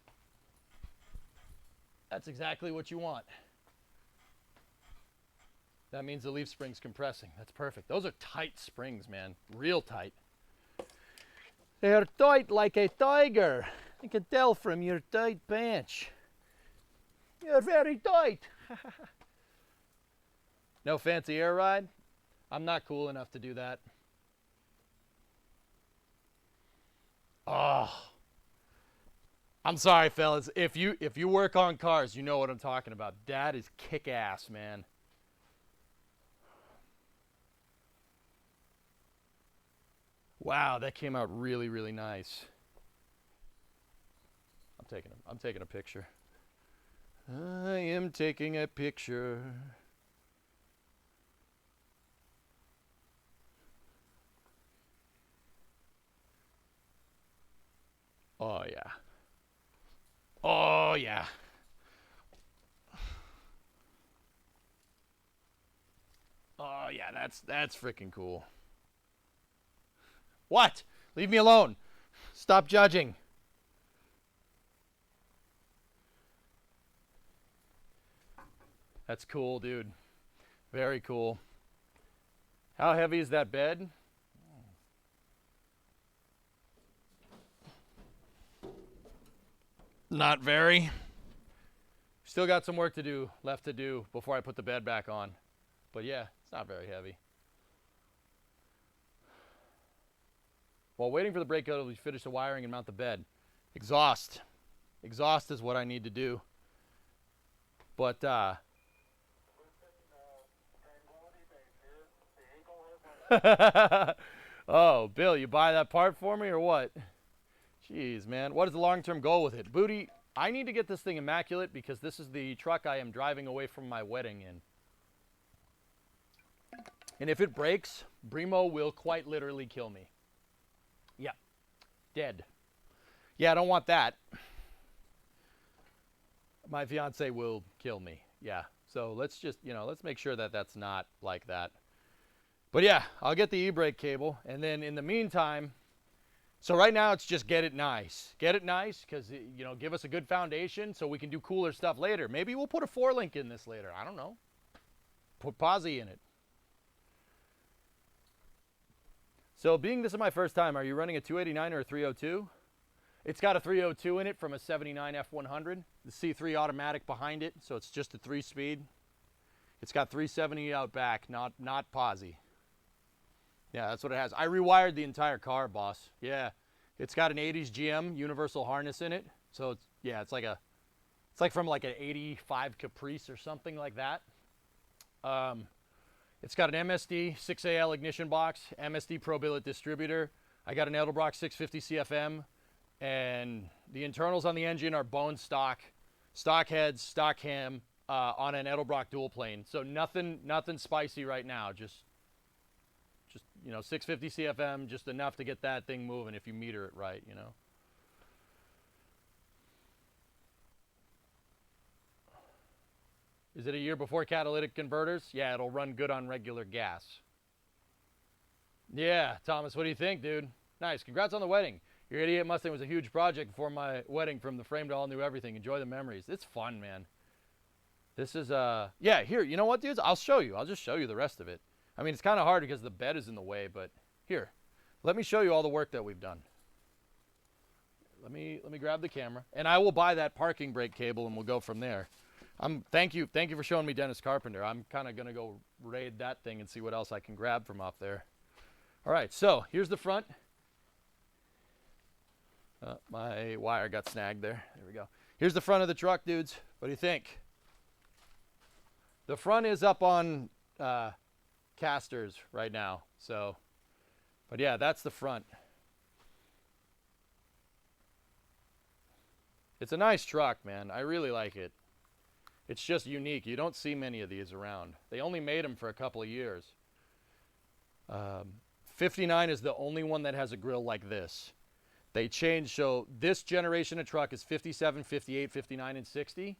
That's exactly what you want. That means the leaf spring's compressing. That's perfect. Those are tight springs, man. Real tight. They are tight like a tiger. I can tell from your tight bench. You're very tight. No fancy air ride? I'm not cool enough to do that. Oh. I'm sorry, fellas. If you work on cars, you know what I'm talking about. That is kick-ass, man. Wow, that came out really, really nice. I'm taking a picture. I am taking a picture. Oh yeah. yeah. Oh yeah, that's freaking cool. What? Leave me alone. Stop judging. That's cool, dude. Very cool. How heavy is that bed? Not very. Still got some work to do, left to do before I put the bed back on. But yeah, it's not very heavy. While waiting for the brake cable, we finish the wiring and mount the bed. Exhaust. Exhaust is what I need to do. But oh, Bill, you buy that part for me or what? Jeez, man. What is the long-term goal with it? Booty, I need to get this thing immaculate because this is the truck I am driving away from my wedding in. And if it breaks, Brimo will quite literally kill me. Yeah. Dead. Yeah, I don't want that. My fiance will kill me. Yeah. So let's just, let's make sure that that's not like that. But yeah, I'll get the e-brake cable. And then in the meantime, so right now it's just get it nice. Get it nice because, give us a good foundation so we can do cooler stuff later. Maybe we'll put a 4-link in this later. I don't know. Put Posi in it. So being this is my first time, are you running a 289 or a 302? It's got a 302 in it from a 79 F100. The C3 automatic behind it, so it's just a 3-speed. It's got 370 out back, not Posi. Yeah, that's what it has. I rewired the entire car, boss. Yeah, it's got an 80s GM universal harness in it. So it's like from like an 85 Caprice or something like that. It's got an MSD 6AL ignition box, MSD Pro Billet distributor. I got an Edelbrock 650 CFM, and the internals on the engine are bone stock heads, stock ham on an Edelbrock dual plane. So nothing spicy right now. Just 650 CFM, just enough to get that thing moving if you meter it right, Is it a year before catalytic converters? Yeah, it'll run good on regular gas. Yeah, Thomas, what do you think, dude? Nice. Congrats on the wedding. Your 88 Mustang was a huge project before my wedding, from the frame to all new everything. Enjoy the memories. It's fun, man. This is, yeah, here, you know what, dudes? I'll show you. I'll just show you the rest of it. I mean, it's kind of hard because the bed is in the way, but here, let me show you all the work that we've done. Let me grab the camera, and I will buy that parking brake cable, and we'll go from there. Thank you for showing me Dennis Carpenter. I'm kind of gonna go raid that thing and see what else I can grab from off there. All right, so here's the front. My wire got snagged there. There we go. Here's the front of the truck, dudes. What do you think? The front is up on casters right now. So, but yeah, that's the front. It's a nice truck, man. I really like it. It's just unique. You don't see many of these around. They only made them for a couple of years. 59 is the only one that has a grill like this. They changed, so this generation of truck is 57, 58, 59, and 60.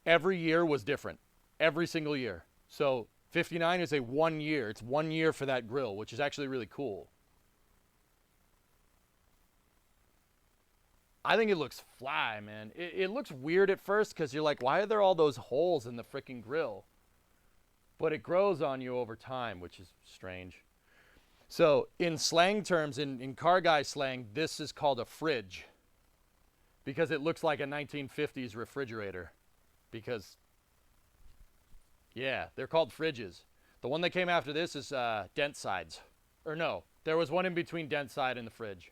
Every year was different. Every single year. So 59 is a 1 year. It's 1 year for that grill, which is actually really cool. I think it looks fly, man. It looks weird at first because you're like, why are there all those holes in the freaking grill? But it grows on you over time, which is strange. So in slang terms, in car guy slang, this is called a fridge because it looks like a 1950s refrigerator. Because, yeah, they're called fridges. The one that came after this is dent sides. Or no, there was one in between dent side and the fridge.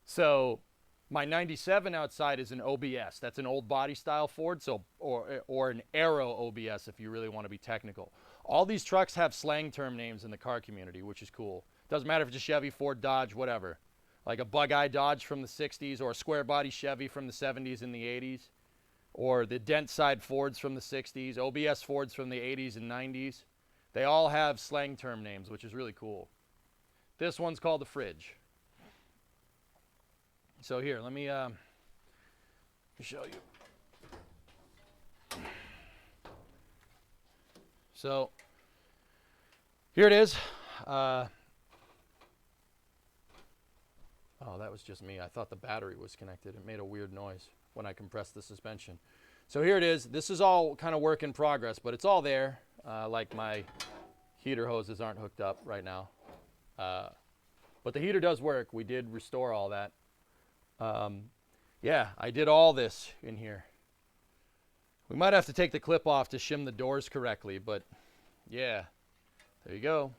So my 97 outside is an OBS. That's an old body style Ford, so or an Aero OBS if you really want to be technical. All these trucks have slang term names in the car community, which is cool. Doesn't matter if it's a Chevy, Ford, Dodge, whatever. Like a bug-eye Dodge from the 60s or a square body Chevy from the 70s and the 80s. Or the dent side Fords from the 60s, OBS Fords from the 80s and 90s. They all have slang term names, which is really cool. This one's called the fridge. So here, let me me show you. So here it is. Oh, that was just me. I thought the battery was connected. It made a weird noise when I compressed the suspension. So here it is. This is all kind of work in progress, but it's all there. Like my heater hoses aren't hooked up right now. But the heater does work. We did restore all that. Yeah, I did all this in here. We might have to take the clip off to shim the doors correctly, but yeah, there you go.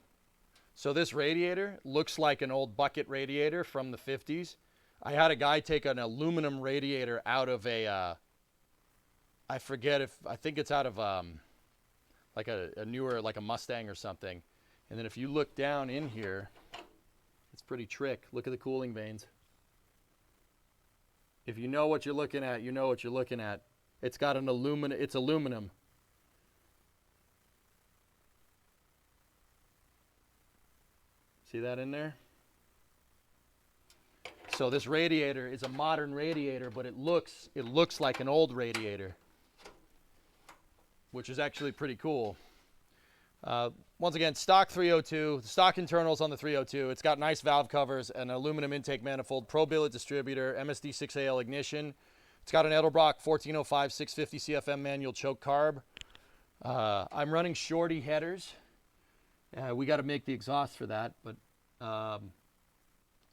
So this radiator looks like an old bucket radiator from the 50s. I had a guy take an aluminum radiator out of a, I think it's out of like a newer, like a Mustang or something. And then if you look down in here, it's pretty trick. Look at the cooling vanes. If you know what you're looking at, you know what you're looking at. It's got an it's aluminum. See that in there? So this radiator is a modern radiator, but it looks like an old radiator, which is actually pretty cool. Once again, stock 302, the stock internals on the 302. It's got nice valve covers, an aluminum intake manifold, pro billet distributor, MSD 6AL ignition. It's got an Edelbrock 1405 650 CFM manual choke carb. I'm running shorty headers. We got to make the exhaust for that, but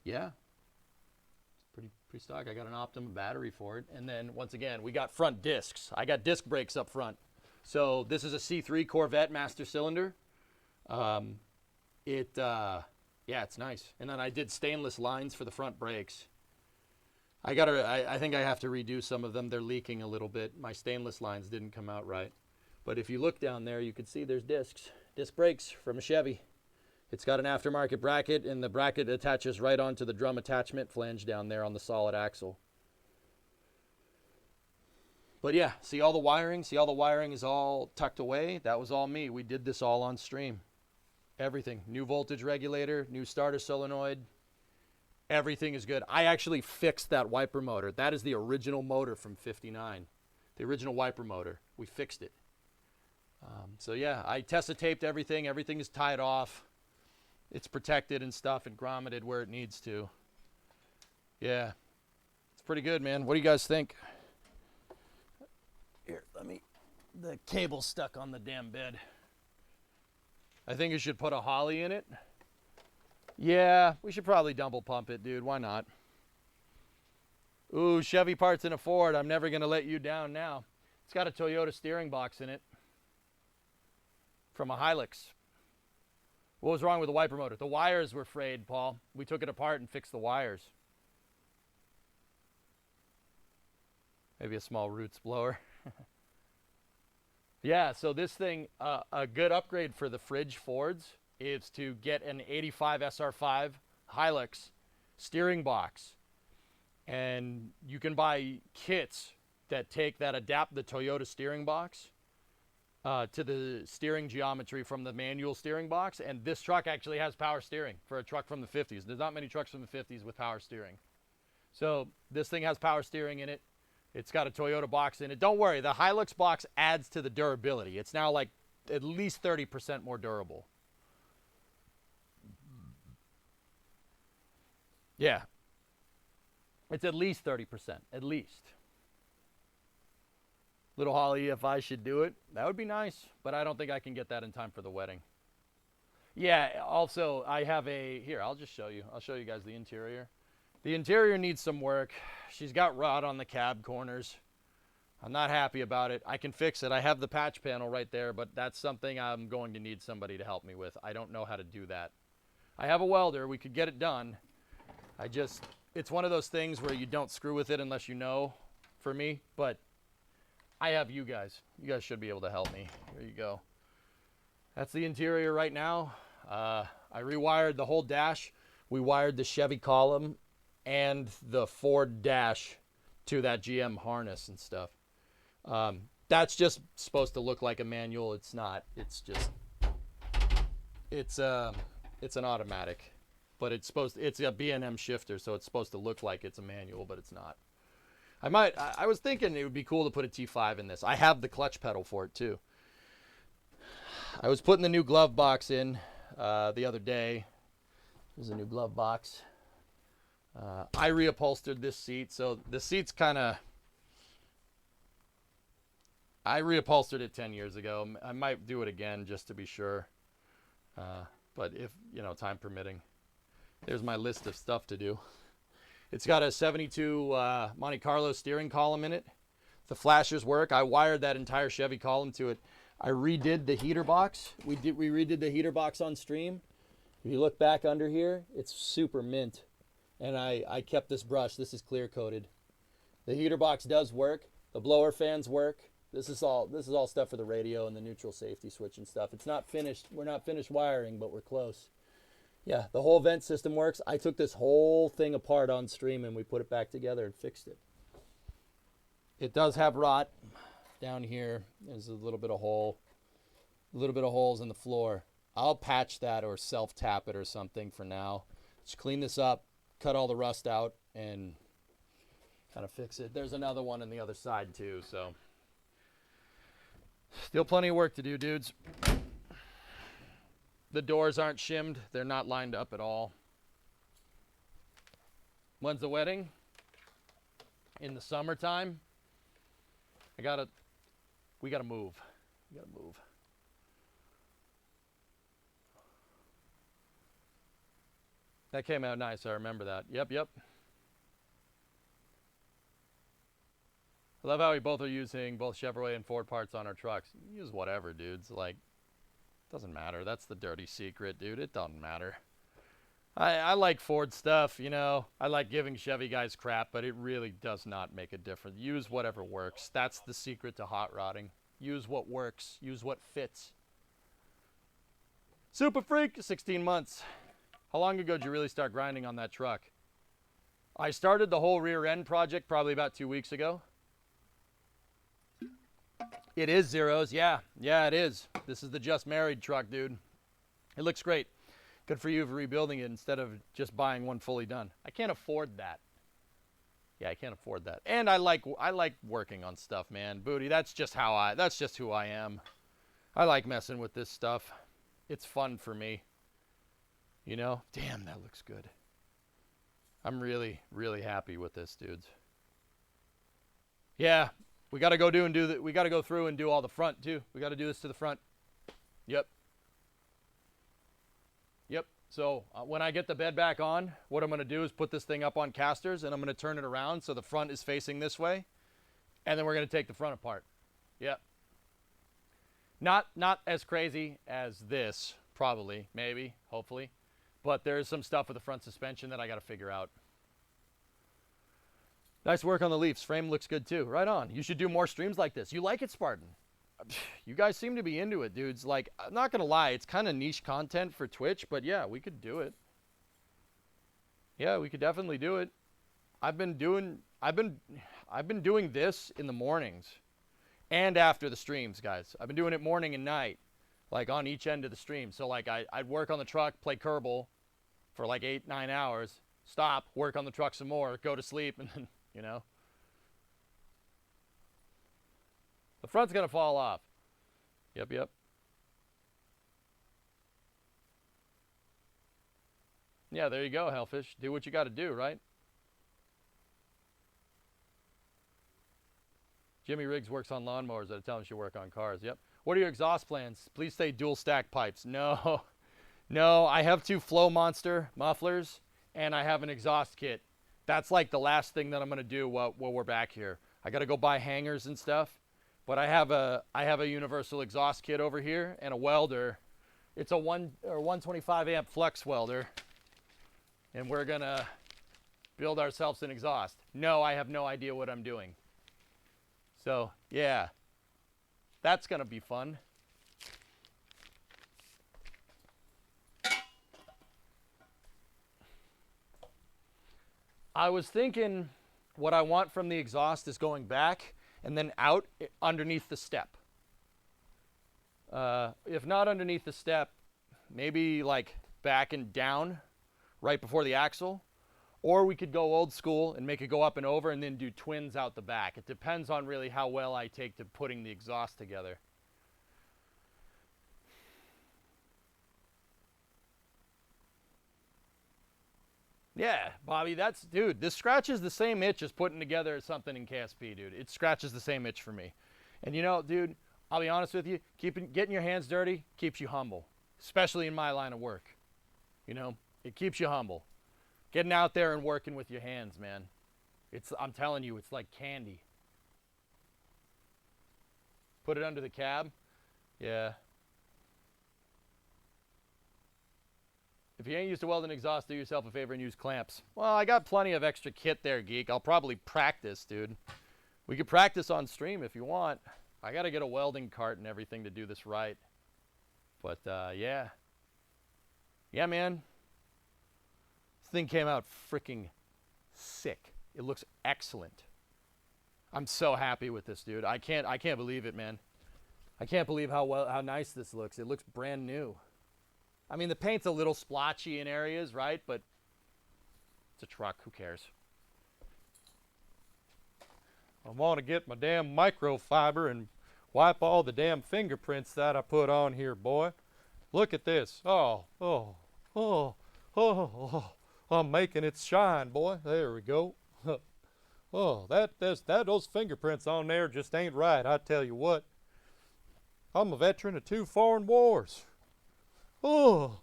yeah, it's pretty stock. I got an Optima battery for it, and then once again, we got front discs. I got disc brakes up front. So this is a C3 Corvette master cylinder. Yeah, it's nice. And then I did stainless lines for the front brakes. I think I have to redo some of them. They're leaking a little bit. My stainless lines didn't come out right. But if you look down there, you can see there's disc brakes from a Chevy. It's got an aftermarket bracket, and the bracket attaches right onto the drum attachment flange down there on the solid axle. But yeah, see all the wiring? See all the wiring is all tucked away? That was all me. We did this all on stream. Everything. New voltage regulator, new starter solenoid. Everything is good. I actually fixed that wiper motor. That is the original motor from '59. The original wiper motor. We fixed it. So yeah, I tested taped everything. Everything is tied off. It's protected and stuff and grommeted where it needs to. Yeah, it's pretty good, man. What do you guys think? Here, the cable's stuck on the damn bed. I think you should put a Holly in it. Yeah, we should probably double pump it, dude. Why not? Ooh, Chevy parts in a Ford. I'm never going to let you down now. It's got a Toyota steering box in it from a Hilux. What was wrong with the wiper motor? The wires were frayed, Paul. We took it apart and fixed the wires. Maybe a small roots blower. Yeah, so this thing, a good upgrade for the fridge Fords is to get an 85 SR5 Hilux steering box. And you can buy kits that adapt the Toyota steering box to the steering geometry from the manual steering box. And this truck actually has power steering for a truck from the 50s. There's not many trucks from the 50s with power steering. So this thing has power steering in it. It's got a Toyota box in it. Don't worry, the Hilux box adds to the durability. It's now like at least 30% more durable. Yeah. It's at least 30%, at least. Little Holly, if I should do it, that would be nice, but I don't think I can get that in time for the wedding. Yeah, also, I have here, I'll just show you. I'll show you guys the interior. The interior needs some work. She's got rot on the cab corners. I'm not happy about it. I can fix it. I have the patch panel right there, but that's something I'm going to need somebody to help me with. I don't know how to do that. I have a welder. We could get it done. It's one of those things where you don't screw with it unless you know, for me, but I have you guys. You guys should be able to help me. Here you go. That's the interior right now. I rewired the whole dash. We wired the Chevy column and the Ford dash to that GM harness and stuff. That's just supposed to look like a manual. It's not. It's an automatic, but it's a B&M shifter, so it's supposed to look like it's a manual, but it's not. I was thinking it would be cool to put a T5 in this. I have the clutch pedal for it too. I was putting the new glove box in the other day. There's a new glove box. I reupholstered this seat, so the seat's kind of... I reupholstered it 10 years ago. I might do it again just to be sure. But if, time permitting. There's my list of stuff to do. It's got a 72 Monte Carlo steering column in it. The flashers work. I wired that entire Chevy column to it. I redid the heater box. We redid the heater box on stream. If you look back under here, it's super mint. And I kept this brush. This is clear coated. The heater box does work. The blower fans work. This is all stuff for the radio and the neutral safety switch and stuff. It's not finished. We're not finished wiring, but we're close. Yeah, the whole vent system works. I took this whole thing apart on stream and we put it back together and fixed it. It does have rot down here. There's a little bit of hole, holes in the floor. I'll patch that or self-tap it or something for now. Just clean this up, cut all the rust out, and kind of fix it. There's another one on the other side too, so. Still plenty of work to do, dudes. The doors aren't shimmed. They're not lined up at all. When's the wedding? In the summertime. We gotta move. We gotta move. That came out nice. I remember that. Yep. I love how we both are using both Chevrolet and Ford parts on our trucks. Use whatever, dudes. Like, doesn't matter. That's the dirty secret, dude. It doesn't matter. I like Ford stuff, I like giving Chevy guys crap, but it really does not make a difference. Use whatever works. That's the secret to hot rodding. Use what works. Use what fits. Super Freak, 16 months. How long ago did you really start grinding on that truck? I started the whole rear end project probably about 2 weeks ago. It is zeros. Yeah, it is. This is the Just Married truck, dude. It looks great. Good for you for rebuilding it instead of just buying one fully done. I can't afford that. Yeah, I can't afford that. And I like working on stuff, man. Booty, that's just who I am. I like messing with this stuff. It's fun for me. Damn, that looks good. I'm really, really happy with this, dudes. Yeah. We got to go we got to go through and do all the front too. We got to do this to the front. Yep. So when I get the bed back on, what I'm going to do is put this thing up on casters and I'm going to turn it around so the front is facing this way. And then we're going to take the front apart. Yep. Not as crazy as this, probably, maybe, hopefully. But there's some stuff with the front suspension that I got to figure out. Nice work on the Leafs. Frame looks good too. Right on. You should do more streams like this. You like it, Spartan? You guys seem to be into it, dudes. Like, I'm not gonna lie, it's kind of niche content for Twitch, but yeah, we could do it. Yeah, we could definitely do it. I've been doing this in the mornings and after the streams, guys. I've been doing it morning and night, like on each end of the stream. So like I'd work on the truck, play Kerbal for like 8-9 hours, stop, work on the truck some more, go to sleep, and then the front's gonna fall off. Yep. Yeah, there you go, Hellfish. Do what you gotta do, right? Jimmy Riggs works on lawnmowers. I tell him she work on cars. Yep. What are your exhaust plans? Please say dual stack pipes. No, I have 2 Flow Monster mufflers and I have an exhaust kit. That's like the last thing that I'm gonna do while we're back here. I gotta go buy hangers and stuff, but I have a universal exhaust kit over here and a welder. It's a 125 amp flex welder, and we're gonna build ourselves an exhaust. No, I have no idea what I'm doing. So yeah, that's gonna be fun. I was thinking what I want from the exhaust is going back and then out underneath the step. If not underneath the step, maybe like back and down right before the axle, Or we could go old school and make it go up and over and then do twins out the back. It depends on really how well I take to putting the exhaust together. Yeah, Bobby, dude, this scratches the same itch as putting together something in KSP, dude. It scratches the same itch for me. And you know, dude, I'll be honest with you, getting your hands dirty keeps you humble, especially in my line of work. You know, it keeps you humble. Getting out there and working with your hands, man. I'm telling you, it's like candy. Put it under the cab. Yeah. If you ain't used to welding exhaust, do yourself a favor and use clamps. Well, I got plenty of extra kit there, geek. I'll probably practice, dude. We could practice on stream if you want. I got to get a welding cart and everything to do this right. But, yeah. Yeah, man. This thing came out freaking sick. It looks excellent. I'm so happy with this, dude. I can't believe it, man. I can't believe how nice this looks. It looks brand new. I mean, the paint's a little splotchy in areas, right? But it's a truck. Who cares? I want to get my damn microfiber and wipe all the damn fingerprints that I put on here, boy. Look at this. Oh. I'm making it shine, boy. There we go. Oh, those fingerprints on there just ain't right. I tell you what. I'm a veteran of 2 foreign wars. Oh.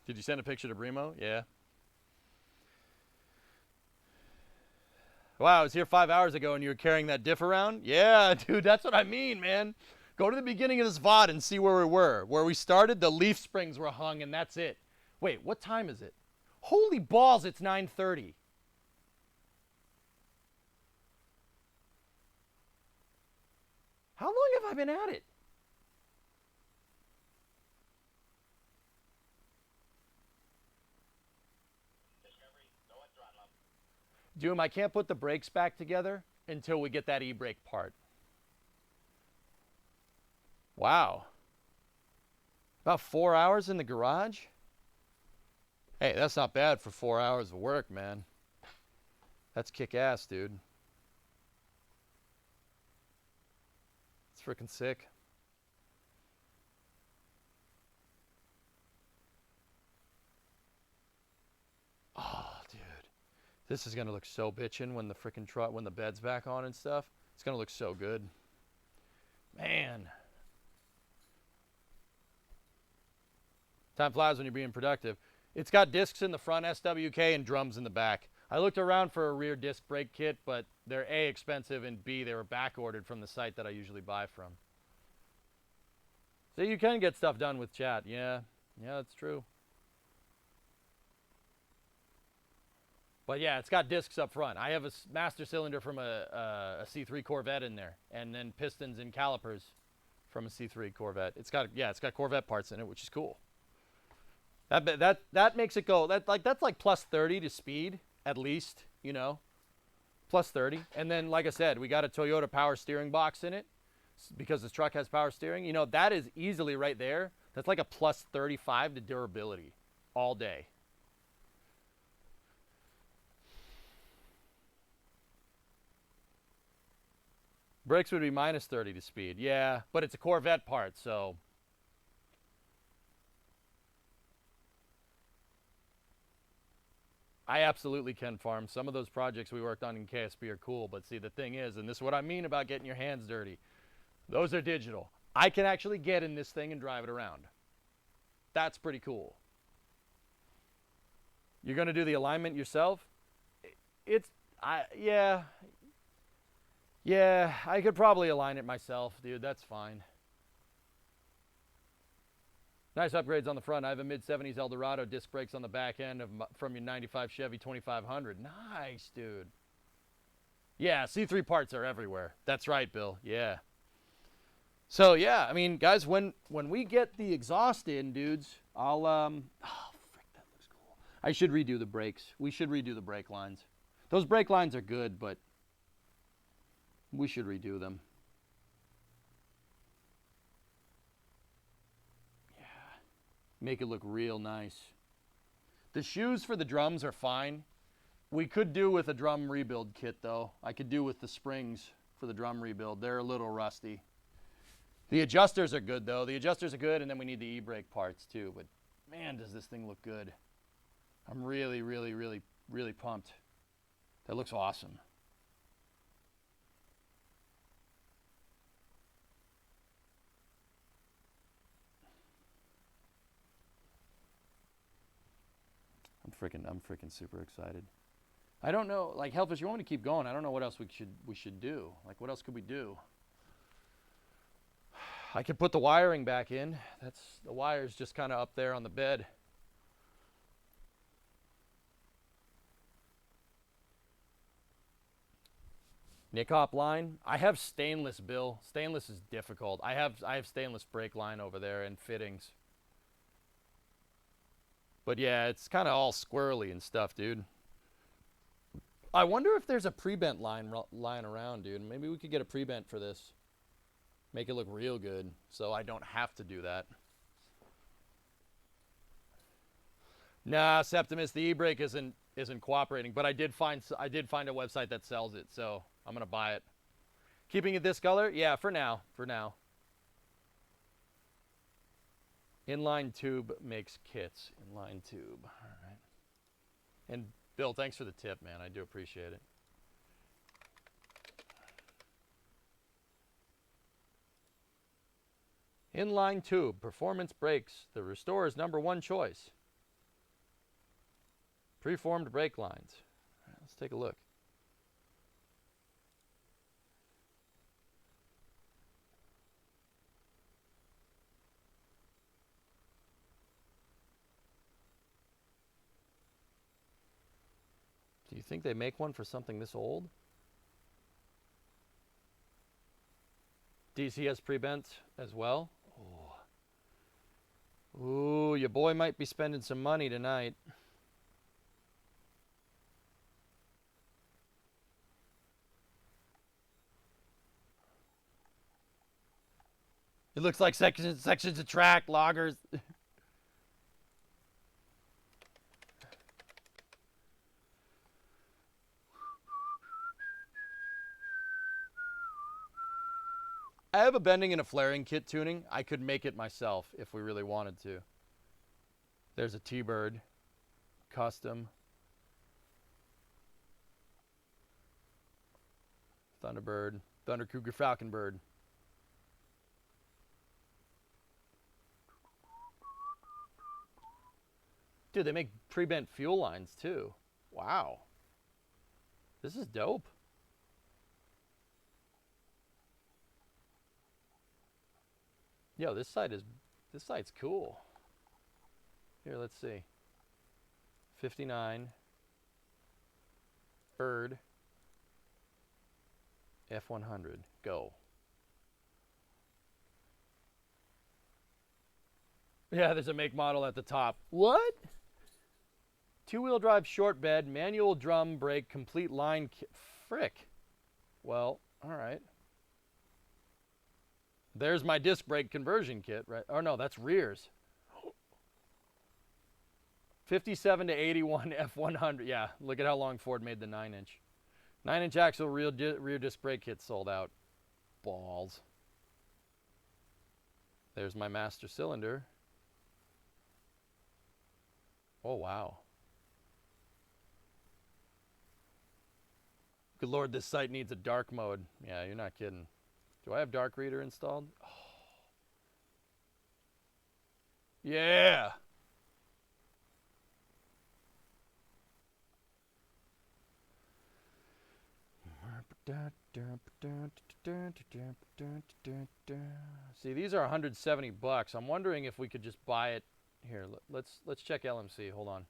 Did you send a picture to Bremo? Yeah. Wow, I was here 5 hours ago and you were carrying that diff around? Yeah, dude, that's what I mean, man. Go to the beginning of this VOD and see where we were. Where we started, the leaf springs were hung and that's it. Wait, what time is it? Holy balls, it's 9:30. How long have I been at it? Discovery, go at throttle up. Doom, I can't put the brakes back together until we get that e-brake part. Wow. About 4 hours in the garage? Hey, that's not bad for 4 hours of work, man. That's kick-ass, dude. It's freaking sick. Oh, dude. This is going to look so bitchin' when the freaking truck, when the bed's back on and stuff. It's going to look so good. Man. Time flies when you're being productive. It's got discs in the front, SWK, and drums in the back. I looked around for a rear disc brake kit, but they're A, expensive, and B, they were back ordered from the site that I usually buy from. So you can get stuff done with chat. Yeah, that's true. But yeah, it's got discs up front. I have a master cylinder from a C3 Corvette in there, and then pistons and calipers from a C3 Corvette. It's got Corvette parts in it, which is cool. That makes it go. That's like plus 30 to speed at least, you know, plus 30. And then, like I said, we got a Toyota power steering box in it because this truck has power steering. You know, that is easily right there. That's like a plus 35 to durability all day. Brakes would be minus 30 to speed. Yeah, but it's a Corvette part, so. I absolutely can farm. Some of those projects we worked on in KSP are cool, but see, the thing is, and this is what I mean about getting your hands dirty, those are digital. I can actually get in this thing and drive it around. That's pretty cool. You're going to do the alignment yourself? Yeah, I could probably align it myself, dude. That's fine. Nice upgrades on the front. I have a mid-70s Eldorado disc brakes on the back end from your 95 Chevy 2500. Nice, dude. Yeah, C3 parts are everywhere. That's right, Bill. Yeah. So, yeah, I mean, guys, when we get the exhaust in, dudes, I'll, oh, frick, that looks cool. I should redo the brakes. We should redo the brake lines. Those brake lines are good, but we should redo them. Make it look real nice. The shoes for the drums are fine. We could do with a drum rebuild kit though. I could do with the springs for the drum rebuild. They're a little rusty. The adjusters are good though. The adjusters are good, and then we need the e-brake parts too. But man, does this thing look good. I'm really, really, really, really pumped. That looks awesome. I'm freaking super excited. I don't know, like Hellfish, you want me to keep going? I don't know what else we should do. Like, what else could we do? I could put the wiring back in. The wire's just kind of up there on the bed. Nick Hop line. I have stainless, Bill. Stainless is difficult. I have stainless brake line over there and fittings. But yeah, it's kind of all squirrely and stuff, dude. I wonder if there's a pre-bent line lying around, dude. Maybe we could get a pre-bent for this. Make it look real good, so I don't have to do that. Nah, Septimus, the e-brake isn't cooperating, but I did find a website that sells it, so I'm gonna buy it. Keeping it this color? Yeah, for now. Inline tube makes kits. Inline tube. All right. And Bill, thanks for the tip, man. I do appreciate it. Inline tube, performance brakes, the Restorer's #1 choice. Preformed brake lines. All right, let's take a look. Do you think they make one for something this old? DC has pre-bent as well. Oh. Ooh, your boy might be spending some money tonight. It looks like sections of track, loggers. I have a bending and a flaring kit tuning. I could make it myself if we really wanted to. There's a T-Bird, custom. Thunderbird, Thunder Cougar Falcon Bird. Dude, they make pre-bent fuel lines too. Wow. This is dope. Yo, this site's cool. Here, let's see. 59 Bird F100. Go. Yeah, there's a make model at the top. What? Two-wheel drive short bed, manual drum brake, complete line kit. Frick. Well, all right. There's my disc brake conversion kit, right? Oh no, that's rears. 57 to 81 F100. Yeah, look at how long Ford made the 9-inch. 9-inch axle rear disc brake kit sold out. Balls. There's my master cylinder. Oh, wow. Good Lord, this site needs a dark mode. Yeah, you're not kidding. Do I have Dark Reader installed? Oh. Yeah. See, these are 170 bucks. I'm wondering if we could just buy it here. Let's check LMC. Hold on.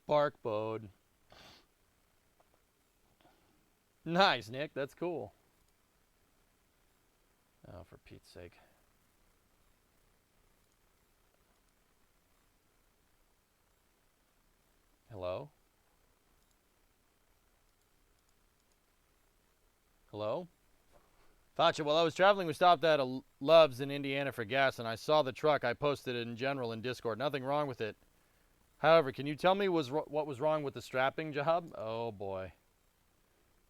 Bark Bode. Nice, Nick. That's cool. Oh, for Pete's sake. Hello? Hello? Facha, while I was traveling, we stopped at a Love's in Indiana for gas, and I saw the truck. I posted it in general in Discord. Nothing wrong with it. However, can you tell me what was wrong with the strapping job? Oh, boy.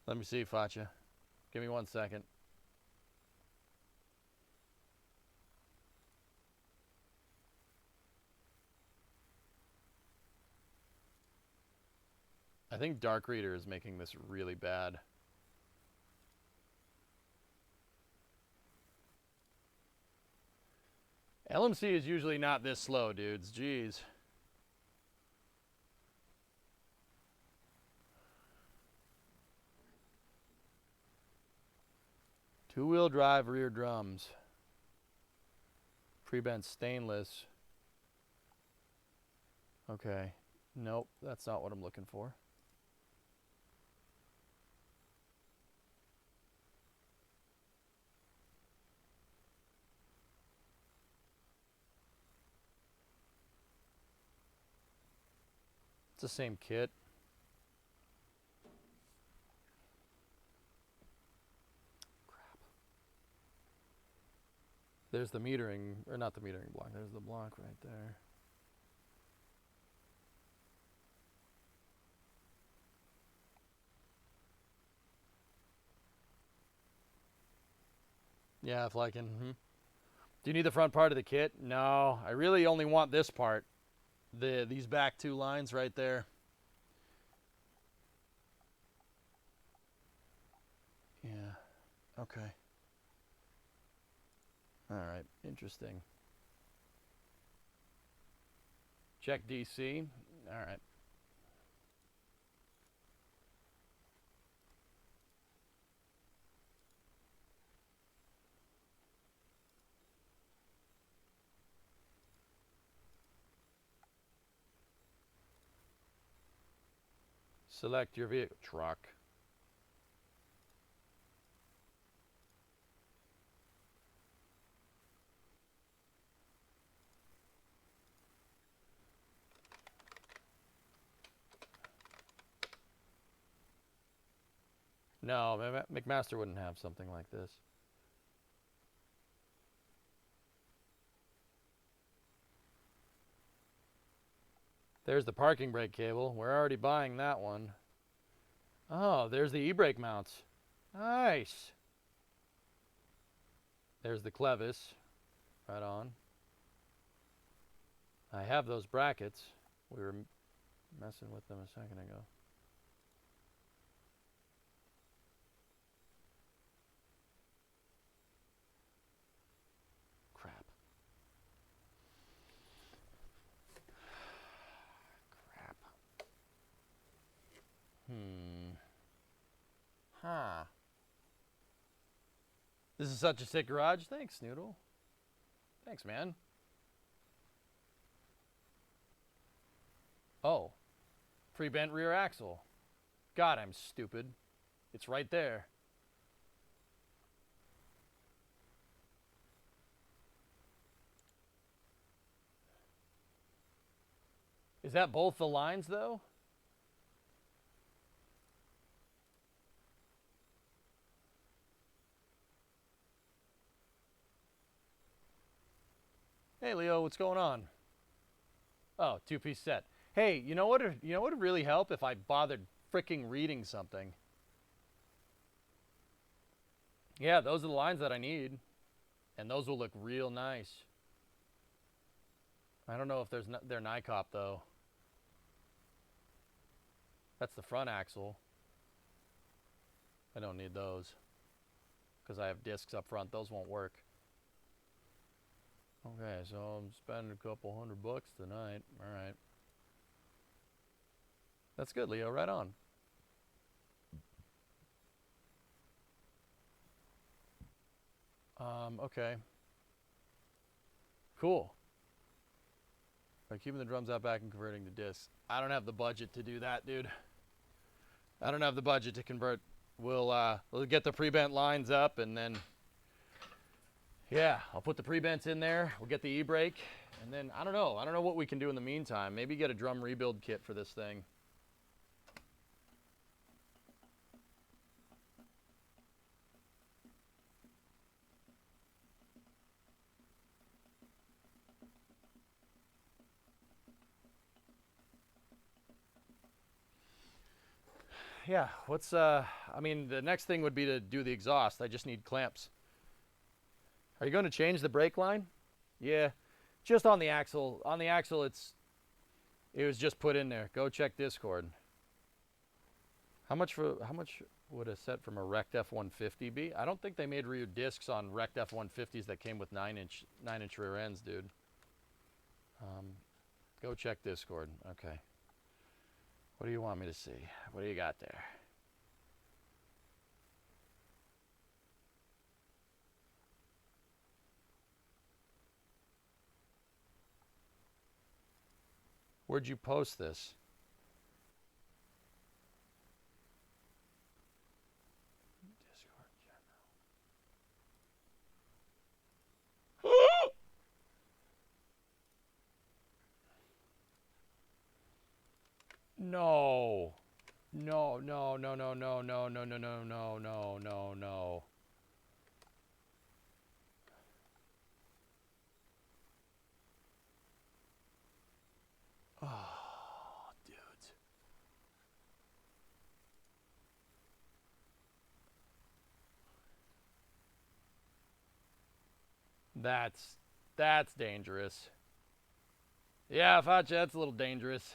Let me see, Facha. Give me 1 second. I think Dark Reader is making this really bad. LMC is usually not this slow, dudes. Jeez. Two-wheel drive rear drums. Pre-bent stainless. Okay. Nope, that's not what I'm looking for. It's the same kit. Crap. There's the metering, or not the metering block, there's the block right there. Yeah, if I can. Do you need the front part of the kit? No, I really only want this part. These back two lines right there. Yeah. Okay. All right. Interesting. Check DC. All right. Select your vehicle. Truck. No, McMaster wouldn't have something like this. There's the parking brake cable. We're already buying that one. Oh, there's the e-brake mounts. Nice. There's the clevis. Right on. I have those brackets. We were messing with them a second ago. Crap. Crap. Huh. This is such a sick garage. Thanks, Noodle. Thanks, man. Oh. Pre-bent rear axle. God, I'm stupid. It's right there. Is that both the lines, though? Hey, Leo, what's going on? Oh, two-piece set. Hey, you know what would really help if I bothered freaking reading something? Yeah, those are the lines that I need. And those will look real nice. I don't know if they're NICOP, though. That's the front axle. I don't need those. Because I have discs up front. Those won't work. Okay, so I'm spending a couple $100 tonight. All right. That's good, Leo. Right on. Okay. Cool. By keeping the drums out back and converting to discs. I don't have the budget to do that, dude. I don't have the budget to convert. We'll get the pre-bent lines up and then Yeah, I'll put the pre-bents in there. We'll get the e-brake. And then, I don't know what we can do in the meantime. Maybe get a drum rebuild kit for this thing. Yeah, I mean, the next thing would be to do the exhaust. I just need clamps. Are you going to change the brake line? Yeah, just on the axle. On the axle, it was just put in there. Go check Discord. How much would a set from a wrecked F150 be? I don't think they made rear discs on wrecked F150s that came with 9-inch rear ends, dude. Go check Discord. Okay. What do you want me to see? What do you got there? Where'd you post this? Discord general. No. No, no, no, no, no, no, no, no, no, no, no, no, no. Oh, dudes. That's dangerous. Yeah, Facha, that's a little dangerous.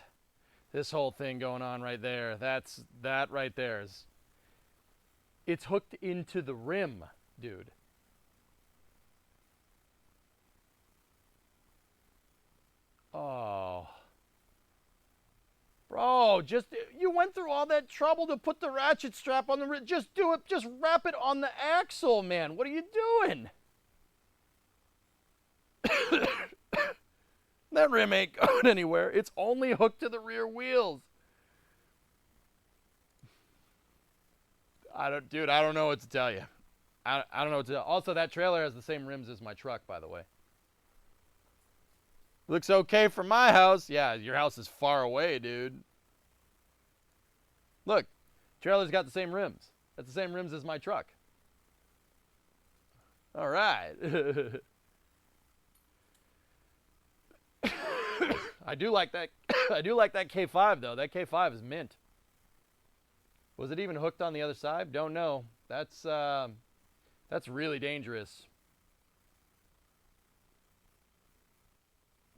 This whole thing going on right there, that right there is, it's hooked into the rim, dude. Oh. Bro, you went through all that trouble to put the ratchet strap on the rim. Just do it, just wrap it on the axle, man. What are you doing? That rim ain't going anywhere. It's only hooked to the rear wheels. I don't know what to tell you. I don't know what to tell you. Also, that trailer has the same rims as my truck, by the way. Looks okay for my house. Yeah, your house is far away, dude. Look, trailer's got the same rims. That's the same rims as my truck. All right. I do like that. I do like that K5 though. That K5 is mint. Was it even hooked on the other side? Don't know. That's really dangerous.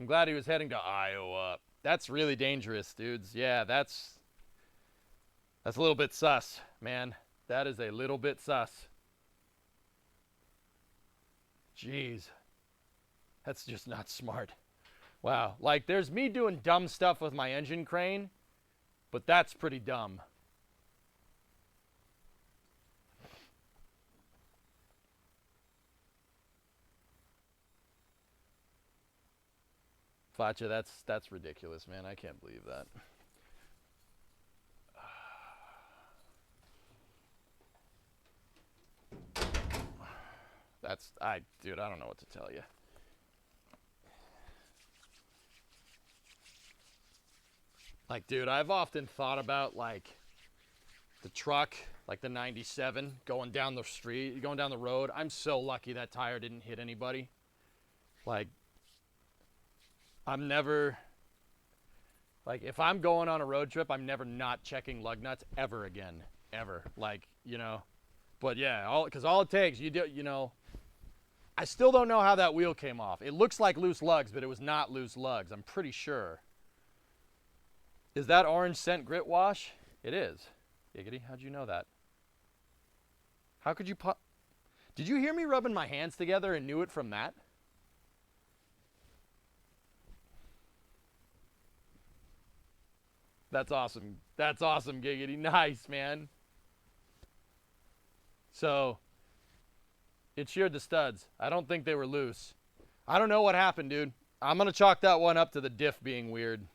I'm glad he was heading to Iowa. That's really dangerous, dudes. Yeah, that's a little bit sus, man. That is a little bit sus. Jeez. That's just not smart. Wow. Like, there's me doing dumb stuff with my engine crane, but that's pretty dumb. Facha, that's ridiculous, man. I can't believe that. Dude, I don't know what to tell you. Like, dude, I've often thought about, like, the truck, like the 97, going down the street, going down the road. I'm so lucky that tire didn't hit anybody. Like, I'm never, like, if I'm going on a road trip, I'm never not checking lug nuts ever again. Ever. Like, you know. But, yeah, because all it takes, you know, I still don't know how that wheel came off. It looks like loose lugs, but it was not loose lugs. I'm pretty sure. Is that orange scent grit wash? It is. Giggity, how'd you know that? How could you Did you hear me rubbing my hands together and knew it from that? That's awesome. That's awesome, Giggity. Nice, man. So, it sheared the studs. I don't think they were loose. I don't know what happened, dude. I'm going to chalk that one up to the diff being weird.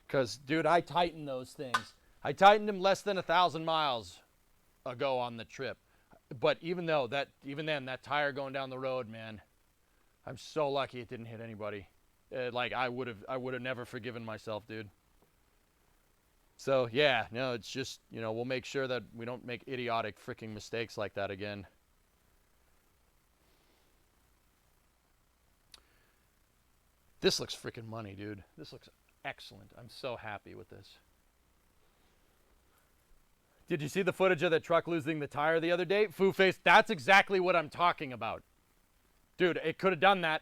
Because, dude, I tightened those things. I tightened them less than 1,000 miles ago on the trip. But even then, that tire going down the road, man, I'm so lucky it didn't hit anybody. Like I would have never forgiven myself, dude. So yeah, no, it's just, you know, we'll make sure that we don't make idiotic freaking mistakes like that again. This looks freaking money, dude. This looks excellent. I'm so happy with this. Did you see the footage of the truck losing the tire the other day? Foo face, that's exactly what I'm talking about. Dude, it could have done that.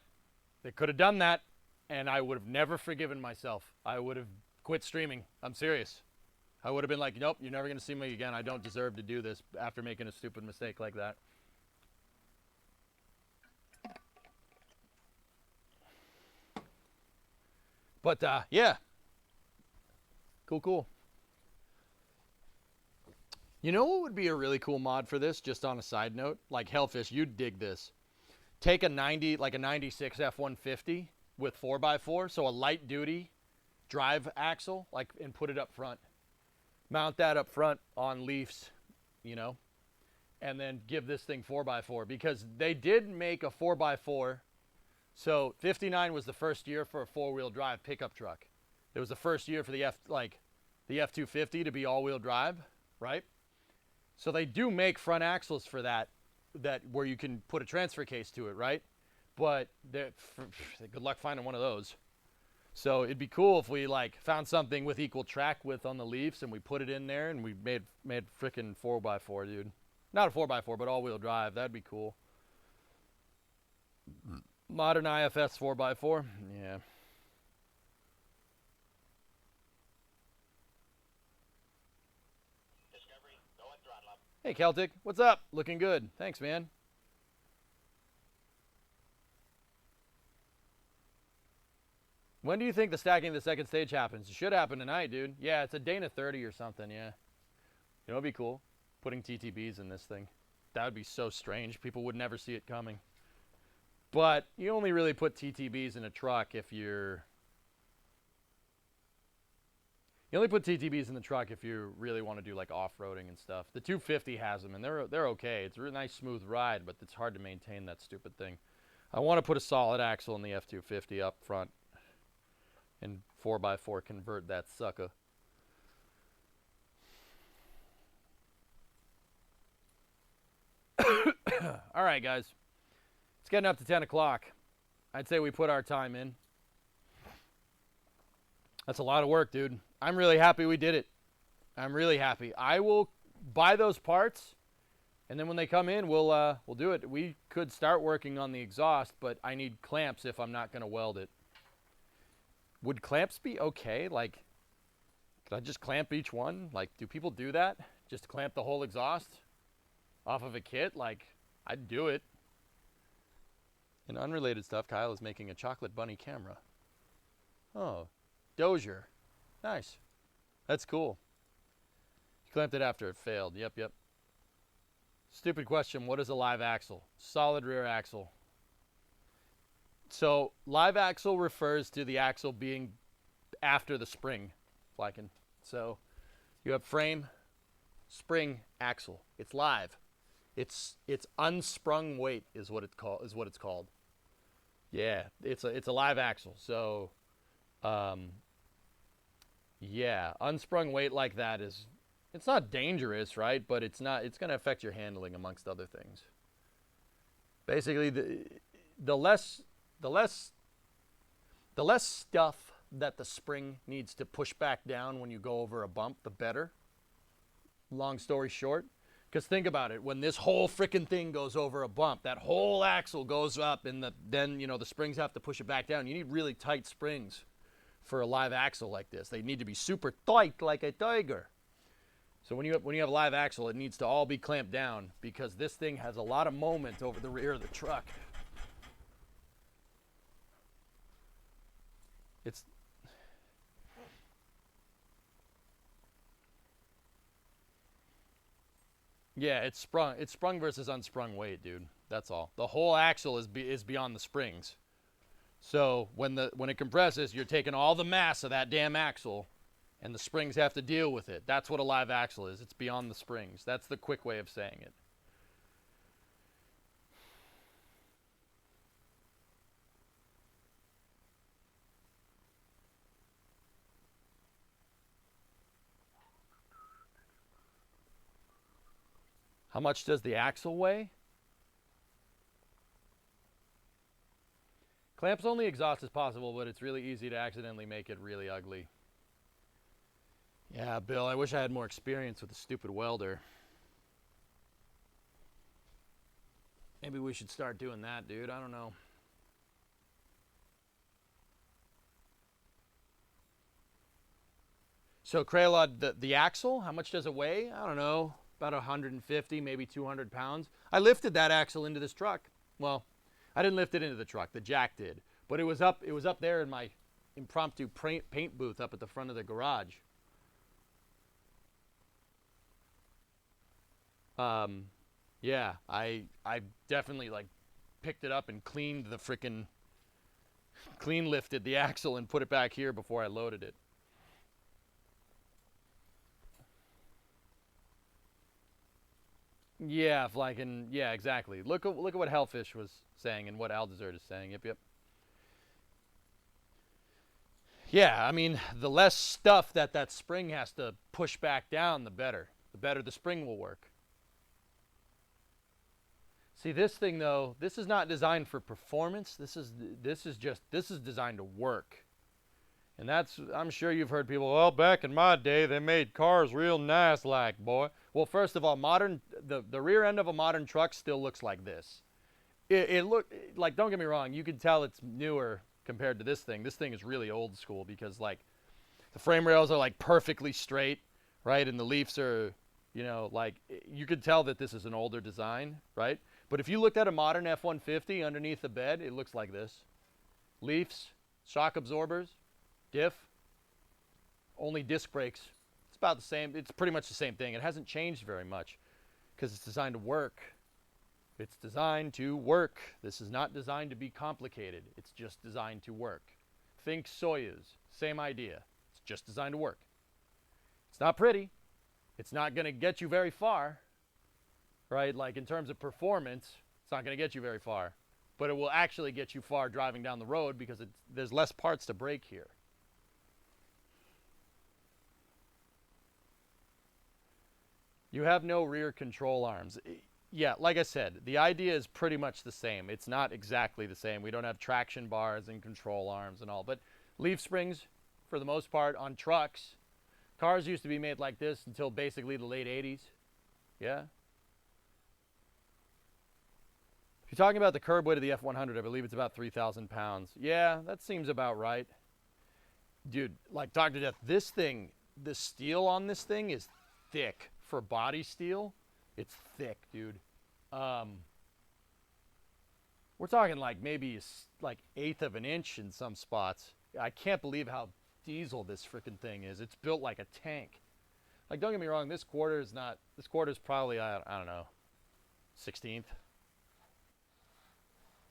It could have done that, and I would have never forgiven myself. I would have quit streaming. I'm serious. I would have been like, nope, you're never going to see me again. I don't deserve to do this after making a stupid mistake like that. But, yeah. Cool. You know what would be a really cool mod for this, just on a side note? Like, Hellfish, you'd dig this. Take a 96 F-150 with 4x4, so a light-duty drive axle, like, and put it up front. Mount that up front on leafs, you know, and then give this thing 4x4, because they did make a 4x4. So 59 was the first year for a four-wheel drive pickup truck. It was the first year for the F-250 to be all-wheel drive, right? So they do make front axles for that where you can put a transfer case to it, right? But good luck finding one of those. So it'd be cool if we like found something with equal track width on the leaves and we put it in there and we made frickin' 4x4, dude. Not a 4x4, but all-wheel drive. That'd be cool. Modern IFS 4x4, yeah. Discovery, go and throttle up. Hey, Celtic, what's up? Looking good. Thanks, man. When do you think the stacking of the second stage happens? It should happen tonight, dude. Yeah, it's a Dana 30 or something, yeah. You know, it'd be cool. Putting TTBs in this thing. That would be so strange. People would never see it coming. But you only really put TTBs in a truck if you're... You only put TTBs in the truck if you really want to do like off-roading and stuff. The 250 has them, and they're okay. It's a really nice, smooth ride, but it's hard to maintain that stupid thing. I want to put a solid axle in the F250 up front and 4x4 convert that sucker. All right, guys. It's getting up to 10 o'clock. I'd say we put our time in. That's a lot of work, dude. I'm really happy we did it. I'm really happy. I will buy those parts, and then when they come in, we'll do it. We could start working on the exhaust, but I need clamps if I'm not going to weld it. Would clamps be okay? Like, could I just clamp each one? Like, do people do that? Just clamp the whole exhaust off of a kit? Like, I'd do it. In unrelated stuff, Kyle is making a chocolate bunny camera. Oh, Dozier. Nice. That's cool. He clamped it after it failed. Yep. Stupid question. What is a live axle? Solid rear axle. So, live axle refers to the axle being after the spring, Flykin. So, you have frame, spring, axle. It's live. It's unsprung weight is what it's called. Yeah, it's a live axle. So, yeah, unsprung weight like that it's not dangerous, right? But it's going to affect your handling amongst other things. Basically, the less stuff that the spring needs to push back down when you go over a bump, the better. Long story short. Because think about it, when this whole frickin' thing goes over a bump, that whole axle goes up, and then, you know, the springs have to push it back down. You need really tight springs for a live axle like this. They need to be super tight like a tiger. So when you have a live axle, it needs to all be clamped down because this thing has a lot of moment over the rear of the truck. Yeah, it's sprung versus unsprung weight, dude. That's all. The whole axle is beyond the springs. So when it compresses, you're taking all the mass of that damn axle, and the springs have to deal with it. That's what a live axle is. It's beyond the springs. That's the quick way of saying it. How much does the axle weigh? Clamps only exhaust as possible, but it's really easy to accidentally make it really ugly. Yeah, Bill, I wish I had more experience with the stupid welder. Maybe we should start doing that, dude. I don't know. So, Kraylod, the axle, how much does it weigh? I don't know, about 150, maybe 200 pounds. I lifted that axle into this truck. Well, I didn't lift it into the truck. The jack did. But it was up there in my impromptu paint booth up at the front of the garage. Yeah, I definitely like picked it up and clean lifted the axle and put it back here before I loaded it. Yeah, yeah, exactly. Look at what Hellfish was saying and what Aldezert is saying. Yep. Yeah, I mean, the less stuff that spring has to push back down, the better. The better the spring will work. See, this thing though, this is not designed for performance. This is designed to work. And that's, I'm sure you've heard people, well, back in my day, they made cars real nice like, boy. Well, first of all, the rear end of a modern truck still looks like this. It look like, don't get me wrong, you can tell it's newer compared to this thing. This thing is really old school because like the frame rails are like perfectly straight, right? And the leafs are, you know, like you could tell that this is an older design, right? But if you looked at a modern F-150 underneath the bed, it looks like this. Leafs, shock absorbers, diff, only disc brakes. It's about the same. It's pretty much the same thing. It hasn't changed very much because it's designed to work. It's designed to work. This is not designed to be complicated. It's just designed to work. Think Soyuz. Same idea. It's just designed to work. It's not pretty. It's not going to get you very far, right? Like in terms of performance, it's not going to get you very far. But it will actually get you far driving down the road because there's less parts to break here. You have no rear control arms. Yeah, like I said, the idea is pretty much the same. It's not exactly the same. We don't have traction bars and control arms and all. But leaf springs, for the most part, on trucks. Cars used to be made like this until basically the late 80s. Yeah. If you're talking about the curb weight of the F100, I believe it's about 3,000 pounds. Yeah, that seems about right. Dude, like Dr. Death, this thing, the steel on this thing is thick. For body steel, it's thick, dude. We're talking like maybe like 1/8 of an inch in some spots. I can't believe how diesel this freaking thing is. It's built like a tank. Like, don't get me wrong, this quarter is probably, I don't know, 16th.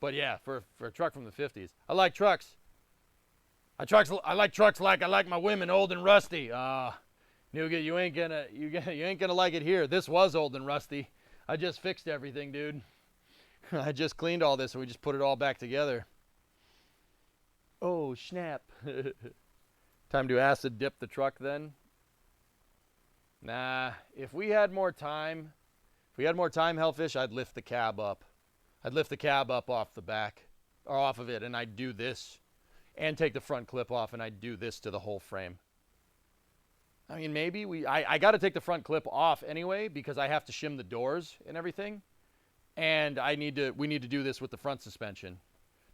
But yeah, for a truck from the 50s. I like trucks. I like trucks like I like my women, old and rusty. Nougat, you ain't gonna like it here. This was old and rusty. I just fixed everything, dude. I just cleaned all this and we just put it all back together. Oh, snap. Time to acid dip the truck then? Nah, if we had more time, Hellfish, I'd lift the cab up. I'd lift the cab up off the back, or off of it, and I'd do this. And take the front clip off and I'd do this to the whole frame. I mean, maybe I got to take the front clip off anyway because I have to shim the doors and everything. And we need to do this with the front suspension.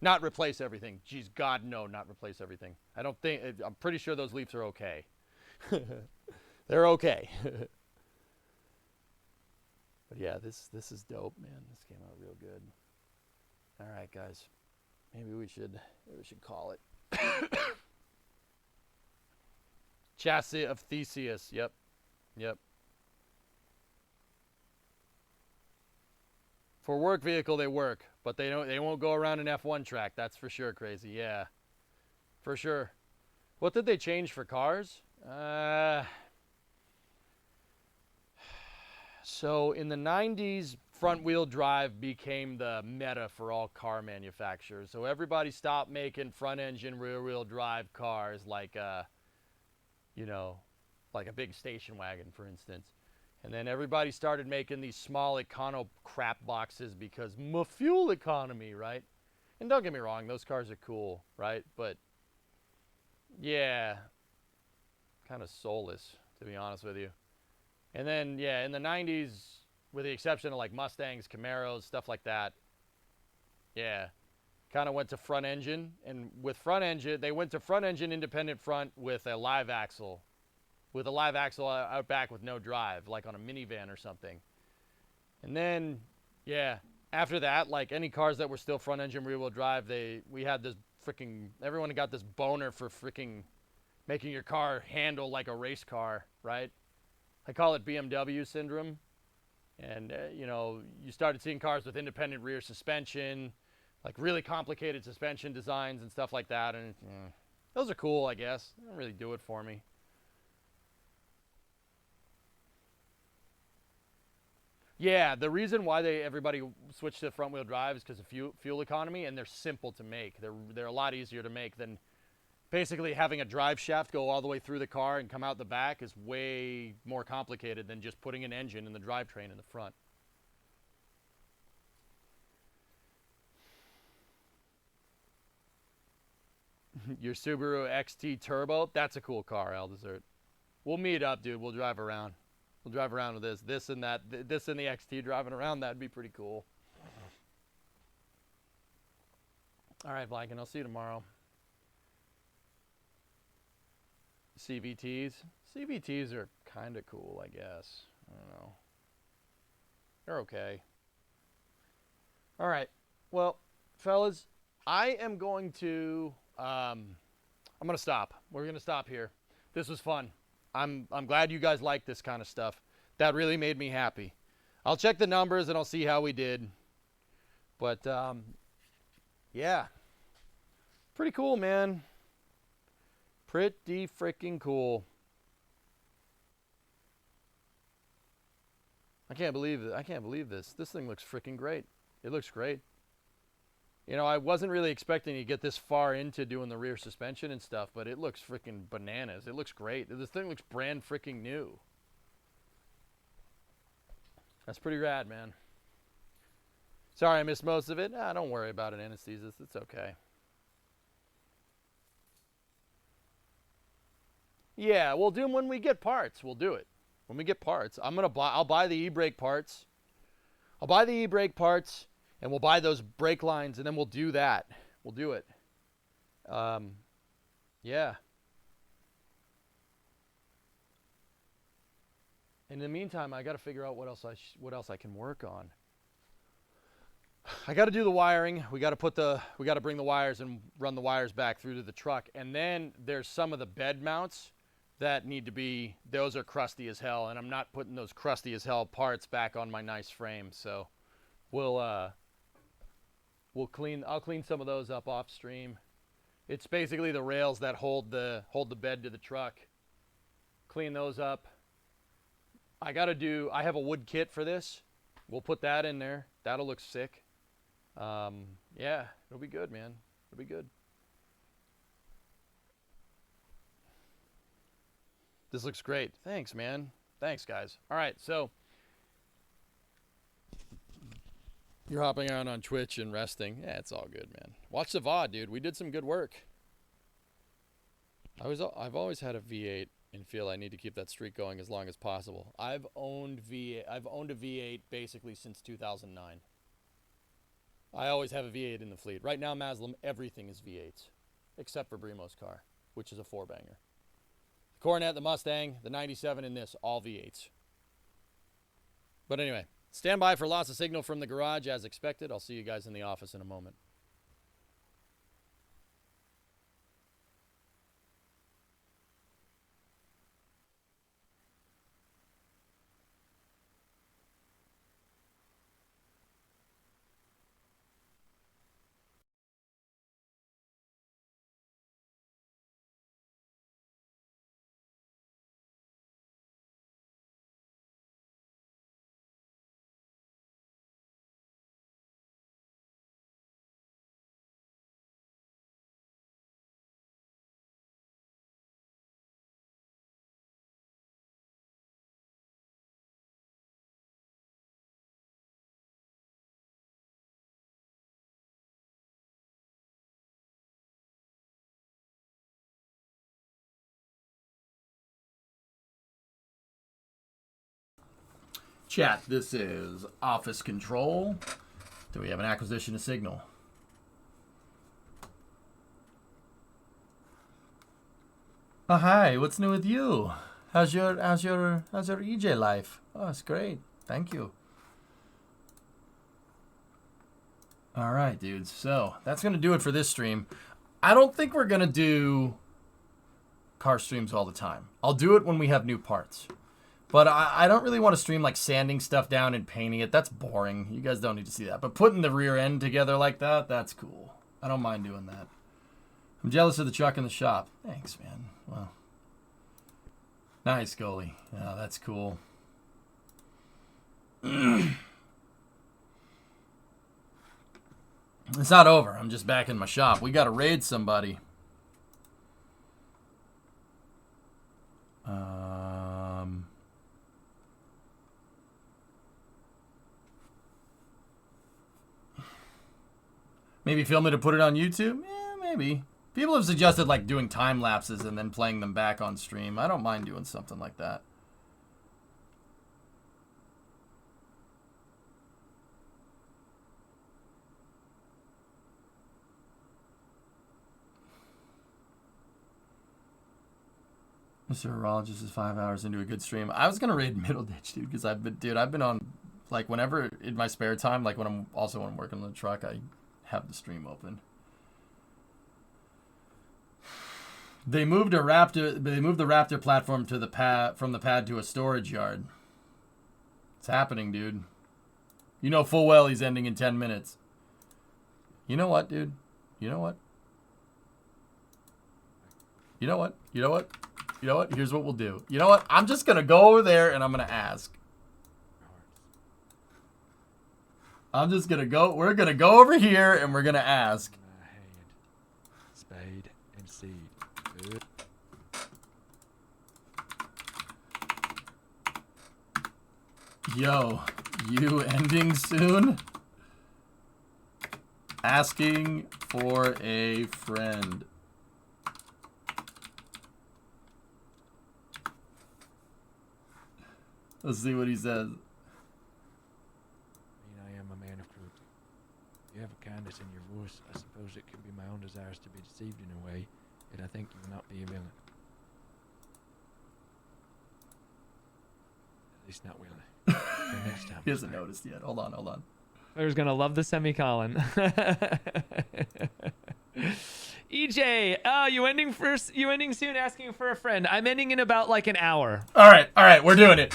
Not replace everything. Geez, God, no, not replace everything. I'm pretty sure those Leafs are okay. They're okay. But yeah, this is dope, man. This came out real good. All right, guys. Maybe we should call it. Chassis of Theseus. Yep. For work vehicle, they work, but they won't go around an F1 track. That's for sure, Crazy. Yeah, for sure. What did they change for cars? So in the 90s, front-wheel drive became the meta for all car manufacturers. So everybody stopped making front-engine, rear-wheel drive cars like, like a big station wagon, for instance. And then everybody started making these small econo crap boxes because fuel economy, right? And don't get me wrong, those cars are cool, right? But yeah, kind of soulless, to be honest with you. And then, yeah, in the 90s, with the exception of like Mustangs, Camaros, stuff like that, yeah, kind of went to front engine. And with front engine, they went to front engine independent front with a live axle. With a live axle out back with no drive, like on a minivan or something. And then, yeah, after that, like any cars that were still front engine rear wheel drive, we had this freaking, everyone got this boner for freaking making your car handle like a race car, right? I call it BMW syndrome. And, you know, you started seeing cars with independent rear suspension, like really complicated suspension designs and stuff like that. And those are cool, I guess. They don't really do it for me. Yeah, the reason why everybody switched to front wheel drive is because of fuel economy, and they're simple to make. They're a lot easier to make than basically having a drive shaft go all the way through the car and come out the back is way more complicated than just putting an engine and the drivetrain in the front. Your Subaru XT Turbo, that's a cool car, Aldesert. We'll meet up, dude. We'll drive around. We'll drive around with this and that, this and the XT driving around. That'd be pretty cool. All right, Blanken, I'll see you tomorrow. CVTs are kind of cool, I guess. I don't know. They're okay. All right. Well, fellas, I am going to I'm going to stop. We're going to stop here. This was fun. I'm glad you guys like this kind of stuff. That really made me happy. I'll check the numbers and I'll see how we did. But yeah. Pretty cool, man. Pretty freaking cool. I can't believe it. I can't believe this. This thing looks freaking great. It looks great. You know, I wasn't really expecting to get this far into doing the rear suspension and stuff, but it looks freaking bananas. It looks great. This thing looks brand freaking new. That's pretty rad, man. Sorry I missed most of it. Don't worry about it, anesthesis. It's okay. Yeah, we'll do them when we get parts. We'll do it. When we get parts. I'll buy the e-brake parts. I'll buy the e-brake parts. And we'll buy those brake lines, and then we'll do that. We'll do it. Yeah. In the meantime, I got to figure out what else I can work on. I got to do the wiring. We got to bring the wires and run the wires back through to the truck. And then there's some of the bed mounts that need to be. Those are crusty as hell, and I'm not putting those crusty as hell parts back on my nice frame. So I'll clean some of those up off stream. It's basically the rails that hold the bed to the truck. Clean those up. I have a wood kit for this. We'll put that in there. That'll look sick. Yeah, it'll be good, man. It'll be good. This looks great. Thanks, man. Thanks, guys. All right, so you're hopping around on Twitch and resting. Yeah, it's all good, man. Watch the VOD, dude. We did some good work. I've always had a V8 and feel I need to keep that streak going as long as possible. I've owned a V8 basically since 2009. I always have a V8 in the fleet. Right now, Maslam, everything is V8s, except for Brimo's car, which is a 4-banger. The Coronet, the Mustang, the 97, and this, all V8s. But anyway. Stand by for loss of signal from the garage as expected. I'll see you guys in the office in a moment. Chat, this is Office Control. Do we have an acquisition of signal? Oh, hi. What's new with you? How's your EJ life? Oh, it's great. Thank you. All right, dudes. So that's gonna do it for this stream. I don't think we're gonna do car streams all the time. I'll do it when we have new parts. But I don't really want to stream like sanding stuff down and painting it. That's boring. You guys don't need to see that. But putting the rear end together like that, that's cool. I don't mind doing that. I'm jealous of the truck in the shop. Thanks, man. Well, nice, goalie. Yeah, that's cool. It's not over. I'm just back in my shop. We got to raid somebody. Maybe film it and put it on YouTube? Yeah, maybe. People have suggested like doing time lapses and then playing them back on stream. I don't mind doing something like that. Mr. Urologist is 5 hours into a good stream. I was gonna raid Middle Ditch, dude, because I've been on like whenever in my spare time, like when I'm working on the truck, I have the stream open. They moved the Raptor platform to the pad from the pad to a storage yard. It's happening, dude. You know full well he's ending in 10 minutes. You know what, dude? You know what? You know what? You know what? You know what? Here's what we'll do. You know what? I'm just going to go over there and I'm going to ask. I'm just going to go. We're going to go over here and we're going to ask. Spade and seed. Good. Yo, you ending soon? Asking for a friend. Let's see what he says. I am a man of cruelty. You have a kindness in your voice. I suppose it could be my own desires to be deceived in a way, yet I think you will not be a villain. At least not willing. Next time. He hasn't noticed yet. Hold on. Player's gonna love the semicolon. EJ, oh, you ending soon, asking for a friend. I'm ending in about like an hour. All right, we're doing it.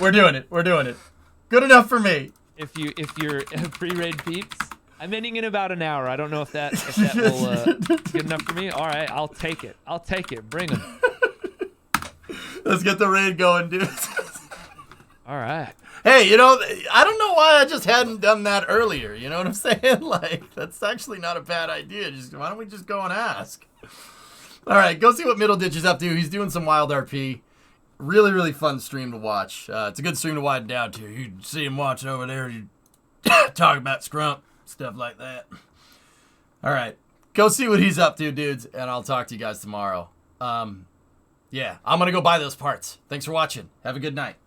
Good enough for me. If you're pre-raid peeps, I'm ending in about an hour. I don't know if that will good enough for me. All right, I'll take it. Bring them. Let's get the raid going, dude. All right. Hey, I don't know why I just hadn't done that earlier. You know what I'm saying? Like, that's actually not a bad idea. Why don't we just go and ask? All right, go see what Middle Ditch is up to. He's doing some wild RP. Really, really fun stream to watch. It's a good stream to widen down to. You see him watching over there. You talk about Scrump, stuff like that. All right, go see what he's up to, dudes, and I'll talk to you guys tomorrow. Yeah, I'm going to go buy those parts. Thanks for watching. Have a good night.